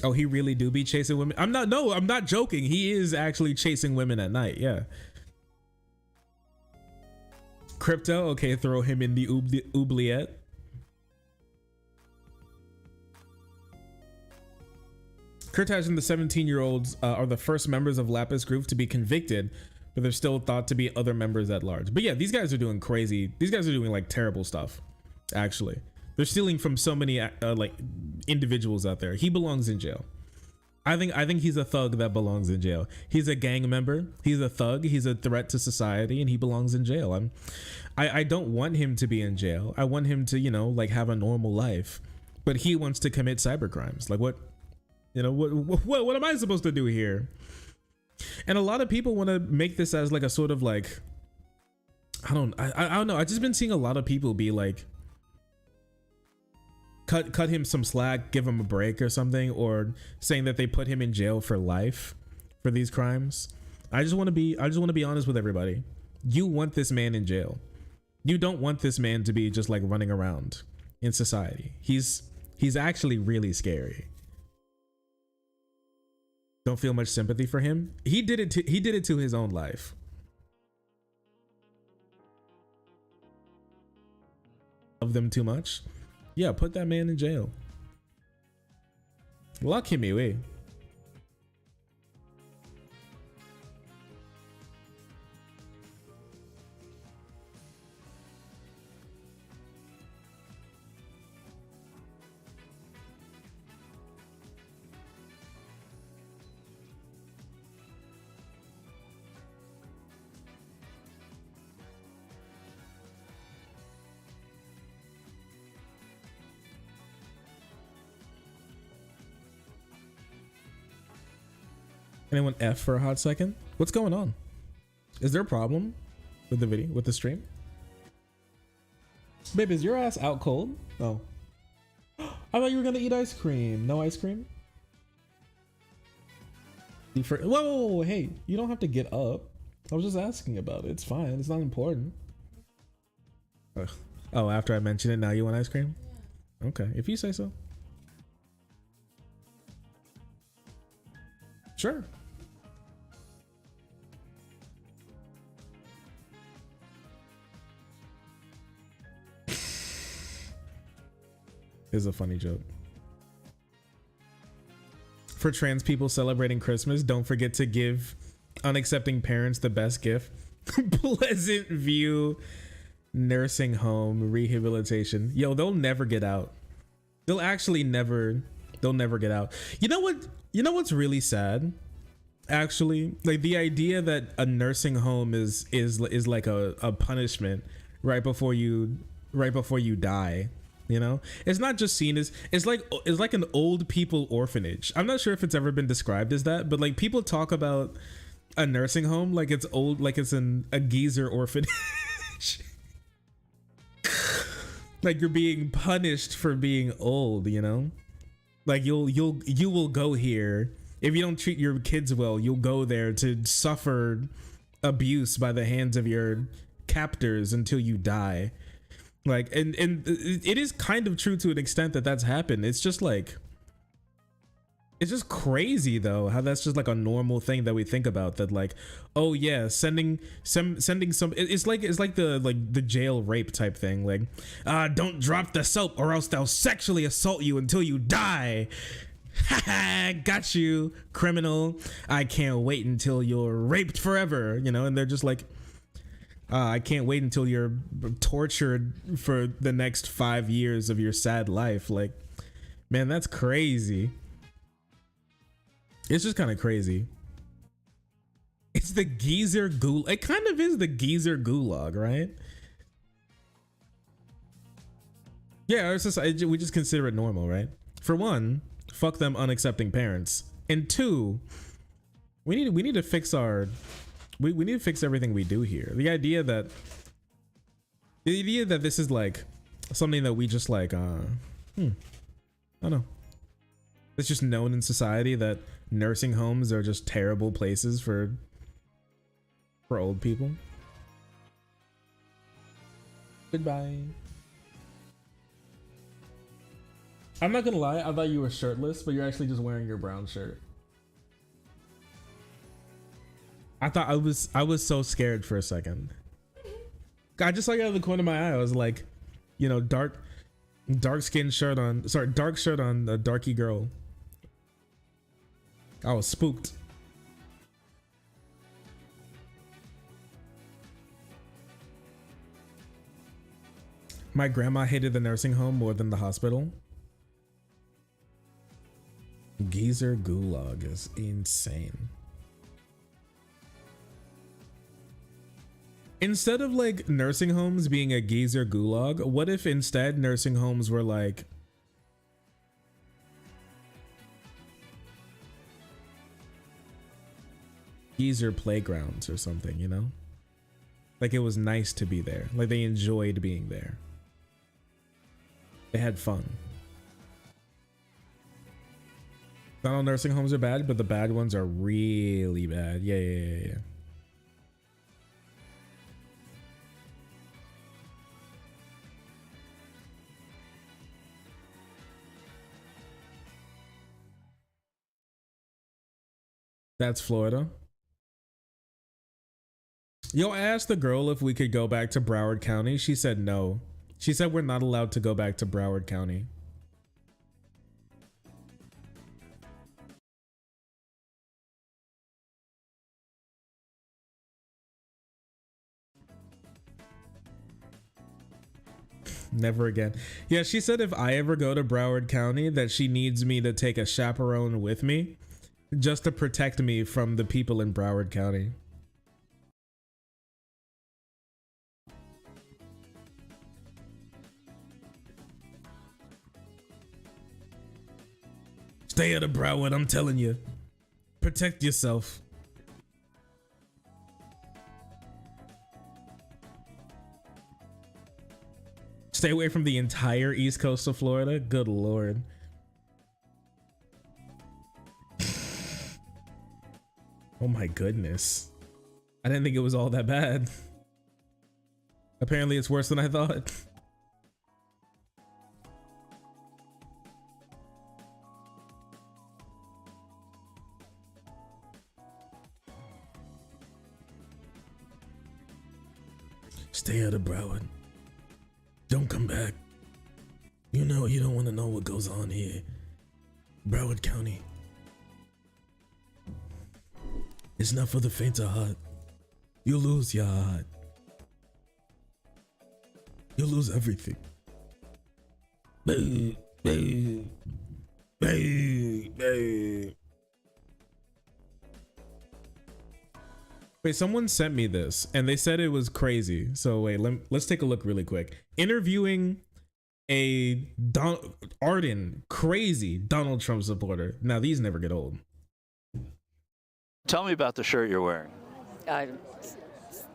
Oh, he really do be chasing women? I'm not joking. He is actually chasing women at night. Yeah. Crypto, okay, throw him in the oubliette. Kurtaj and the 17-year-olds are the first members of Lapis group to be convicted, but they're still thought to be other members at large. But yeah, these guys are doing crazy. These guys are doing like terrible stuff, actually. They're stealing from so many like individuals out there. He belongs in jail. I think he's a thug that belongs in jail. He's a gang member. He's a thug. He's a threat to society, and he belongs in jail. I don't want him to be in jail. I want him to, you know, like have a normal life. But he wants to commit cybercrimes. Like what? You know, what am I supposed to do here? And a lot of people want to make this as like a sort of like, I don't know. I've just been seeing a lot of people be like, cut him some slack, give him a break or something, or saying that they put him in jail for life for these crimes. I just want to be honest with everybody. You want this man in jail. You don't want this man to be just like running around in society. He's actually really scary. Don't feel much sympathy for him. He did it to his own life. Love them too much. Yeah, put that man in jail. Lock him away. Anyone F for a hot second? What's going on? Is there a problem with the video, with the stream? Babe, is your ass out cold? Oh. I thought you were gonna eat ice cream. No ice cream? Whoa, hey, you don't have to get up. I was just asking about it. It's fine. It's not important. Ugh. Oh, after I mentioned it, now you want ice cream? Okay, if you say so. Sure. Is a funny joke. For trans people celebrating Christmas, don't forget to give unaccepting parents the best gift. Pleasant View nursing home rehabilitation. Yo, they'll never get out. They'll never get out. You know what's really sad? Actually, like the idea that a nursing home is like a punishment right before you die. You know, it's not just seen as it's like an old people orphanage. I'm not sure if it's ever been described as that, but like people talk about a nursing home like it's old, like it's a geezer orphanage. Like you're being punished for being old, you know? Like you will go here if you don't treat your kids well. You'll go there to suffer abuse by the hands of your captors until you die. Like, and it is kind of true to an extent that that's happened. It's just like, it's just crazy though how that's just like a normal thing that we think about, that like, oh yeah, sending some it's like the jail rape type thing, like don't drop the soap or else they'll sexually assault you until you die. Got you, criminal. I can't wait until you're raped forever, you know. And they're just like, I can't wait until you're tortured for the next 5 years of your sad life. Like, man, that's crazy. It's just kind of crazy. It's the geezer gulag. It kind of is the geezer gulag, right? Yeah, it's just, we just consider it normal, right? For one, fuck them unaccepting parents. And two, we need to fix our We need to fix everything we do here. The idea that this is like something that we just like, I don't know. It's just known in society that nursing homes are just terrible places for old people. Goodbye. I'm not gonna lie, I thought you were shirtless, but you're actually just wearing your brown shirt. I thought I was so scared for a second. I just saw you out of the corner of my eye. I was like, you know, dark skin shirt on, sorry, dark shirt on a darky girl. I was spooked. My grandma hated the nursing home more than the hospital. Geezer gulag is insane. Instead of like nursing homes being a geezer gulag, what if instead nursing homes were like geezer playgrounds or something, you know? Like it was nice to be there. Like they enjoyed being there. They had fun. Not all nursing homes are bad, but the bad ones are really bad. Yeah. That's Florida. Yo, I asked the girl if we could go back to Broward County. She said no. She said we're not allowed to go back to Broward County. Never again. Yeah, she said if I ever go to Broward County that she needs me to take a chaperone with me just to protect me from the people in Broward County. Stay out of Broward, I'm telling you. Protect yourself. Stay away from the entire east coast of Florida. Good Lord. Oh my goodness. I didn't think it was all that bad. Apparently it's worse than I thought. Stay out of Broward. Don't come back. You know you don't want to know what goes on here. Broward County. It's not for the faint of heart. You'll lose your heart. You'll lose everything. Wait, someone sent me this and they said it was crazy. So wait, let's take a look really quick. Interviewing a ardent, crazy Donald Trump supporter. Now these never get old. Tell me about the shirt you're wearing.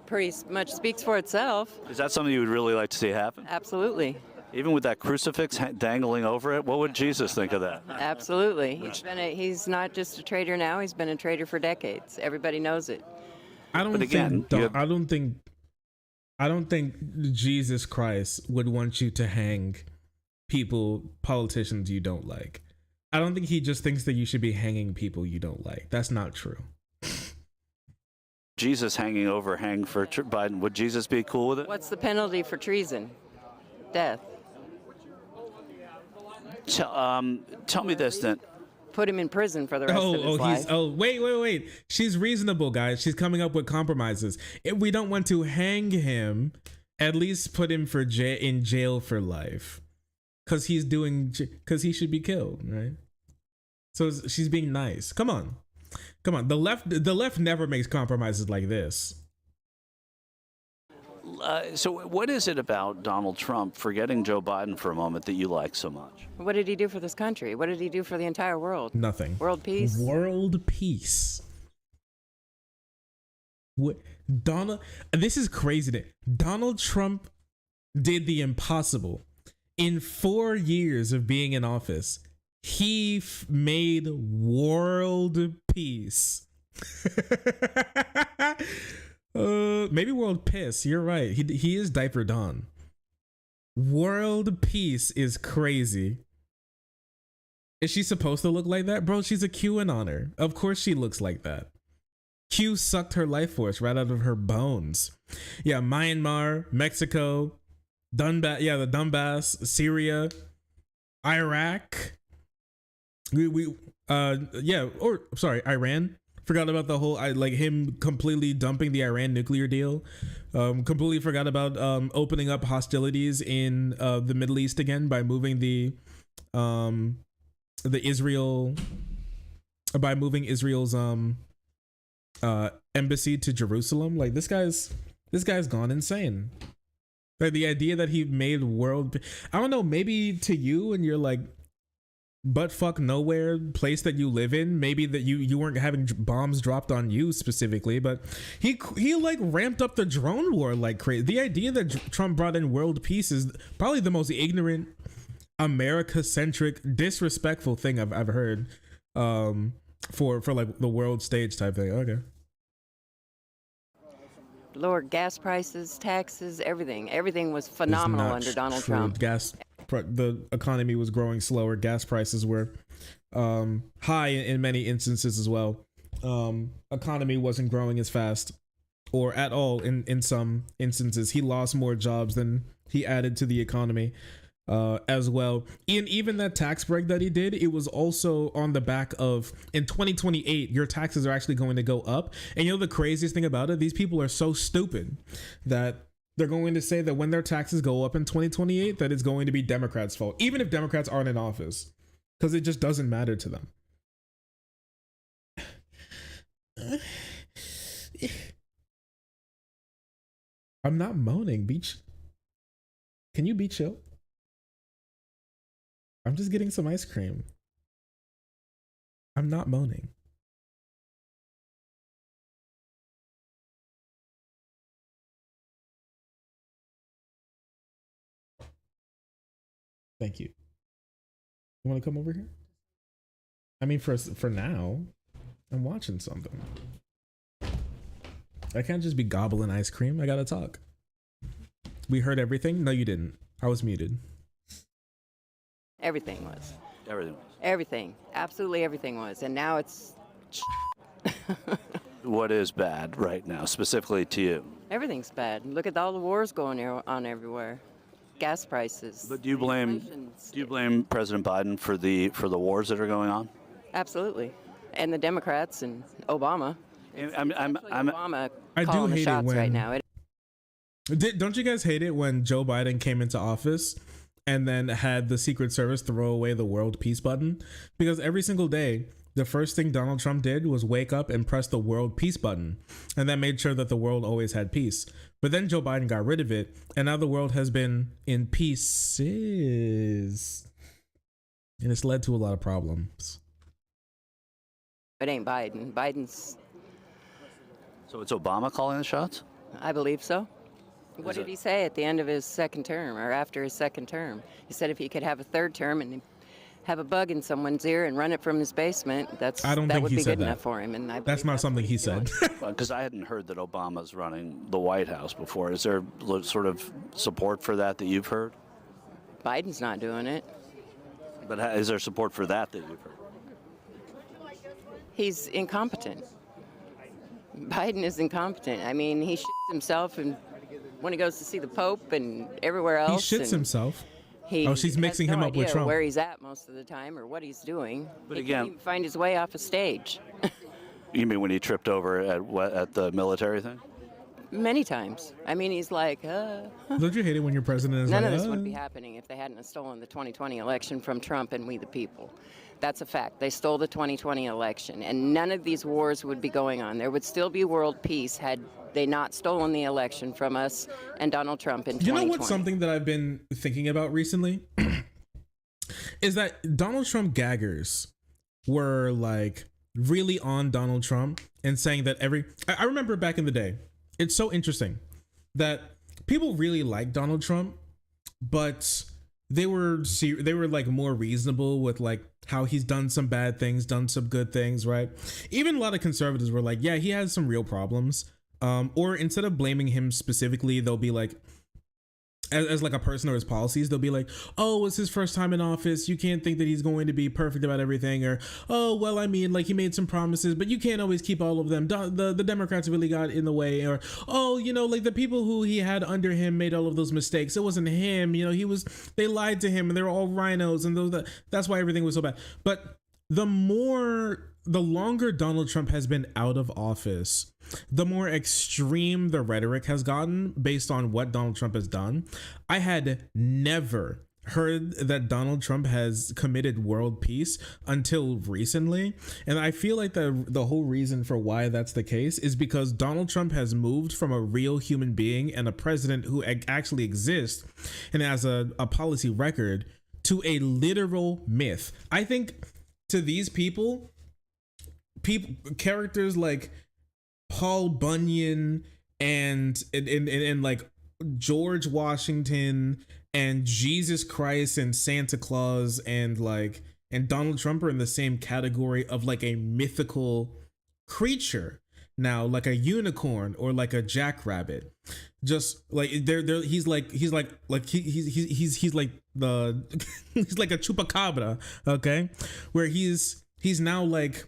Pretty much speaks for itself. Is that something you would really like to see happen? Absolutely. Even with that crucifix dangling over it, what would Jesus think of that? Absolutely. He's not just a traitor now, he's been a traitor for decades. Everybody knows it. I don't think Jesus Christ would want you to hang politicians you don't like. I don't think he just thinks that you should be hanging people you don't like. That's not true. Jesus hang for Biden. Would Jesus be cool with it? What's the penalty for treason? Death. Tell me this then. Put him in prison for the rest of his life. Wait. She's reasonable, guys. She's coming up with compromises. If we don't want to hang him, at least put him in jail for life. Because he should be killed, right? So she's being nice. Come on. The left never makes compromises like this. So what is it about Donald Trump, forgetting Joe Biden for a moment, that you like so much? What did he do for this country? What did he do for the entire world? Nothing. World peace? World peace. What Donald? This is crazy. Donald Trump did the impossible. In 4 years of being in office, he made world peace. Maybe world piss. You're right. He is Diaper Don. World peace is crazy. Is she supposed to look like that? Bro, she's a QAnoner. Of course she looks like that. Q sucked her life force right out of her bones. Yeah, Myanmar, Mexico, Donbass, the Donbass, Syria, Iraq. Iran. Forgot about the whole, him completely dumping the Iran nuclear deal. Completely forgot about opening up hostilities in the Middle East again by moving Israel's embassy to Jerusalem. Like this guy's gone insane. Like the idea that he made world, I don't know, maybe to you and you're like butt fuck nowhere place that you live in, maybe that you weren't having bombs dropped on you specifically, but he like ramped up the drone war like crazy. The idea that Trump brought in world peace is probably the most ignorant, America-centric, disrespectful thing I've heard for like the world stage type thing. Okay. Lower gas prices, taxes, everything. Everything was phenomenal under Donald Trump. The economy was growing slower. Gas prices were high in many instances as well. Economy wasn't growing as fast or at all in some instances. He lost more jobs than he added to the economy as well. And even that tax break that he did, it was also on the back of, in 2028, your taxes are actually going to go up. And you know the craziest thing about it? These people are so stupid that they're going to say that when their taxes go up in 2028, that it's going to be Democrats' fault, even if Democrats aren't in office, because it just doesn't matter to them. I'm not moaning, Beach. Can you be chill? I'm just getting some ice cream. I'm not moaning. Thank you. You want to come over here? I mean, for now, I'm watching something. I can't just be gobbling ice cream. I gotta talk. We heard everything? No, you didn't. I was muted. Everything was. Everything was. Everything. Absolutely everything was. And now it's... What is bad right now, specifically to you? Everything's bad. Look at all the wars going on everywhere. Gas prices. But do you blame President Biden for the wars that are going on? Absolutely. And the Democrats and Obama. Obama calling the shots right now. Don't you guys hate it when Joe Biden came into office and then had the Secret Service throw away the world peace button? Because every single day, the first thing Donald Trump did was wake up and press the world peace button. And that made sure that the world always had peace. But then Joe Biden got rid of it. And now the world has been in pieces. And it's led to a lot of problems. It ain't Biden. Biden's... So it's Obama calling the shots? I believe so. What did he say at the end of his second term or after his second term? He said if he could have a third term and have a bug in someone's ear and run it from his basement, that would be good enough for him. And that's not something he said. Because I hadn't heard that Obama's running the White House before. Is there sort of support for that you've heard? Biden's not doing it. But is there support for that you've heard? He's incompetent. Biden is incompetent. I mean, he shits himself and when he goes to see the Pope and everywhere else. He shits himself. She's mixing him up with Trump. Where he's at most of the time or what he's doing. But he again, can't even find his way off a stage. You mean when he tripped over at the military thing? Many times. I mean, he's like, Don't you hate it when your president is None like, of this would be happening if they hadn't stolen the 2020 election from Trump and we the people. That's a fact. They stole the 2020 election, and none of these wars would be going on. There would still be world peace had they not stolen the election from us and Donald Trump in 2020. You know what's something that I've been thinking about recently? Is that Donald Trump gaggers were like really on Donald Trump and saying that I remember back in the day, it's so interesting that people really like Donald Trump, but they were like more reasonable with like how he's done some bad things, done some good things, right? Even a lot of conservatives were like, yeah, he has some real problems. Or instead of blaming him specifically, they'll be like, as like a person or his policies, they'll be like, oh, it's his first time in office, you can't think that he's going to be perfect about everything, or oh, well, I mean, like, he made some promises, but you can't always keep all of them. The Democrats really got in the way, or oh, you know, like the people who he had under him made all of those mistakes, it wasn't him, you know, they lied to him and they were all rhinos, and that's why everything was so bad. But the longer Donald Trump has been out of office, the more extreme the rhetoric has gotten based on what Donald Trump has done. I had never heard that Donald Trump has committed world peace until recently. And I feel like the whole reason for why that's the case is because Donald Trump has moved from a real human being and a president who actually exists and has a policy record to a literal myth. I think to these people, characters like Paul Bunyan and like George Washington and Jesus Christ and Santa Claus and Donald Trump are in the same category of like a mythical creature now, like a unicorn or like a jackrabbit. Just like he's like he's like the he's like a chupacabra, okay, where he's now like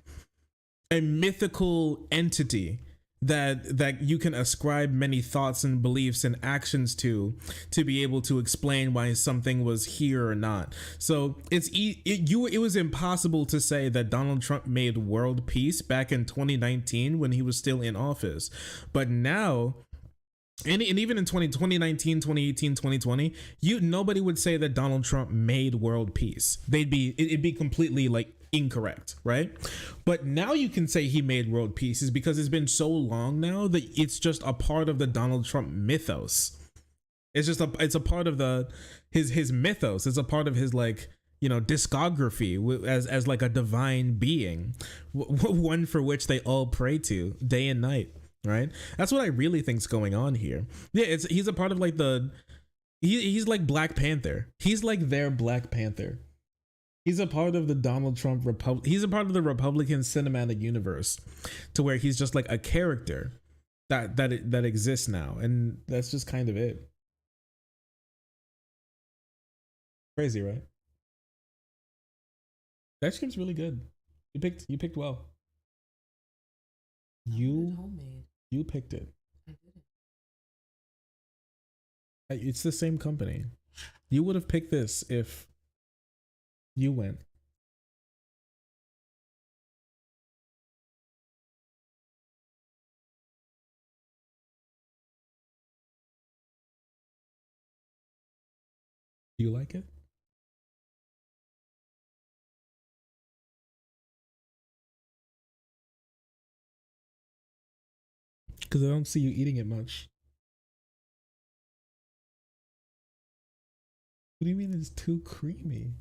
a mythical entity that you can ascribe many thoughts and beliefs and actions to be able to explain why something was here or not. So it was impossible to say that Donald Trump made world peace back in 2019 when he was still in office. But now, and even in 2019, 2018, 2020, nobody would say that Donald Trump made world peace. It'd be completely like incorrect, right? But now you can say he made world peace is because it's been so long now that it's just a part of the Donald Trump mythos. It's a part of his mythos. It's a part of his, like, you know, discography as like a divine being, one for which they all pray to day and night, right? That's what I really think's going on here. Yeah, he's a part of like he's like Black Panther. He's like their Black Panther. He's a part of the Donald Trump he's a part of the Republican cinematic universe, to where he's just like a character that exists now, and that's just kind of it. Crazy, right? That script's really good. You picked well. You picked it. It's the same company. You would have picked this if you went. Do you like it? Because I don't see you eating it much. What do you mean it's too creamy?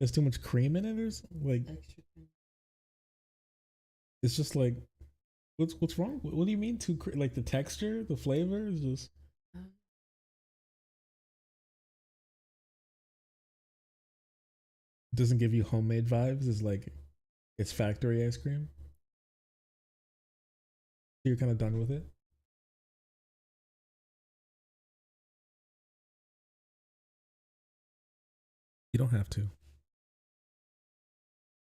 There's too much cream in it, or like it's just like what's wrong? What do you mean too like the texture, the flavor is just doesn't give you homemade vibes. It's like it's factory ice cream. You're kind of done with it. You don't have to.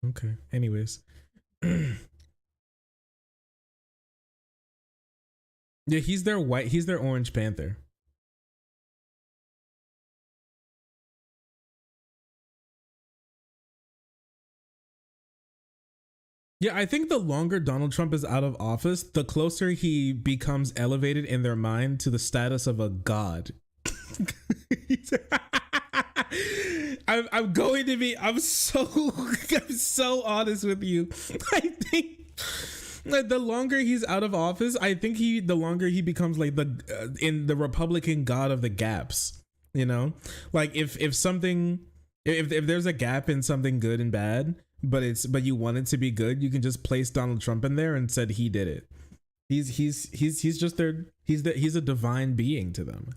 Okay. Anyways. Yeah, he's their Orange Panther. Yeah, I think the longer Donald Trump is out of office, the closer he becomes elevated in their mind to the status of a god. I'm so honest with you. I think like the longer he's out of office, I think the longer he becomes like in the Republican god of the gaps, you know? Like if there's a gap in something good and bad, but you want it to be good, you can just place Donald Trump in there and said he did it. He's just their he's a divine being to them.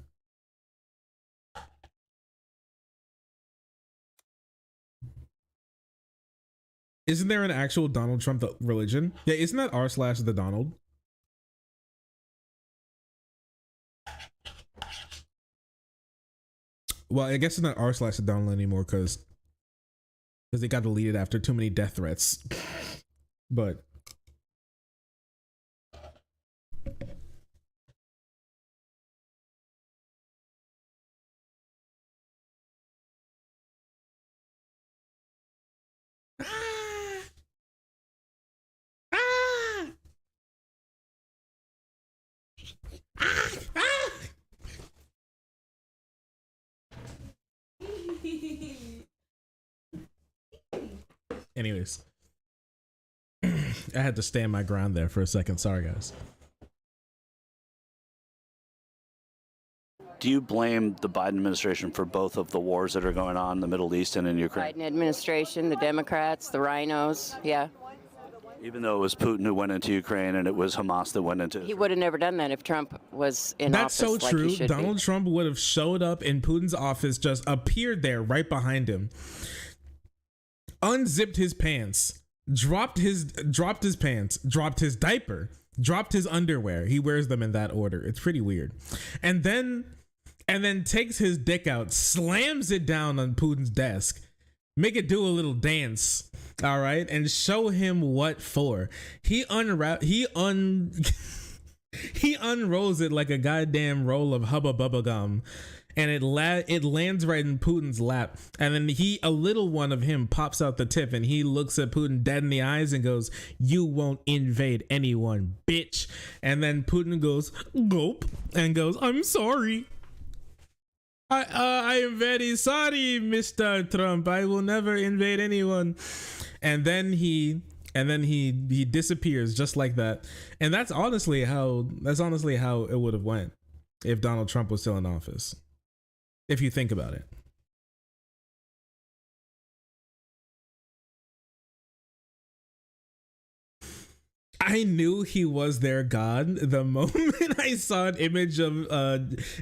Isn't there an actual Donald Trump religion? Yeah, isn't that r/the Donald? Well, I guess it's not r/the Donald anymore because it got deleted after too many death threats. But anyways, I had to stand my ground there for a second. Sorry, guys. Do you blame the Biden administration for both of the wars that are going on in the Middle East and in Ukraine? Biden administration, the Democrats, the rhinos, yeah. Even though it was Putin who went into Ukraine and it was Hamas that went into He would have never done that if Trump was in That's office. so like true. He should Donald be. Trump would have showed up in Putin's office, just appeared there right behind him, unzipped his pants, dropped his pants, dropped his diaper, dropped his underwear. He wears them in that order. It's pretty weird. And then takes his dick out, slams it down on Putin's desk, make it do a little dance, all right, and show him what for. He unwraps he unrolls it like a goddamn roll of Hubba Bubba gum, and it lands right in Putin's lap, and then a little one of him pops out the tip, and he looks at Putin dead in the eyes and goes, "You won't invade anyone, bitch." And then Putin goes, gulp, and goes, "I'm sorry. I am very sorry, Mr. Trump. I will never invade anyone." And then he disappears just like that. And that's honestly how it would have went if Donald Trump was still in office. If you think about it. I knew he was their God the moment I saw an image of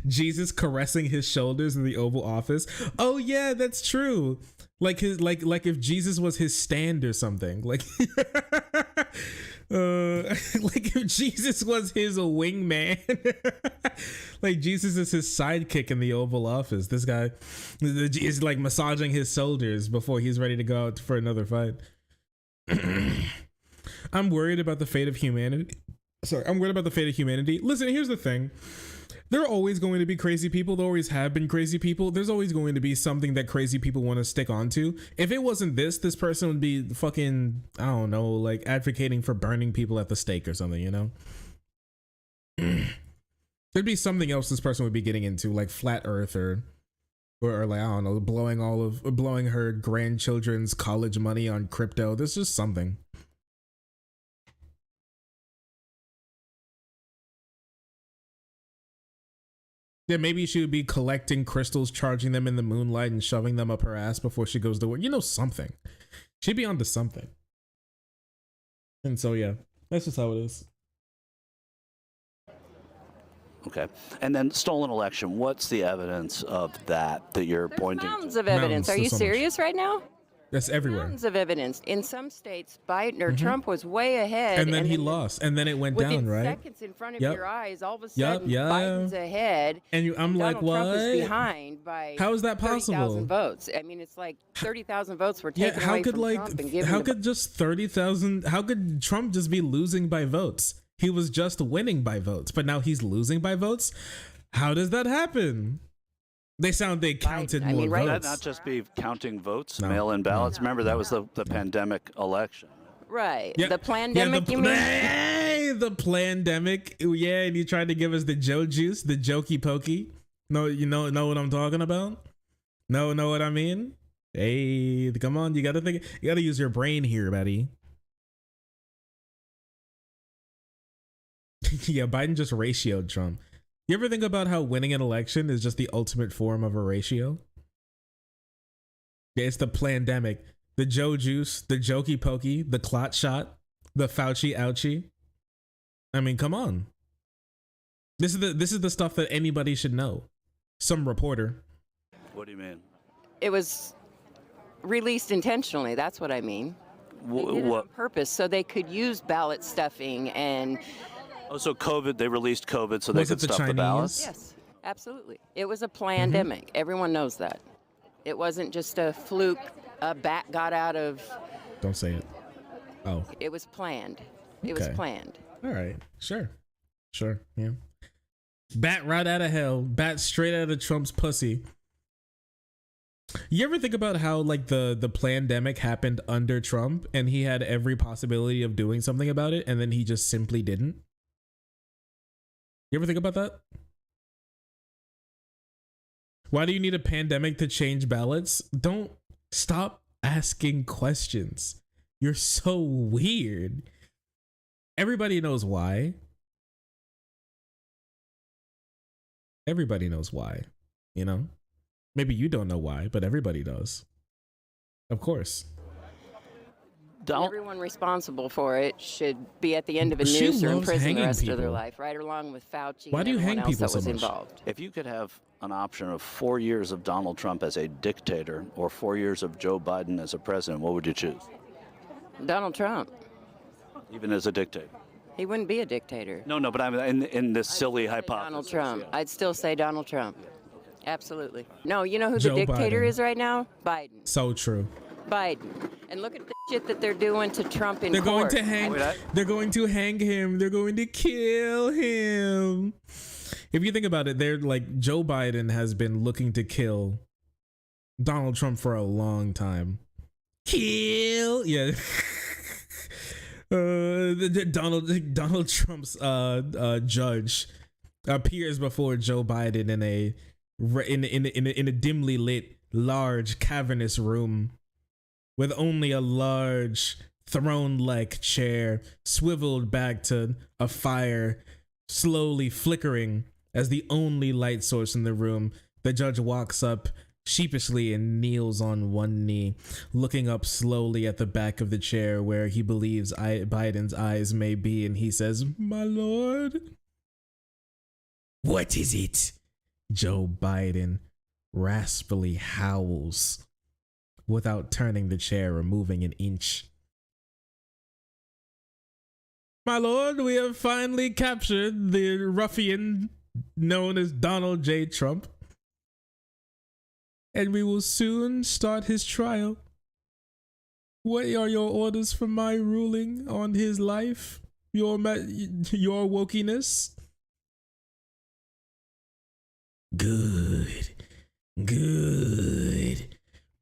Jesus caressing his shoulders in the Oval Office. Oh yeah, that's true. Like if Jesus was his stand or something. Like like if Jesus was his wingman. Like Jesus is his sidekick in the Oval Office. This guy is like massaging his shoulders before he's ready to go out for another fight. I'm worried about the fate of humanity. I'm worried about the fate of humanity. Listen, here's the thing. There are always going to be crazy people. There always have been crazy people. There's always going to be something that crazy people want to stick onto. If it wasn't this person would be fucking, I don't know, like advocating for burning people at the stake or something, you know? There'd be something else this person would be getting into, like flat earth or like, I don't know, blowing her grandchildren's college money on crypto. There's just something. Yeah, maybe she would be collecting crystals, charging them in the moonlight, and shoving them up her ass before she goes to work. You know, something. She'd be onto something. And so, yeah, that's just how it is. Okay. And then stolen election. What's the evidence of that you're pointing to? Mountains of evidence. Are you serious right now? That's everywhere. Mountains of evidence. In some states, Biden or Trump was way ahead. And then he lost. And then it went down, right? Within seconds in front of your eyes, all of a sudden, Biden's ahead. And I'm like, Donald what? Trump is behind by How is that possible? 30,000 votes. I mean, it's like 30,000 votes were taken away from Trump and given how could just 30,000, how could Trump just be losing by votes? He was just winning by votes, but now he's losing by votes? How does that happen? They counted more votes. Would that not just be counting votes, mail-in ballots? Remember, that was the pandemic election. Right. Yeah. The pandemic, you mean? Hey, the pandemic. Yeah, and you tried to give us the Joe juice, the jokey pokey. No, you know what I'm talking about? Know what I mean? Hey, come on, you gotta use your brain here, buddy. Yeah, Biden just ratioed Trump. You ever think about how winning an election is just the ultimate form of a ratio? Yeah, it's the pandemic. the Joe Juice, the Jokey Pokey, the Clot Shot, the Fauci Ouchie. I mean, come on. This is the stuff that anybody should know. Some reporter. What do you mean? It was released intentionally. That's what I mean. They did it on purpose so they could use ballot stuffing and. Oh, so COVID, they released COVID so they could stuff the ballots? Yes, absolutely. It was a pandemic. Everyone knows that. It wasn't just a fluke, a bat got out of. Don't say it. Oh. It was planned. It was planned. All right. Sure. Yeah. Bat right out of hell. Bat straight out of Trump's pussy. You ever think about how like the pandemic happened under Trump and he had every possibility of doing something about it and then he just simply didn't? You ever think about that? Why do you need a pandemic to change ballots? Don't stop asking questions. You're so weird. Everybody knows why. Everybody knows why, you know? Maybe you don't know why, but everybody does. Of course. Everyone responsible for it should be at the end of a noose or in prison the rest of their life, right along with Fauci and everyone else that was involved. If you could have an option of 4 years of Donald Trump as a dictator or 4 years of Joe Biden as a president, what would you choose? Donald Trump. Even as a dictator? He wouldn't be a dictator. No, but I'm in this silly hypothesis. Donald Trump. I'd still say Donald Trump. Absolutely. No, you know who the dictator is right now? Biden. So true. Biden. And look at the shit that they're doing to Trump in court. They're going to hang him. They're going to kill him. If you think about it, they're like Joe Biden has been looking to kill Donald Trump for a long time. Kill. Yeah. Donald Trump's judge appears before Joe Biden in a dimly lit, large, cavernous room with only a large throne-like chair swiveled back to a fire slowly flickering as the only light source in the room. The judge walks up sheepishly and kneels on one knee, looking up slowly at the back of the chair where he believes Biden's eyes may be, and he says, "My lord." "What is it?" Joe Biden raspily howls without turning the chair or moving an inch. "My lord, we have finally captured the ruffian known as Donald J. Trump, and we will soon start his trial. What are your orders for my ruling on his life? Your wokeness?" Good.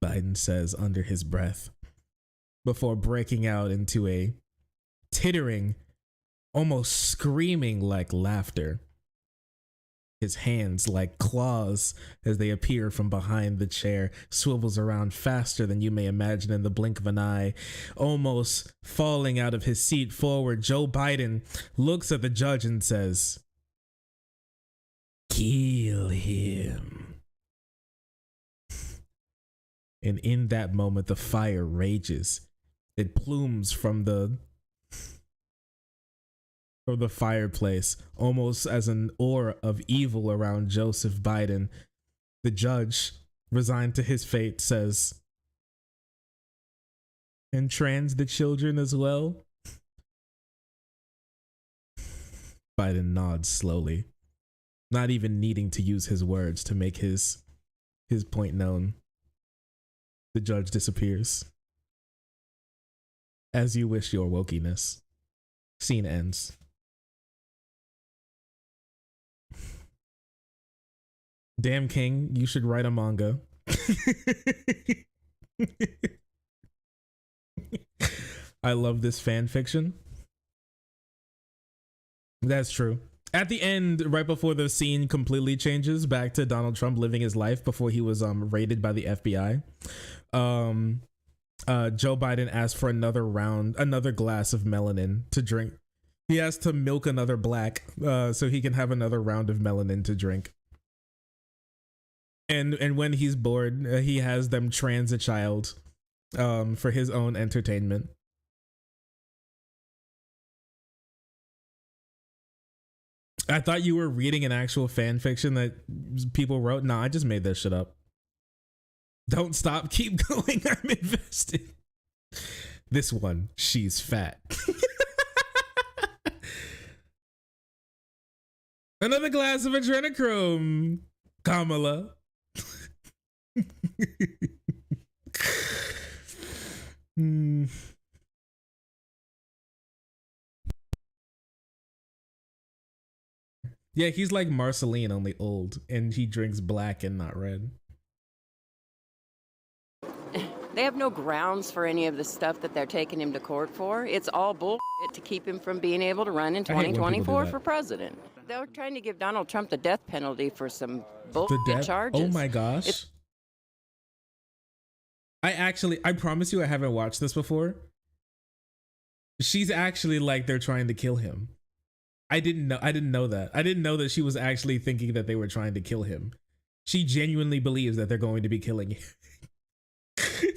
Biden says under his breath, before breaking out into a tittering, almost screaming like laughter. His hands, like claws, as they appear from behind the chair, swivels around faster than you may imagine in the blink of an eye. Almost falling out of his seat forward, Joe Biden looks at the judge and says, "Kill him." And in that moment, the fire rages. It plumes from the fireplace, almost as an aura of evil around Joseph Biden. The judge, resigned to his fate, says, "And trans the children as well?" Biden nods slowly, not even needing to use his words to make his point known. The judge disappears. As you wish, your wokeness. Scene ends. Damn King, you should write a manga. I love this fan fiction. That's true. At the end, right before the scene completely changes back to Donald Trump living his life before he was raided by the FBI, Joe Biden asked for another glass of melanin to drink. He has to milk another black so he can have another round of melanin to drink. And when he's bored, he has them trans a child for his own entertainment. I thought you were reading an actual fan fiction that people wrote. Nah, I just made that shit up. Don't stop, keep going. I'm invested. This one, she's fat. Another glass of adrenochrome, Kamala. Yeah, he's like Marceline, only old, and he drinks black and not red. They have no grounds for any of the stuff that they're taking him to court for. It's all bullshit to keep him from being able to run in 2024 for president. They're trying to give Donald Trump the death penalty for some bullshit charges. Oh my gosh. I promise you I haven't watched this before. She's actually like they're trying to kill him. I didn't know that. I didn't know that she was actually thinking that they were trying to kill him. She genuinely believes that they're going to be killing him.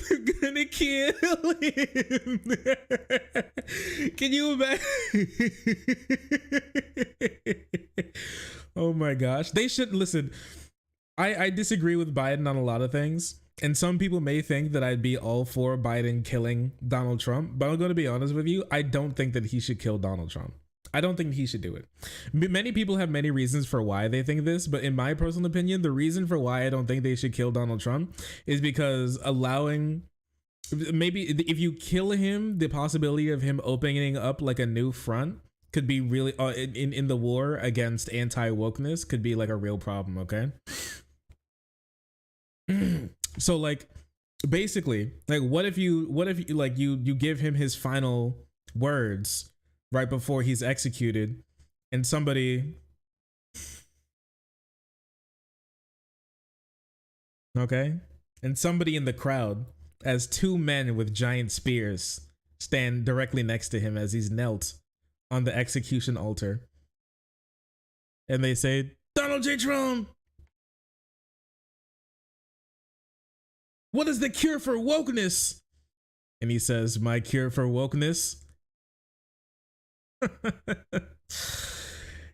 They're gonna kill him. Can you imagine? Oh my gosh. They should listen. I disagree with Biden on a lot of things. And some people may think that I'd be all for Biden killing Donald Trump. But I'm going to be honest with you. I don't think that he should kill Donald Trump. I don't think he should do it. Many people have many reasons for why they think this, but in my personal opinion, the reason for why I don't think they should kill Donald Trump is because maybe if you kill him, the possibility of him opening up like a new front could be really in the war against anti-wokeness could be like a real problem. Okay. So like basically like what if you like you give him his final words right before he's executed, and somebody in the crowd, as two men with giant spears stand directly next to him as he's knelt on the execution altar, and they say, "Donald J. Trump, what is the cure for wokeness?" And he says, "My cure for wokeness?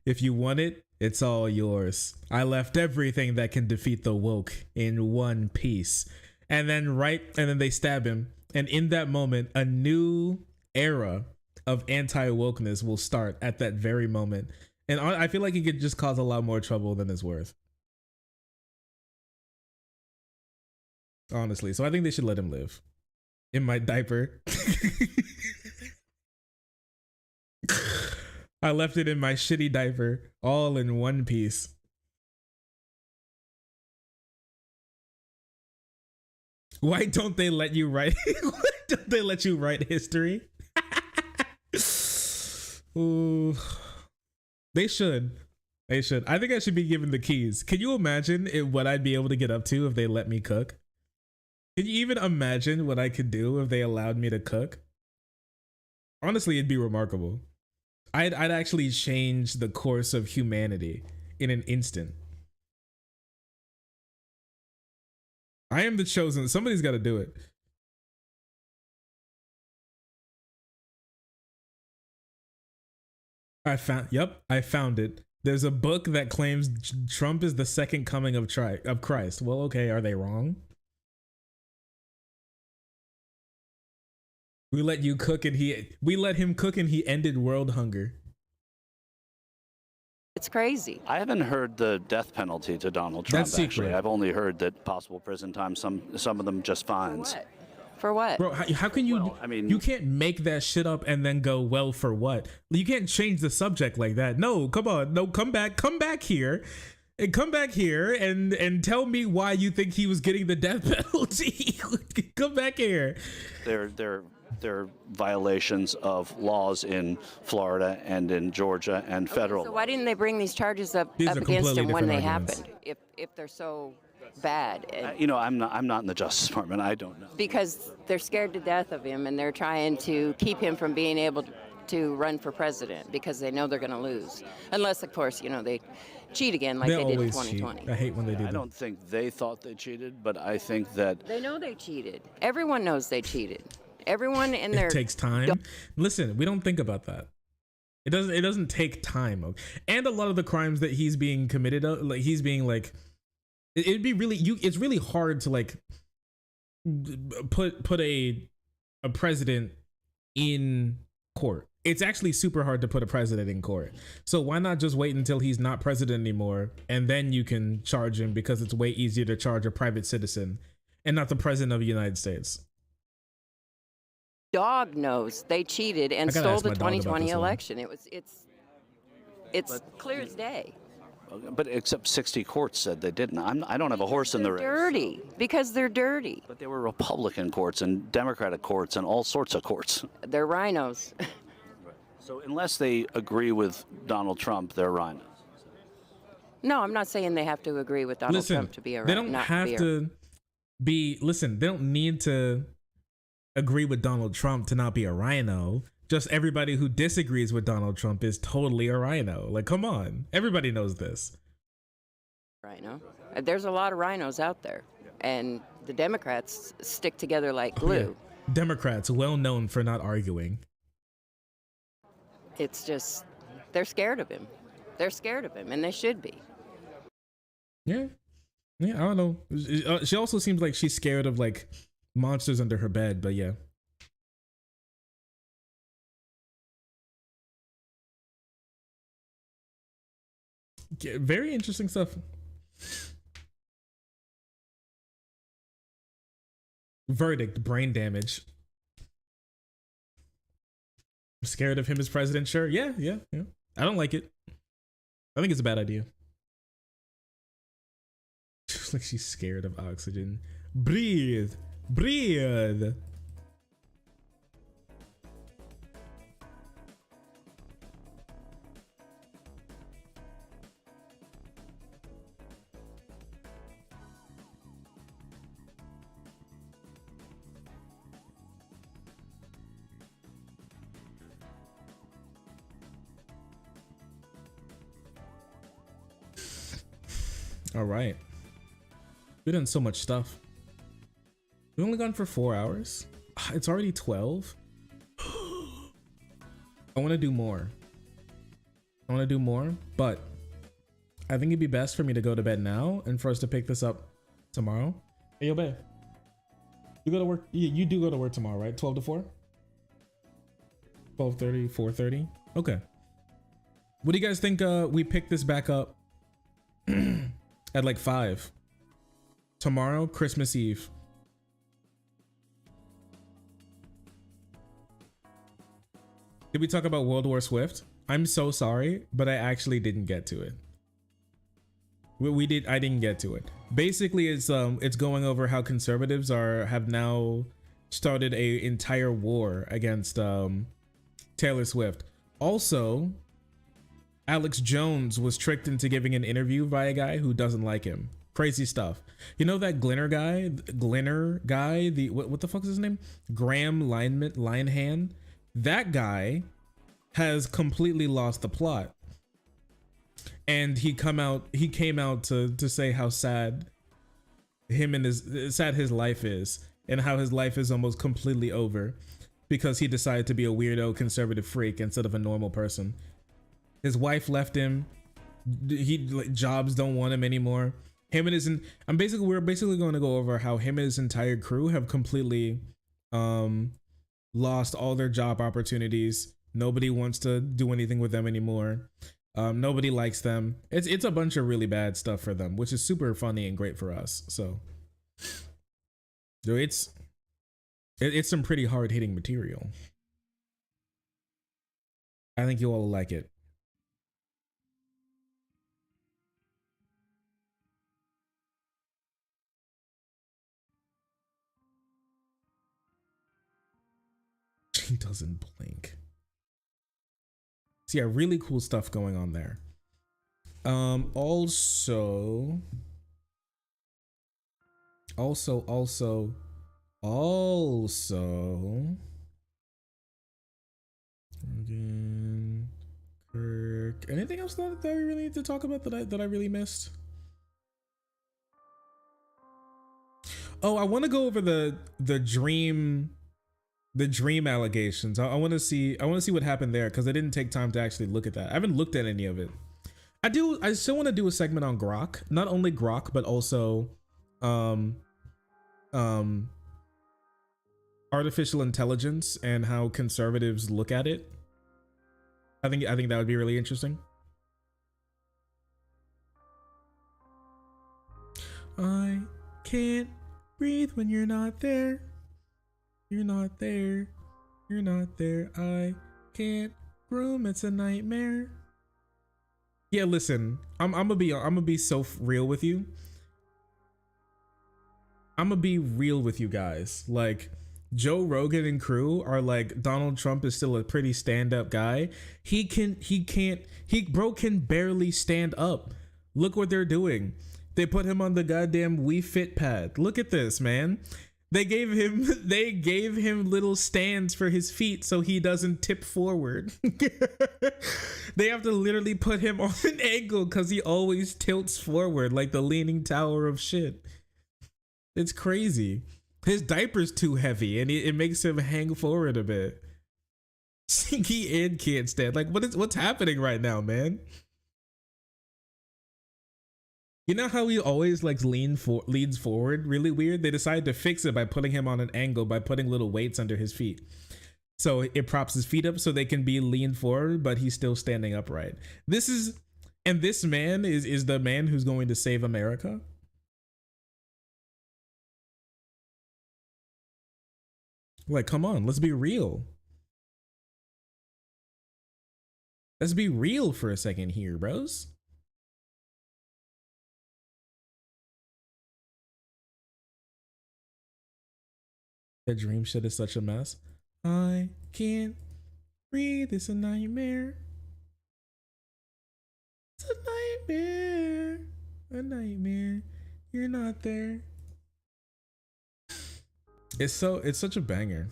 If you want it, it's all yours. I left everything that can defeat the woke in one piece." And then they stab him. And in that moment, a new era of anti-wokeness will start at that very moment. And I feel like he could just cause a lot more trouble than it's worth. Honestly. So I think they should let him live. In my diaper. I left it in my shitty diaper, all in one piece. Why don't they let you write? Why don't they let you write history? Ooh, they should. They should. I think I should be given the keys. Can you imagine what I'd be able to get up to if they let me cook? Can you even imagine what I could do if they allowed me to cook? Honestly, it'd be remarkable. I'd actually change the course of humanity in an instant. I am the chosen. Somebody's got to do it. I found it. There's a book that claims Trump is the second coming of Christ. Well, okay, are they wrong? We let him cook and he ended world hunger. It's crazy. I haven't heard the death penalty to Donald Trump. That's secret. Actually, I've only heard that possible prison time. Some of them just fines. For what? Bro, how can you? Well, I mean, you can't make that shit up and then go, well, for what? You can't change the subject like that. No, come on, no, come back here. And come back here and tell me why you think he was getting the death penalty. Come back here. They're violations of laws in Florida and in Georgia and federal. So why didn't they bring these charges up against him when they happened? If they're so bad. I'm not in the Justice Department. I don't know. Because they're scared to death of him and they're trying to keep him from being able to run for president because they know they're going to lose. Unless, of course, they cheat again like they did in always 2020. cheat. I hate when they do that. I don't think they thought they cheated, but I think that They know they cheated. Everyone knows they cheated. Everyone in their It takes time. Listen, we don't think about that. It doesn't take time. And a lot of the crimes that he's being committed of, like he's being like, it'd be really it's really hard to like put a president in court. It's actually super hard to put a president in court. So why not just wait until he's not president anymore, and then you can charge him, because it's way easier to charge a private citizen and not the president of the United States. dog knows they cheated and stole the 2020 election. It's clear as day. But except 60 courts said they didn't. I don't have a horse in the race. Dirty, because they're dirty. But they were Republican courts and Democratic courts and all sorts of courts. They're rhinos. So unless they agree with Donald Trump, they're rhinos. No, I'm not saying they have to agree with Donald Trump to be a They don't have to be. Listen, they don't need to agree with Donald Trump to not be a rhino. Just everybody who disagrees with Donald Trump is totally a rhino. Like, come on. Everybody knows this. Rhino. There's a lot of rhinos out there. And the Democrats stick together like glue. Yeah. Democrats, well known for not arguing. It's just, they're scared of him. They're scared of him, and they should be. Yeah. Yeah, I don't know. She also seems like she's scared of, like, monsters under her bed, but yeah. Very interesting stuff. Verdict: brain damage. I'm scared of him as president. Sure. Yeah. I don't like it. I think it's a bad idea. Just like she's scared of oxygen. Breathe. All right. We've done so much stuff. We've only gone for 4 hours. It's already 12. I want to do more. But I think it'd be best for me to go to bed now and for us to pick this up tomorrow. Hey, yo, babe. You go to work. You do go to work tomorrow, right? 12 to 4? 12:30, 4:30? Okay. What do you guys think we pick this back up at like 5? Tomorrow, Christmas Eve. Did we talk about World War Swift? I'm so sorry, but I actually didn't get to it. I didn't get to it. Basically, it's going over how conservatives have now started a entire war against Taylor Swift. Also, Alex Jones was tricked into giving an interview by a guy who doesn't like him. Crazy stuff. You know that Glinner guy, the what the fuck is his name? Graham Linehan. That guy has completely lost the plot. And he came out to say how sad his life is, and how his life is almost completely over because he decided to be a weirdo conservative freak instead of a normal person. His wife left him. Jobs don't want him anymore. We're basically going to go over how him and his entire crew have completely lost all their job opportunities. Nobody wants to do anything with them anymore. Nobody likes them. It's a bunch of really bad stuff for them, which is super funny and great for us. So it's some pretty hard hitting material. I think you all like it. He doesn't blink. So yeah, really cool stuff going on there. Also, Rogan, Kirk. Anything else that we really need to talk about that I really missed? Oh, I want to go over the dream allegations. I want to see what happened there because I didn't take time to actually look at that. I haven't looked at any of it. I still want to do a segment on Grok, not only Grok but also artificial intelligence and how conservatives look at it. I think that would be really interesting. I can't breathe when you're not there. You're not there. You're not there. I can't groom. It's a nightmare. Yeah, listen. I'm gonna be so real with you. I'm gonna be real with you guys. Like, Joe Rogan and crew are like, Donald Trump is still a pretty stand-up guy. Bro can barely stand up. Look what they're doing. They put him on the goddamn We Fit pad. Look at this, man. They gave him little stands for his feet so he doesn't tip forward. They have to literally put him on an angle because he always tilts forward like the leaning tower of shit. It's crazy. His diaper's too heavy and it makes him hang forward a bit. He and can't stand. Like, what's happening right now, man? You know how he always like leans forward really weird? They decided to fix it by putting him on an angle by putting little weights under his feet. So it props his feet up so they can be leaned forward, but he's still standing upright. This man is the man who's going to save America. Like, come on, let's be real. Let's be real for a second here, bros. The dream shit is such a mess. I can't breathe. It's a nightmare. It's a nightmare. A nightmare. You're not there. It's such a banger.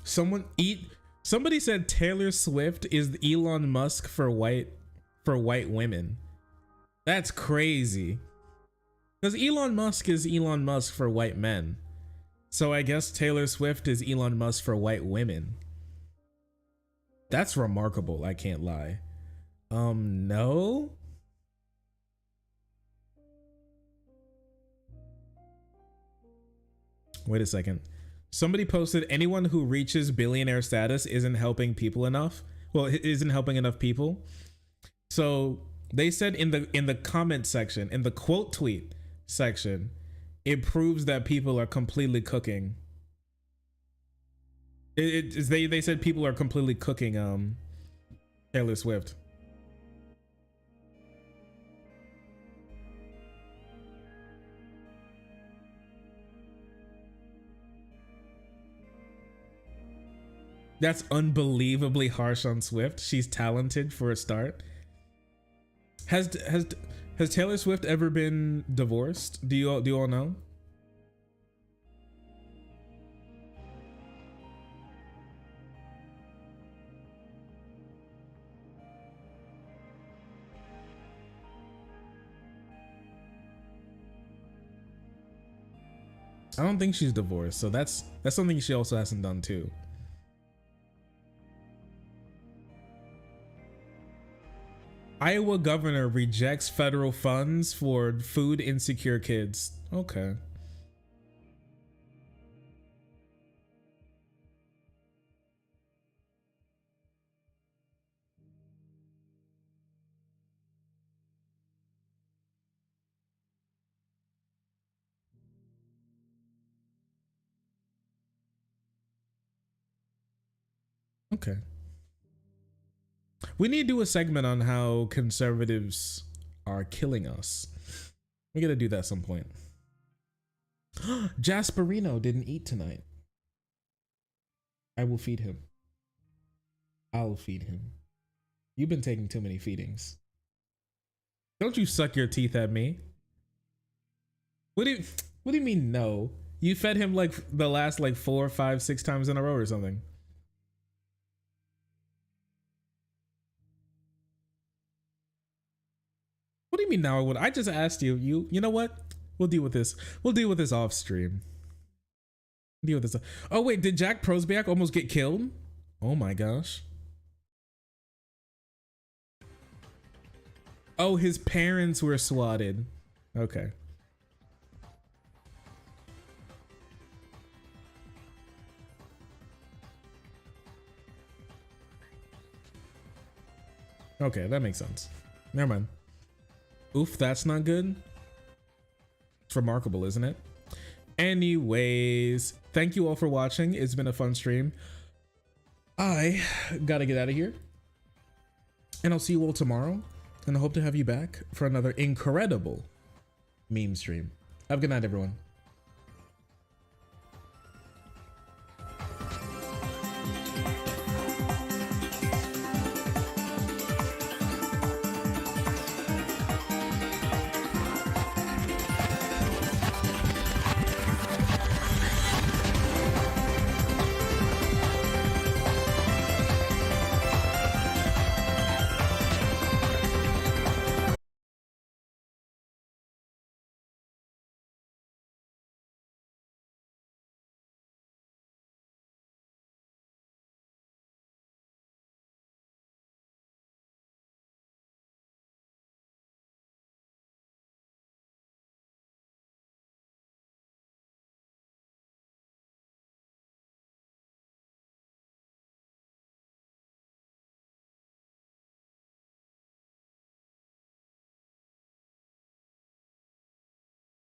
Somebody said Taylor Swift is Elon Musk for white women. That's crazy. Because Elon Musk is Elon Musk for white men. So I guess Taylor Swift is Elon Musk for white women. That's remarkable, I can't lie. No? Wait a second. Somebody posted, anyone who reaches billionaire status isn't helping people enough. Well, it isn't helping enough people. So they said in the comment section, in the quote tweet section, it proves that people are completely cooking. They said people are completely cooking Taylor Swift. That's unbelievably harsh on Swift. She's talented for a start. Has Taylor Swift ever been divorced? Do you all know? I don't think she's divorced, so that's something she also hasn't done too. Iowa governor rejects federal funds for food insecure kids. Okay. Okay. We need to do a segment on how conservatives are killing us. We gotta do that at some point. Jasperino didn't eat tonight. I will feed him. I'll feed him. You've been taking too many feedings. Don't you suck your teeth at me. What do you mean no? You fed him like the last like 4, 5, 6 times in a row or something. What do you mean now? I just asked you. You know what? We'll deal with this. We'll deal with this off stream. Deal with this. Oh wait, did Jack Prosbiak almost get killed? Oh my gosh. Oh, his parents were swatted. Okay. Okay, that makes sense. Never mind. Oof, that's not good. It's remarkable, isn't it? Anyways, thank you all for watching. It's been a fun stream. I gotta get out of here. And I'll see you all tomorrow. And I hope to have you back for another incredible meme stream. Have a good night, everyone.